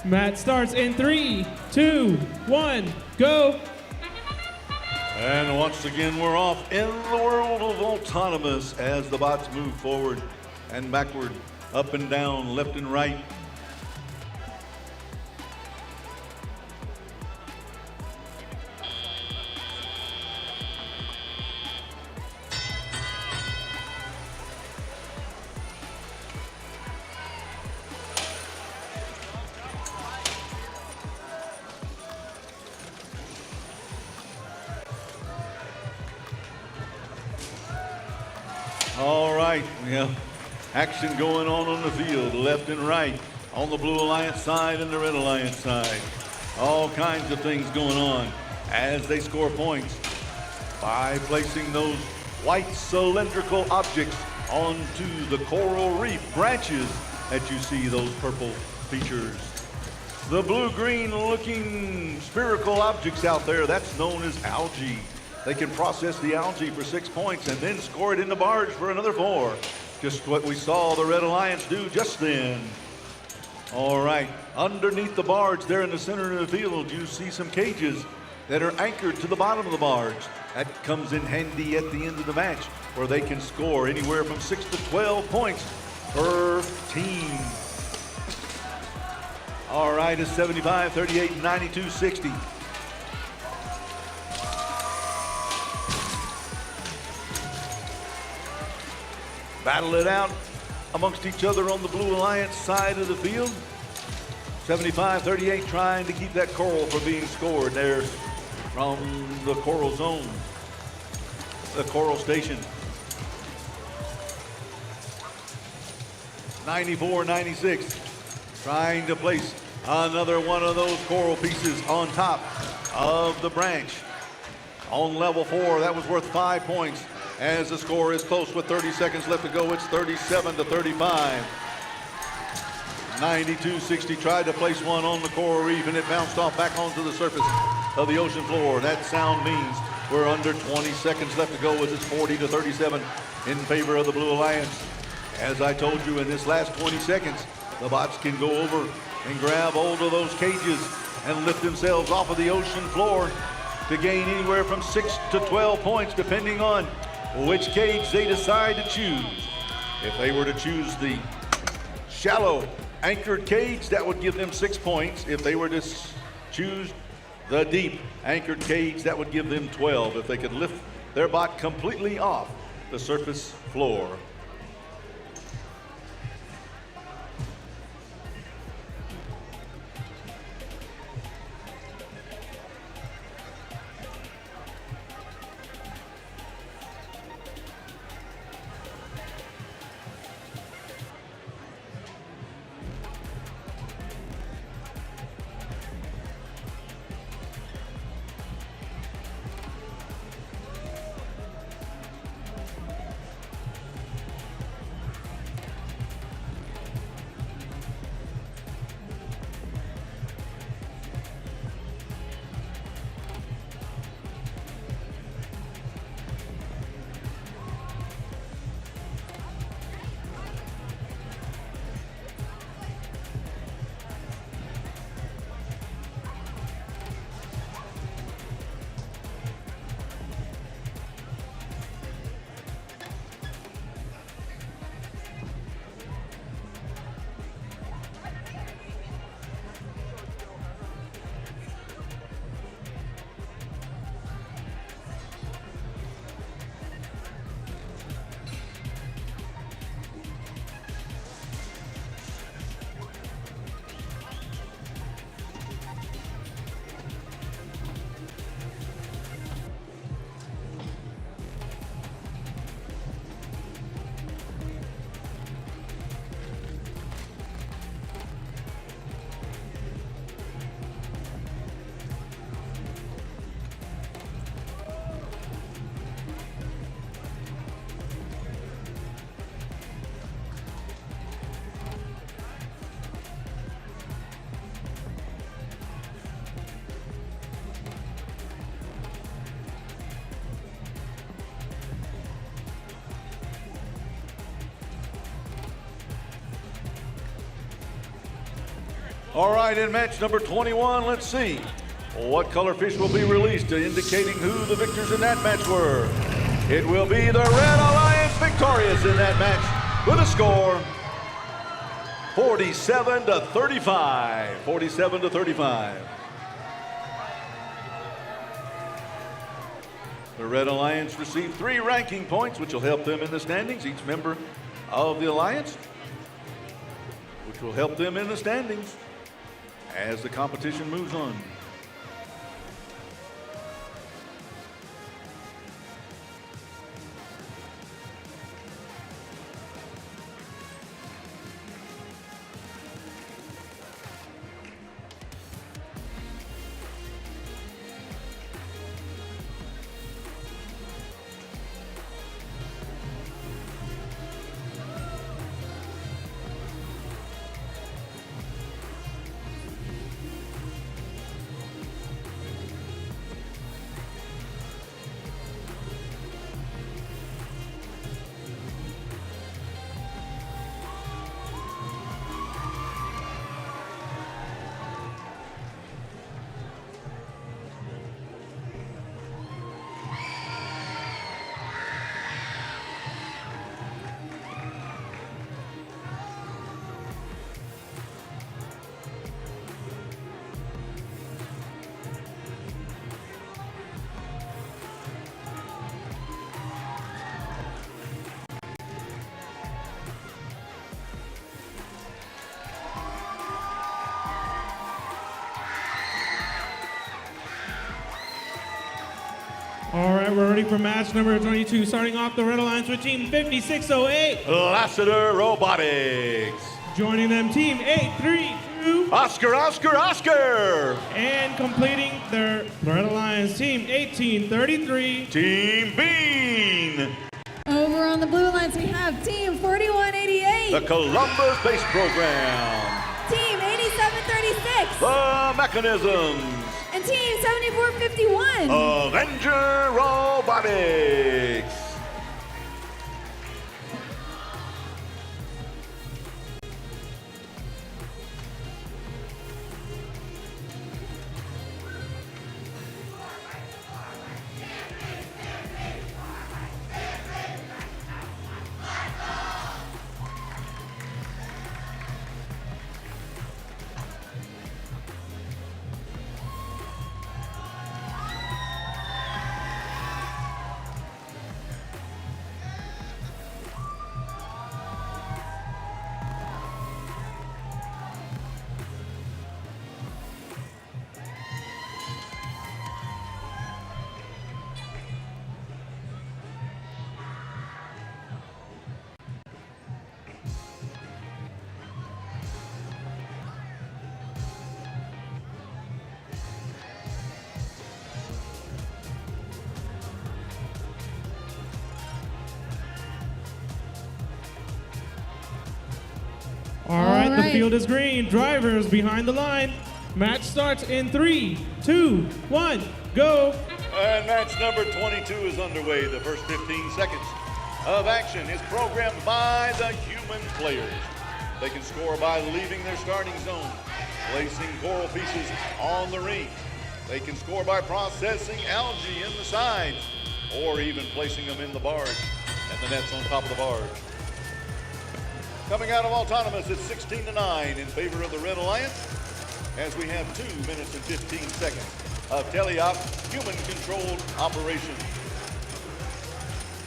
Matt starts in 3, 2, 1, go. And once again, we're off in the world of autonomous as the bots move forward and backward, up and down, left and right. All right, we have action going on the field, left and right, on the Blue Alliance side and the Red Alliance side. All kinds of things going on as they score points by placing those white cylindrical objects onto the coral reef branches that you see, those purple features. The blue-green looking spherical objects out there, that's known as algae. They can process the algae for 6 points and then score it in the barge for another 4. Just what we saw the Red Alliance do just then. All right, underneath the barge there in the center of the field, you see some cages that are anchored to the bottom of the barge. That comes in handy at the end of the match where they can score anywhere from 6 to 12 points per team. All right, it's 75, 38, 92, 60. Battle it out amongst each other on the Blue Alliance side of the field. 75-38 trying to keep that coral from being scored there from the coral zone, the coral station. 94-96 trying to place another one of those coral pieces on top of the branch. On level 4, that was worth 5 points. As the score is close with 30 seconds left to go, it's 37-35. 92-60 tried to place one on the coral reef and it bounced off back onto the surface of the ocean floor. That sound means we're under 20 seconds left to go as it's 40-37 in favor of the Blue Alliance. As I told you, in this last 20 seconds, the bots can go over and grab hold of those cages and lift themselves off of the ocean floor to gain anywhere from 6 to 12 points, depending on which cage they decide to choose. If they were to choose the shallow anchored cage, that would give them 6 points. If they were to choose the deep anchored cage, that would give them 12 if they could lift their bot completely off the surface floor. All right, in match number 21, let's see what color fish will be released, indicating who the victors in that match were. It will be the Red Alliance victorious in that match with a score 47-35. 47-35. The Red Alliance received 3 ranking points, which will help them in the standings. Each member of the Alliance, which will help them in the standings as the competition moves on. All right, we're ready for match number 22. Starting off the Red Alliance with team 5608. Lassiter Robotics. Joining them, team 832. Oscar, Oscar, Oscar. And completing their Red Alliance, team 1833. Team Bean. Over on the Blue Alliance, we have team 4188. The Columbus Space Program. Team 8736. The Mechanisms. And team 7451. Avenger Robotics. All right, the field is green. Drivers behind the line. Match starts in 3, 2, 1, go. And match number 22 is underway. The first 15 seconds of action is programmed by the human players. They can score by leaving their starting zone, placing coral pieces on the ring. They can score by processing algae in the sides, or even placing them in the barge and the nets on top of the barge. Coming out of autonomous, it's 16-9 in favor of the Red Alliance, as we have 2 minutes and 15 seconds of teleop human-controlled operation.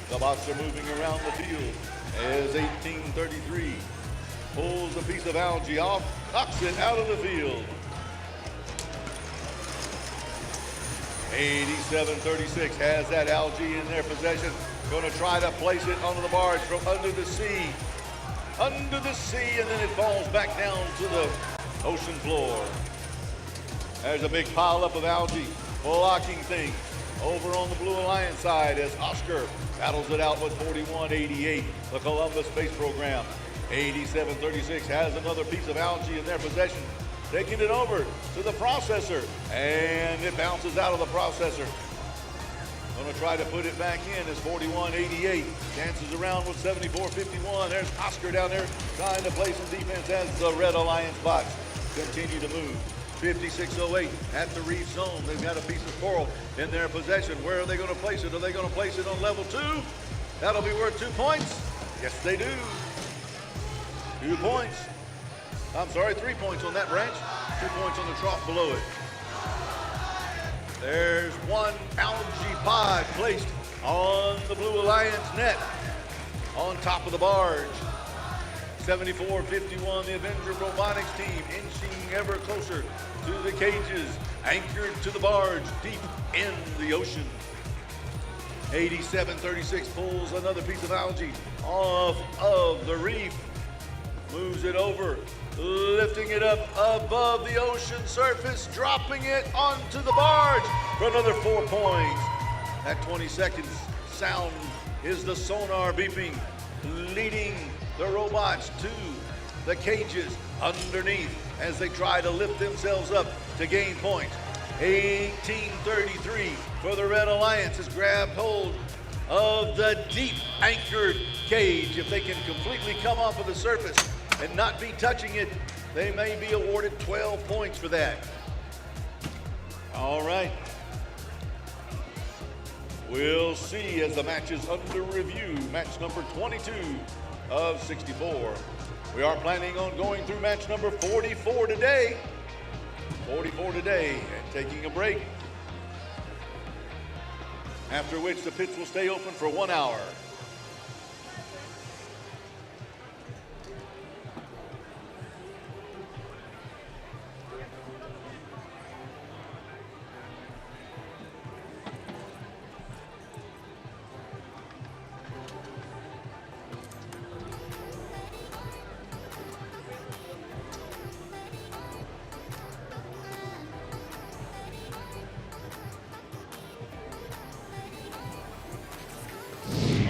The bots are moving around the field as 1833 pulls a piece of algae off, knocks it out of the field. 8736 has that algae in their possession, going to try to place it onto the barge from under the sea, and then it falls back down to the ocean floor. There's a big pileup of algae blocking things over on the Blue Alliance side as Oscar battles it out with 4188, the Columbus Space Program. 8736 has another piece of algae in their possession, taking it over to the processor, and it bounces out of the processor. Gonna try to put it back in as 4188 dances around with 7451. There's Oscar down there trying to play some defense as the Red Alliance bots continue to move. 5608 at the reef zone. They've got a piece of coral in their possession. Where are they going to place it? Are they going to place it on level 2? That'll be worth 2 points. Yes, they do. 2 points. I'm sorry, 3 points on that branch. 2 points on the trough below it. There's one algae pod placed on the Blue Alliance net on top of the barge. 74-51, the Avenger Robotics team inching ever closer to the cages, anchored to the barge deep in the ocean. 87-36 pulls another piece of algae off of the reef, moves it over, lifting it up above the ocean surface, dropping it onto the barge for another 4 points. At 20 seconds, sound is the sonar beeping, leading the robots to the cages underneath as they try to lift themselves up to gain points. 1833 for the Red Alliance has grabbed hold of the deep anchored cage. If they can completely come off of the surface and not be touching it, they may be awarded 12 points for that. All right. We'll see as the match is under review. Match number 22 of 64. We are planning on going through match number 44 today. 44 today, and taking a break. After which the pits will stay open for 1 hour.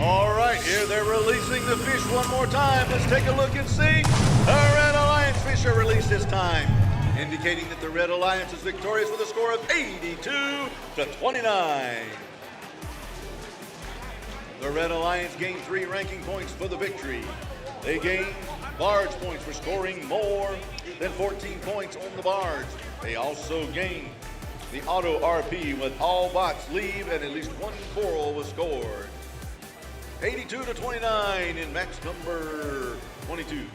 All right, here they're releasing the fish one more time. Let's take a look and see. The Red Alliance fish are released this time, indicating that the Red Alliance is victorious with a score of 82-29. The Red Alliance gained 3 ranking points for the victory. They gained barge points for scoring more than 14 points on the barge. They also gained the auto RP with all bots leave and at least 1 coral was scored. 82-29 in match number 22.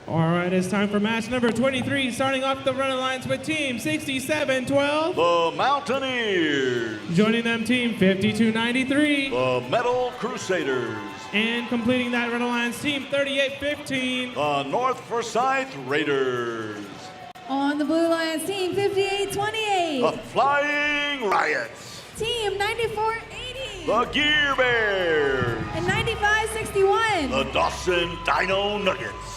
All right, it's time for match number 23, starting off the Red Alliance with team 6712. The Mountaineers. Joining them, team 5293. The Metal Crusaders. And completing that Red Alliance, team 3815. The North Forsyth Raiders. On the Blue Alliance, team 5828. The Flying Riots. Team 9480. The Gear Bears. And 9561. The Dawson Dino Nuggets.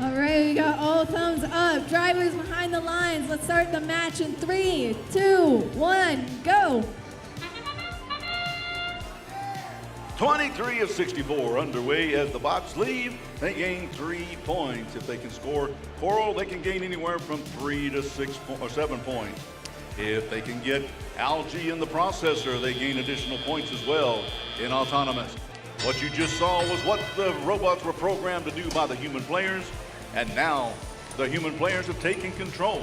All right, we got all thumbs up. Drivers behind the lines. Let's start the match in 3, 2, 1, go. 23 of 64 underway as the bots leave. They gain 3 points. If they can score coral, they can gain anywhere from 3 to 7 points. If they can get algae in the processor, they gain additional points as well in autonomous. What you just saw was what the robots were programmed to do by the human players, and now the human players have taken control.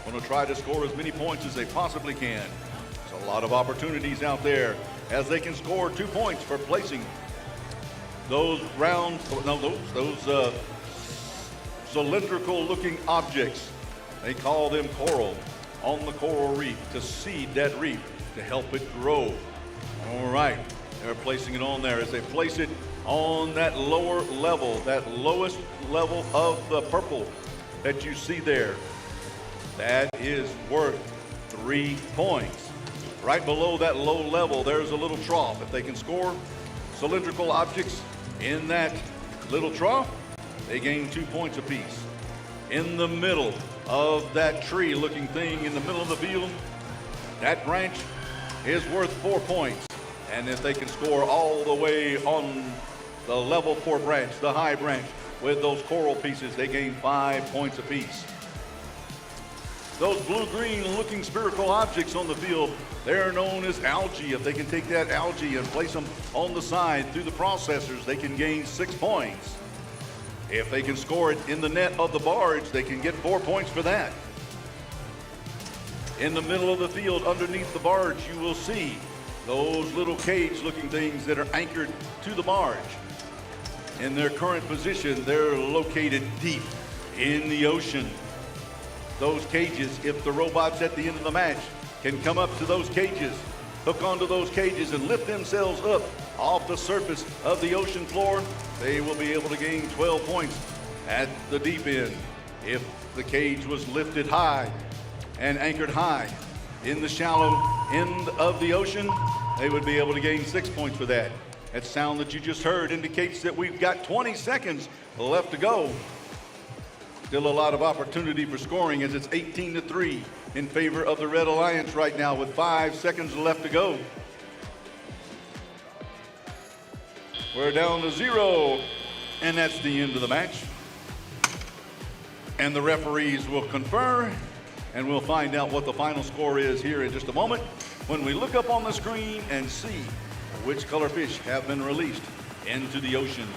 Going to try to score as many points as they possibly can. There's a lot of opportunities out there as they can score 2 points for placing those cylindrical looking objects. They call them coral on the coral reef to seed that reef to help it grow. All right, they're placing it on there. As they place it on that lower level, that lowest level of the purple that you see there, that is worth 3 points. Right below that low level, there's a little trough. If they can score cylindrical objects in that little trough, they gain 2 points apiece. In the middle of that tree-looking thing in the middle of the field, that branch is worth 4 points. And if they can score all the way on the level 4 branch, the high branch, with those coral pieces, they gain 5 points apiece. Those blue-green looking spherical objects on the field, they're known as algae. If they can take that algae and place them on the side through the processors, they can gain 6 points. If they can score it in the net of the barge, they can get 4 points for that. In the middle of the field, underneath the barge, you will see those little cage-looking things that are anchored to the barge. In their current position, they're located deep in the ocean. Those cages, if the robots at the end of the match can come up to those cages, hook onto those cages and lift themselves up off the surface of the ocean floor, they will be able to gain 12 points at the deep end. If the cage was lifted high and anchored high in the shallow end of the ocean, they would be able to gain 6 points for that. That sound that you just heard indicates that we've got 20 seconds left to go. Still a lot of opportunity for scoring as it's 18-3 in favor of the Red Alliance right now with 5 seconds left to go. We're down to 0, and that's the end of the match. And the referees will confer, and we'll find out what the final score is here in just a moment when we look up on the screen and see which color fish have been released into the ocean.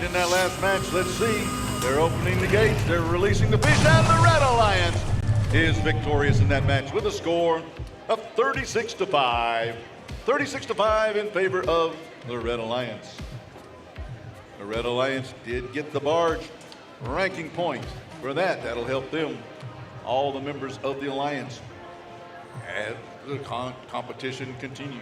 right, in that last match, let's see. They're opening the gates, they're releasing the fish, and the Red Alliance is victorious in that match with a score of 36-5. 36-5 in favor of the Red Alliance. The Red Alliance did get the barge ranking point. For that, that'll help them, all the members of the Alliance, as the competition continues.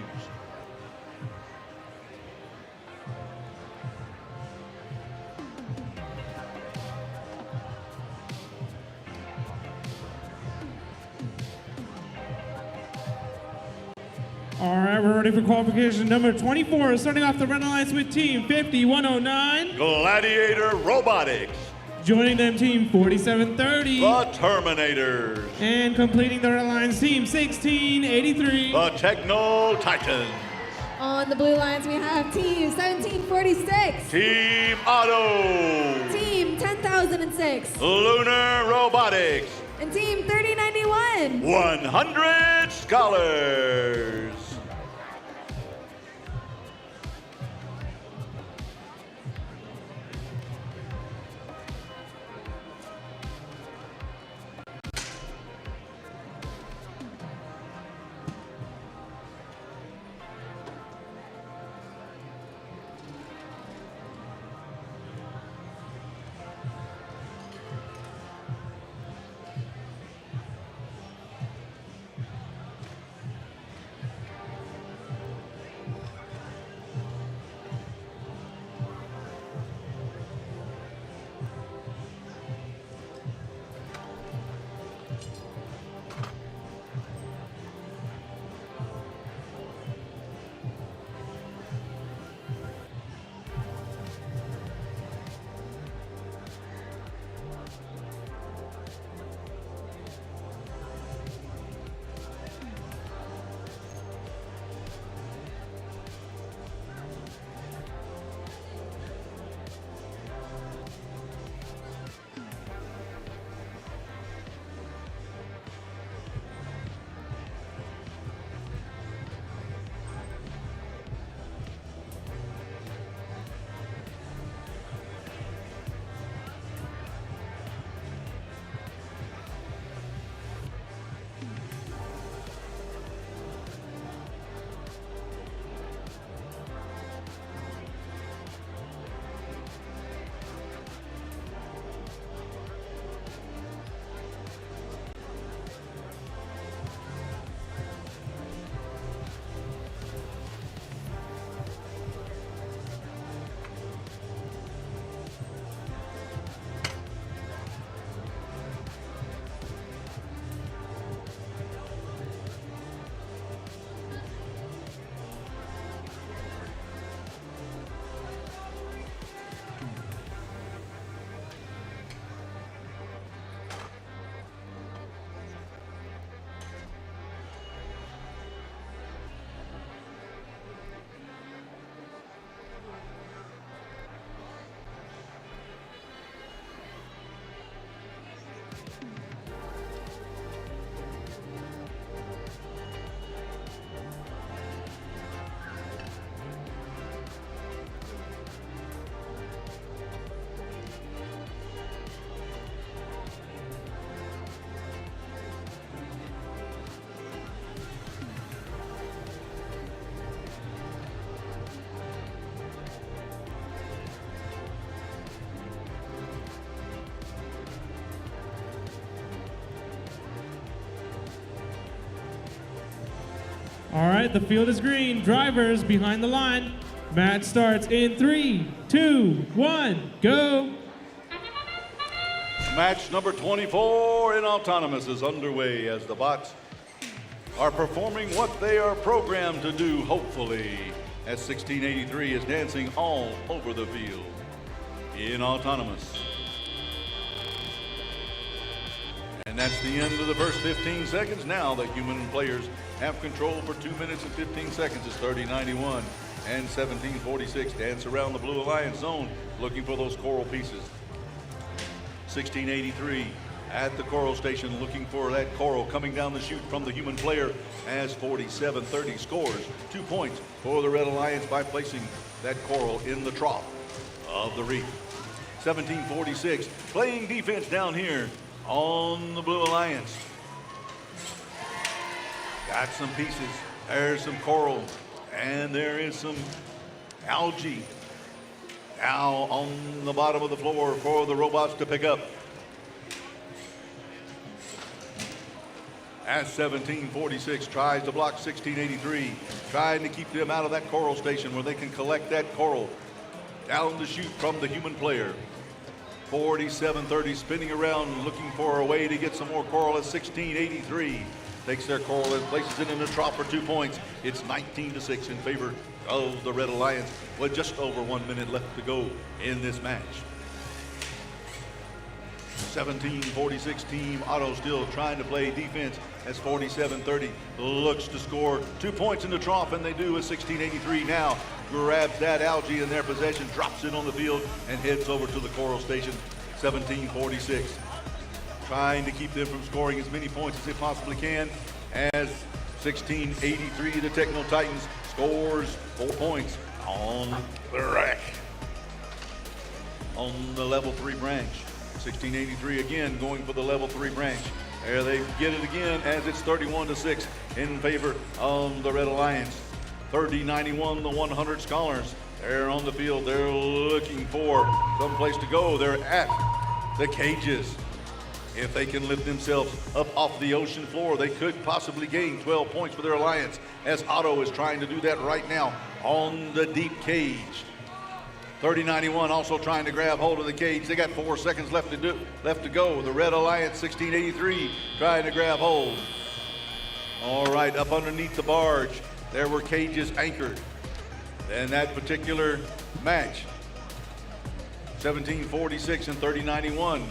All right, we're ready for qualification number 24. Starting off the Red Alliance with team 5109. Gladiator Robotics. Joining them, team 4730. The Terminators. And completing the Red Alliance, team 1683. The Techno Titans. On the Blue Alliance, we have team 1746. Team Auto. Team 10006. Lunar Robotics. And team 3091. 100 Scholars. All right, the field is green. Drivers behind the line. Match starts in 3, 2, 1, go. Match number 24 in Autonomous is underway as the bots are performing what they are programmed to do, hopefully, as 1683 is dancing all over the field in Autonomous. And that's the end of the first 15 seconds. Now the human players have control for 2 minutes and 15 seconds as 3091 and 1746 dance around the Blue Alliance zone looking for those coral pieces. 1683 at the coral station looking for that coral coming down the chute from the human player as 4730 scores 2 points for the Red Alliance by placing that coral in the trough of the Reef. 1746, playing defense down here on the Blue Alliance. Got some pieces. There's some coral, and there is some algae now on the bottom of the floor for the robots to pick up. As 1746 tries to block 1683, trying to keep them out of that coral station where they can collect that coral down the chute from the human player. 4730 spinning around looking for a way to get some more coral as 1683 takes their coral and places it in the trough for 2 points. It's 19-6 in favor of the Red Alliance with just over 1 minute left to go in this match. 1746 team Otto still trying to play defense as 4730 looks to score 2 points in the trough, and they do as 1683 now grabs that algae in their possession, drops it on the field, and heads over to the coral station. 1746 trying to keep them from scoring as many points as they possibly can as 1683 the Techno Titans scores 4 points on the rack on the level 3 branch. 1683 again going for the level 3 branch. There they get it again as it's 31-6 in favor of the Red Alliance. 3091, the 100 Scholars. They're on the field. They're looking for some place to go. They're at the cages. If they can lift themselves up off the ocean floor, they could possibly gain 12 points for their alliance, as Otto is trying to do that right now on the deep cage. 3091 also trying to grab hold of the cage. They got 4 seconds left to go. The Red Alliance 1683 trying to grab hold. All right, up underneath the barge, there were cages anchored. In that particular match, 1746 and 3091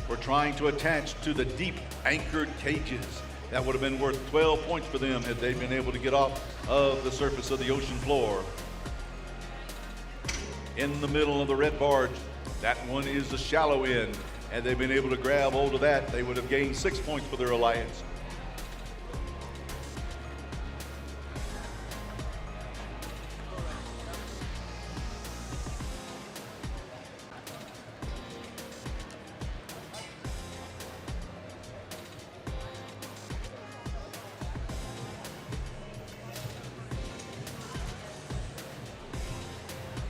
were trying to attach to the deep anchored cages. That would have been worth 12 points for them had they been able to get off of the surface of the ocean floor. In the middle of the red barge, that one is the shallow end. Had they been able to grab hold of that, they would have gained 6 points for their alliance.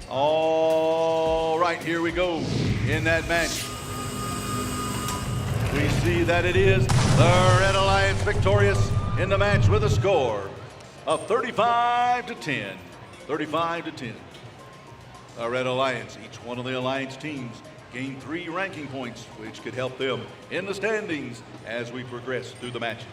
All right, here we go in that match. We see that it is the Red Alliance victorious in the match with a score of 35-10. 35-10. The Red Alliance, each one of the Alliance teams gained 3 ranking points, which could help them in the standings as we progress through the matches.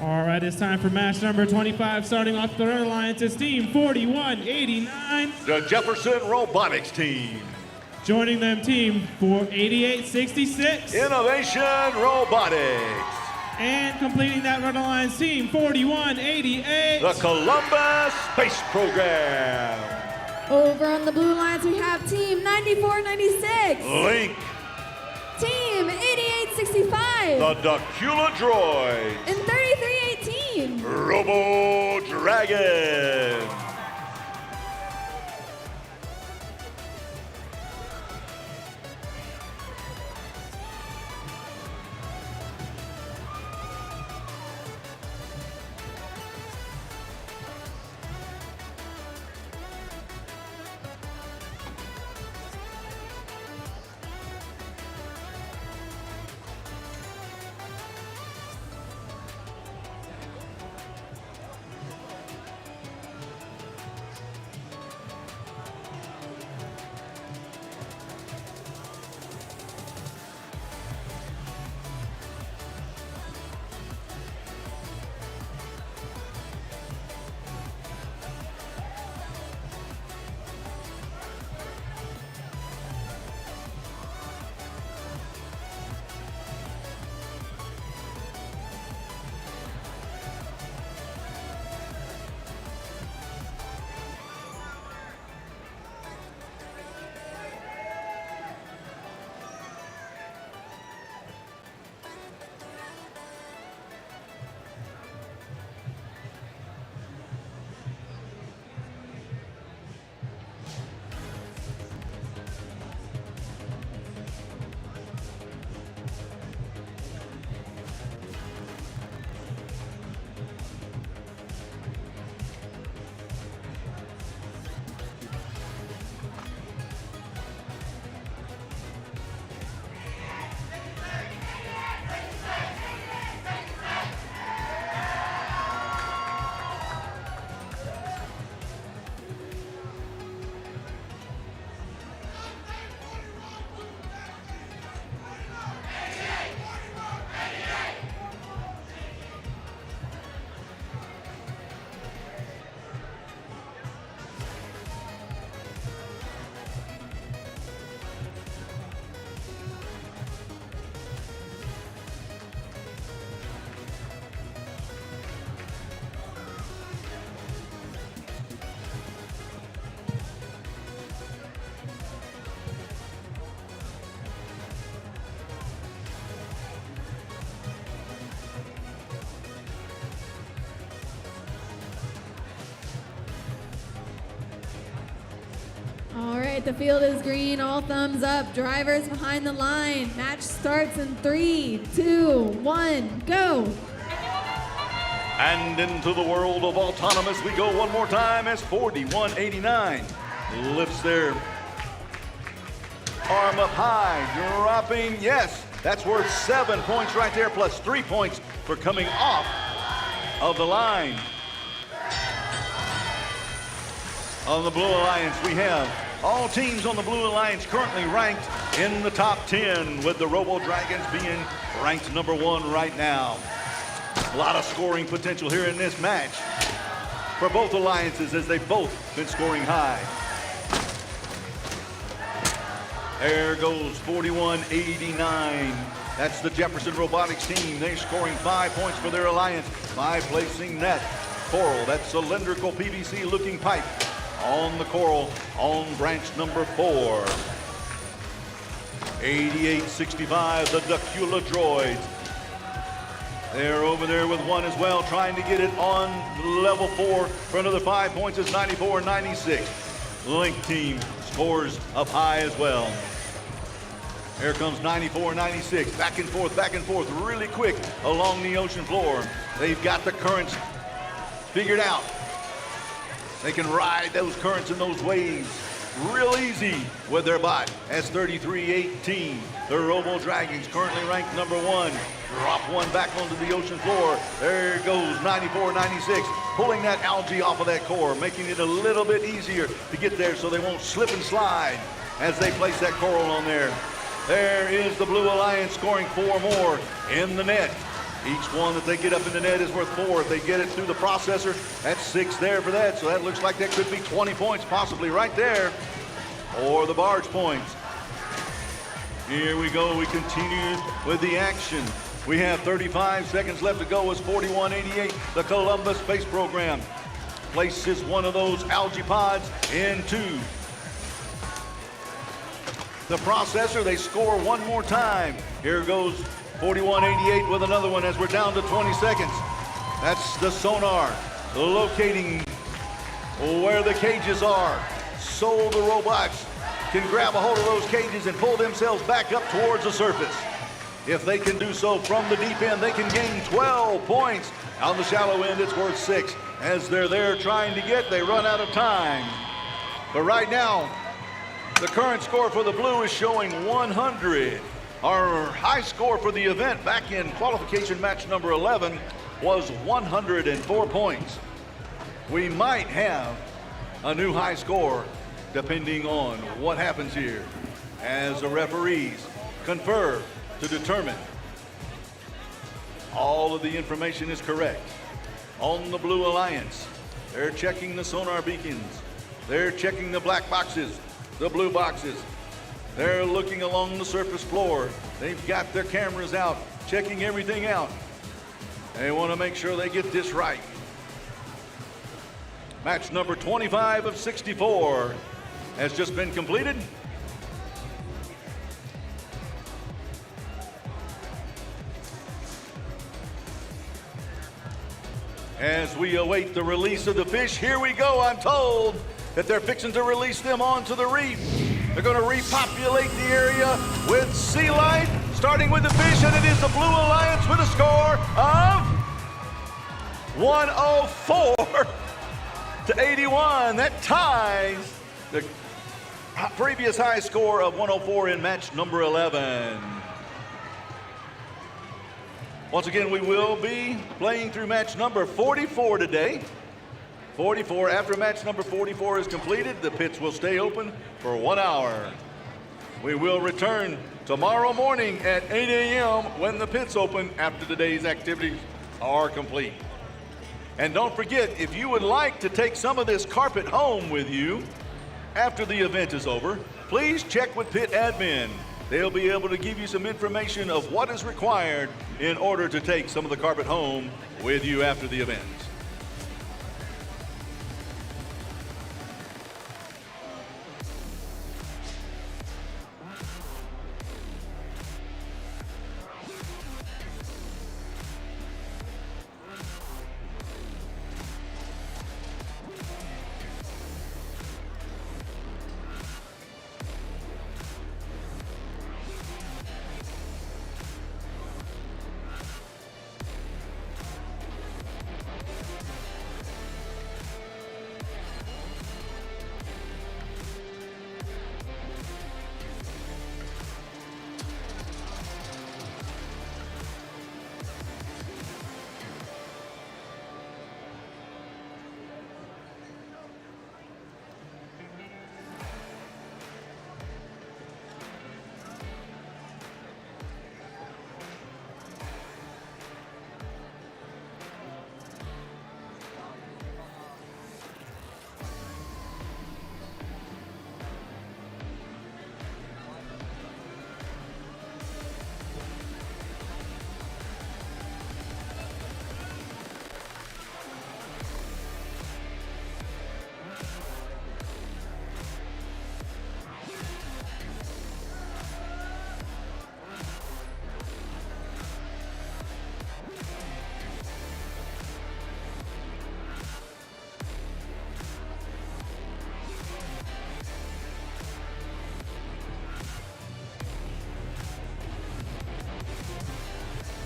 All right, it's time for match number 25. Starting off the Red Alliance is team 4189. The Jefferson Robotics team. Joining them, team for 8866. Innovation Robotics. And completing that Run Alliance team, 4188. The Columbus Space Program. Over on the Blue Alliance, we have Team 9496. Link. Team 8865. The Dacula Droid. And 3318. Robo Dragon. All right, the field is green, all thumbs up. Drivers behind the line. Match starts in 3, 2, 1, go. And into the world of autonomous we go one more time as 4189 lifts their arm up high, dropping, yes, that's worth 7 points right there, plus 3 points for coming off of the line. On the Blue Alliance, we have all teams on the Blue Alliance currently ranked in the top 10, with the Robo Dragons being ranked number 1 right now. A lot of scoring potential here in this match for both alliances, as they've both been scoring high. There goes 4189. That's the Jefferson Robotics team. They're scoring 5 points for their alliance by placing that coral, that cylindrical PVC looking pipe, on the coral on branch number 4. 8865, the Dacula Droids. They're over there with 1 as well, trying to get it on level 4 for another 5 points. It's 94-96. Link team scores up high as well. Here comes 94-96, back and forth, really quick along the ocean floor. They've got the currents figured out. They can ride those currents and those waves real easy with their bot. As 3318, the Robo Dragons currently ranked number 1. Drop 1 back onto the ocean floor. There goes 94-96, pulling that algae off of that core, making it a little bit easier to get there so they won't slip and slide as they place that coral on there. There is the Blue Alliance scoring 4 more in the net. Each one that they get up in the net is worth 4. If they get it through the processor, that's 6 there for that. So that looks like that could be 20 points possibly right there, or the barge points. Here we go. We continue with the action. We have 35 seconds left to go as 4188, the Columbus Space Program, places one of those algae pods into the processor. They score one more time. Here goes 4188 with another one as we're down to 20 seconds. That's the sonar locating where the cages are, so the robots can grab a hold of those cages and pull themselves back up towards the surface. If they can do so from the deep end, they can gain 12 points. On the shallow end, it's worth 6. As they're there trying to get, they run out of time. But right now, the current score for the blue is showing 100. Our high score for the event back in qualification match number 11 was 104 points. We might have a new high score depending on what happens here as the referees confer to determine all of the information is correct. On the Blue Alliance, they're checking the sonar beacons. They're checking the black boxes, the blue boxes. They're looking along the surface floor. They've got their cameras out, checking everything out. They want to make sure they get this right. Match number 25 of 64 has just been completed. As we await the release of the fish, here we go. I'm told that they're fixing to release them onto the reef. They're going to repopulate the area with sea life, starting with the fish, and it is the Blue Alliance with a score of 104 to 81. That ties the previous high score of 104 in match number 11. Once again, we will be playing through match number 44 today. 44, after match number 44 is completed, the pits will stay open for 1 hour. We will return tomorrow morning at 8 a.m. when the pits open after today's activities are complete. And don't forget, if you would like to take some of this carpet home with you after the event is over, please check with pit admin. They'll be able to give you some information of what is required in order to take some of the carpet home with you after the event.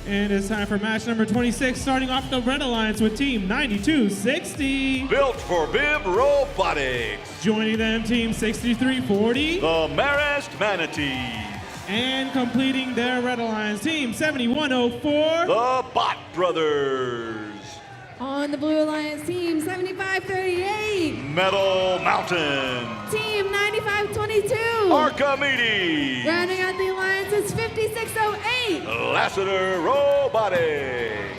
And it's time for match number 26, starting off the Red Alliance with Team 9260. Built for Bib Robotics. Joining them, Team 6340. The Marist Manatees. And completing their Red Alliance, Team 7104. The Bot Brothers. On the Blue Alliance team, 7538. Metal Mountain. Team 9522. Archimedes. Rounding out the alliance is 5608. Lassiter Robotics.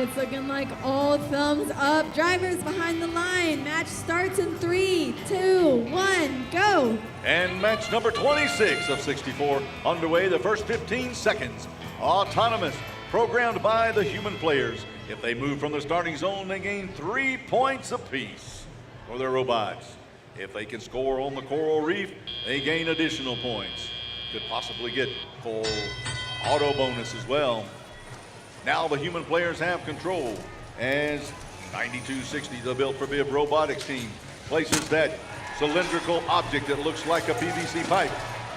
It's looking like all thumbs up. Drivers behind the line. Match starts in 3, 2, 1, go. And match number 26 of 64 underway. The first 15 seconds. Autonomous, programmed by the human players. If they move from the starting zone, they gain 3 points apiece for their robots. If they can score on the coral reef, they gain additional points. Could possibly get full auto bonus as well. Now the human players have control as 9260, the Built for Bib robotics team, places that cylindrical object that looks like a PVC pipe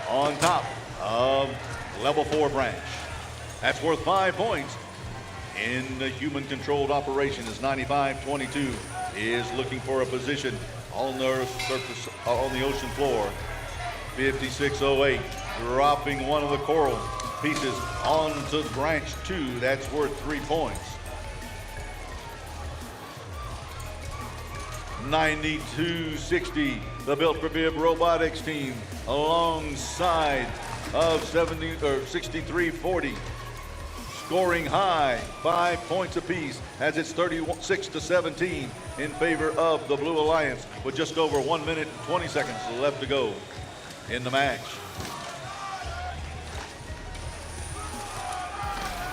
on top of level 4 branch. That's worth 5 points. In the human-controlled operation as 9522 is looking for a position on the surface, on the ocean floor. 5608 dropping one of the coral pieces onto branch 2. That's worth 3 points. 9260, the Built for Bib robotics team, alongside of 6340. Scoring high, 5 points apiece as it's 36-17 in favor of the Blue Alliance with just over 1 minute and 20 seconds left to go in the match.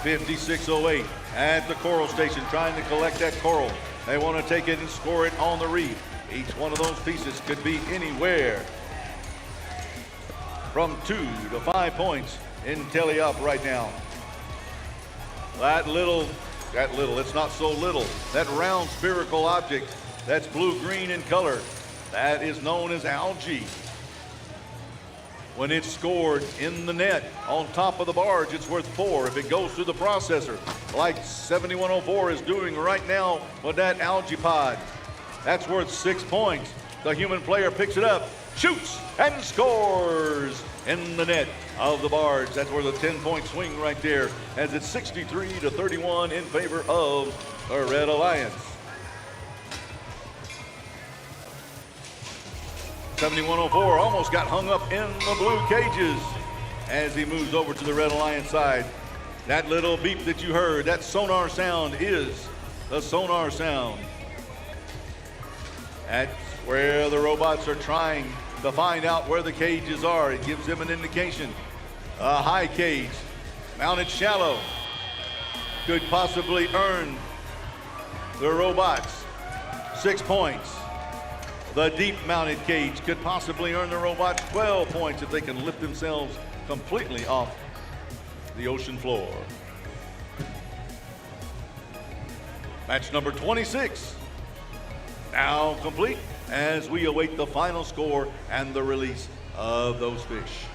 5608 at the coral station trying to collect that coral. They want to take it and score it on the reef. Each one of those pieces could be anywhere from 2 to 5 points in tele-up right now. That little, it's not so little. That round spherical object that's blue-green in color, that is known as algae. When it's scored in the net on top of the barge, it's worth 4. If it goes through the processor, like 7104 is doing right now with that algae pod, that's worth 6 points. The human player picks it up, shoots, and scores in the net of the barge. That's worth a 10-point swing right there, as it's 63-31 in favor of the Red Alliance. 7104 almost got hung up in the blue cages as he moves over to the Red Alliance side. That little beep that you heard, that sonar sound is the sonar sound. That's where the robots are trying to find out where the cages are. It gives them an indication. A high cage, mounted shallow, could possibly earn the robots 6 points. The deep mounted cage could possibly earn the robots 12 points if they can lift themselves completely off the ocean floor. Match number 26 now complete as we await the final score and the release of those fish.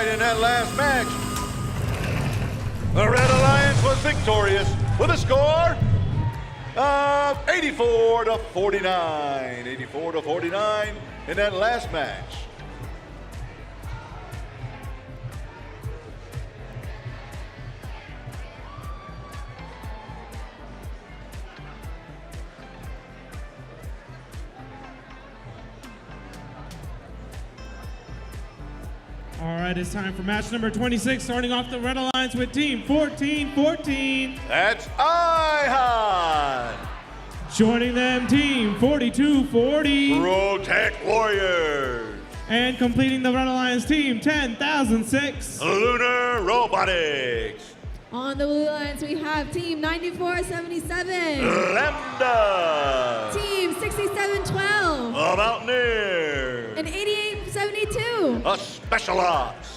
in that last match, the Red Alliance was victorious with a score of 84-49. 84-49 in that last match. All right, it's time for match number 26, starting off the Red Alliance with team 14-14. That's IHOD. Joining them, team 42-40. Protect Warriors. And completing the Red Alliance team, 10,006. Lunar Robotics. On the Blue Alliance, we have team 9477. Lambda. Team 6712. A Mountaineer. And 8872. A Special Ops.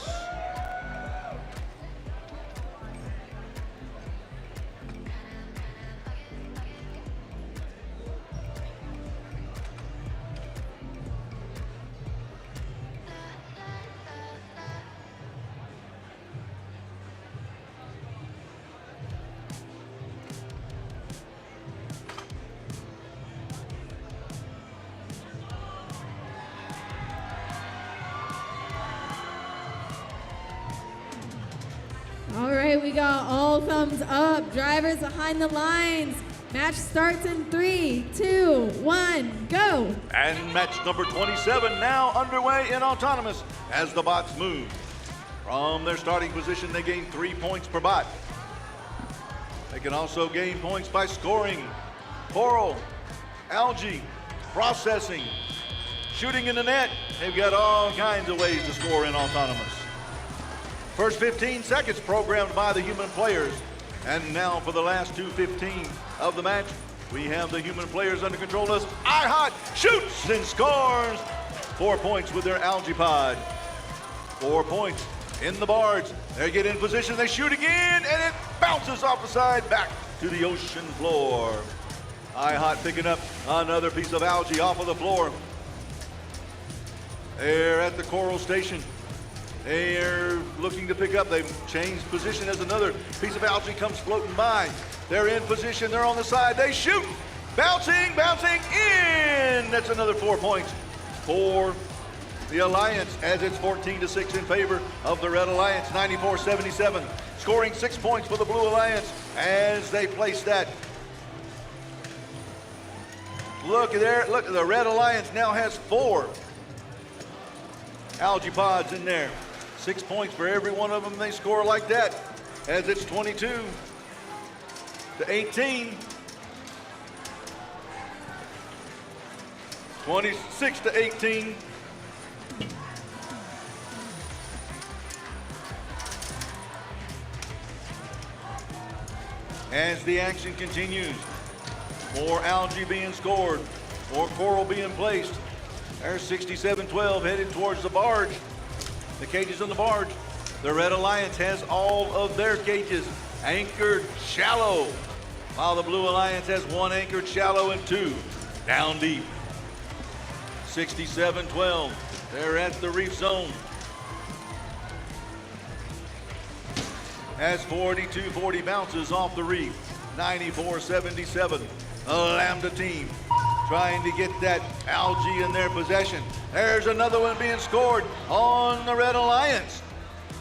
All right, we got all thumbs up. Drivers behind the lines. Match starts in 3, 2, 1, go. And match number 27 now underway in autonomous as the bots move. From their starting position, they gain 3 points per bot. They can also gain points by scoring, coral, algae, processing, shooting in the net. They've got all kinds of ways to score in autonomous. First 15 seconds programmed by the human players. And now for the last 2:15 of the match, we have the human players under control as IHOT shoots and scores 4 points with their algae pod. 4 points in the barge. They get in position, they shoot again, and it bounces off the side back to the ocean floor. IHOT picking up another piece of algae off of the floor. They're at the coral station. They're looking to pick up. They've changed position as another piece of algae comes floating by. They're in position. They're on the side. They shoot. Bouncing, bouncing in. That's another 4 points for the Alliance as it's 14-6 in favor of the Red Alliance, 94-77. Scoring 6 points for the Blue Alliance as they place that. Look there. Look, the Red Alliance now has 4 algae pods in there. 6 points for every one of them they score like that, as it's 22-18. 26-18. As the action continues, more algae being scored, more coral being placed. There's 67-12 headed towards the barge. The cages on the barge. The Red Alliance has all of their cages anchored shallow, while the Blue Alliance has 1 anchored shallow and 2 down deep. 67-12. They're at the reef zone. As 42-40 bounces off the reef. 94-77. The Lambda team trying to get that algae in their possession. There's another one being scored on the Red Alliance.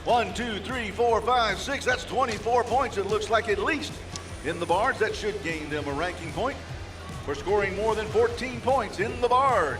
1, 2, 3, 4, 5, 6. That's 24 points. It looks like at least in the barge. That should gain them a ranking point for scoring more than 14 points in the barge.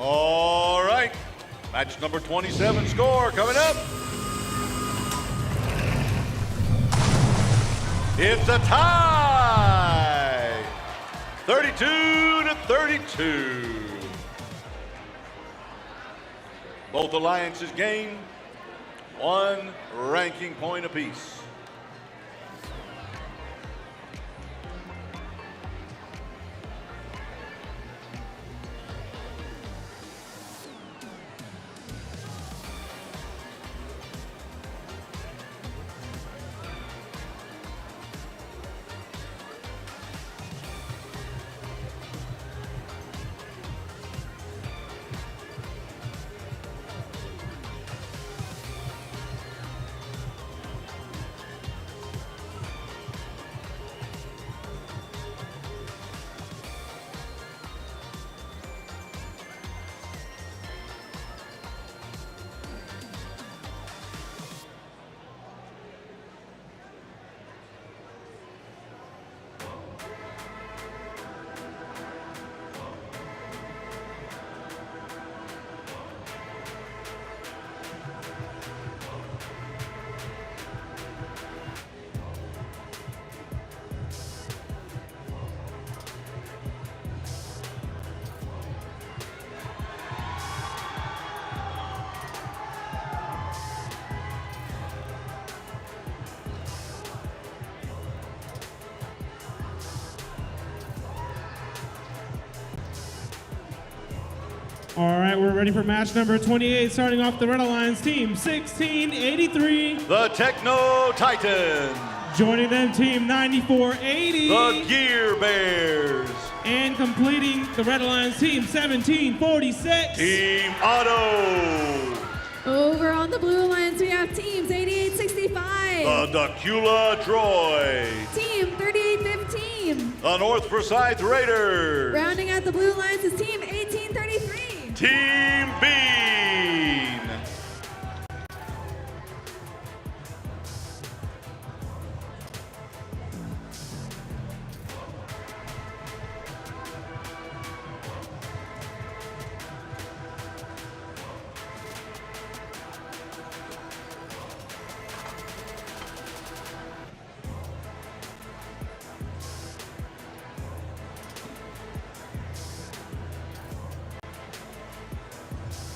All right, match number 27 score coming up. It's a tie, 32-32. Both alliances gain 1 ranking point apiece. All right, we're ready for match number 28, starting off the Red Alliance team, 1683. The Techno Titans. Joining them, team 9480. The Gear Bears. And completing the Red Alliance team, 1746. Team Auto. Over on the Blue Alliance, we have teams 8865. The Dacula Droid. Team 3815. The North Forsyth Raiders. Rounding out the Blue Alliance is team 1833. Team Bean.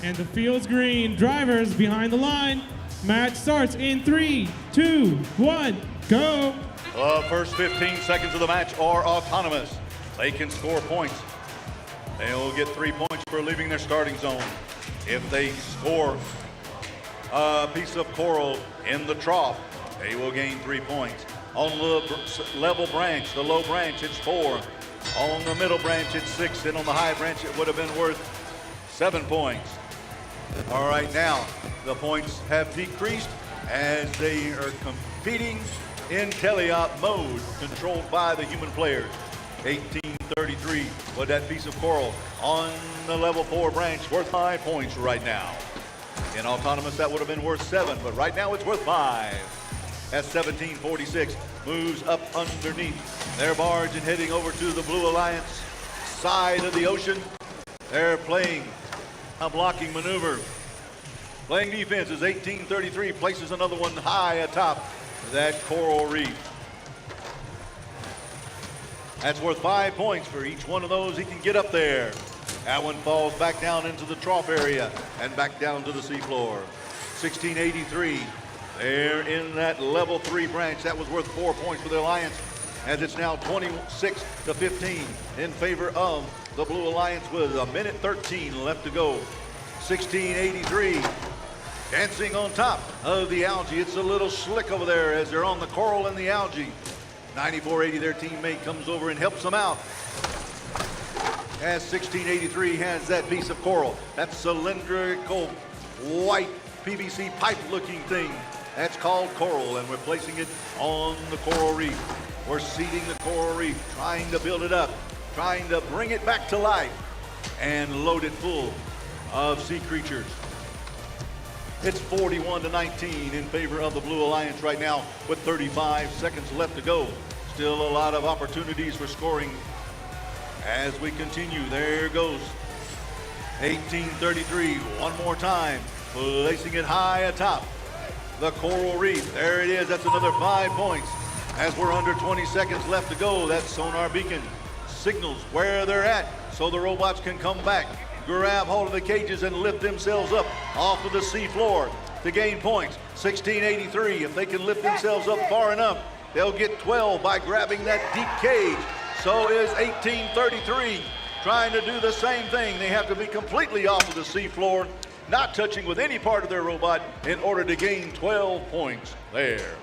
And the field's green. Drivers behind the line. Match starts in 3, 2, 1, go. The first 15 seconds of the match are autonomous. They can score points. They'll get 3 points for leaving their starting zone. If they score a piece of coral in the trough, they will gain 3 points. On the level branch, the low branch, it's 4. On the middle branch, it's 6. And on the high branch, it would have been worth 7 points. All right, now the points have decreased as they are competing in teleop mode, controlled by the human players. 1833 with that piece of coral on the level 4 branch, worth 5 points right now. In autonomous, that would have been worth 7, but right now it's worth 5. As 1746 moves up underneath their barge and heading over to the Blue Alliance side of the ocean. They're playing a blocking maneuver. Playing defense as 1833 places another one high atop that coral reef. That's worth 5 points for each one of those he can get up there. That one falls back down into the trough area and back down to the seafloor. 1683, they're in that level 3 branch. That was worth 4 points for the Alliance, as it's now 26-15 in favor of the Blue Alliance with 1:13 left to go. 1683 dancing on top of the algae. It's a little slick over there as they're on the coral and the algae. 9480, their teammate, comes over and helps them out. As 1683 has that piece of coral, that cylindrical white PVC pipe looking thing. That's called coral, and we're placing it on the coral reef. We're seeding the coral reef, trying to build it up, trying to bring it back to life and load it full of sea creatures. It's 41-19 in favor of the Blue Alliance right now with 35 seconds left to go. Still a lot of opportunities for scoring as we continue. There goes 1833, one more time, placing it high atop the coral reef. There it is, that's another 5 points. As we're under 20 seconds left to go, that sonar beacon signals where they're at so the robots can come back, grab hold of the cages and lift themselves up off of the sea floor to gain points. 1683, if they can lift themselves up far enough, they'll get 12 by grabbing that deep cage. So is 1833 trying to do the same thing. They have to be completely off of the sea floor, not touching with any part of their robot in order to gain 12 points there.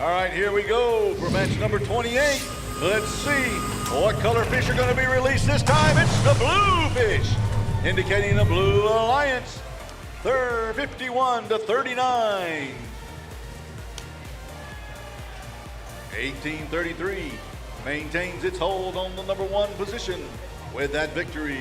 All right, here we go for match number 28. Let's see what color fish are going to be released this time. It's the blue fish, indicating the Blue Alliance. They're 51 to 39. 1833 maintains its hold on the number 1 position with that victory.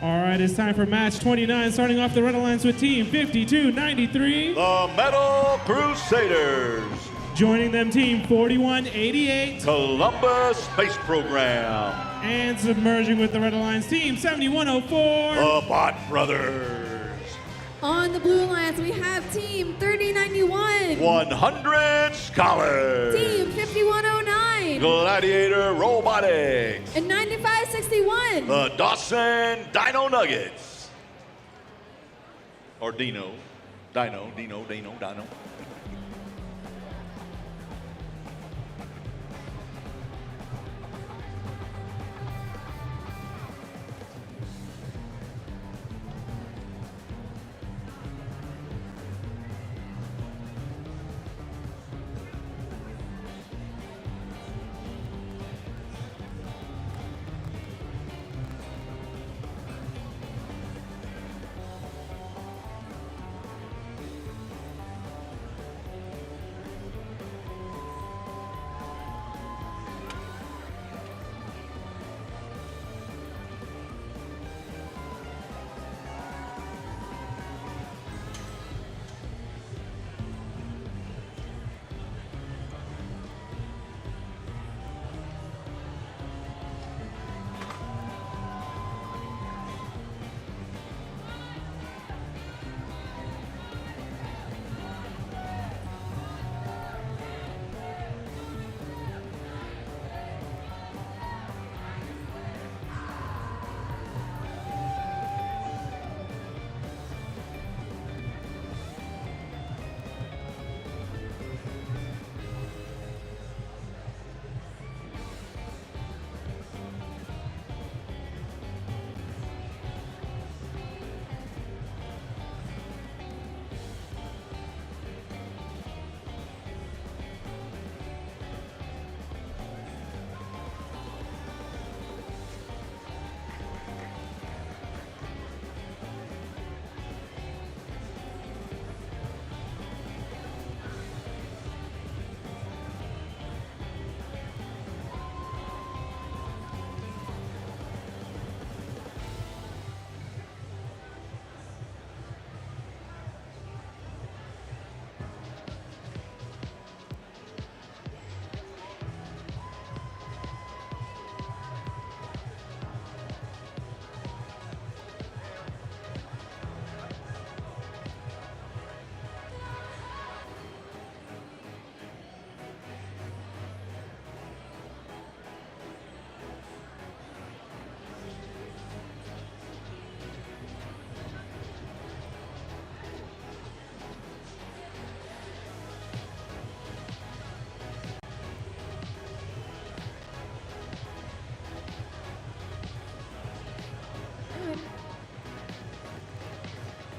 All right, it's time for match 29, starting off the Red Alliance with team 5293. The Metal Crusaders. Joining them, team 4188. Columbus Space Program. And submerging with the Red Alliance, team 7104. The Bot Brothers. On the Blue Alliance, we have team 3091. 100 Scholars. Team 5109. Gladiator Robotics. And 9561. The Dawson Dino Nuggets. Or Dino. Dino.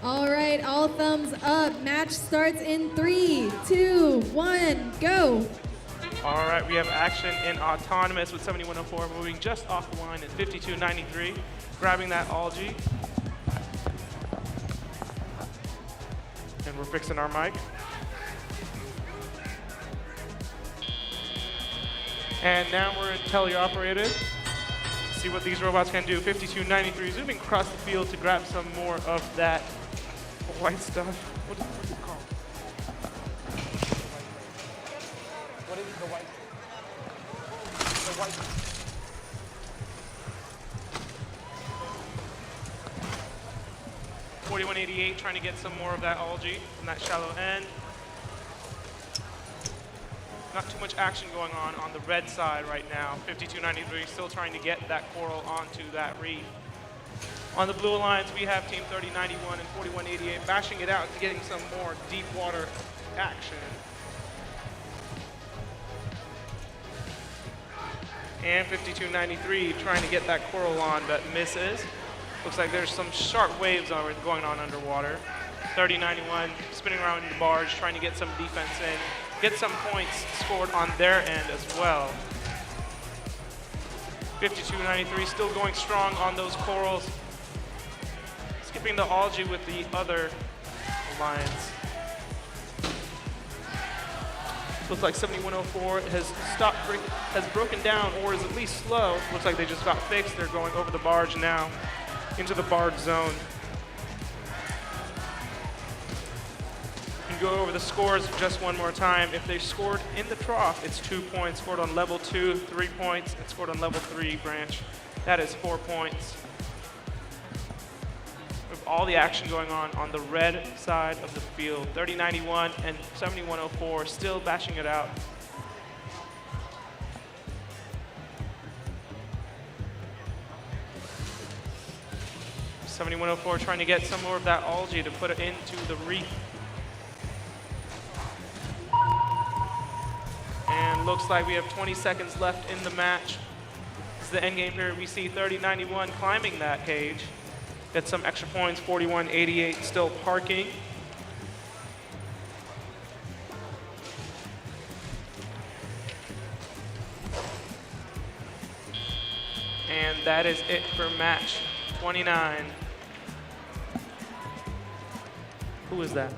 All right, all thumbs up. Match starts in 3, 2, 1, go. All right, we have action in autonomous with 7104 moving just off the line at 5293, grabbing that algae. And we're fixing our mic. And now we're teleoperated. See what these robots can do. 5293 zooming across the field to grab some more of that white stuff. What's it called? What is the white? The white. .4188 trying to get some more of that algae from that shallow end. Not too much action going on the red side right now. 5293 still trying to get that coral onto that reef. On the Blue Alliance, we have Team 3091 and 4188 bashing it out and getting some more deep water action. And 5293 trying to get that coral on, but misses. Looks like there's some sharp waves going on underwater. 3091 spinning around in the barge, trying to get some defense in, get some points scored on their end as well. 5293 still going strong on those corals. Skipping the algae with the other alliance. Looks like 7104 has broken down or is at least slow. Looks like they just got fixed. They're going over the barge now. into the barred zone. Go over the scores just one more time. If they scored in the trough, it's 2 points. Scored on level 2, 3 points. And scored on level 3 branch, that is 4 points. With all the action going on the red side of the field, 3091 and 7104 still bashing it out. (7104) trying to get some more of that algae to put it into the reef. And looks like we have 20 seconds left in the match. This is the end game period. We see 3091 climbing that cage. Get some extra points, 4188 still parking. And that is it for match 29. Who is that?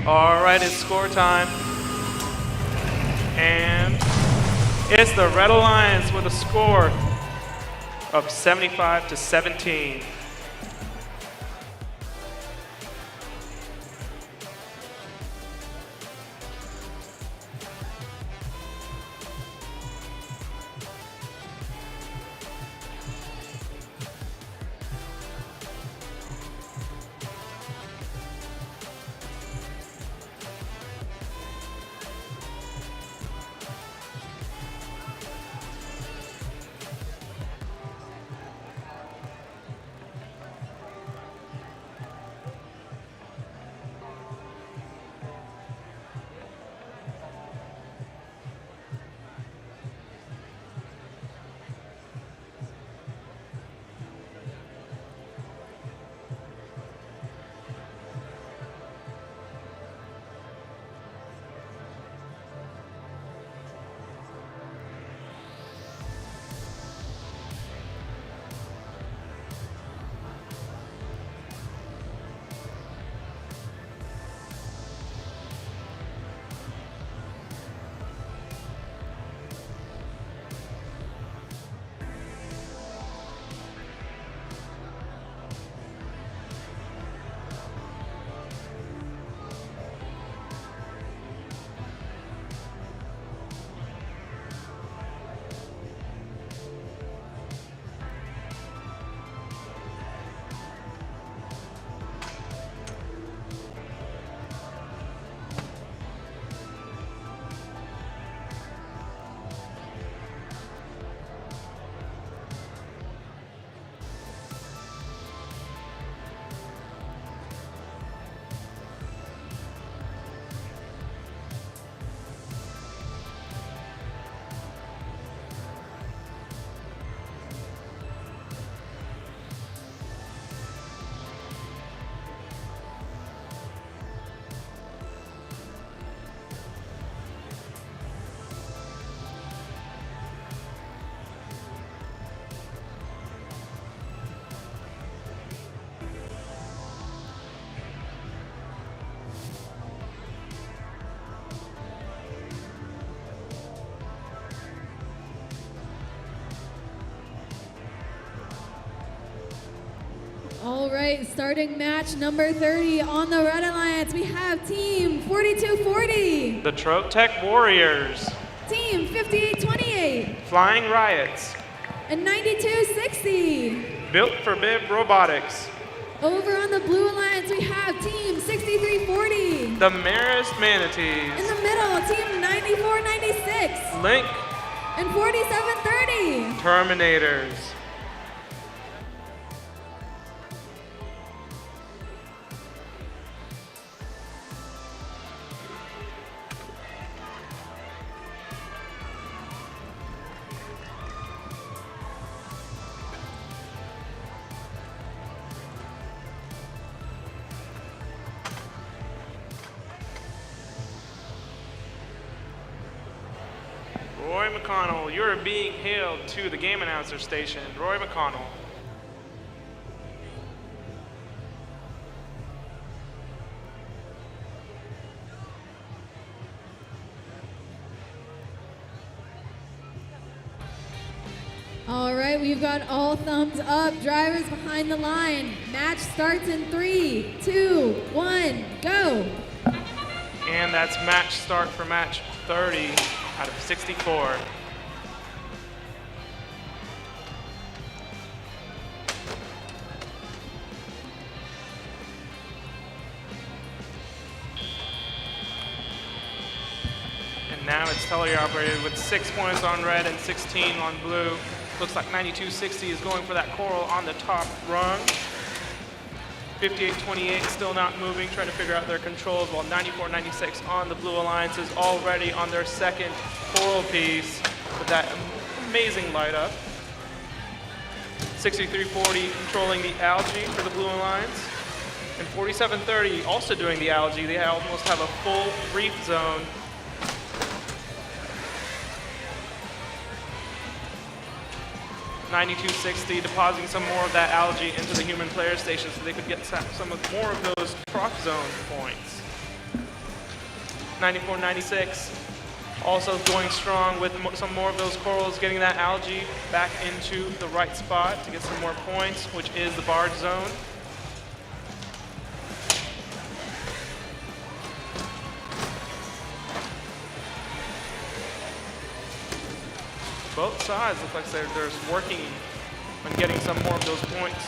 All right, it's score time. And it's the Red Alliance with a score of 75-17. All right, starting match number 30 on the Red Alliance, we have Team 4240. The Trotec Warriors. Team 5828. Flying Riots. And 9260. Built for Bib Robotics. Over on the Blue Alliance, we have Team 6340. The Marist Manatees. In the middle, Team 9496. Link. And 4730. Terminators. Roy McConnell, you're being hailed to the game announcer station. Roy McConnell. All right, we've got all thumbs up. Drivers behind the line. Match starts in 3, 2, 1, go. And that's match start for match 30 out of 64. And now it's tele-operated with 6 points on red and 16 on blue. Looks like 9260 is going for that coral on the top rung. 5828 still not moving, trying to figure out their controls, while 9496 on the Blue Alliance is already on their second coral piece with that amazing light up. 6340 controlling the algae for the Blue Alliance. And 4730 also doing the algae. They almost have a full reef zone. .9260 depositing some more of that algae into the human player station so they could get some more of those croc zone points. 9496 also going strong with some more of those corals, getting that algae back into the right spot to get some more points, which is the barge zone. Both sides look like they're working on getting some more of those points.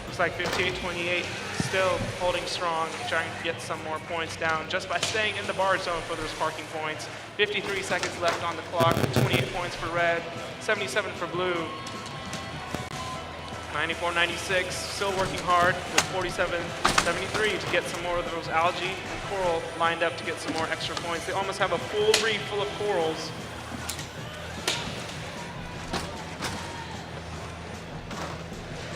Looks like 5828 still holding strong, trying to get some more points down just by staying in the barge zone for those parking points. 53 seconds left on the clock, 28 points for red, 77 for blue. 9496 still working hard with 4773 to get some more of those algae and coral lined up to get some more extra points. They almost have a full reef full of corals.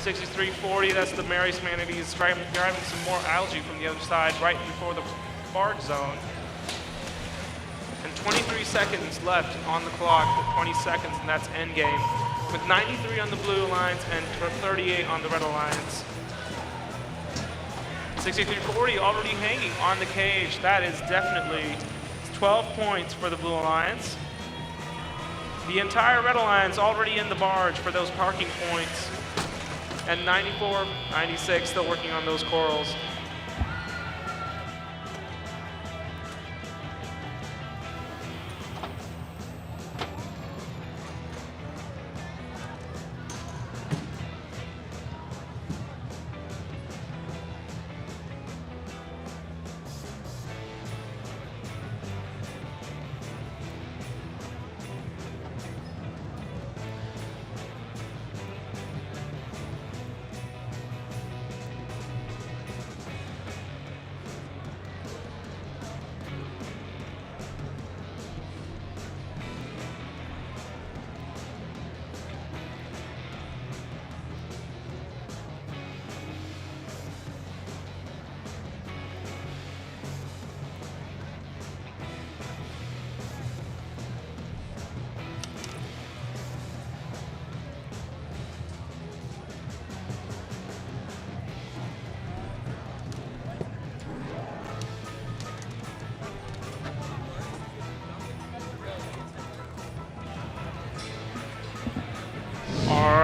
.6340, that's the Mary's Manatees driving some more algae from the other side right before the barge zone. And 23 seconds left on the clock, 20 seconds, and that's endgame. With 93 on the Blue Alliance and 38 on the Red Alliance. 6340 already hanging on the cage. That is definitely 12 points for the Blue Alliance. The entire Red Alliance already in the barge for those parking points. And 94-96 still working on those corals.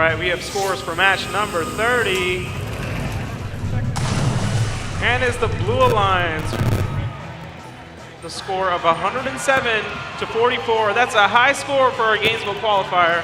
right, we have scores for match number 30. And it's the Blue Alliance. The score of 107 to 44. That's a high score for our Gainesville qualifier.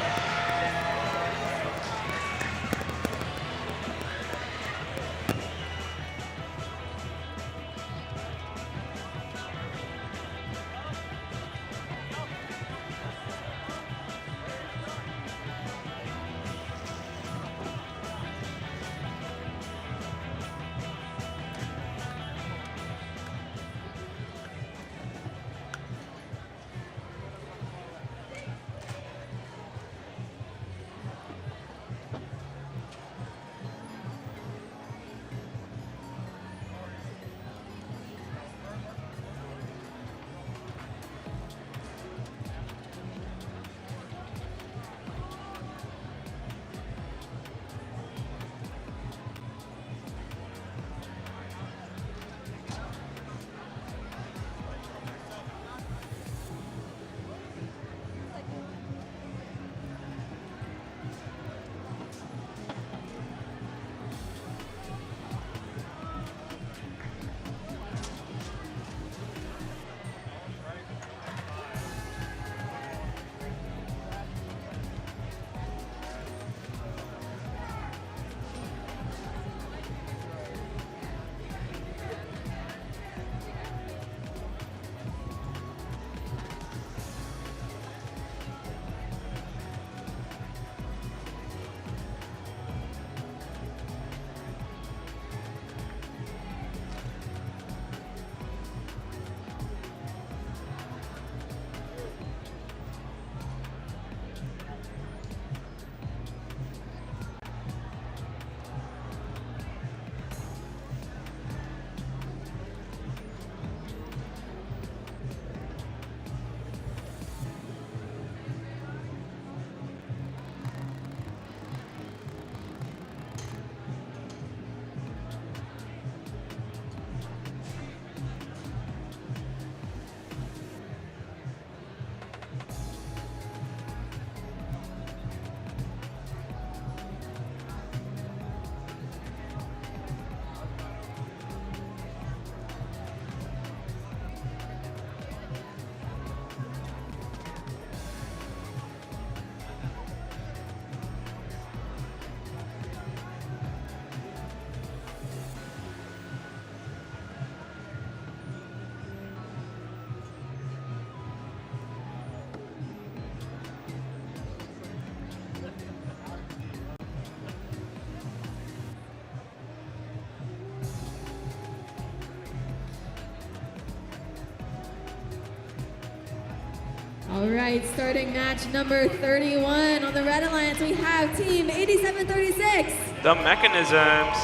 All right, starting match number 31 on the Red Alliance, we have Team 8736. The Mechanisms.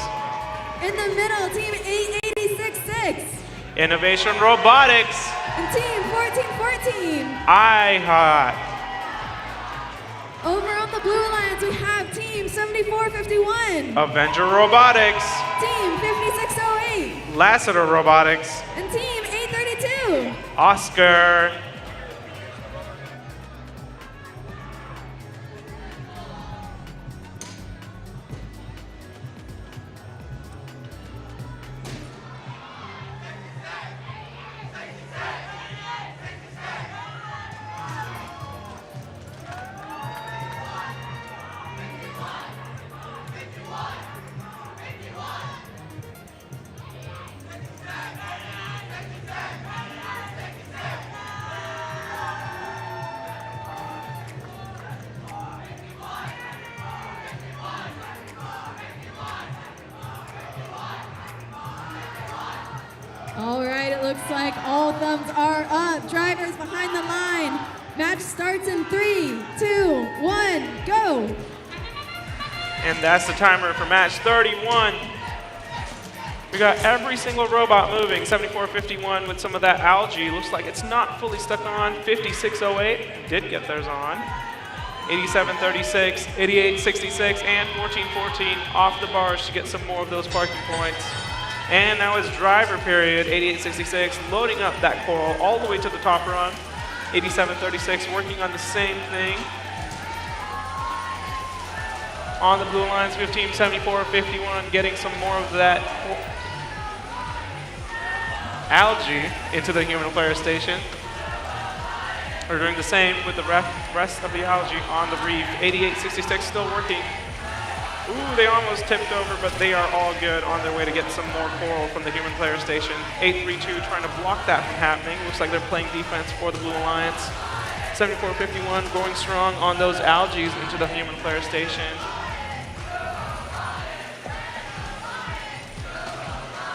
In the middle, Team 8866. Innovation Robotics. And Team 1414. IHOT. Over on the Blue Alliance, we have Team 7451. Avenger Robotics. Team 5608. Lassiter Robotics. And Team 832. Oscar. All right, it looks like all thumbs are up. Drivers behind the line. Match starts in 3, 2, 1, go. And that's the timer for match 31. We got every single robot moving. 7451 with some of that algae. Looks like it's not fully stuck on. 5608 did get theirs on. 8736, 8866, and 1414 off the bars to get some more of those parking points. And now is driver period. 8866 loading up that coral all the way to the top run. 8736 working on the same thing. On the blue lines, we have team 74-51 getting some more of that algae into the human player station. We're doing the same with the rest of the algae on the reef. 88-66 still working. Ooh, they almost tipped over, but they are all good on their way to get some more coral from the human player station. 8-3-2 trying to block that from happening. Looks like they're playing defense for the Blue Alliance. 74-51 going strong on those algae into the human player station.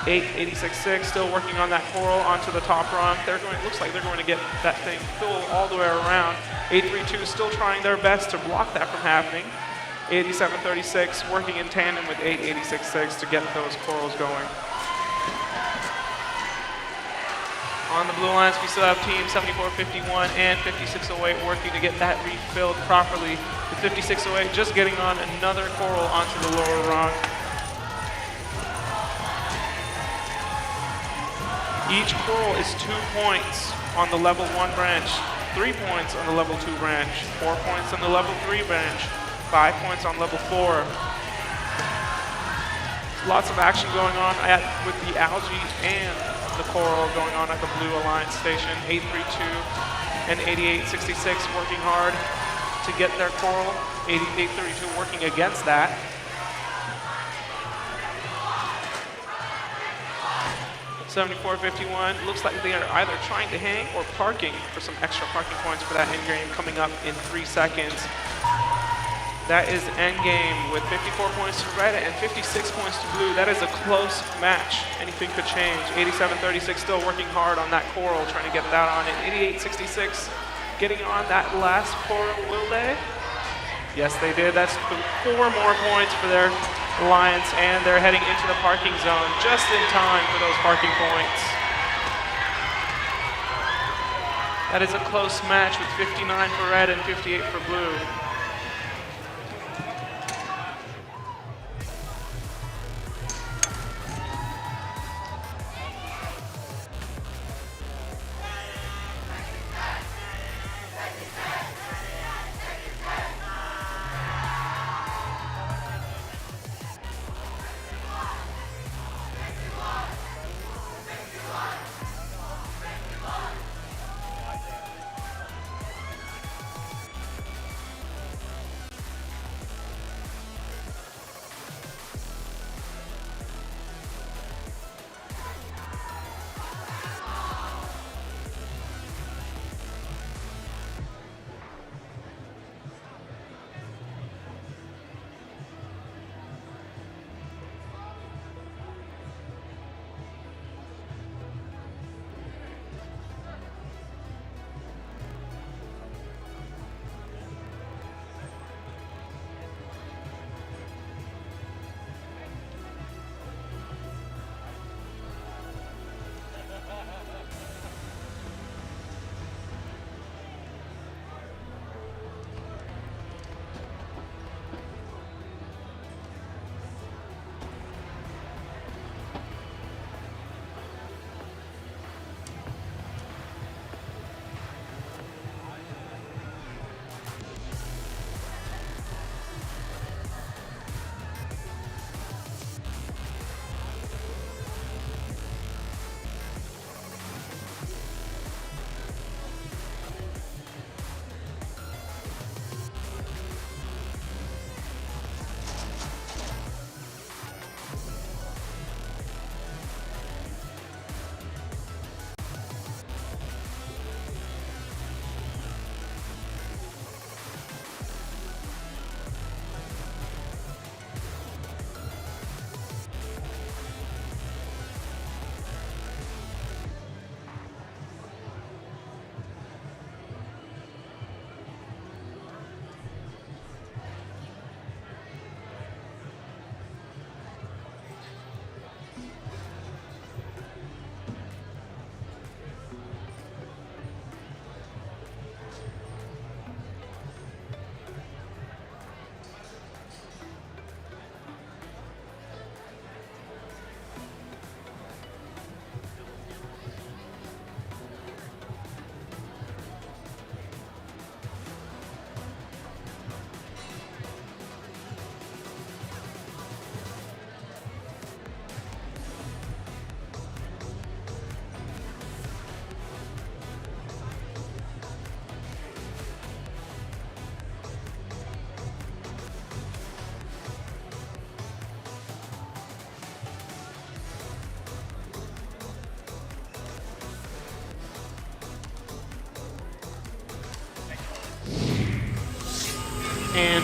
8-86-6 still working on that coral onto the top rung. Looks like they're going to get that thing full all the way around. 8-3-2 still trying their best to block that from happening. 87-36 working in tandem with 8-86-6 to get those corals going. On the blue lines, we still have team 74-51 and 56-08 working to get that reef filled properly. With 56-08 just getting on another coral onto the lower rung. Each coral is 2 points on the level 1 branch, 3 points on the level 2 branch, 4 points on the level 3 branch, 5 points on level 4. Lots of action going on with the algae and the coral going on at the Blue Alliance station. 8-3-2 and 88-66 working hard to get their coral. 88-32 working against that. 74-51 looks like they are either trying to hang or parking for some extra parking points for that end game coming up in 3 seconds. That is end game with 54 points to red and 56 points to blue. That is a close match. Anything could change. 87-36 still working hard on that coral, trying to get that on. And 88-66 getting on that last coral, will they? Yes, they did. That's 4 more points for their Alliance, and they're heading into the parking zone just in time for those parking points. That is a close match with 59 for red and 58 for blue.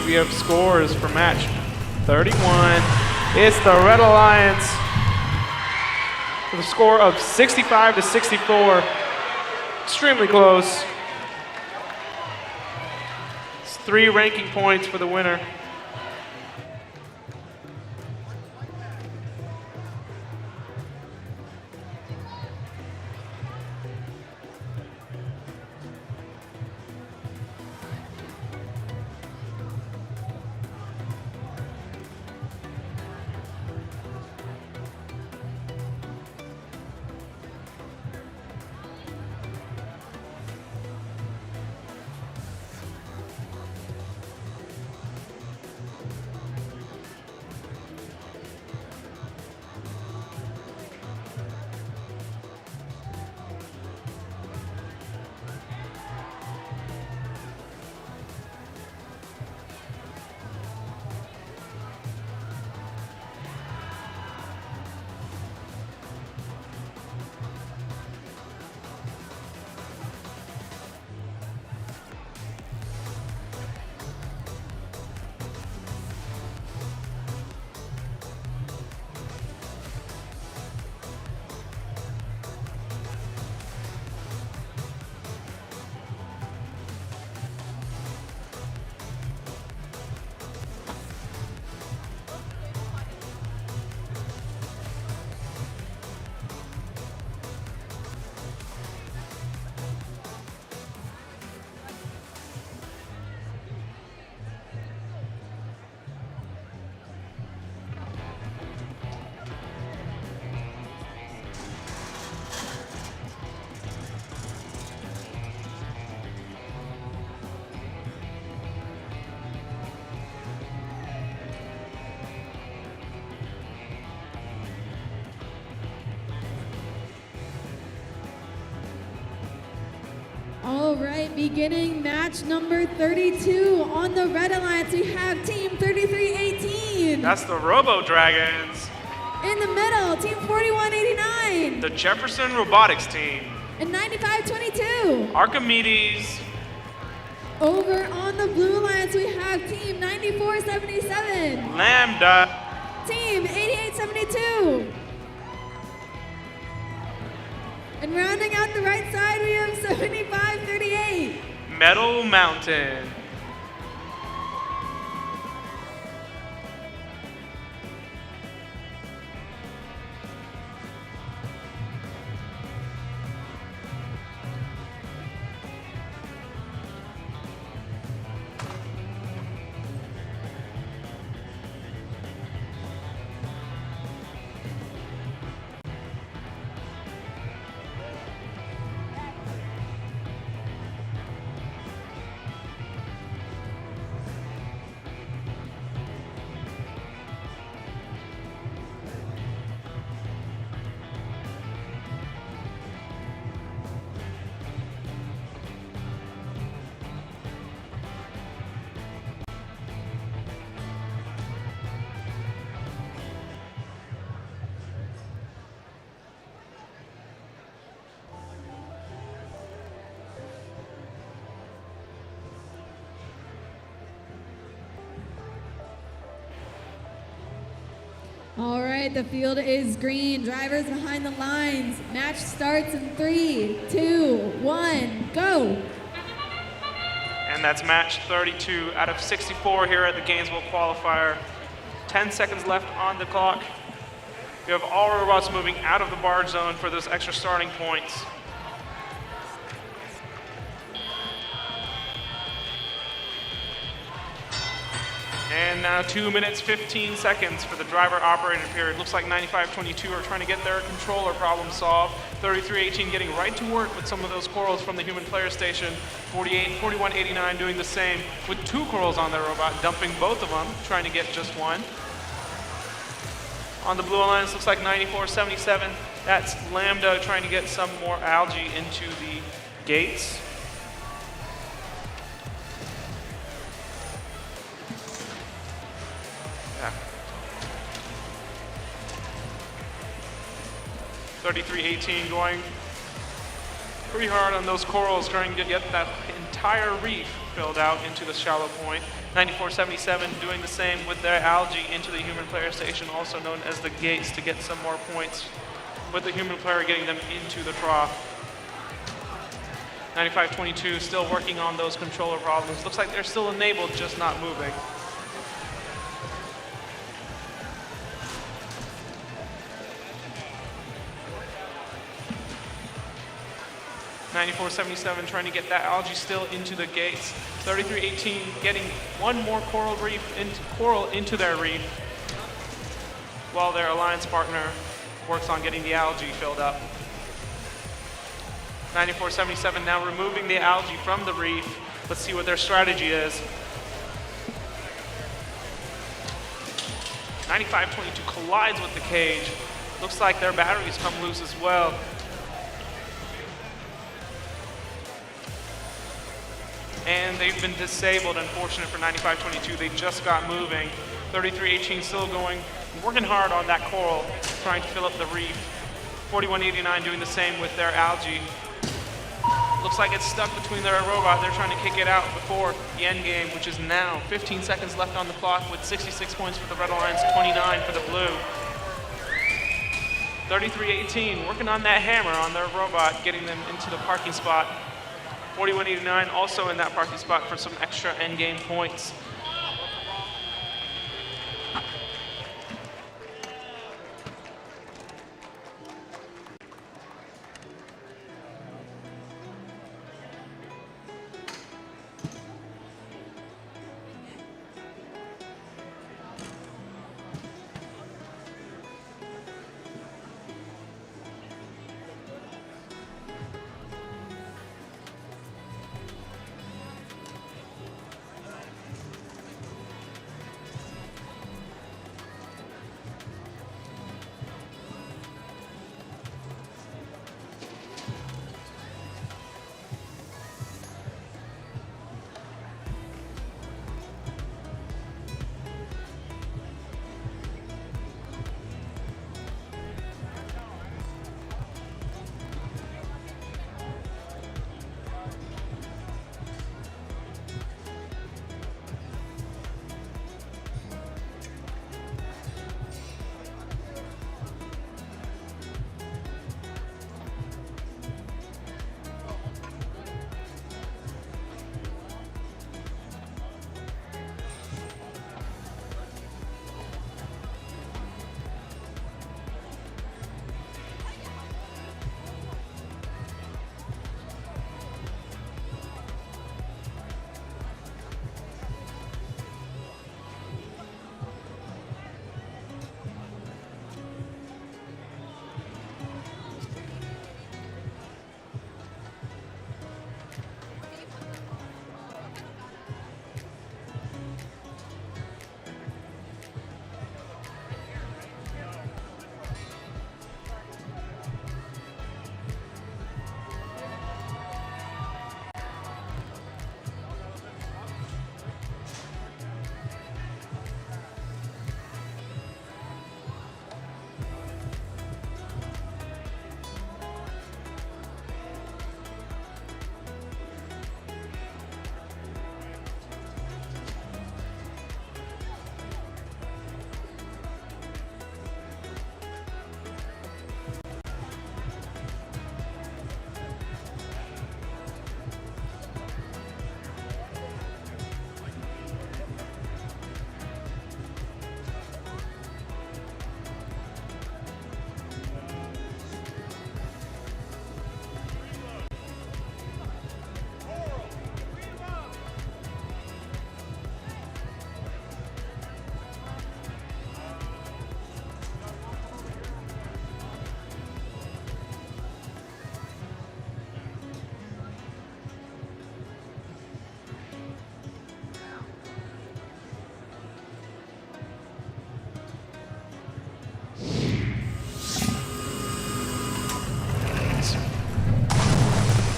we have scores for match 31. It's the Red Alliance with a score of 65-64. Extremely close. It's 3 ranking points for the winner. All right, beginning match number 32 on the Red Alliance, we have Team 3318. That's the Robo Dragons. In the middle, Team 4189. The Jefferson Robotics team. And 9522. Archimedes. Over on the Blue Alliance, we have Team 9477. Lambda. Team 8872. And rounding out the right side, we have 7538. Metal Mountain. All right, the field is green. Drivers behind the lines. Match starts in 3, 2, 1, go. And that's match 32 out of 64 here at the Gainesville qualifier. 10 seconds left on the clock. We have all robots moving out of the barge zone for those extra starting points. And now 2 minutes, 15 seconds for the driver-operated period. Looks like 9522 are trying to get their controller problem solved. 3318 getting right to work with some of those corals from the human player station. 4189 doing the same with 2 corals on their robot, dumping both of them, trying to get just one. On the Blue Alliance, looks like 9477. That's Lambda trying to get some more algae into the gates. Yeah. 3318 going pretty hard on those corals, trying to get that entire reef filled out into the shallow point. 9477 doing the same with their algae into the human player station, also known as the gates, to get some more points with the human player getting them into the trough. 9522 still working on those controller problems. Looks like they're still enabled, just not moving. (9477) trying to get that algae still into the gates. 3318 getting one more coral into their reef, while their alliance partner works on getting the algae filled up. 9477 now removing the algae from the reef. Let's see what their strategy is. 9522 collides with the cage. Looks like their batteries come loose as well. And they've been disabled, unfortunate for 9522. They just got moving. 3318 still working hard on that coral, trying to fill up the reef. 4189 doing the same with their algae. Looks like it's stuck between their robot. They're trying to kick it out before the end game, which is now. 15 seconds left on the clock with 66 points for the Red Alliance, 29 for the Blue. 3318 working on that hammer on their robot, getting them into the parking spot. 4189 also in that parking spot for some extra end game points.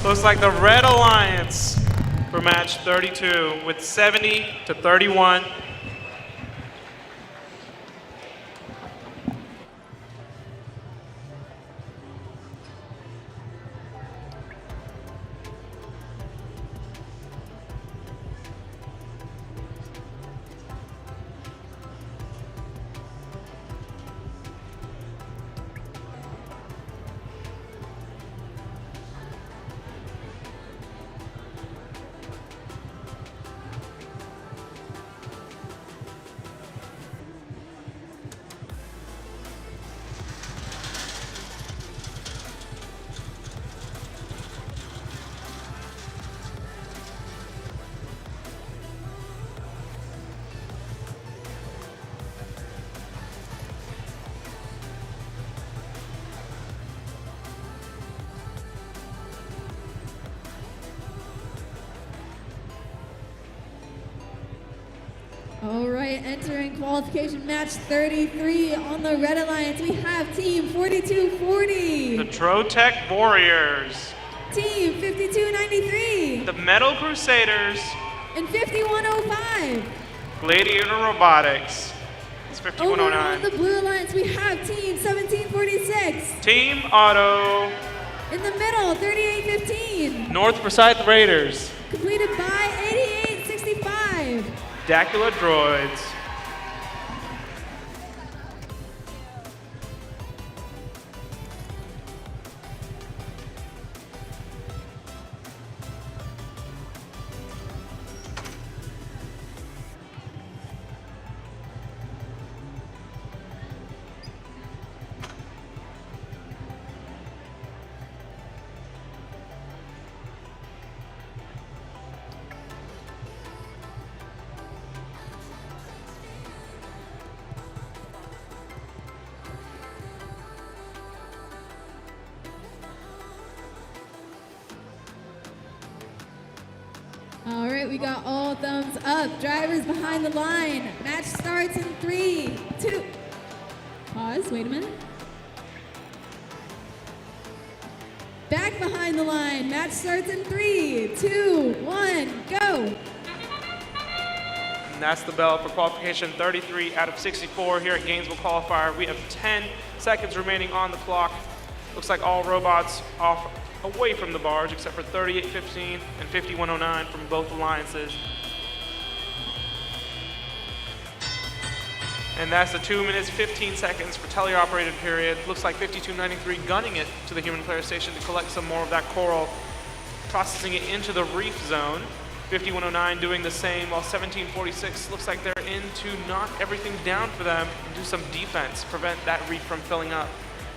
Looks like the Red Alliance for match 32 with 70-31. right, entering qualification match 33 on the Red Alliance, we have Team 4240. The Trotec Warriors. Team 5293. The Metal Crusaders. And 5105. Gladiator Robotics. It's Over 5109. on the Blue Alliance, we have Team 1746. Team Auto. In the middle, 3815. North Forsyth Raiders. Completed by 8865. Dacula Droids. All right, we got all thumbs up. Drivers behind the line. Match starts in 3, 2. Pause, wait a minute. Back behind the line. Match starts in 3, 2, 1, go. And that's the bell for qualification 33 out of 64 here at Gainesville Qualifier. We have 10 seconds remaining on the clock. Looks like all robots off away from the barge except for 3815 and 5109 from both alliances. And that's the 2 minutes, 15 seconds for teleoperated period. Looks like 5293 gunning it to the human player station to collect some more of that coral, processing it into the reef zone. 5109 doing the same, while 1746 looks like they're in to knock everything down for them and do some defense, prevent that reef from filling up,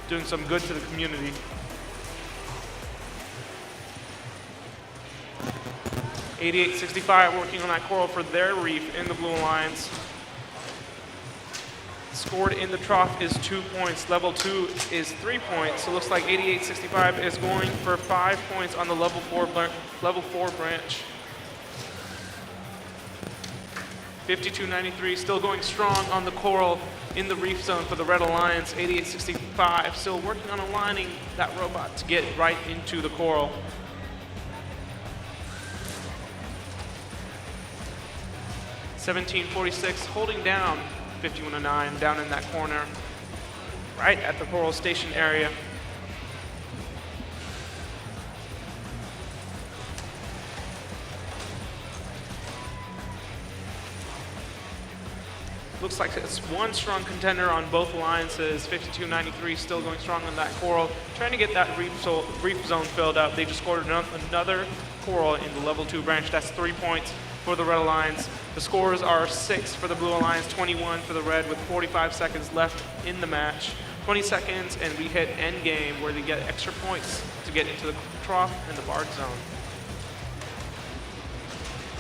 doing some good to the community. 8865 working on that coral for their reef in the Blue Alliance. Scored in the trough is 2 points. Level 2 is 3 points. So it looks like 8865 is going for 5 points on the level 4 branch. 5293 still going strong on the coral in the reef zone for the Red Alliance. 8865 still working on aligning that robot to get right into the coral. 1746 holding down 5109 down in that corner, right at the coral station area. Looks like it's one strong contender on both alliances. 5293 still going strong on that coral, trying to get that reef zone filled up. They just scored another coral in the level 2 branch. That's 3 points for the Red Alliance. The scores are 6 for the Blue Alliance, 21 for the Red, with 45 seconds left in the match. 20 seconds and we hit end game where they get extra points to get into the trough and the barge zone.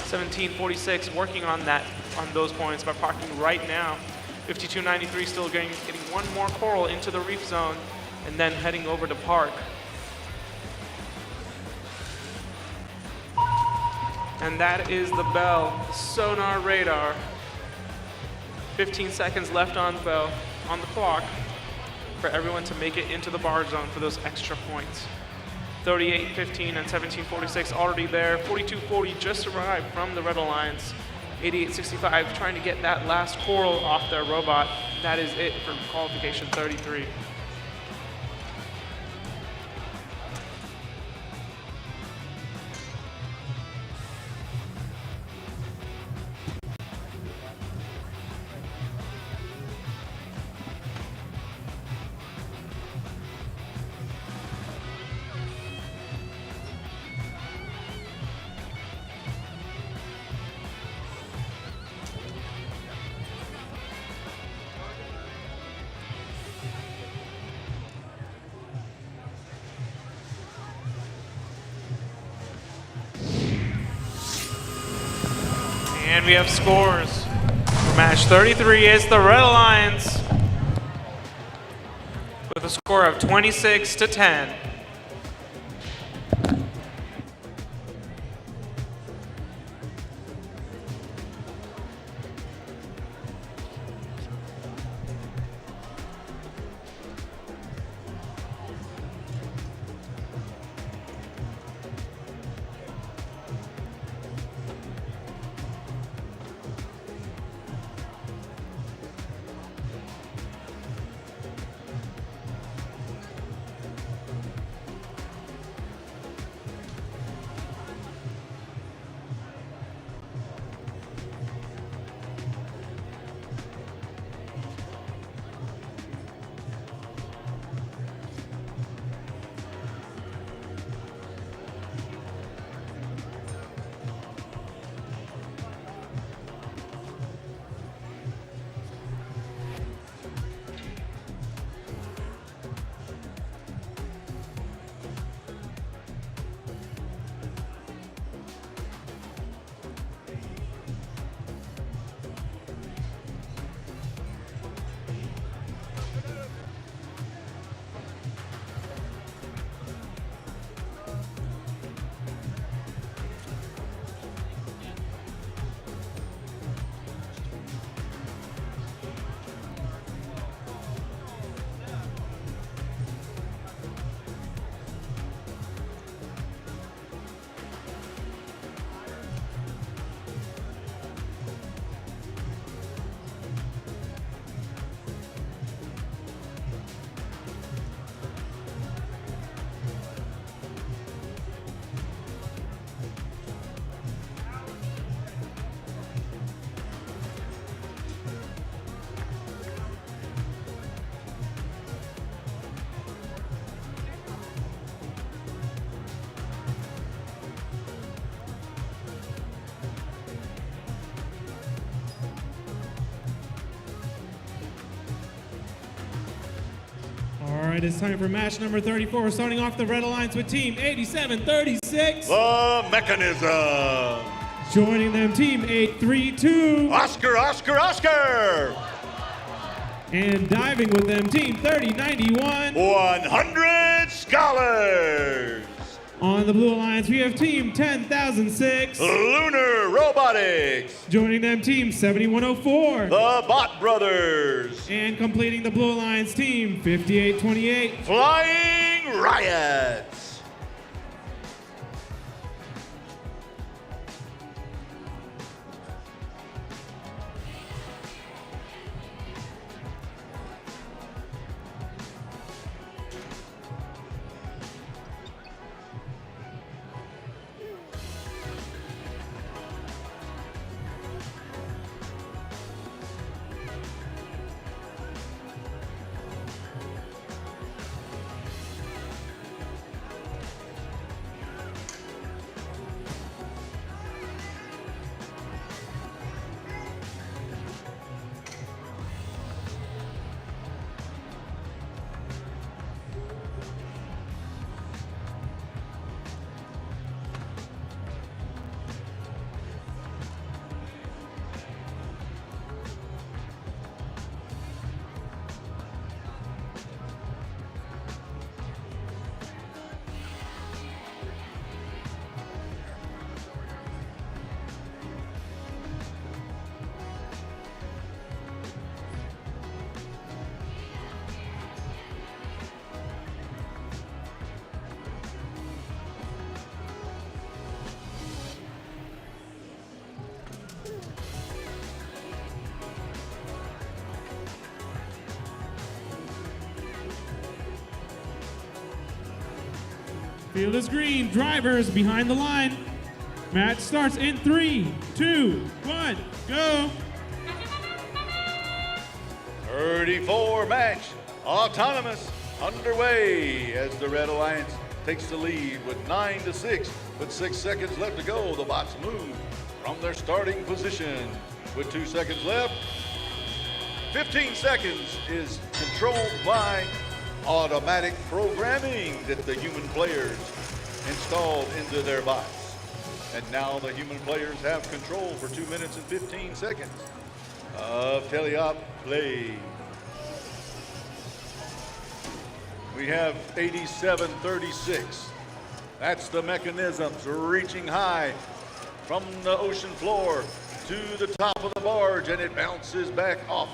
1746 working on those points by parking right now. 5293 still getting one more coral into the reef zone and then heading over to park. And that is the bell, sonar radar. 15 seconds left on the bell, on the clock, for everyone to make it into the barge zone for those extra points. 3815 and 1746 already there. 4240 just arrived from the Red Alliance. 8865 trying to get that last coral off their robot. That is it for qualification 33. And we have scores. For match 33 is the Red Alliance with a score of 26-10. right, it's time for match number 34. We're starting off the Red Alliance with Team 8736. The Mechanism. Joining them, Team 832. Oscar, Oscar, Oscar. And diving with them, Team 3091. 100 Scholars. On the Blue Alliance, we have Team 10006. Lunar Robotics. Joining them, Team 7104. The Bot Brothers. And completing the Blue Alliance, Team 5828. Flying Riots. Field is green. Drivers behind the line. Match starts in 3, 2, 1, go. 34 match, autonomous, underway as the Red Alliance takes the lead with 9-6. With 6 seconds left to go, the bots move from their starting position. With 2 seconds left, 15 seconds is controlled by automatic programming that the human players installed into their bots. And now the human players have control for 2 minutes and 15 seconds of teleop play. We have 8736. That's the Mechanisms reaching high from the ocean floor to the top of the barge, and it bounces back off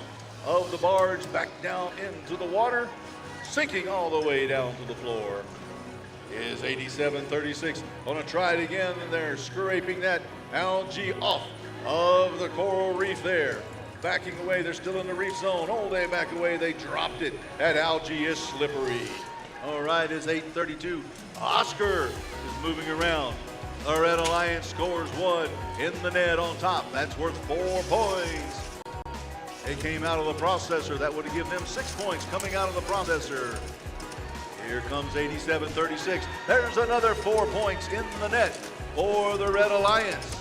of the barge back down into the water, sinking all the way down to the floor. Is 8736 gonna try it again, and they're scraping that algae off of the coral reef there. Backing away, they're still in the reef zone. Oh, they back away, they dropped it. That algae is slippery. All right, it's 832. Oscar is moving around. The Red Alliance scores 1 in the net on top. That's worth 4 points. It came out of the processor. That would have given them 6 points coming out of the processor. Here comes 8736. There's another 4 points in the net for the Red Alliance.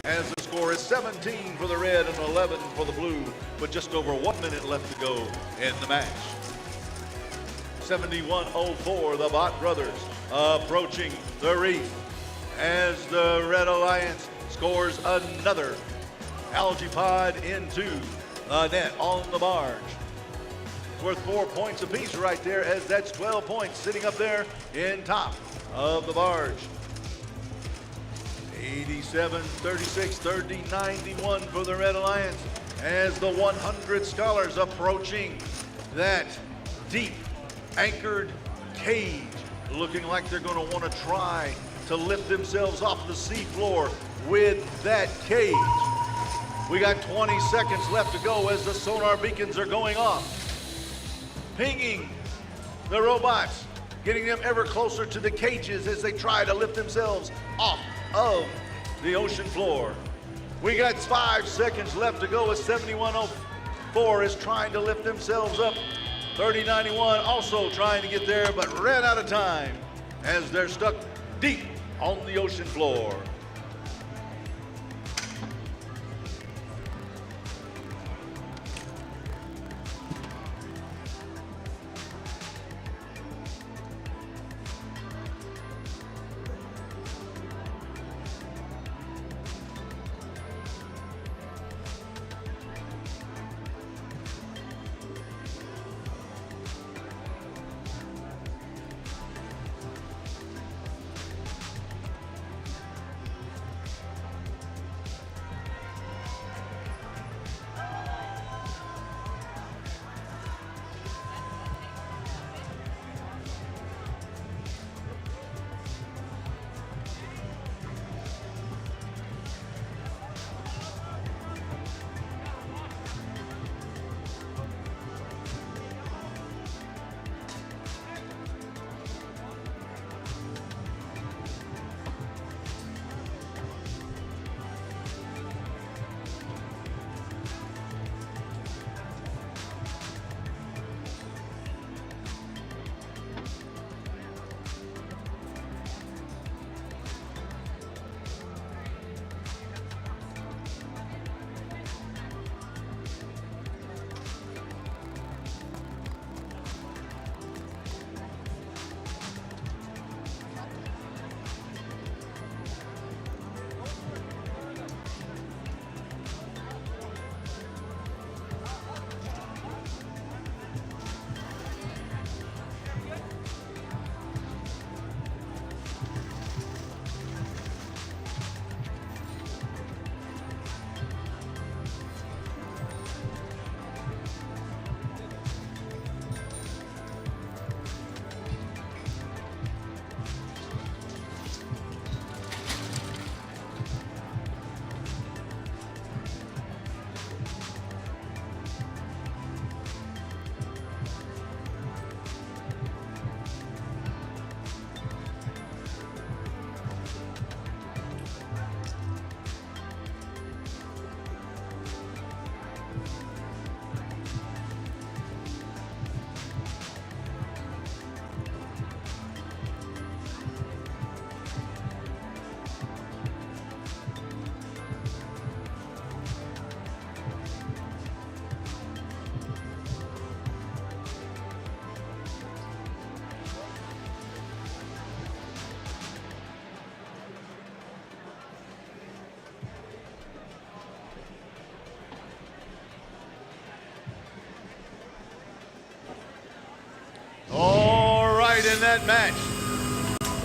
As the score is 17 for the red and 11 for the blue, with just over 1 minute left to go in the match. 7104, the Bot Brothers approaching the reef as the Red Alliance scores another algae pod into the net on the barge. Worth 4 points apiece right there, as that's 12 points sitting up there in top of the barge. 8736, 3091 for the Red Alliance as the 100 Scholars approaching that deep anchored cage, looking like they're going to want to try to lift themselves off the seafloor with that cage. We got 20 seconds left to go as the sonar beacons are going off, pinging the robots, getting them ever closer to the cages as they try to lift themselves off of the ocean floor. We got 5 seconds left to go as 7104 is trying to lift themselves up. 3091 also trying to get there, but ran out of time as they're stuck deep on the ocean floor. in that match.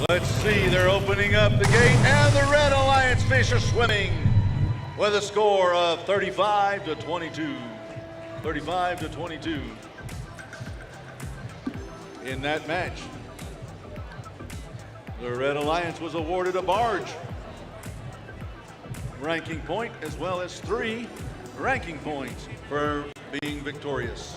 Let's see, they're opening up the gate, and the Red Alliance fish are swimming with a score of 35-22. 35-22 in that match. The Red Alliance was awarded a barge ranking point as well as 3 ranking points for being victorious.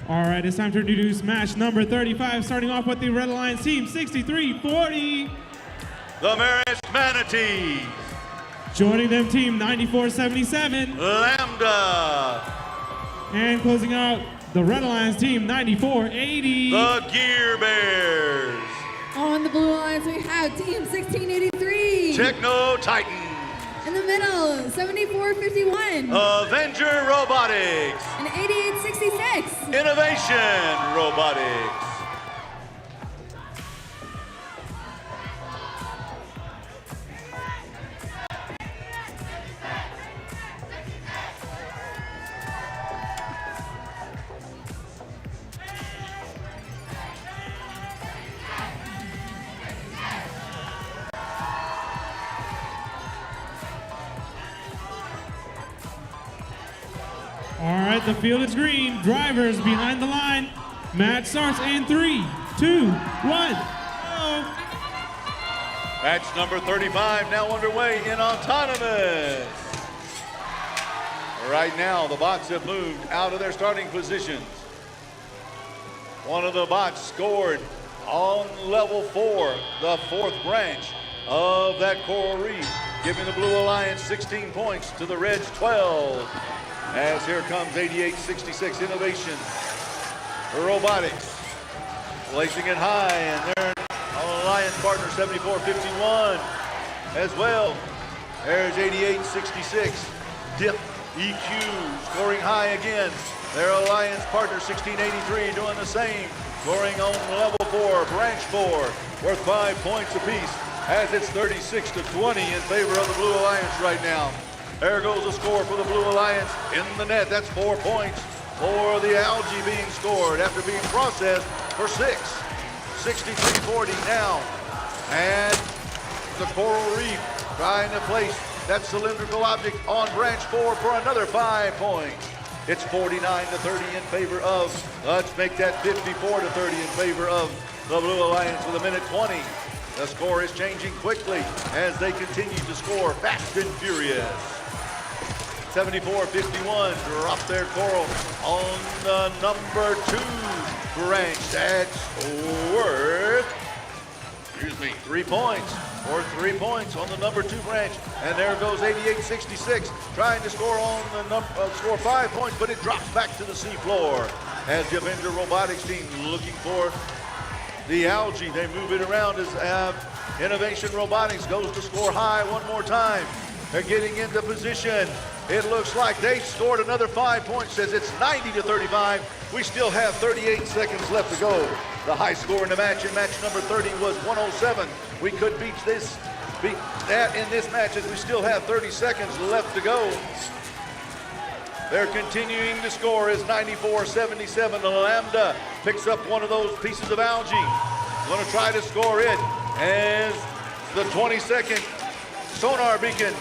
All right, it's time to introduce match number 35, starting off with the Red Alliance team, 63-40. The Marist Manatees. Joining them, team 94-77. Lambda. And closing out, the Red Alliance team, 94-80. The Gear Bears. On the Blue Alliance, we have team 1683. Techno Titan. In the middle, 7451. Avenger Robotics. And 8866. Innovation Robotics. All right, the field is green. Drivers behind the line. Match starts in 3, 2, 1. Go. Match number 35 now underway in autonomous. Right now, the bots have moved out of their starting positions. One of the bots scored on level 4, the 4th branch of that coral reef, giving the Blue Alliance 16 points to the Reds 12. As here comes 8866 Innovation Robotics, placing it high, and their Alliance partner 7451 as well. There's 8866 Dip EQ scoring high again. Their Alliance partner 1683 doing the same, scoring on level 4, branch 4, worth 5 points apiece, as it's 36-20 in favor of the Blue Alliance right now. There goes a score for the Blue Alliance in the net. That's 4 points for the algae being scored after being processed for 6. 63-40 now. And the coral reef trying to place that cylindrical object on branch 4 for another 5 points. It's 49-30 in favor of, let's make that 54-30 in favor of the Blue Alliance with 1:20. The score is changing quickly as they continue to score fast and furious. 74-51, drop their coral on the number 2 branch. That's worth, 3 points, or 3 points on the number 2 branch. And there goes 8866, trying to score on the score 5 points, but it drops back to the seafloor. As the Avenger Robotics team looking for the algae, they move it around as Innovation Robotics goes to score high one more time. They're getting into position. It looks like they scored another 5 points, says it's 90-35. We still have 38 seconds left to go. The high score in the match in match number 30 was 107. We could beat that in this match as we still have 30 seconds left to go. They're continuing to score as 94-77. The Lambda picks up one of those pieces of algae. Gonna try to score it as the 20-second sonar beacon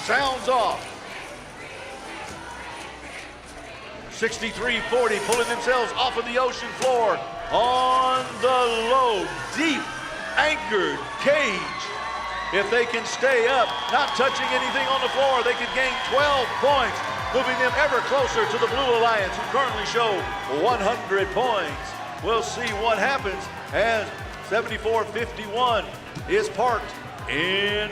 sounds off. 63-40, pulling themselves off of the ocean floor on the low, deep, anchored cage. If they can stay up, not touching anything on the floor, they could gain 12 points, moving them ever closer to the Blue Alliance, who currently show 100 points. We'll see what happens as 74-51 is parked in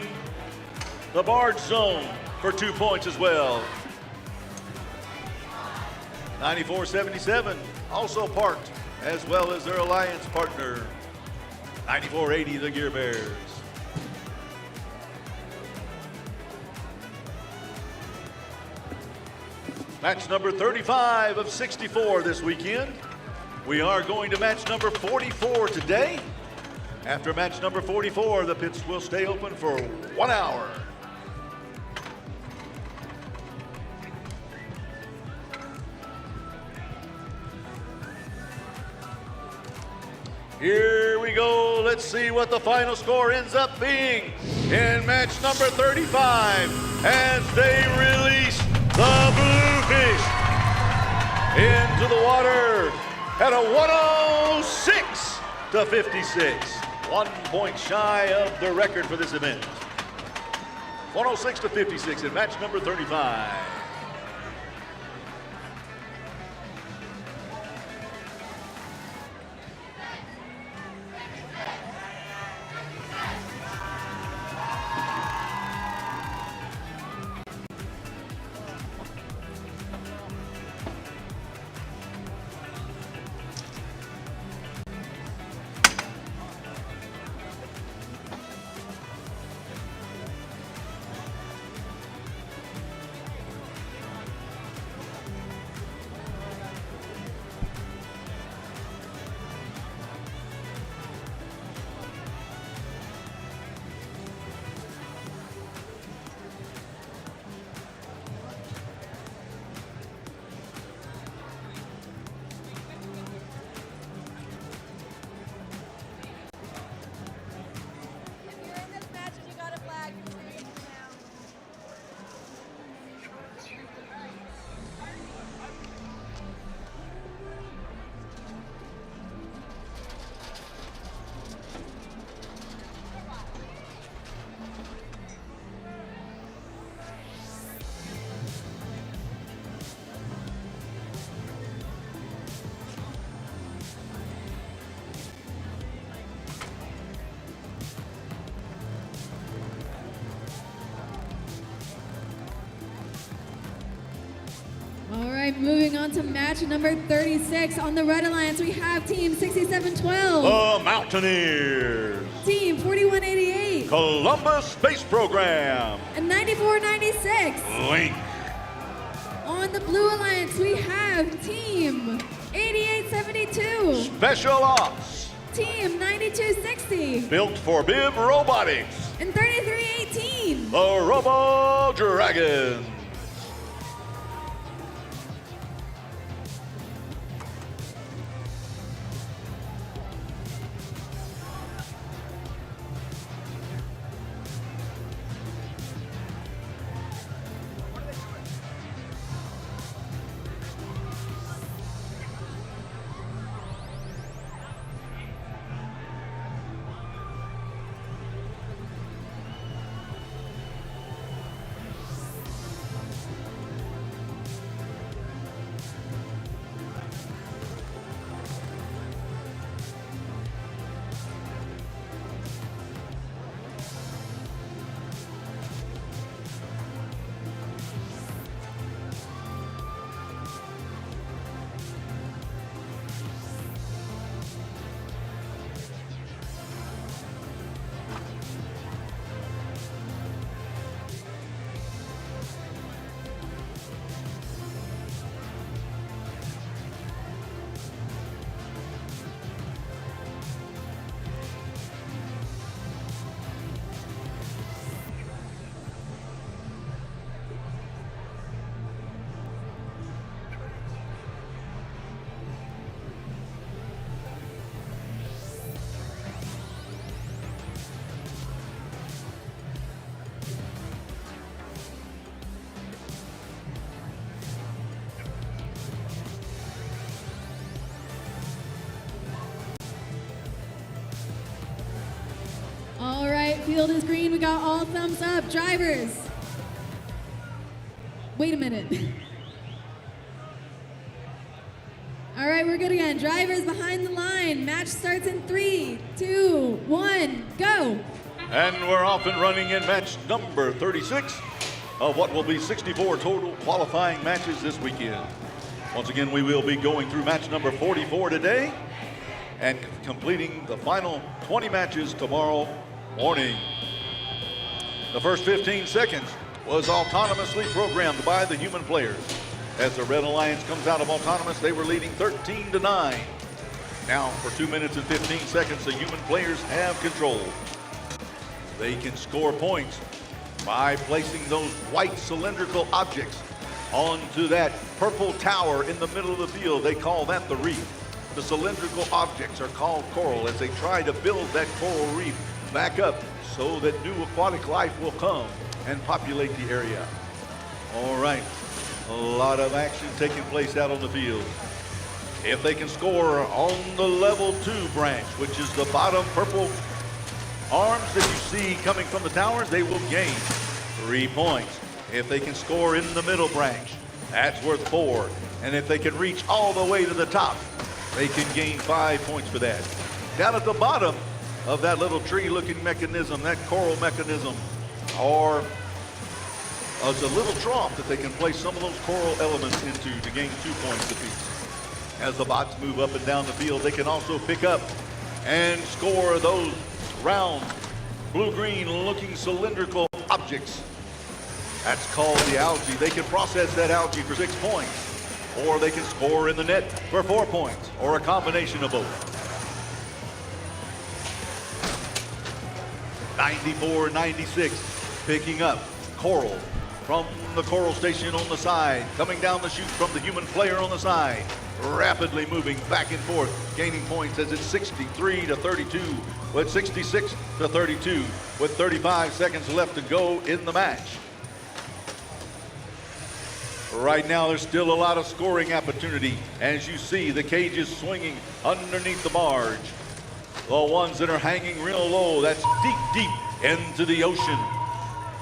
the barge zone for 2 points as well. 94-77 also parked, as well as their alliance partner, 94-80, the Gear Bears. Match number 35 of 64 this weekend. We are going to match number 44 today. After match number 44, the pits will stay open for 1 hour. Here we go. Let's see what the final score ends up being in match number 35 as they release the Bluefish into the water at a 106-56. 1 point shy of the record for this event. 106-56 in match number 35. All right, moving on to match number 36. On the Red Alliance, we have Team 6712. The Mountaineers. Team 4188. Columbus Space Program. And 9496. Link. On the Blue Alliance, we have Team 8872. Special Ops. Team 9260. Built for Bib Robotics. And 3318. The Robo Dragons. Field is green. We got all thumbs up. Drivers. Wait a minute. All right, we're good again. Drivers behind the line. Match starts in 3, 2, 1, go. And we're off and running in match number 36 of what will be 64 total qualifying matches this weekend. Once again, we will be going through match number 44 today and completing the final 20 matches tomorrow morning. The first 15 seconds was autonomously programmed by the human players. As the Red Alliance comes out of autonomous, they were leading 13-9. Now, for 2 minutes and 15 seconds, the human players have control. They can score points by placing those white cylindrical objects onto that purple tower in the middle of the field. They call that the reef. The cylindrical objects are called coral as they try to build that coral reef back up so that new aquatic life will come and populate the area. All right, a lot of action taking place out on the field. If they can score on the level 2 branch, which is the bottom purple arms that you see coming from the towers, they will gain 3 points. If they can score in the middle branch, that's worth 4. And if they can reach all the way to the top, they can gain 5 points for that. Down at the bottom of that little tree-looking mechanism, that coral mechanism, or as a little trough that they can place some of those coral elements into to gain 2 points apiece. As the bots move up and down the field, they can also pick up and score those round, blue-green looking cylindrical objects. That's called the algae. They can process that algae for 6 points, or they can score in the net for 4 points, or a combination of both. 94-96, picking up coral from the coral station on the side, coming down the chute from the human player on the side, rapidly moving back and forth, gaining points as it's 63-32, with 66-32, with 35 seconds left to go in the match. Right now, there's still a lot of scoring opportunity. As you see, the cage is swinging underneath the barge. The ones that are hanging real low, that's deep, deep into the ocean,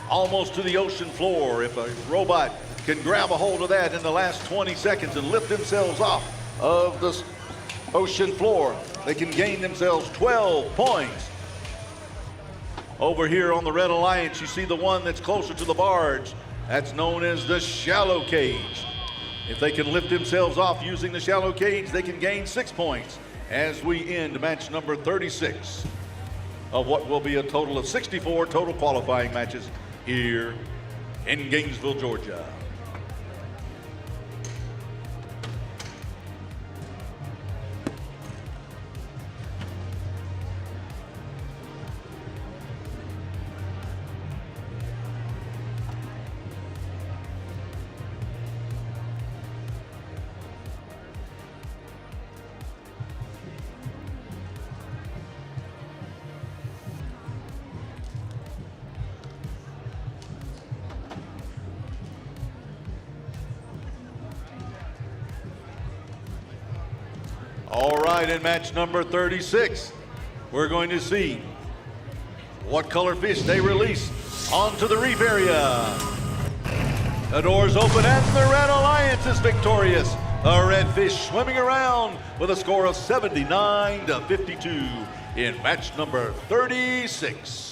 almost to the ocean floor. If a robot can grab a hold of that in the last 20 seconds and lift themselves off of the ocean floor, they can gain themselves 12 points. Over here on the Red Alliance, you see the one that's closer to the barge. That's known as the shallow cage. If they can lift themselves off using the shallow cage, they can gain 6 points as we end match number 36 of what will be a total of 64 total qualifying matches here in Gainesville, Georgia. All right, in match number 36, we're going to see what color fish they release onto the reef area. The doors open and the Red Alliance is victorious. The red fish swimming around with a score of 79-52 in match number 36.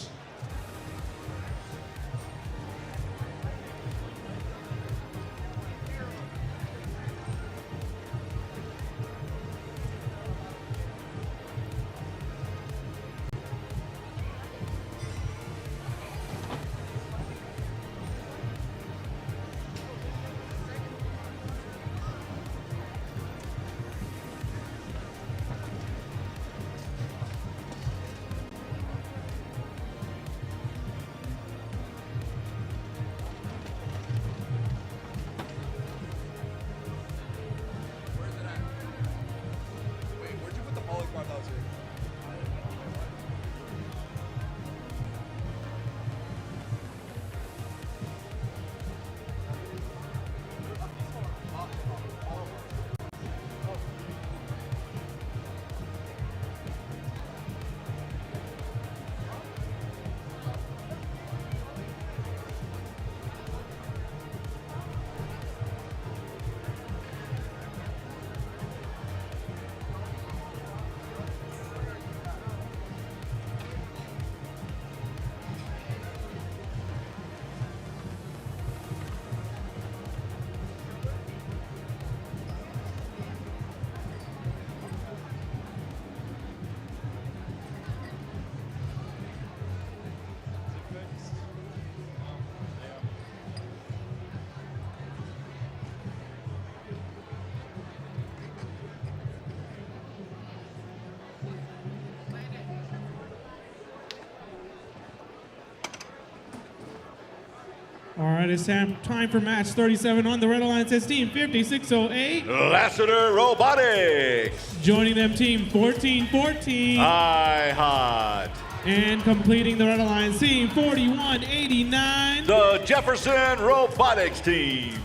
All right, it's time for match 37 on the Red Alliance. It's team 5608. Lassiter Robotics. Joining them, team 1414. High Hot. And completing the Red Alliance, team 4189. The Jefferson Robotics team.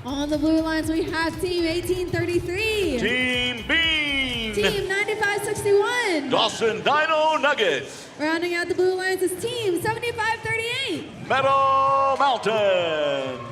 On the Blue Alliance, we have team 1833. Team Bean. Team 9561. Dawson Dino Nuggets. Rounding out the Blue Alliance is team 7538. Meadow Mountain.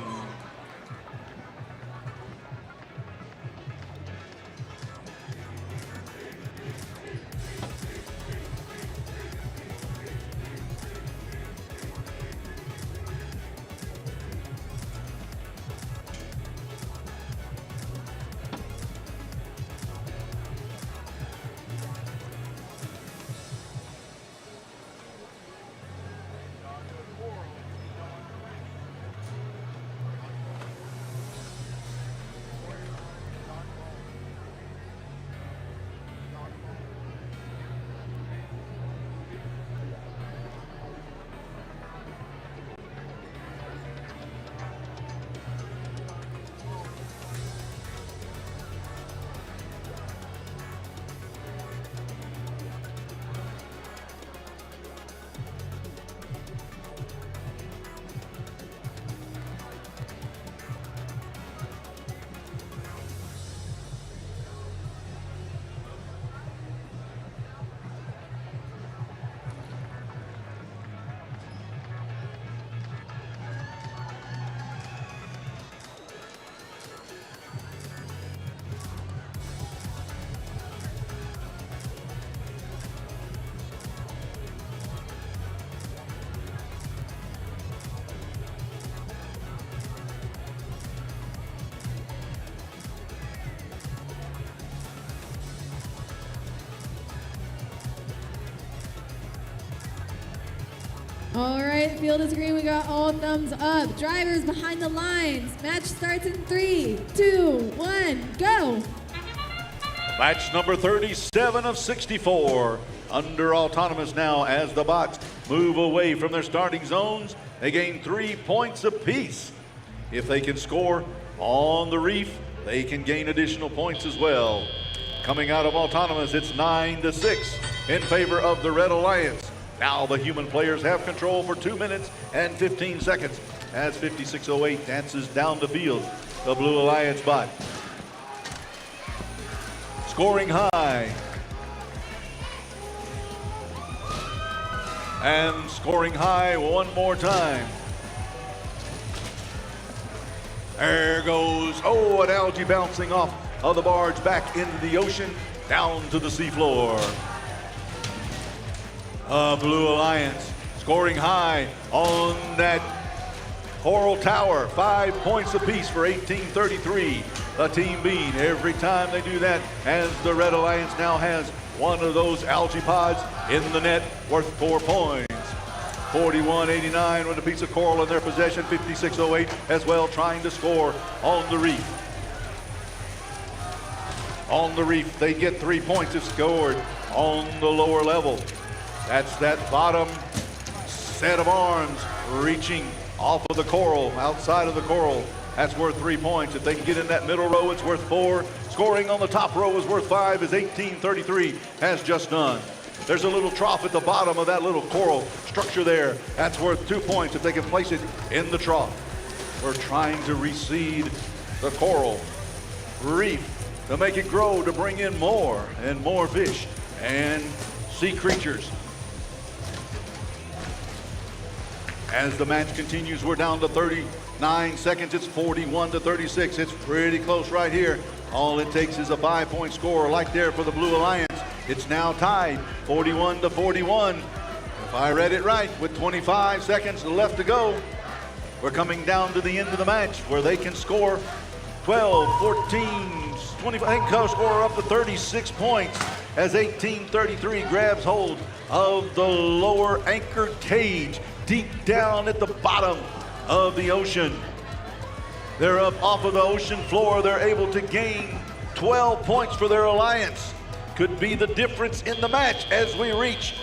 All right, field is green. We got all thumbs up. Drivers behind the lines. Match starts in 3, 2, 1, go. Match number 37 of 64. Under autonomous now as the bots move away from their starting zones. They gain 3 points apiece. If they can score on the reef, they can gain additional points as well. Coming out of autonomous, it's 9-6 in favor of the Red Alliance. Now the human players have control for 2 minutes and 15 seconds as 5608 dances down the field. The Blue Alliance bot. Scoring high. And scoring high one more time. There goes, oh, an algae bouncing off of the barge back into the ocean, down to the seafloor. Blue Alliance scoring high on that coral tower. 5 points apiece for 1833. The Team Bean, every time they do that, as the Red Alliance now has one of those algae pods in the net worth 4 points. 4189 with a piece of coral in their possession. 5608 as well, trying to score on the reef. On the reef, they get 3 points if scored on the lower level. That's that bottom set of arms reaching off of the coral, outside of the coral. That's worth 3 points. If they can get in that middle row, it's worth 4. Scoring on the top row is worth 5, as 1833 has just done. There's a little trough at the bottom of that little coral structure there. That's worth 2 points if they can place it in the trough. We're trying to reseed the coral reef to make it grow, to bring in more and more fish and sea creatures. As the match continues, we're down to 39 seconds. It's 41-36. It's pretty close right here. All it takes is a 5-point score like there for the Blue Alliance. It's now tied 41-41. If I read it right, with 25 seconds left to go, we're coming down to the end of the match where they can score 12, 14, 25. They can score up to 36 points as 1833 grabs hold of the lower anchored cage deep down at the bottom of the ocean. They're up off of the ocean floor. They're able to gain 12 points for their alliance. Could be the difference in the match as we reach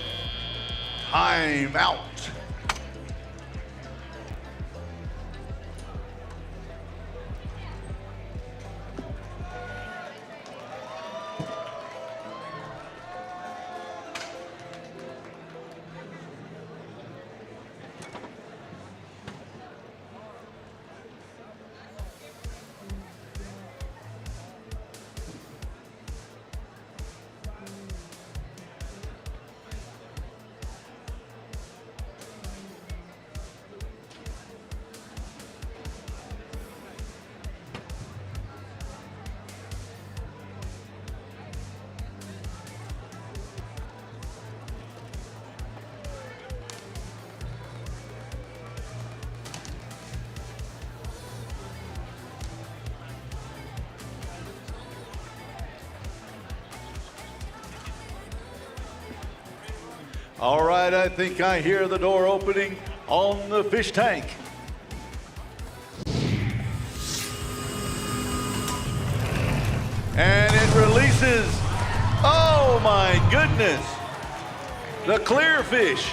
time out. All right, I think I hear the door opening on the fish tank. And it releases, oh my goodness, the clear fish,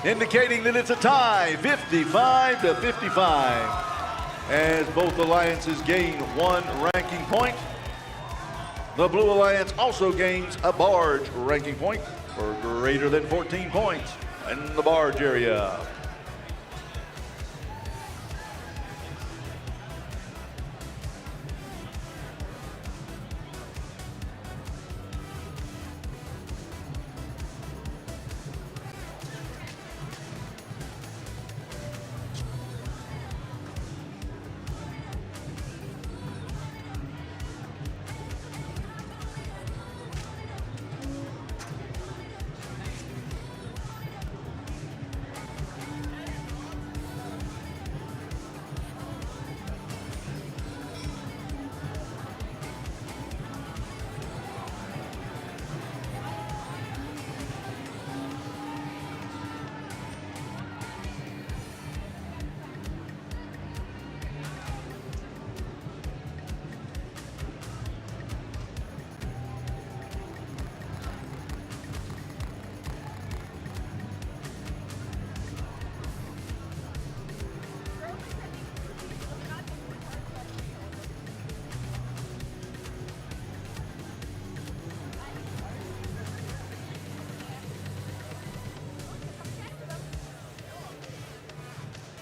indicating that it's a tie, 55-55. As both alliances gain 1 ranking point. The Blue Alliance also gains a barge ranking point for greater than 14 points in the barge area.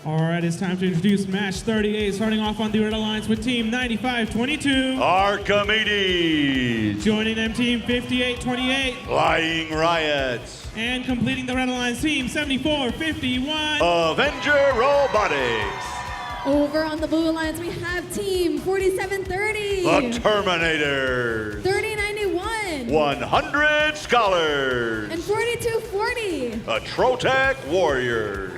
All right, it's time to introduce match 38, starting off on the Red Alliance with team 95-22. Archimedes. Joining them, team 58-28. Flying Riots. And completing the Red Alliance, team 74-51. Avenger Robotics. Over on the Blue Alliance, we have team 4730. The Terminators. 3091. 100 Scholars. And 4240. The Trotec Warriors.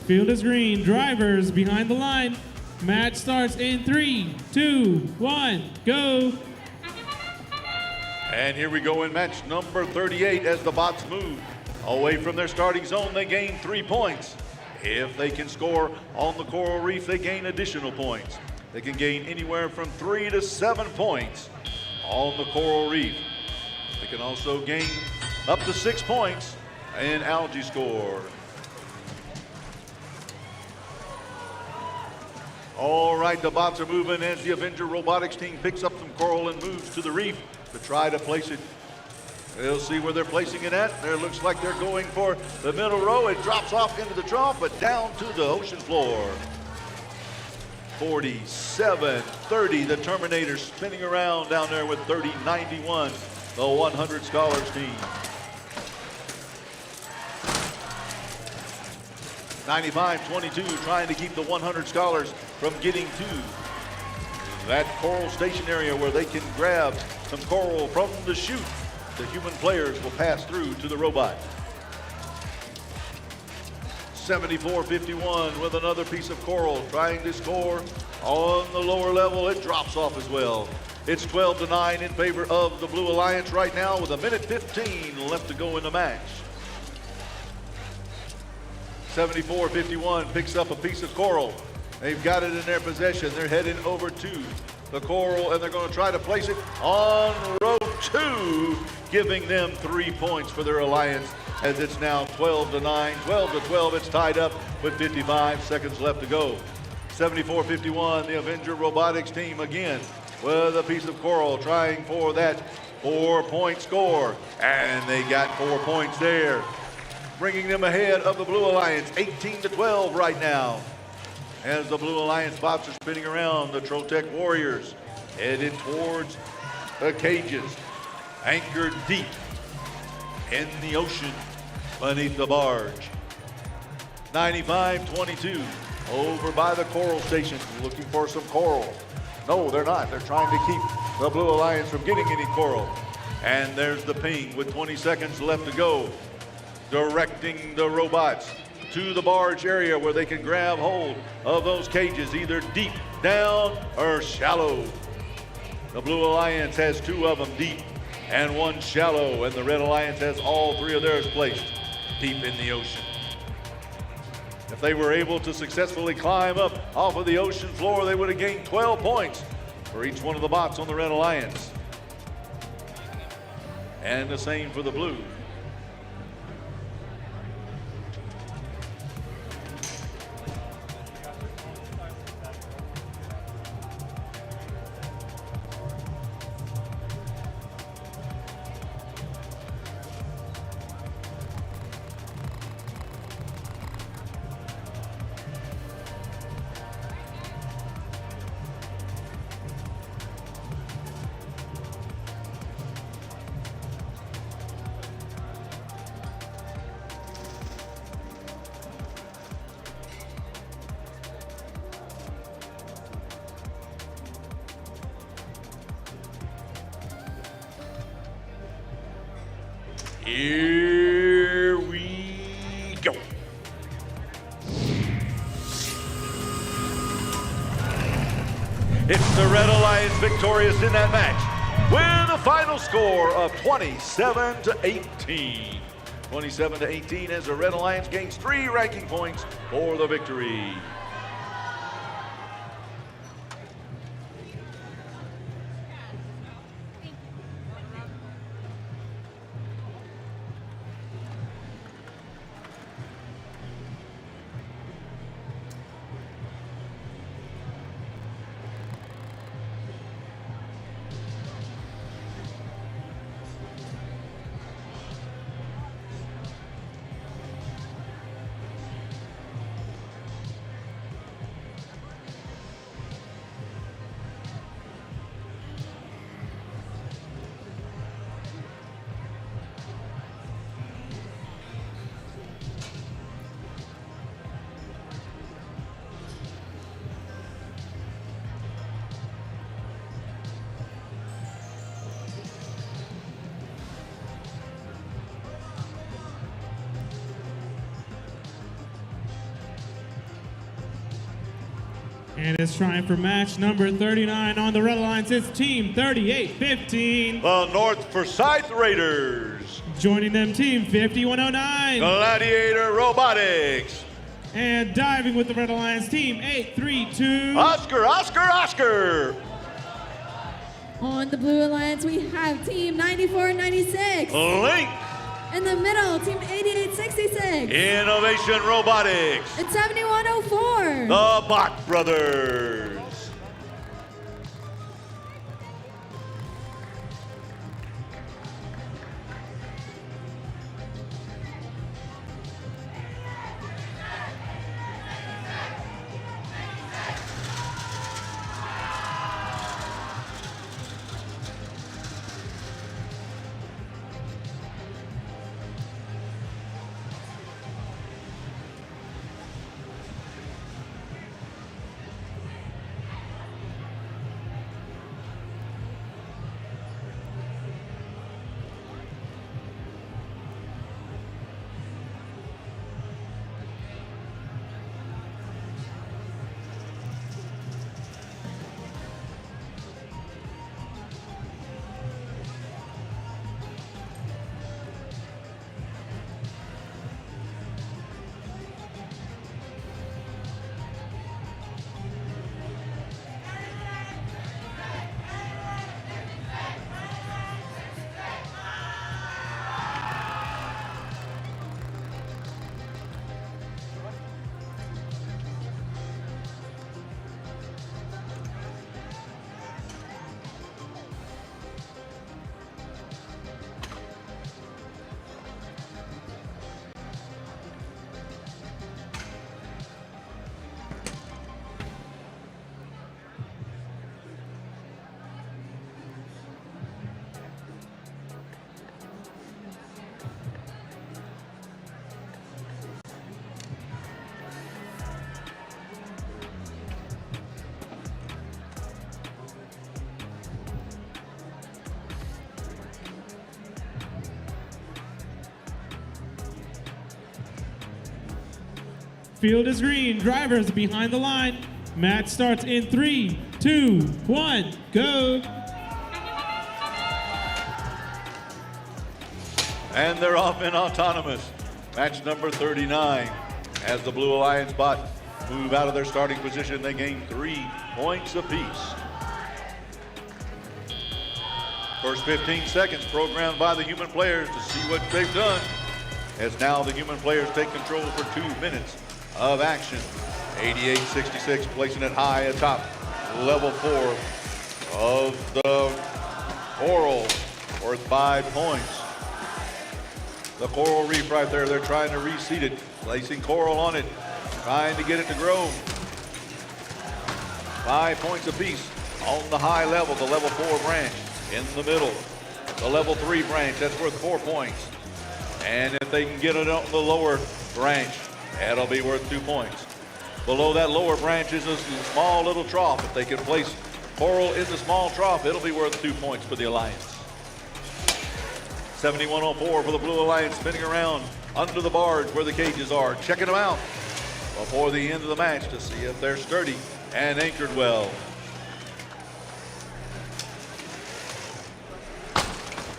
Field is green. Drivers behind the line. Match starts in 3, 2, 1, go. And here we go in match number 38 as the bots move away from their starting zone. They gain 3 points. If they can score on the coral reef, they gain additional points. They can gain anywhere from 3 to 7 points on the coral reef. They can also gain up to 6 points in algae score. All right, the bots are moving as the Avenger Robotics team picks up some coral and moves to the reef to try to place it. We'll see where they're placing it at. There looks like they're going for the middle row. It drops off into the trough, but down to the ocean floor. 47-30, the Terminator spinning around down there with 30-91, the 100 Scholars team. 95-22, trying to keep the 100 Scholars from getting to that coral station area where they can grab some coral from the chute. The human players will pass through to the robot. 74-51 with another piece of coral, trying to score on the lower level. It drops off as well. It's 12-9 in favor of the Blue Alliance right now with 1:15 left to go in the match. 74-51 picks up a piece of coral. They've got it in their possession. They're heading over to the coral, and they're going to try to place it on row 2, giving them 3 points for their alliance, as it's now 12-9, 12-12. It's tied up with 55 seconds left to go. 74-51, the Avenger Robotics team again with a piece of coral, trying for that 4-point score, and they got 4 points there. bringing them ahead of the Blue Alliance, 18-12 right now. As the Blue Alliance bots are spinning around, the Trotec Warriors headed towards the cages, anchored deep in the ocean beneath the barge. 95-22 over by the coral station, looking for some coral. No, they're not. They're trying to keep the Blue Alliance from getting any coral. And there's the ping with 20 seconds left to go, directing the robots to the barge area where they can grab hold of those cages, either deep down or shallow. The Blue Alliance has 2 of them deep and 1 shallow, and the Red Alliance has all 3 of theirs placed deep in the ocean. If they were able to successfully climb up off of the ocean floor, they would have gained 12 points for each one of the bots on the Red Alliance. And the same for the Blue. Here we go. It's the Red Alliance victorious in that match with a final score of 27-18. 27-18 as the Red Alliance gains 3 ranking points for the victory. And it's time for match number 39 on the Red Alliance. It's Team 3815. The North Forsyth Raiders. Joining them, Team 5109. Gladiator Robotics. And diving with the Red Alliance, Team 832. Oscar, Oscar, Oscar. On the Blue Alliance, we have Team 9496. Link. In the middle, Team 8866. Innovation Robotics. It's 7104. The Bot Brothers. Field is green. Drivers behind the line. Match starts in 3, 2, 1, go. And they're off in autonomous. Match number 39. As the Blue Alliance bot move out of their starting position, they gain 3 points apiece. First 15 seconds programmed by the human players to see what they've done. As now the human players take control for 2 minutes of action. 88-66, placing it high atop level 4 of the Coral, worth 5 points. The Coral Reef right there, they're trying to reseed it, placing Coral on it, trying to get it to grow. 5 points apiece on the high level, the level 4 branch. In the middle, the level 3 branch, that's worth 4 points. And if they can get it on the lower branch, that'll be worth 2 points. Below that lower branch is a small little trough. If they can place Coral in the small trough, it'll be worth 2 points for the Alliance. 7104 for the Blue Alliance, spinning around under the barge where the cages are, checking them out before the end of the match to see if they're sturdy and anchored well.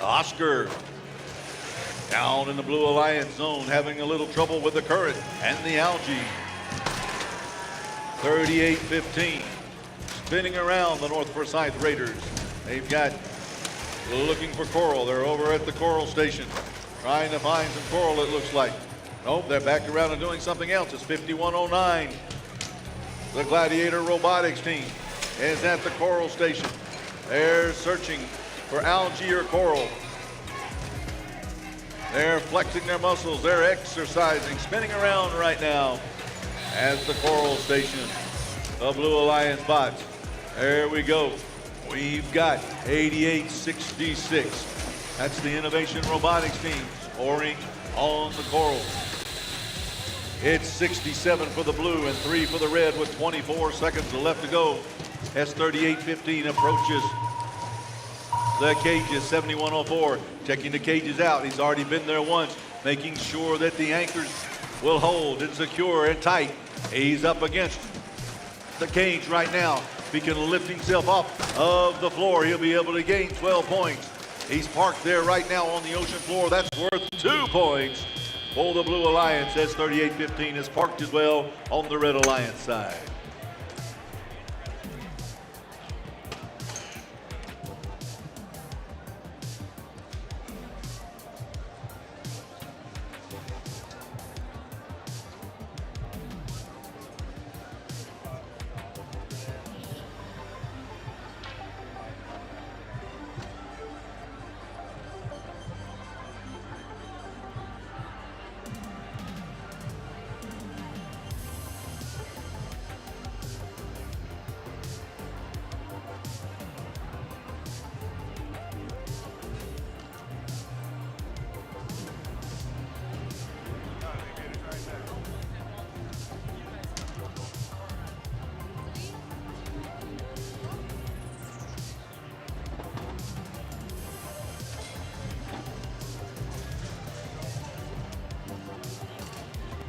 Oscar down in the Blue Alliance zone, having a little trouble with the current and the algae. 38-15, spinning around the North Forsyth Raiders. They've got looking for Coral. They're over at the Coral station, trying to find some Coral, it looks like. Nope, they're back around and doing something else. It's 5109. The Gladiator Robotics team is at the Coral station. They're searching for algae or coral. They're flexing their muscles, they're exercising, spinning around right now as the Coral station. The Blue Alliance bots. There we go. We've got 88-66. That's the Innovation Robotics team scoring on the Coral. It's 67 for the blue and 3 for the red with 24 seconds left to go. S3815 approaches the cages. 7104 checking the cages out. He's already been there once, making sure that the anchors will hold and secure and tight. He's up against the cage right now. If he can lift himself off of the floor, he'll be able to gain 12 points. He's parked there right now on the ocean floor. That's worth 2 points for the Blue Alliance. S3815 is parked as well on the Red Alliance side.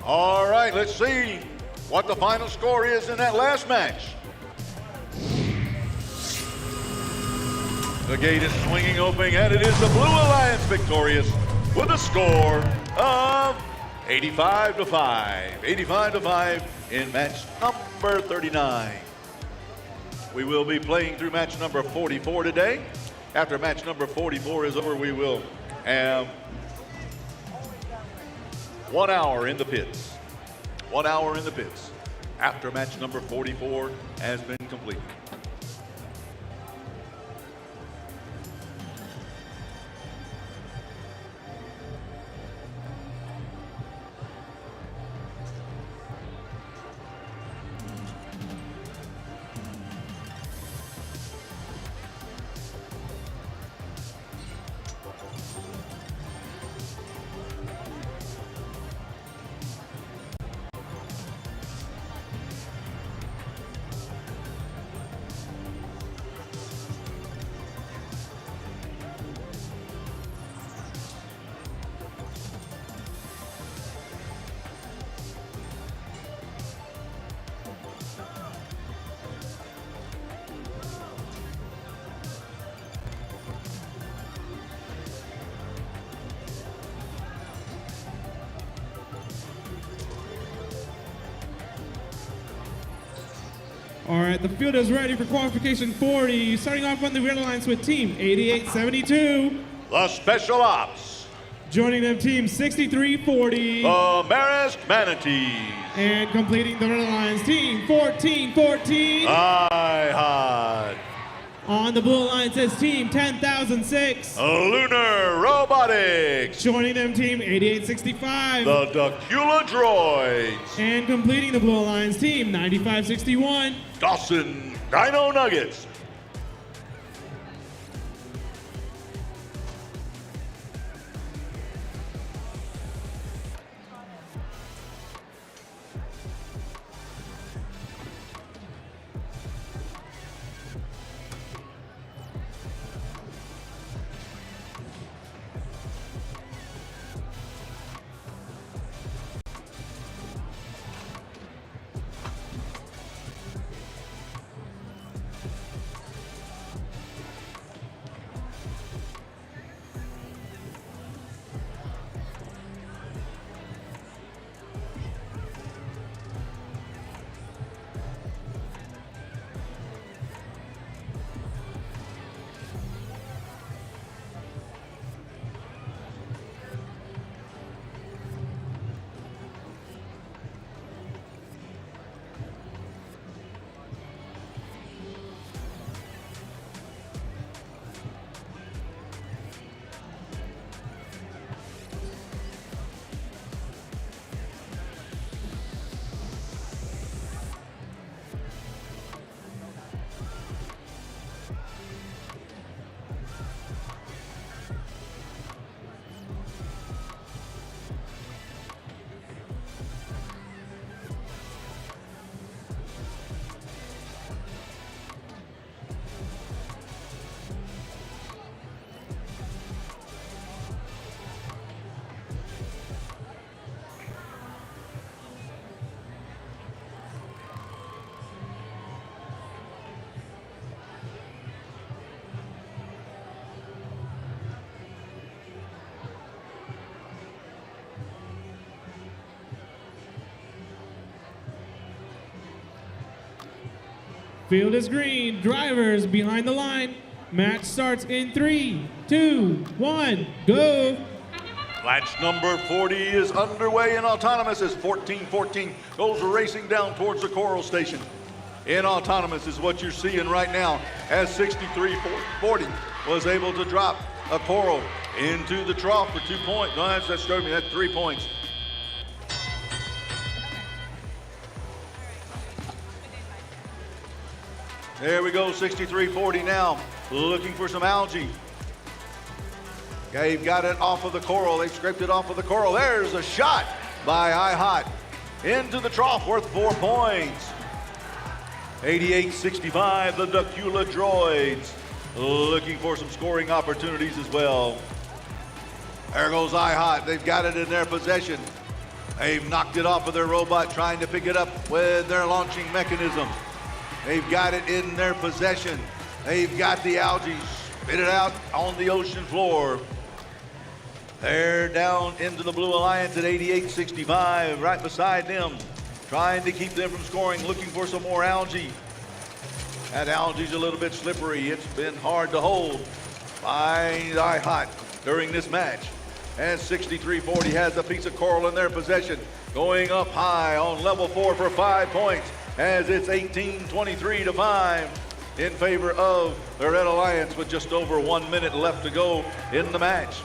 All right, let's see what the final score is in that last match. The gate is swinging open, and it is the Blue Alliance victorious with a score of 85-5. 85-5 in match number 39. We will be playing through match number 44 today. After match number 44 is over, we will have 1 hour in the pits. 1 hour in the pits after match number 44 has been completed. All right, the field is ready for qualification 40. Starting off on the red alliance with team 8872. The Special Ops. Joining them, team 6340. The Marist Manatees. And completing the red alliance, team 1414. IHOD. On the blue alliance is team 10006. Lunar Robotics. Joining them, team 8865. The Dacula Droids. And completing the blue alliance, team 9561. Dawson Dino Nuggets. Field is green. Drivers behind the line. Match starts in 3, 2, 1, go. Match number 40 is underway in autonomous as 1414 goes racing down towards the coral station. In autonomous is what you're seeing right now as 6340 was able to drop a coral into the trough for 2 points. No, that's 3 points. There we go, 6340 now, looking for some algae. They've got it off of the coral. They've scraped it off of the coral. There's a shot by IHOT into the trough worth 4 points. 88-65, the Dacula Droids looking for some scoring opportunities as well. There goes IHOT. They've got it in their possession. They've knocked it off of their robot, trying to pick it up with their launching mechanism. They've got it in their possession. They've got the algae. Spit it out on the ocean floor. They're down into the Blue Alliance at 88-65, right beside them, trying to keep them from scoring, looking for some more algae. That algae's a little bit slippery. It's been hard to hold by IHOT during this match. And 6340 has a piece of coral in their possession, going up high on level 4 for 5 points, as it's 18-23-5 in favor of the Red Alliance with just over 1 minute left to go in the match.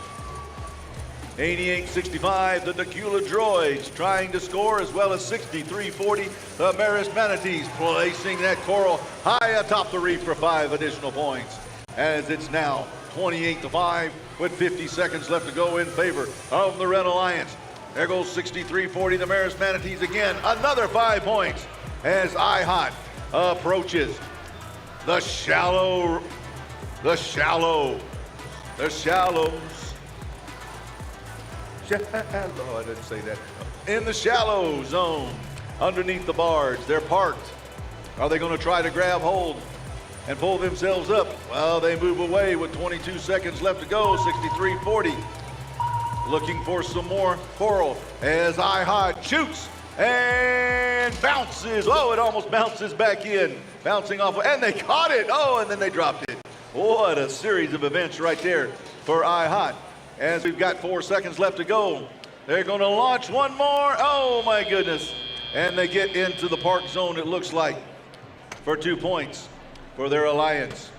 88-65, the Dacula Droids trying to score, as well as 63-40, the Marist Manatees placing that coral high atop the reef for 5 additional points, as it's now 28-5 with 50 seconds left to go in favor of the Red Alliance. There goes 63-40, the Marist Manatees again, another 5 points as IHOT approaches the shallows. Oh, I didn't say that. In the shallow zone, underneath the barge, they're parked. Are they going to try to grab hold and pull themselves up? Well, they move away with 22 seconds left to go. 63-40, looking for some more coral as IHOT shoots and bounces. Oh, it almost bounces back in. Bouncing off, and they caught it. Oh, and then they dropped it. What a series of events right there for IHOT. As we've got 4 seconds left to go, they're going to launch one more. Oh, my goodness. And they get into the park zone, it looks like, for 2 points for their alliance.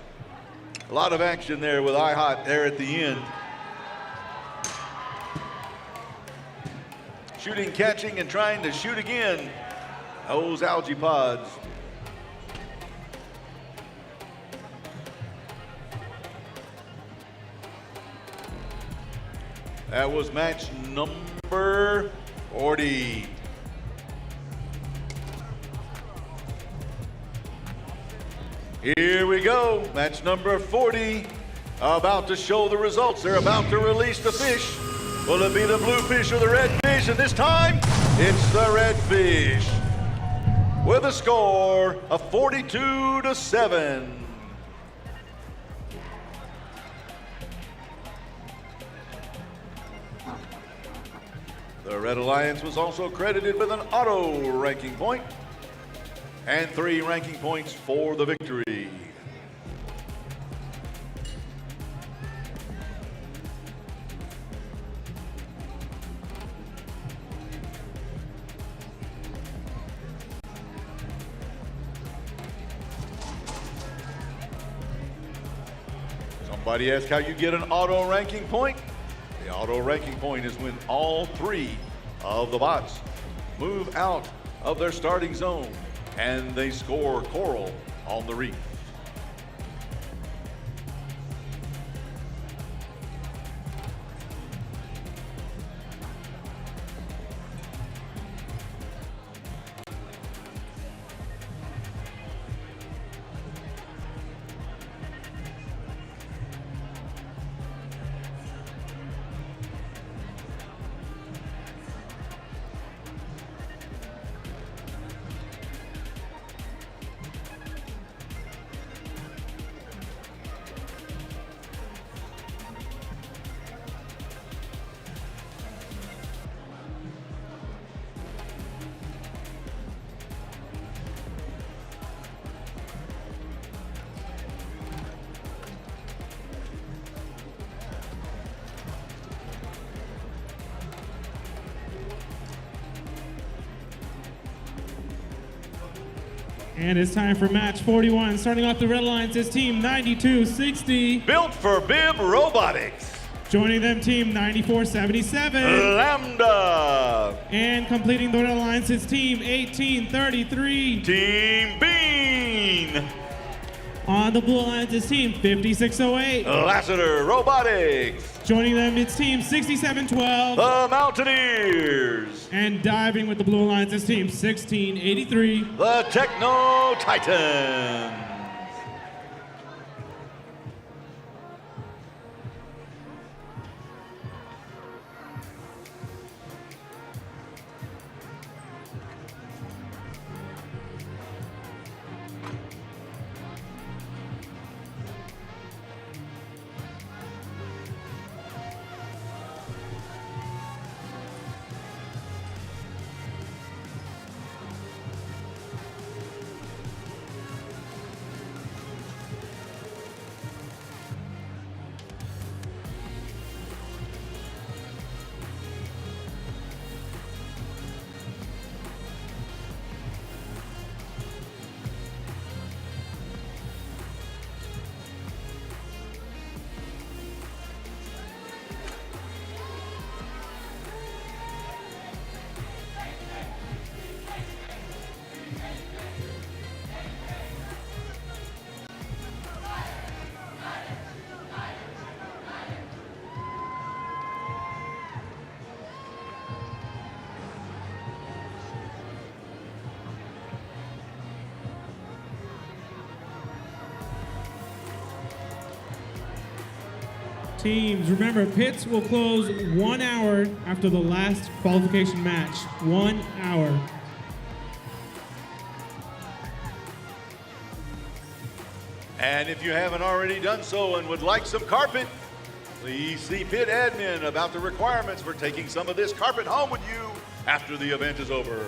A lot of action there with IHOT there at the end. Shooting, catching, and trying to shoot again. Those algae pods. That was match number 40. Here we go, match number 40. About to show the results. They're about to release the fish. Will it be the blue fish or the red fish? And this time, it's the red fish. With a score of 42-7. The Red Alliance was also credited with an auto ranking point and 3 ranking points for the victory. Somebody asked how you get an auto ranking point. The auto ranking point is when all 3 of the bots move out of their starting zone and they score coral on the reef. And it's time for match 41. Starting off the Red Alliance is team 9260. Built for Bib Robotics. Joining them, team 9477. Lambda. And completing the Red Alliance is team 1833. Team Bean. On the Blue Alliance is team 5608. Lassiter Robotics. Joining them, it's team 6712. The Mountaineers. And diving with the Blue Alliance is team 1683. The Techno Titans. Teams, remember, pits will close 1 hour after the last qualification match. 1 hour. And if you haven't already done so and would like some carpet, please see pit admin about the requirements for taking some of this carpet home with you after the event is over.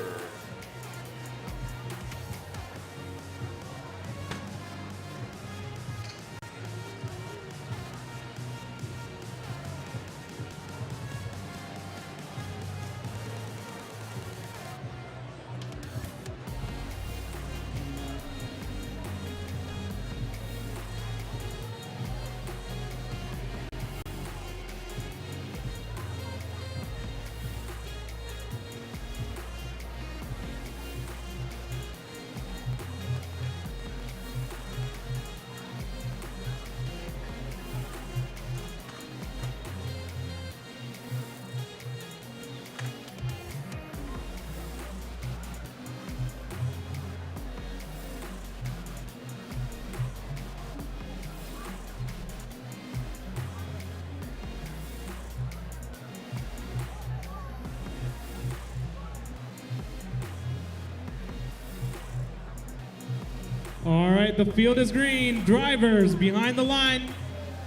All right, the field is green. Drivers behind the line.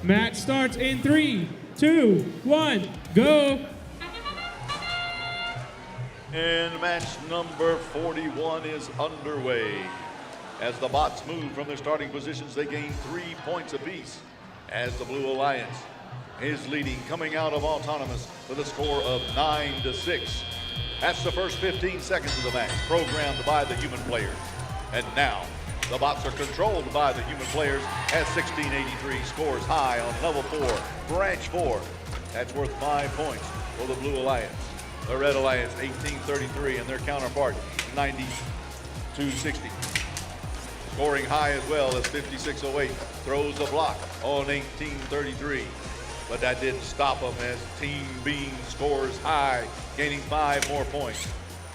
Match starts in 3, 2, 1, go. And match number 41 is underway. As the bots move from their starting positions, they gain 3 points apiece. As the Blue Alliance is leading, coming out of autonomous with a score of 9-6. That's the first 15 seconds of the match, programmed by the human players. And now, the bots are controlled by the human players as 1683 scores high on level 4, branch 4. That's worth 5 points for the Blue Alliance. The Red Alliance, 1833, and their counterpart, 9260. Scoring high as well as 5608 throws a block on 1833. But that didn't stop them as Team Bean scores high, gaining 5 more points.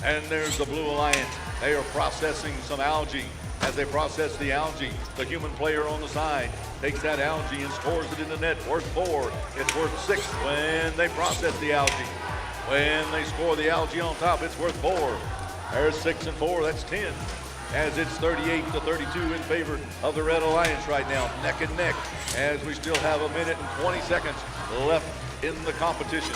And there's the Blue Alliance. They are processing some algae. As they process the algae, the human player on the side takes that algae and scores it in the net, worth 4. It's worth 6 when they process the algae. When they score the algae on top, it's worth 4. There's 6 and 4, that's 10. As it's 38-32 in favor of the Red Alliance right now, neck and neck, as we still have 1 minute and 20 seconds left in the competition.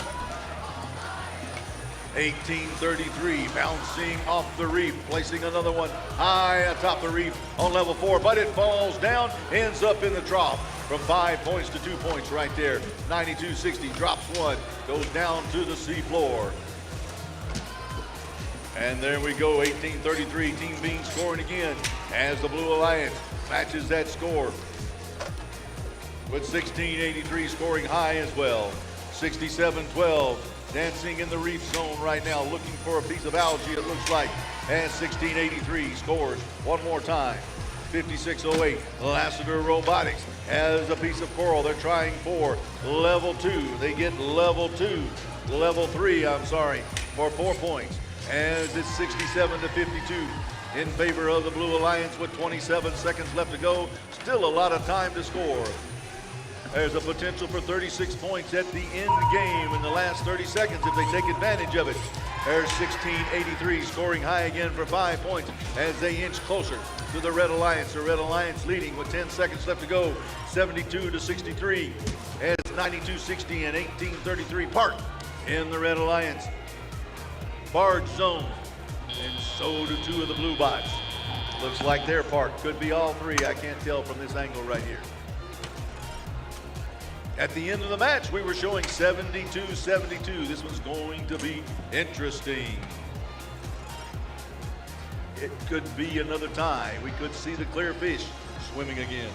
1833 bouncing off the reef, placing another one high atop the reef on level 4, but it falls down, ends up in the trough. From 5 points to 2 points right there. 9260 drops 1, goes down to the sea floor. And there we go, 1833, Team Bean scoring again as the Blue Alliance matches that score with 1683 scoring high as well. 6712 dancing in the reef zone right now, looking for a piece of algae, it looks like, and 1683 scores one more time. 5608, Lassiter Robotics has a piece of coral. They're trying for level 2. They get level 3, for 4 points. As it's 67-52 in favor of the Blue Alliance with 27 seconds left to go. Still a lot of time to score. There's a potential for 36 points at the end game in the last 30 seconds if they take advantage of it. There's 1683 scoring high again for 5 points as they inch closer to the Red Alliance. The Red Alliance leading with 10 seconds left to go, 72-63 as 9260 and 1833 park in the Red Alliance barge zone, and so do 2 of the blue bots. Looks like their part could be all 3. I can't tell from this angle right here. At the end of the match, we were showing 72-72. This one's going to be interesting. It could be another tie. We could see the clear fish swimming again.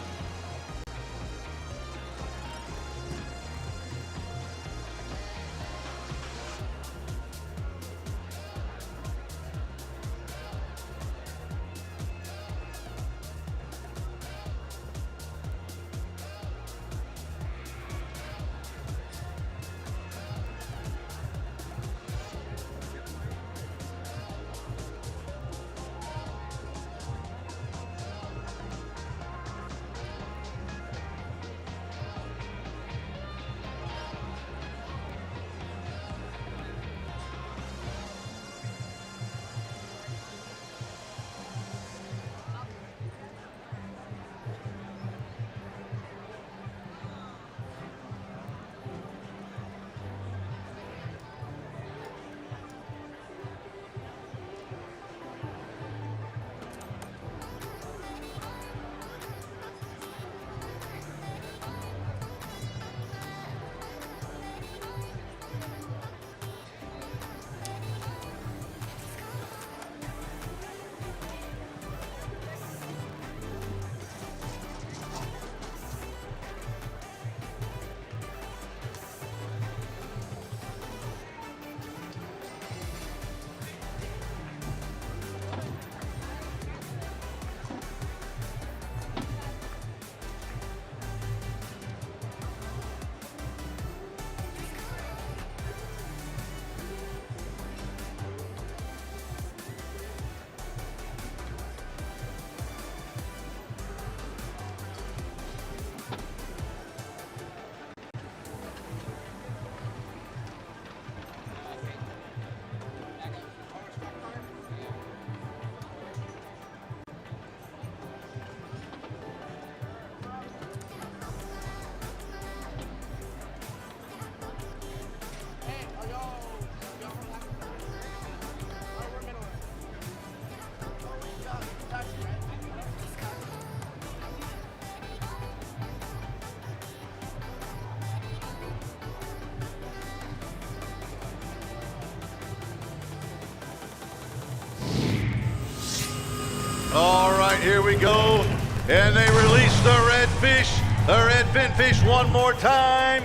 Here we go. And they release the redfish. The redfin fish one more time.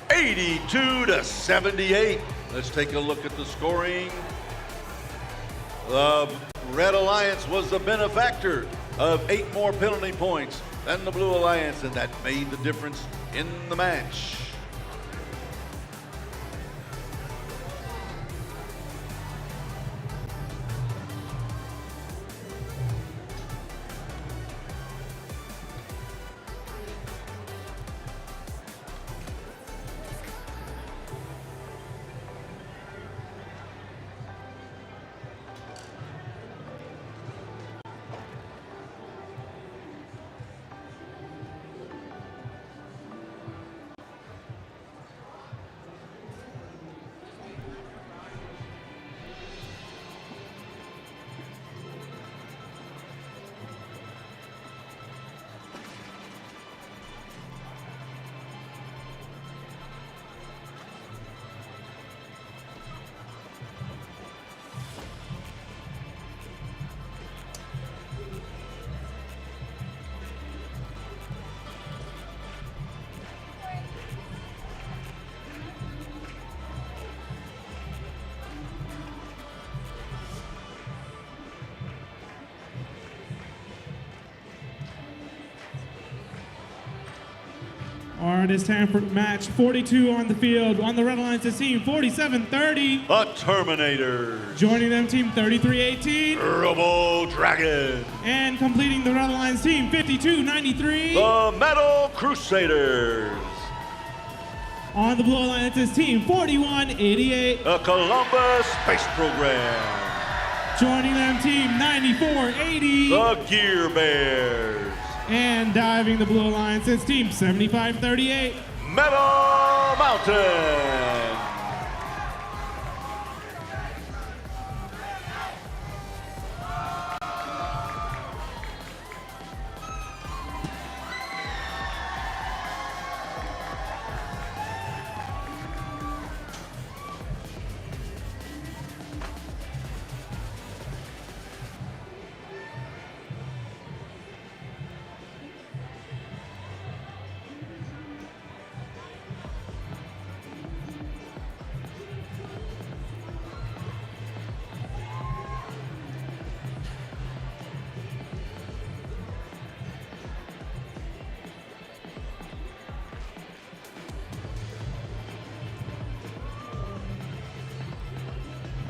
82-78. Let's take a look at the scoring. The Red Alliance was the benefactor of 8 more penalty points than the Blue Alliance, and that made the difference in the match. All right, it's time for match 42 on the field. On the Red Alliance's team, 47-30. The Terminator. Joining them, team 33-18. Robo Dragon. And completing the Red Alliance team, 52-93. The Metal Crusaders. On the Blue Alliance's team, 41-88. The Columbus Space Program. Joining them, team 94-80. The Gear Bears. And diving the Blue Alliance's team, 75-38. Metal Mountain.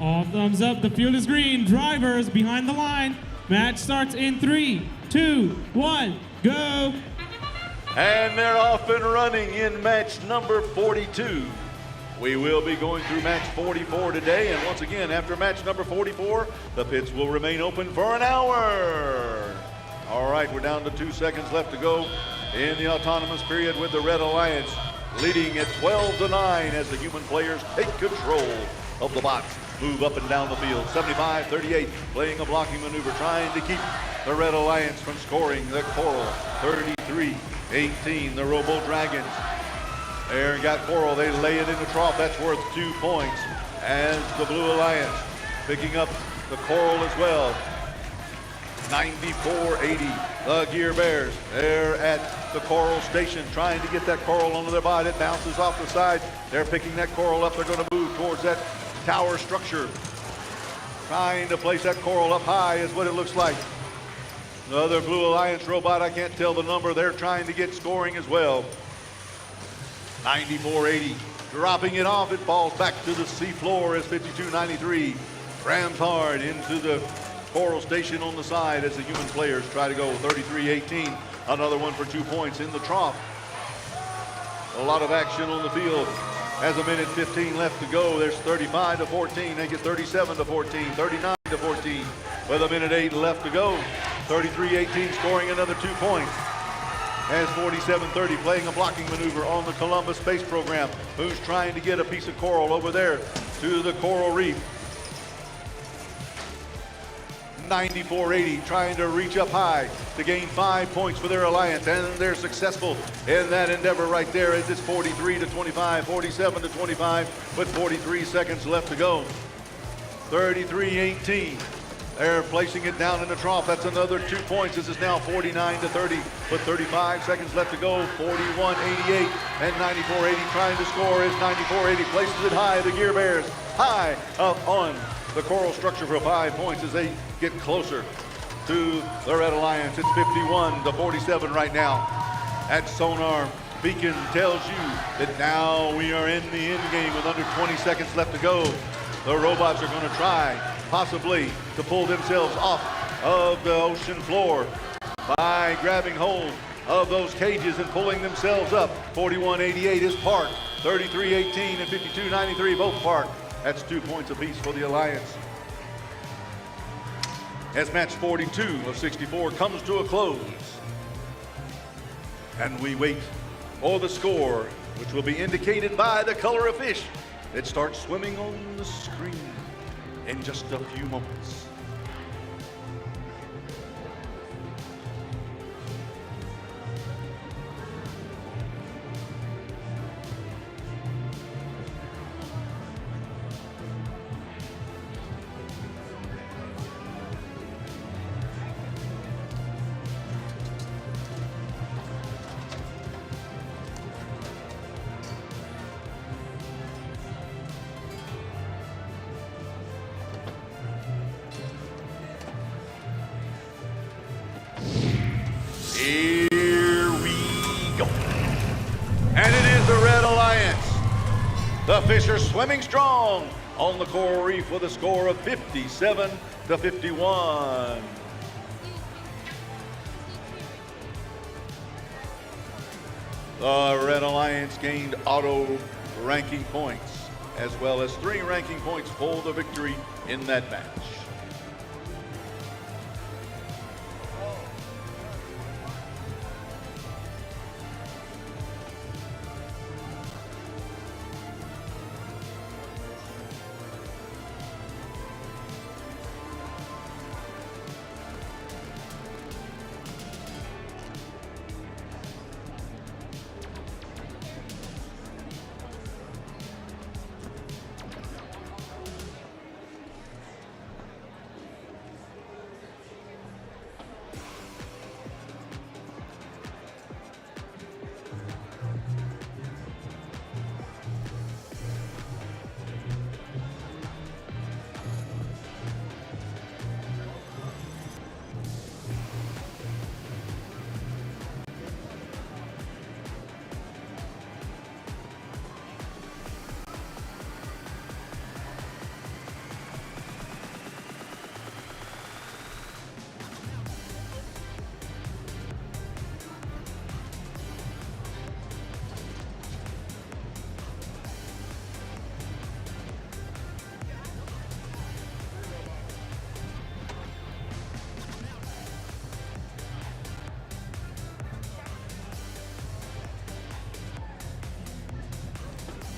All thumbs up, the field is green. Drivers behind the line. Match starts in 3, 2, 1, go. And they're off and running in match number 42. We will be going through match 44 today, and once again, after match number 44, the pits will remain open for an hour. All right, we're down to 2 seconds left to go in the autonomous period with the Red Alliance leading at 12-9 as the human players take control of the box. Move up and down the field. 75-38, playing a blocking maneuver, trying to keep the Red Alliance from scoring. The Coral, 33-18, the Robo Dragons. There got Coral, they lay it in the trough. That's worth 2 points. As the Blue Alliance picking up the Coral as well. 94-80, the Gear Bears. They're at the Coral station trying to get that Coral onto their body. It bounces off the side. They're picking that Coral up. They're going to move towards that tower structure. Trying to place that Coral up high is what it looks like. The other Blue Alliance robot, I can't tell the number. They're trying to get scoring as well. 94-80, dropping it off. It falls back to the sea floor as 52-93 rams hard into the Coral station on the side as the human players try to go 33-18. Another one for 2 points in the trough. A lot of action on the field. Has a minute 15 left to go. There's 35-14. They get 37-14, 39-14. With a minute 8 left to go. 33-18, scoring another 2 points. Has 47-30, playing a blocking maneuver on the Columbus Space Program, who's trying to get a piece of coral over there to the coral reef. 94-80, trying to reach up high to gain 5 points for their alliance, and they're successful in that endeavor right there as it's 43-25, 47-25 with 43 seconds left to go. 33-18, They're placing it down in the trough. That's another 2 points. This is now 49-30 with 35 seconds left to go. 41-88 and 94-80 trying to score is 94-80. Places it high. The Gear Bears high up on the coral structure for 5 points as they get closer to the Red Alliance. It's 51-47 right now. At Sonar Beacon tells you that now we are in the end game with under 20 seconds left to go. The robots are going to try, possibly, to pull themselves off of the ocean floor by grabbing hold of those cages and pulling themselves up. 41-88 is parked. 33-18 and 52-93 both parked. That's 2 points apiece for the Alliance. As match 42 of 64 comes to a close. And we wait for the score, which will be indicated by the color of fish that starts swimming on the screen in just a few moments. Here we go. And it is the Red Alliance. The fish are swimming strong on the coral reef with a score of 57-51. The Red Alliance gained auto ranking points, as well as 3 ranking points for the victory in that match.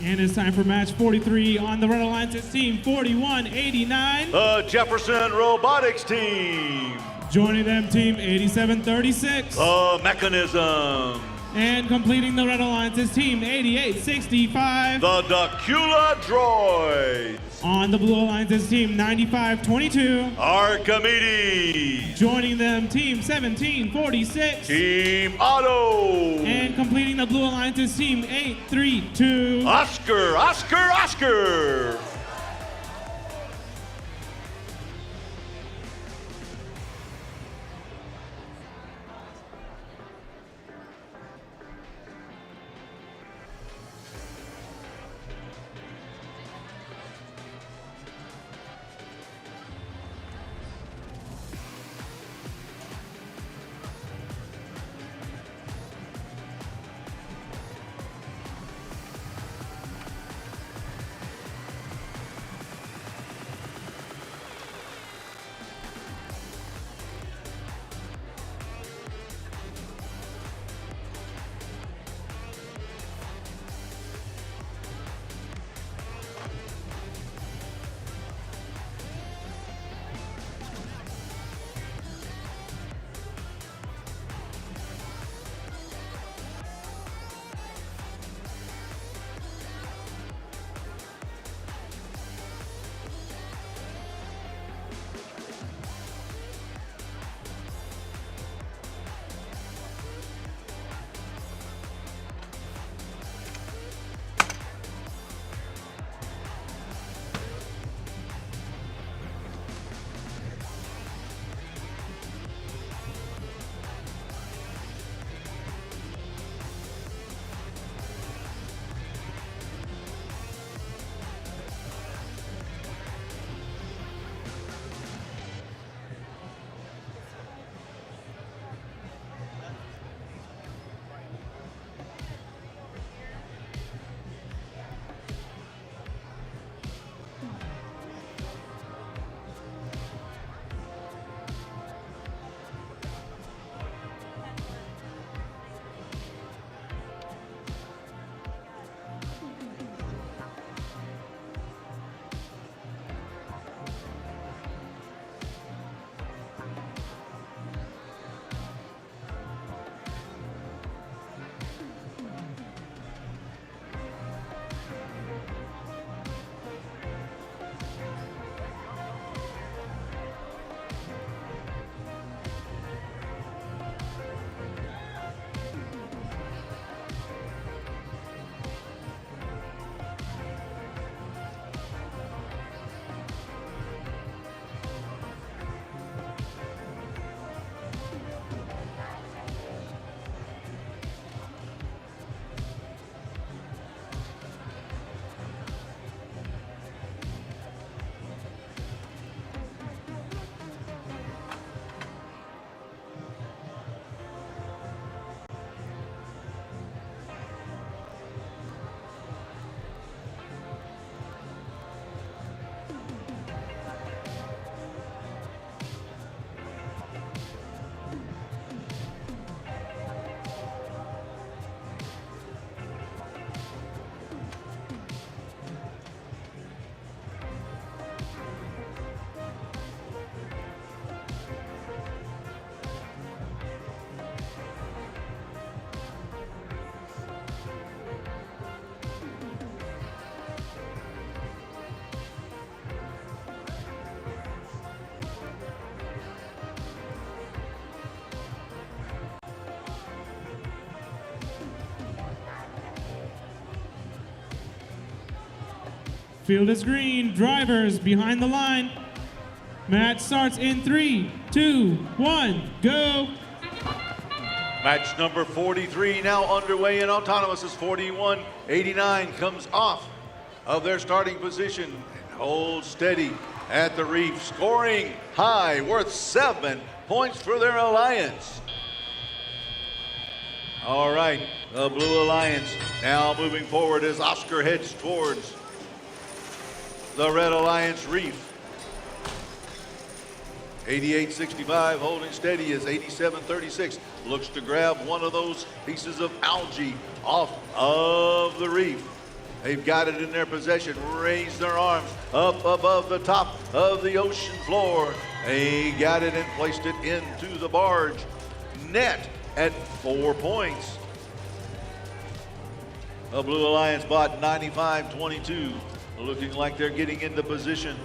And it's time for match 43 on the Red Alliance's team, 41-89. The Jefferson Robotics team. Joining them, team 87-36. The Mechanism. And completing the Red Alliance's team, 88-65. The Dacula Droids. On the Blue Alliance's team, 95-22. Archimedes. Joining them, team 17-46. Team Otto. And completing the Blue Alliance's team, 8-3-2. Oscar, Oscar, Oscar. Field is green. Drivers behind the line. Match starts in 3, 2, 1, go. Match number 43 now underway in autonomous as 4189 comes off of their starting position and holds steady at the reef, scoring high, worth 7 points for their alliance. All right, the Blue Alliance now moving forward as Oscar heads towards the Red Alliance reef. 88.65 holding steady as 87.36 looks to grab one of those pieces of algae off of the reef. They've got it in their possession, raise their arms up above the top of the ocean floor. They got it and placed it into the barge net at 4 points. The Blue Alliance bought 95.22, looking like they're getting into position.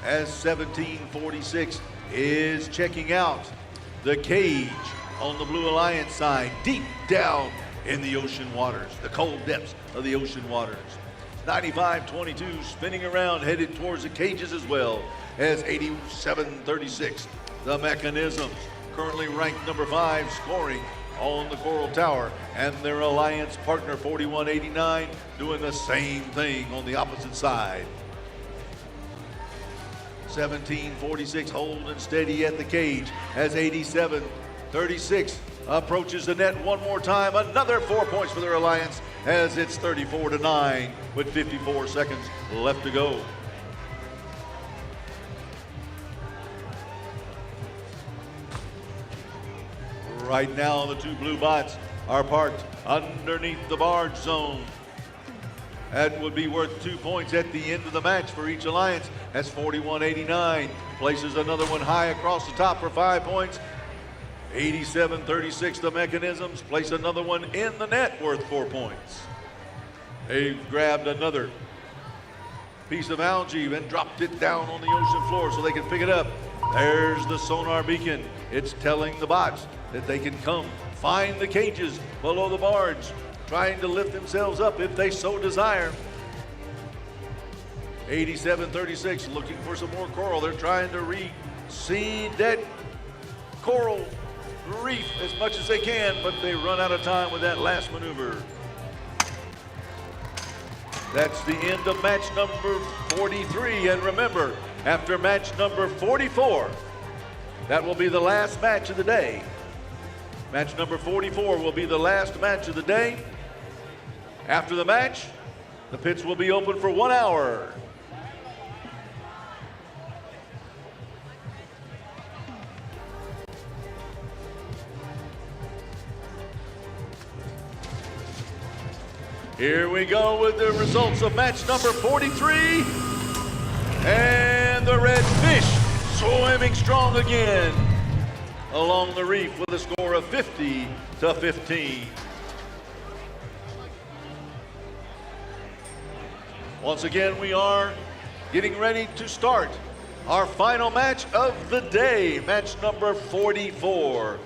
As 17.46 is checking out the cage on the Blue Alliance side, deep down in the ocean waters, the cold depths of the ocean waters. 95.22 spinning around, headed towards the cages as well as 87.36. The mechanisms currently ranked number 5, scoring on the Coral Tower, and their alliance partner 4189 doing the same thing on the opposite side. 17.46 holding steady at the cage as 87.36 approaches the net one more time. Another 4 points for their alliance as it's 34-9 with 54 seconds left to go. Right now, the two blue bots are parked underneath the barge zone. That would be worth 2 points at the end of the match for each alliance. That's 41.89. Places another one high across the top for 5 points. 87.36, the mechanisms place another one in the net worth 4 points. They've grabbed another piece of algae and dropped it down on the ocean floor so they can pick it up. There's the sonar beacon. It's telling the bots that they can come find the cages below the barge, trying to lift themselves up if they so desire. 87.36 looking for some more coral. They're trying to reseed that coral reef as much as they can, but they run out of time with that last maneuver. That's the end of match number 43. And remember, after match number 44, that will be the last match of the day. Match number 44 will be the last match of the day. After the match, the pits will be open for 1 hour. Here we go with the results of match number 43. And the red fish swimming strong again along the reef with a score of 50-15. Once again, we are getting ready to start our final match of the day, match number 44.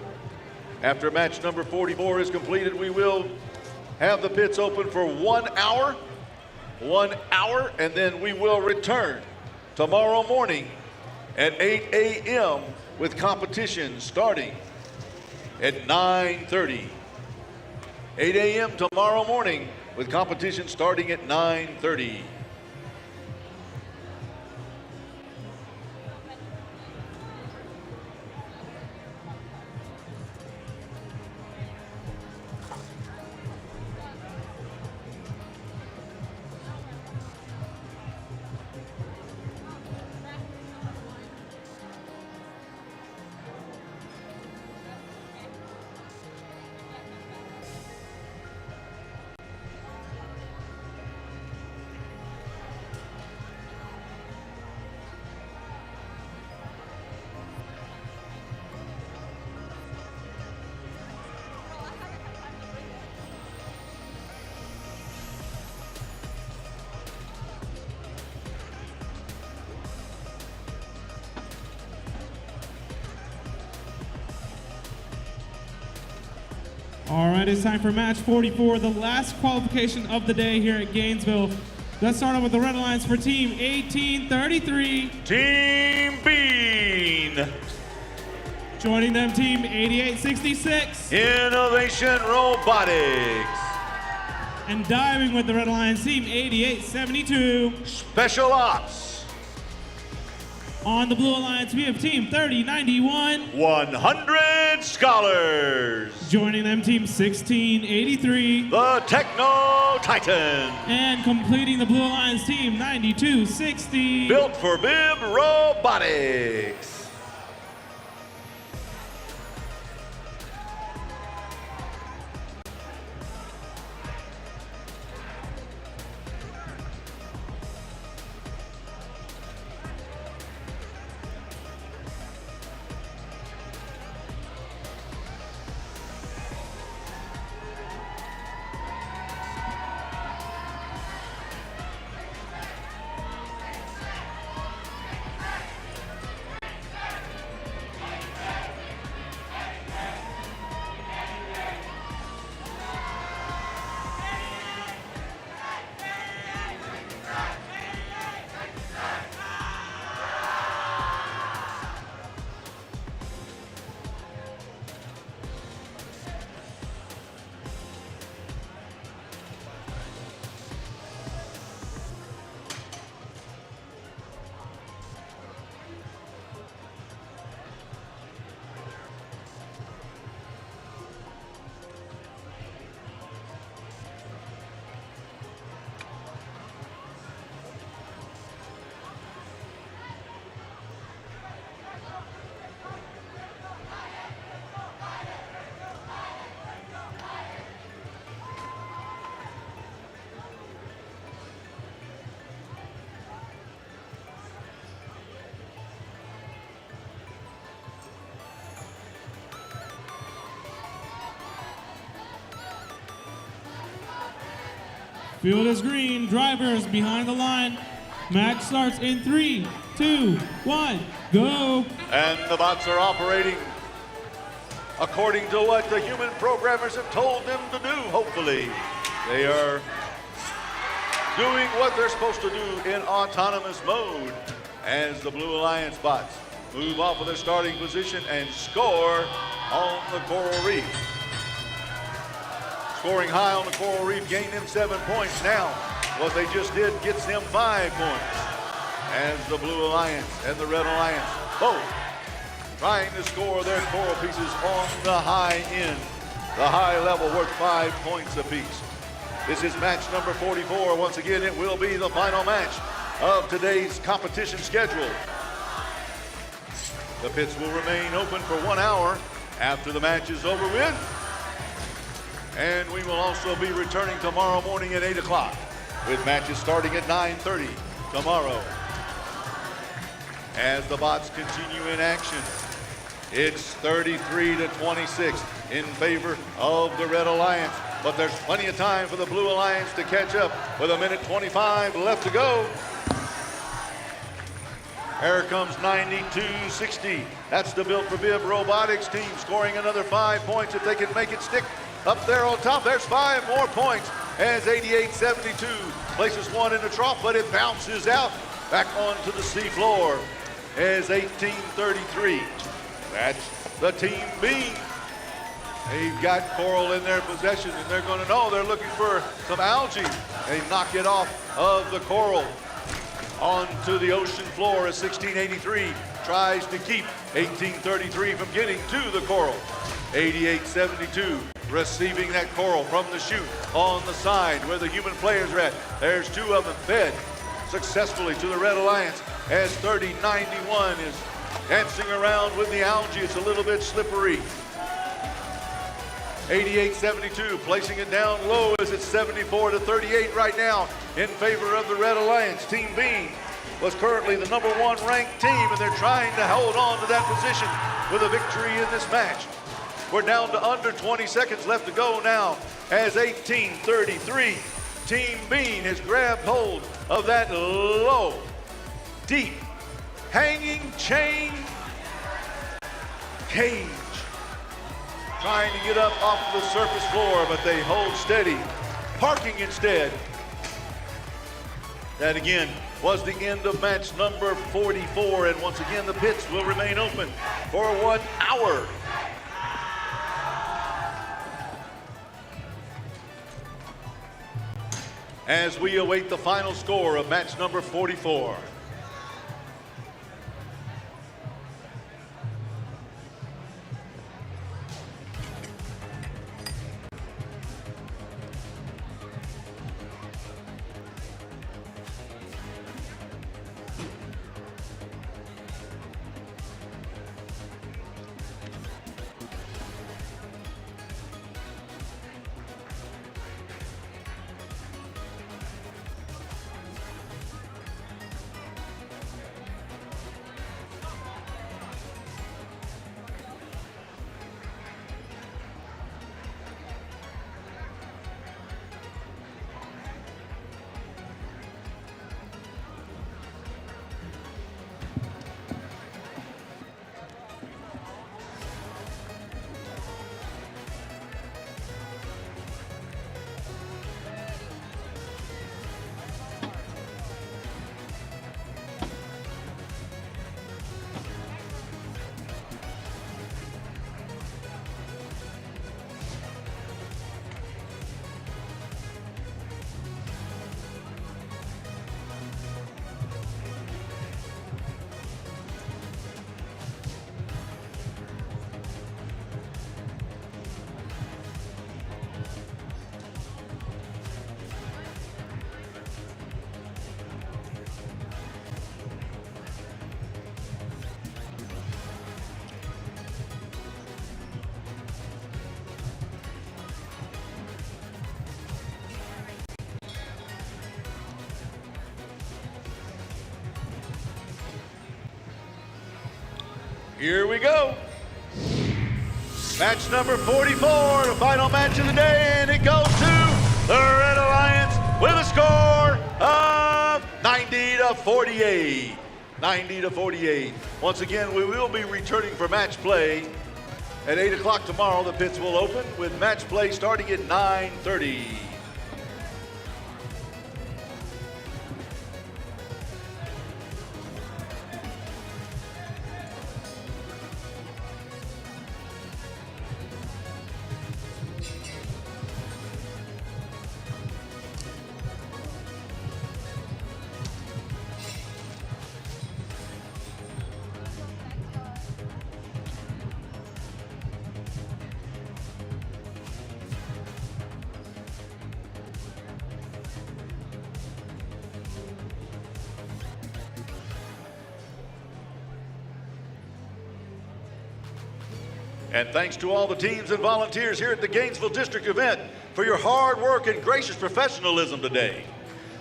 After match number 44 is completed, we will have the pits open for 1 hour, and then we will return tomorrow morning at 8 a.m. with competition starting at 9:30. 8 a.m. tomorrow morning with competition starting at 9:30. All right, it's time for match 44, the last qualification of the day here at Gainesville. Let's start off with the Red Alliance for Team 1833. Team Bean. Joining them, Team 8866. Innovation Robotics. And diving with the Red Alliance, Team 8872. Special Ops. On the Blue Alliance, we have Team 3091. 100 Scholars. Joining them, Team 1683. The Techno Titan. And completing the Blue Alliance, Team 9260. Built for Bib Robotics. Field is green, drivers behind the line. Match starts in 3, 2, 1, go. And the bots are operating according to what the human programmers have told them to do, hopefully. They are doing what they're supposed to do in autonomous mode as the Blue Alliance bots move off of their starting position and score on the Coral Reef. Scoring high on the Coral Reef, gain them 7 points. Now, what they just did gets them 5 points. As the Blue Alliance and the Red Alliance both trying to score their coral pieces on the high end. The high level worth 5 points apiece. This is match number 44. Once again, it will be the final match of today's competition schedule. The pits will remain open for 1 hour after the match is over with. And we will also be returning tomorrow morning at 8 o'clock with matches starting at 9:30 tomorrow. As the bots continue in action, it's 33-26 in favor of the Red Alliance, but there's plenty of time for the Blue Alliance to catch up with 1:25 left to go. Here comes 92-60. That's the Built for Bib Robotics team scoring another 5 points if they can make it stick. Up there on top, there's 5 more points as 88-72 places one in the trough, but it bounces out back onto the sea floor as 18-33. That's the Team B. They've got coral in their possession, and they're going to know they're looking for some algae. They knock it off of the coral onto the ocean floor as 1683 tries to keep 1833 from getting to the coral. 88-72 receiving that coral from the chute on the side where the human players are at. There's 2 of them fed successfully to the Red Alliance as 3091 is dancing around with the algae. It's a little bit slippery. 88-72 placing it down low as it's 74-38 right now in favor of the Red Alliance. Team B was currently the #1 ranked team, and they're trying to hold on to that position with a victory in this match. We're down to under 20 seconds left to go now as 18-33. Team Bean has grabbed hold of that low, deep, hanging chain cage. trying to get up off the surface floor, but they hold steady, parking instead. That again was the end of match number 44, and once again the pits will remain open for 1 hour. As we await the final score of match number 44. Here we go. Match number 44, the final match of the day, and it goes to the Red Alliance with a score of 90-48. 90-48. Once again, we will be returning for match play at 8 o'clock tomorrow. The pits will open with match play starting at 9:30. And thanks to all the teams and volunteers here at the Gainesville District event for your hard work and gracious professionalism today.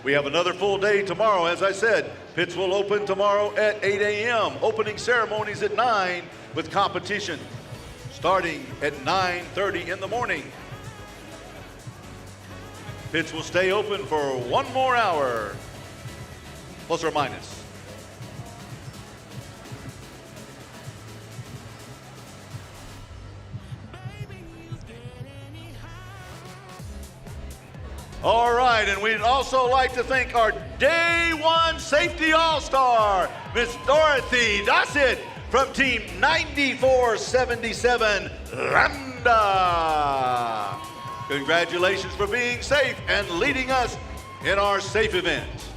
We have another full day tomorrow. As I said, pits will open tomorrow at 8 a.m. Opening ceremonies at 9 with competition starting at 9:30 in the morning. Pits will stay open for 1 more hour, plus or minus. All right, and we'd also like to thank our Day 1 Safety All-Star, Miss Dorothy Dossett from Team 9477 Lambda. Congratulations for being safe and leading us in our safe event.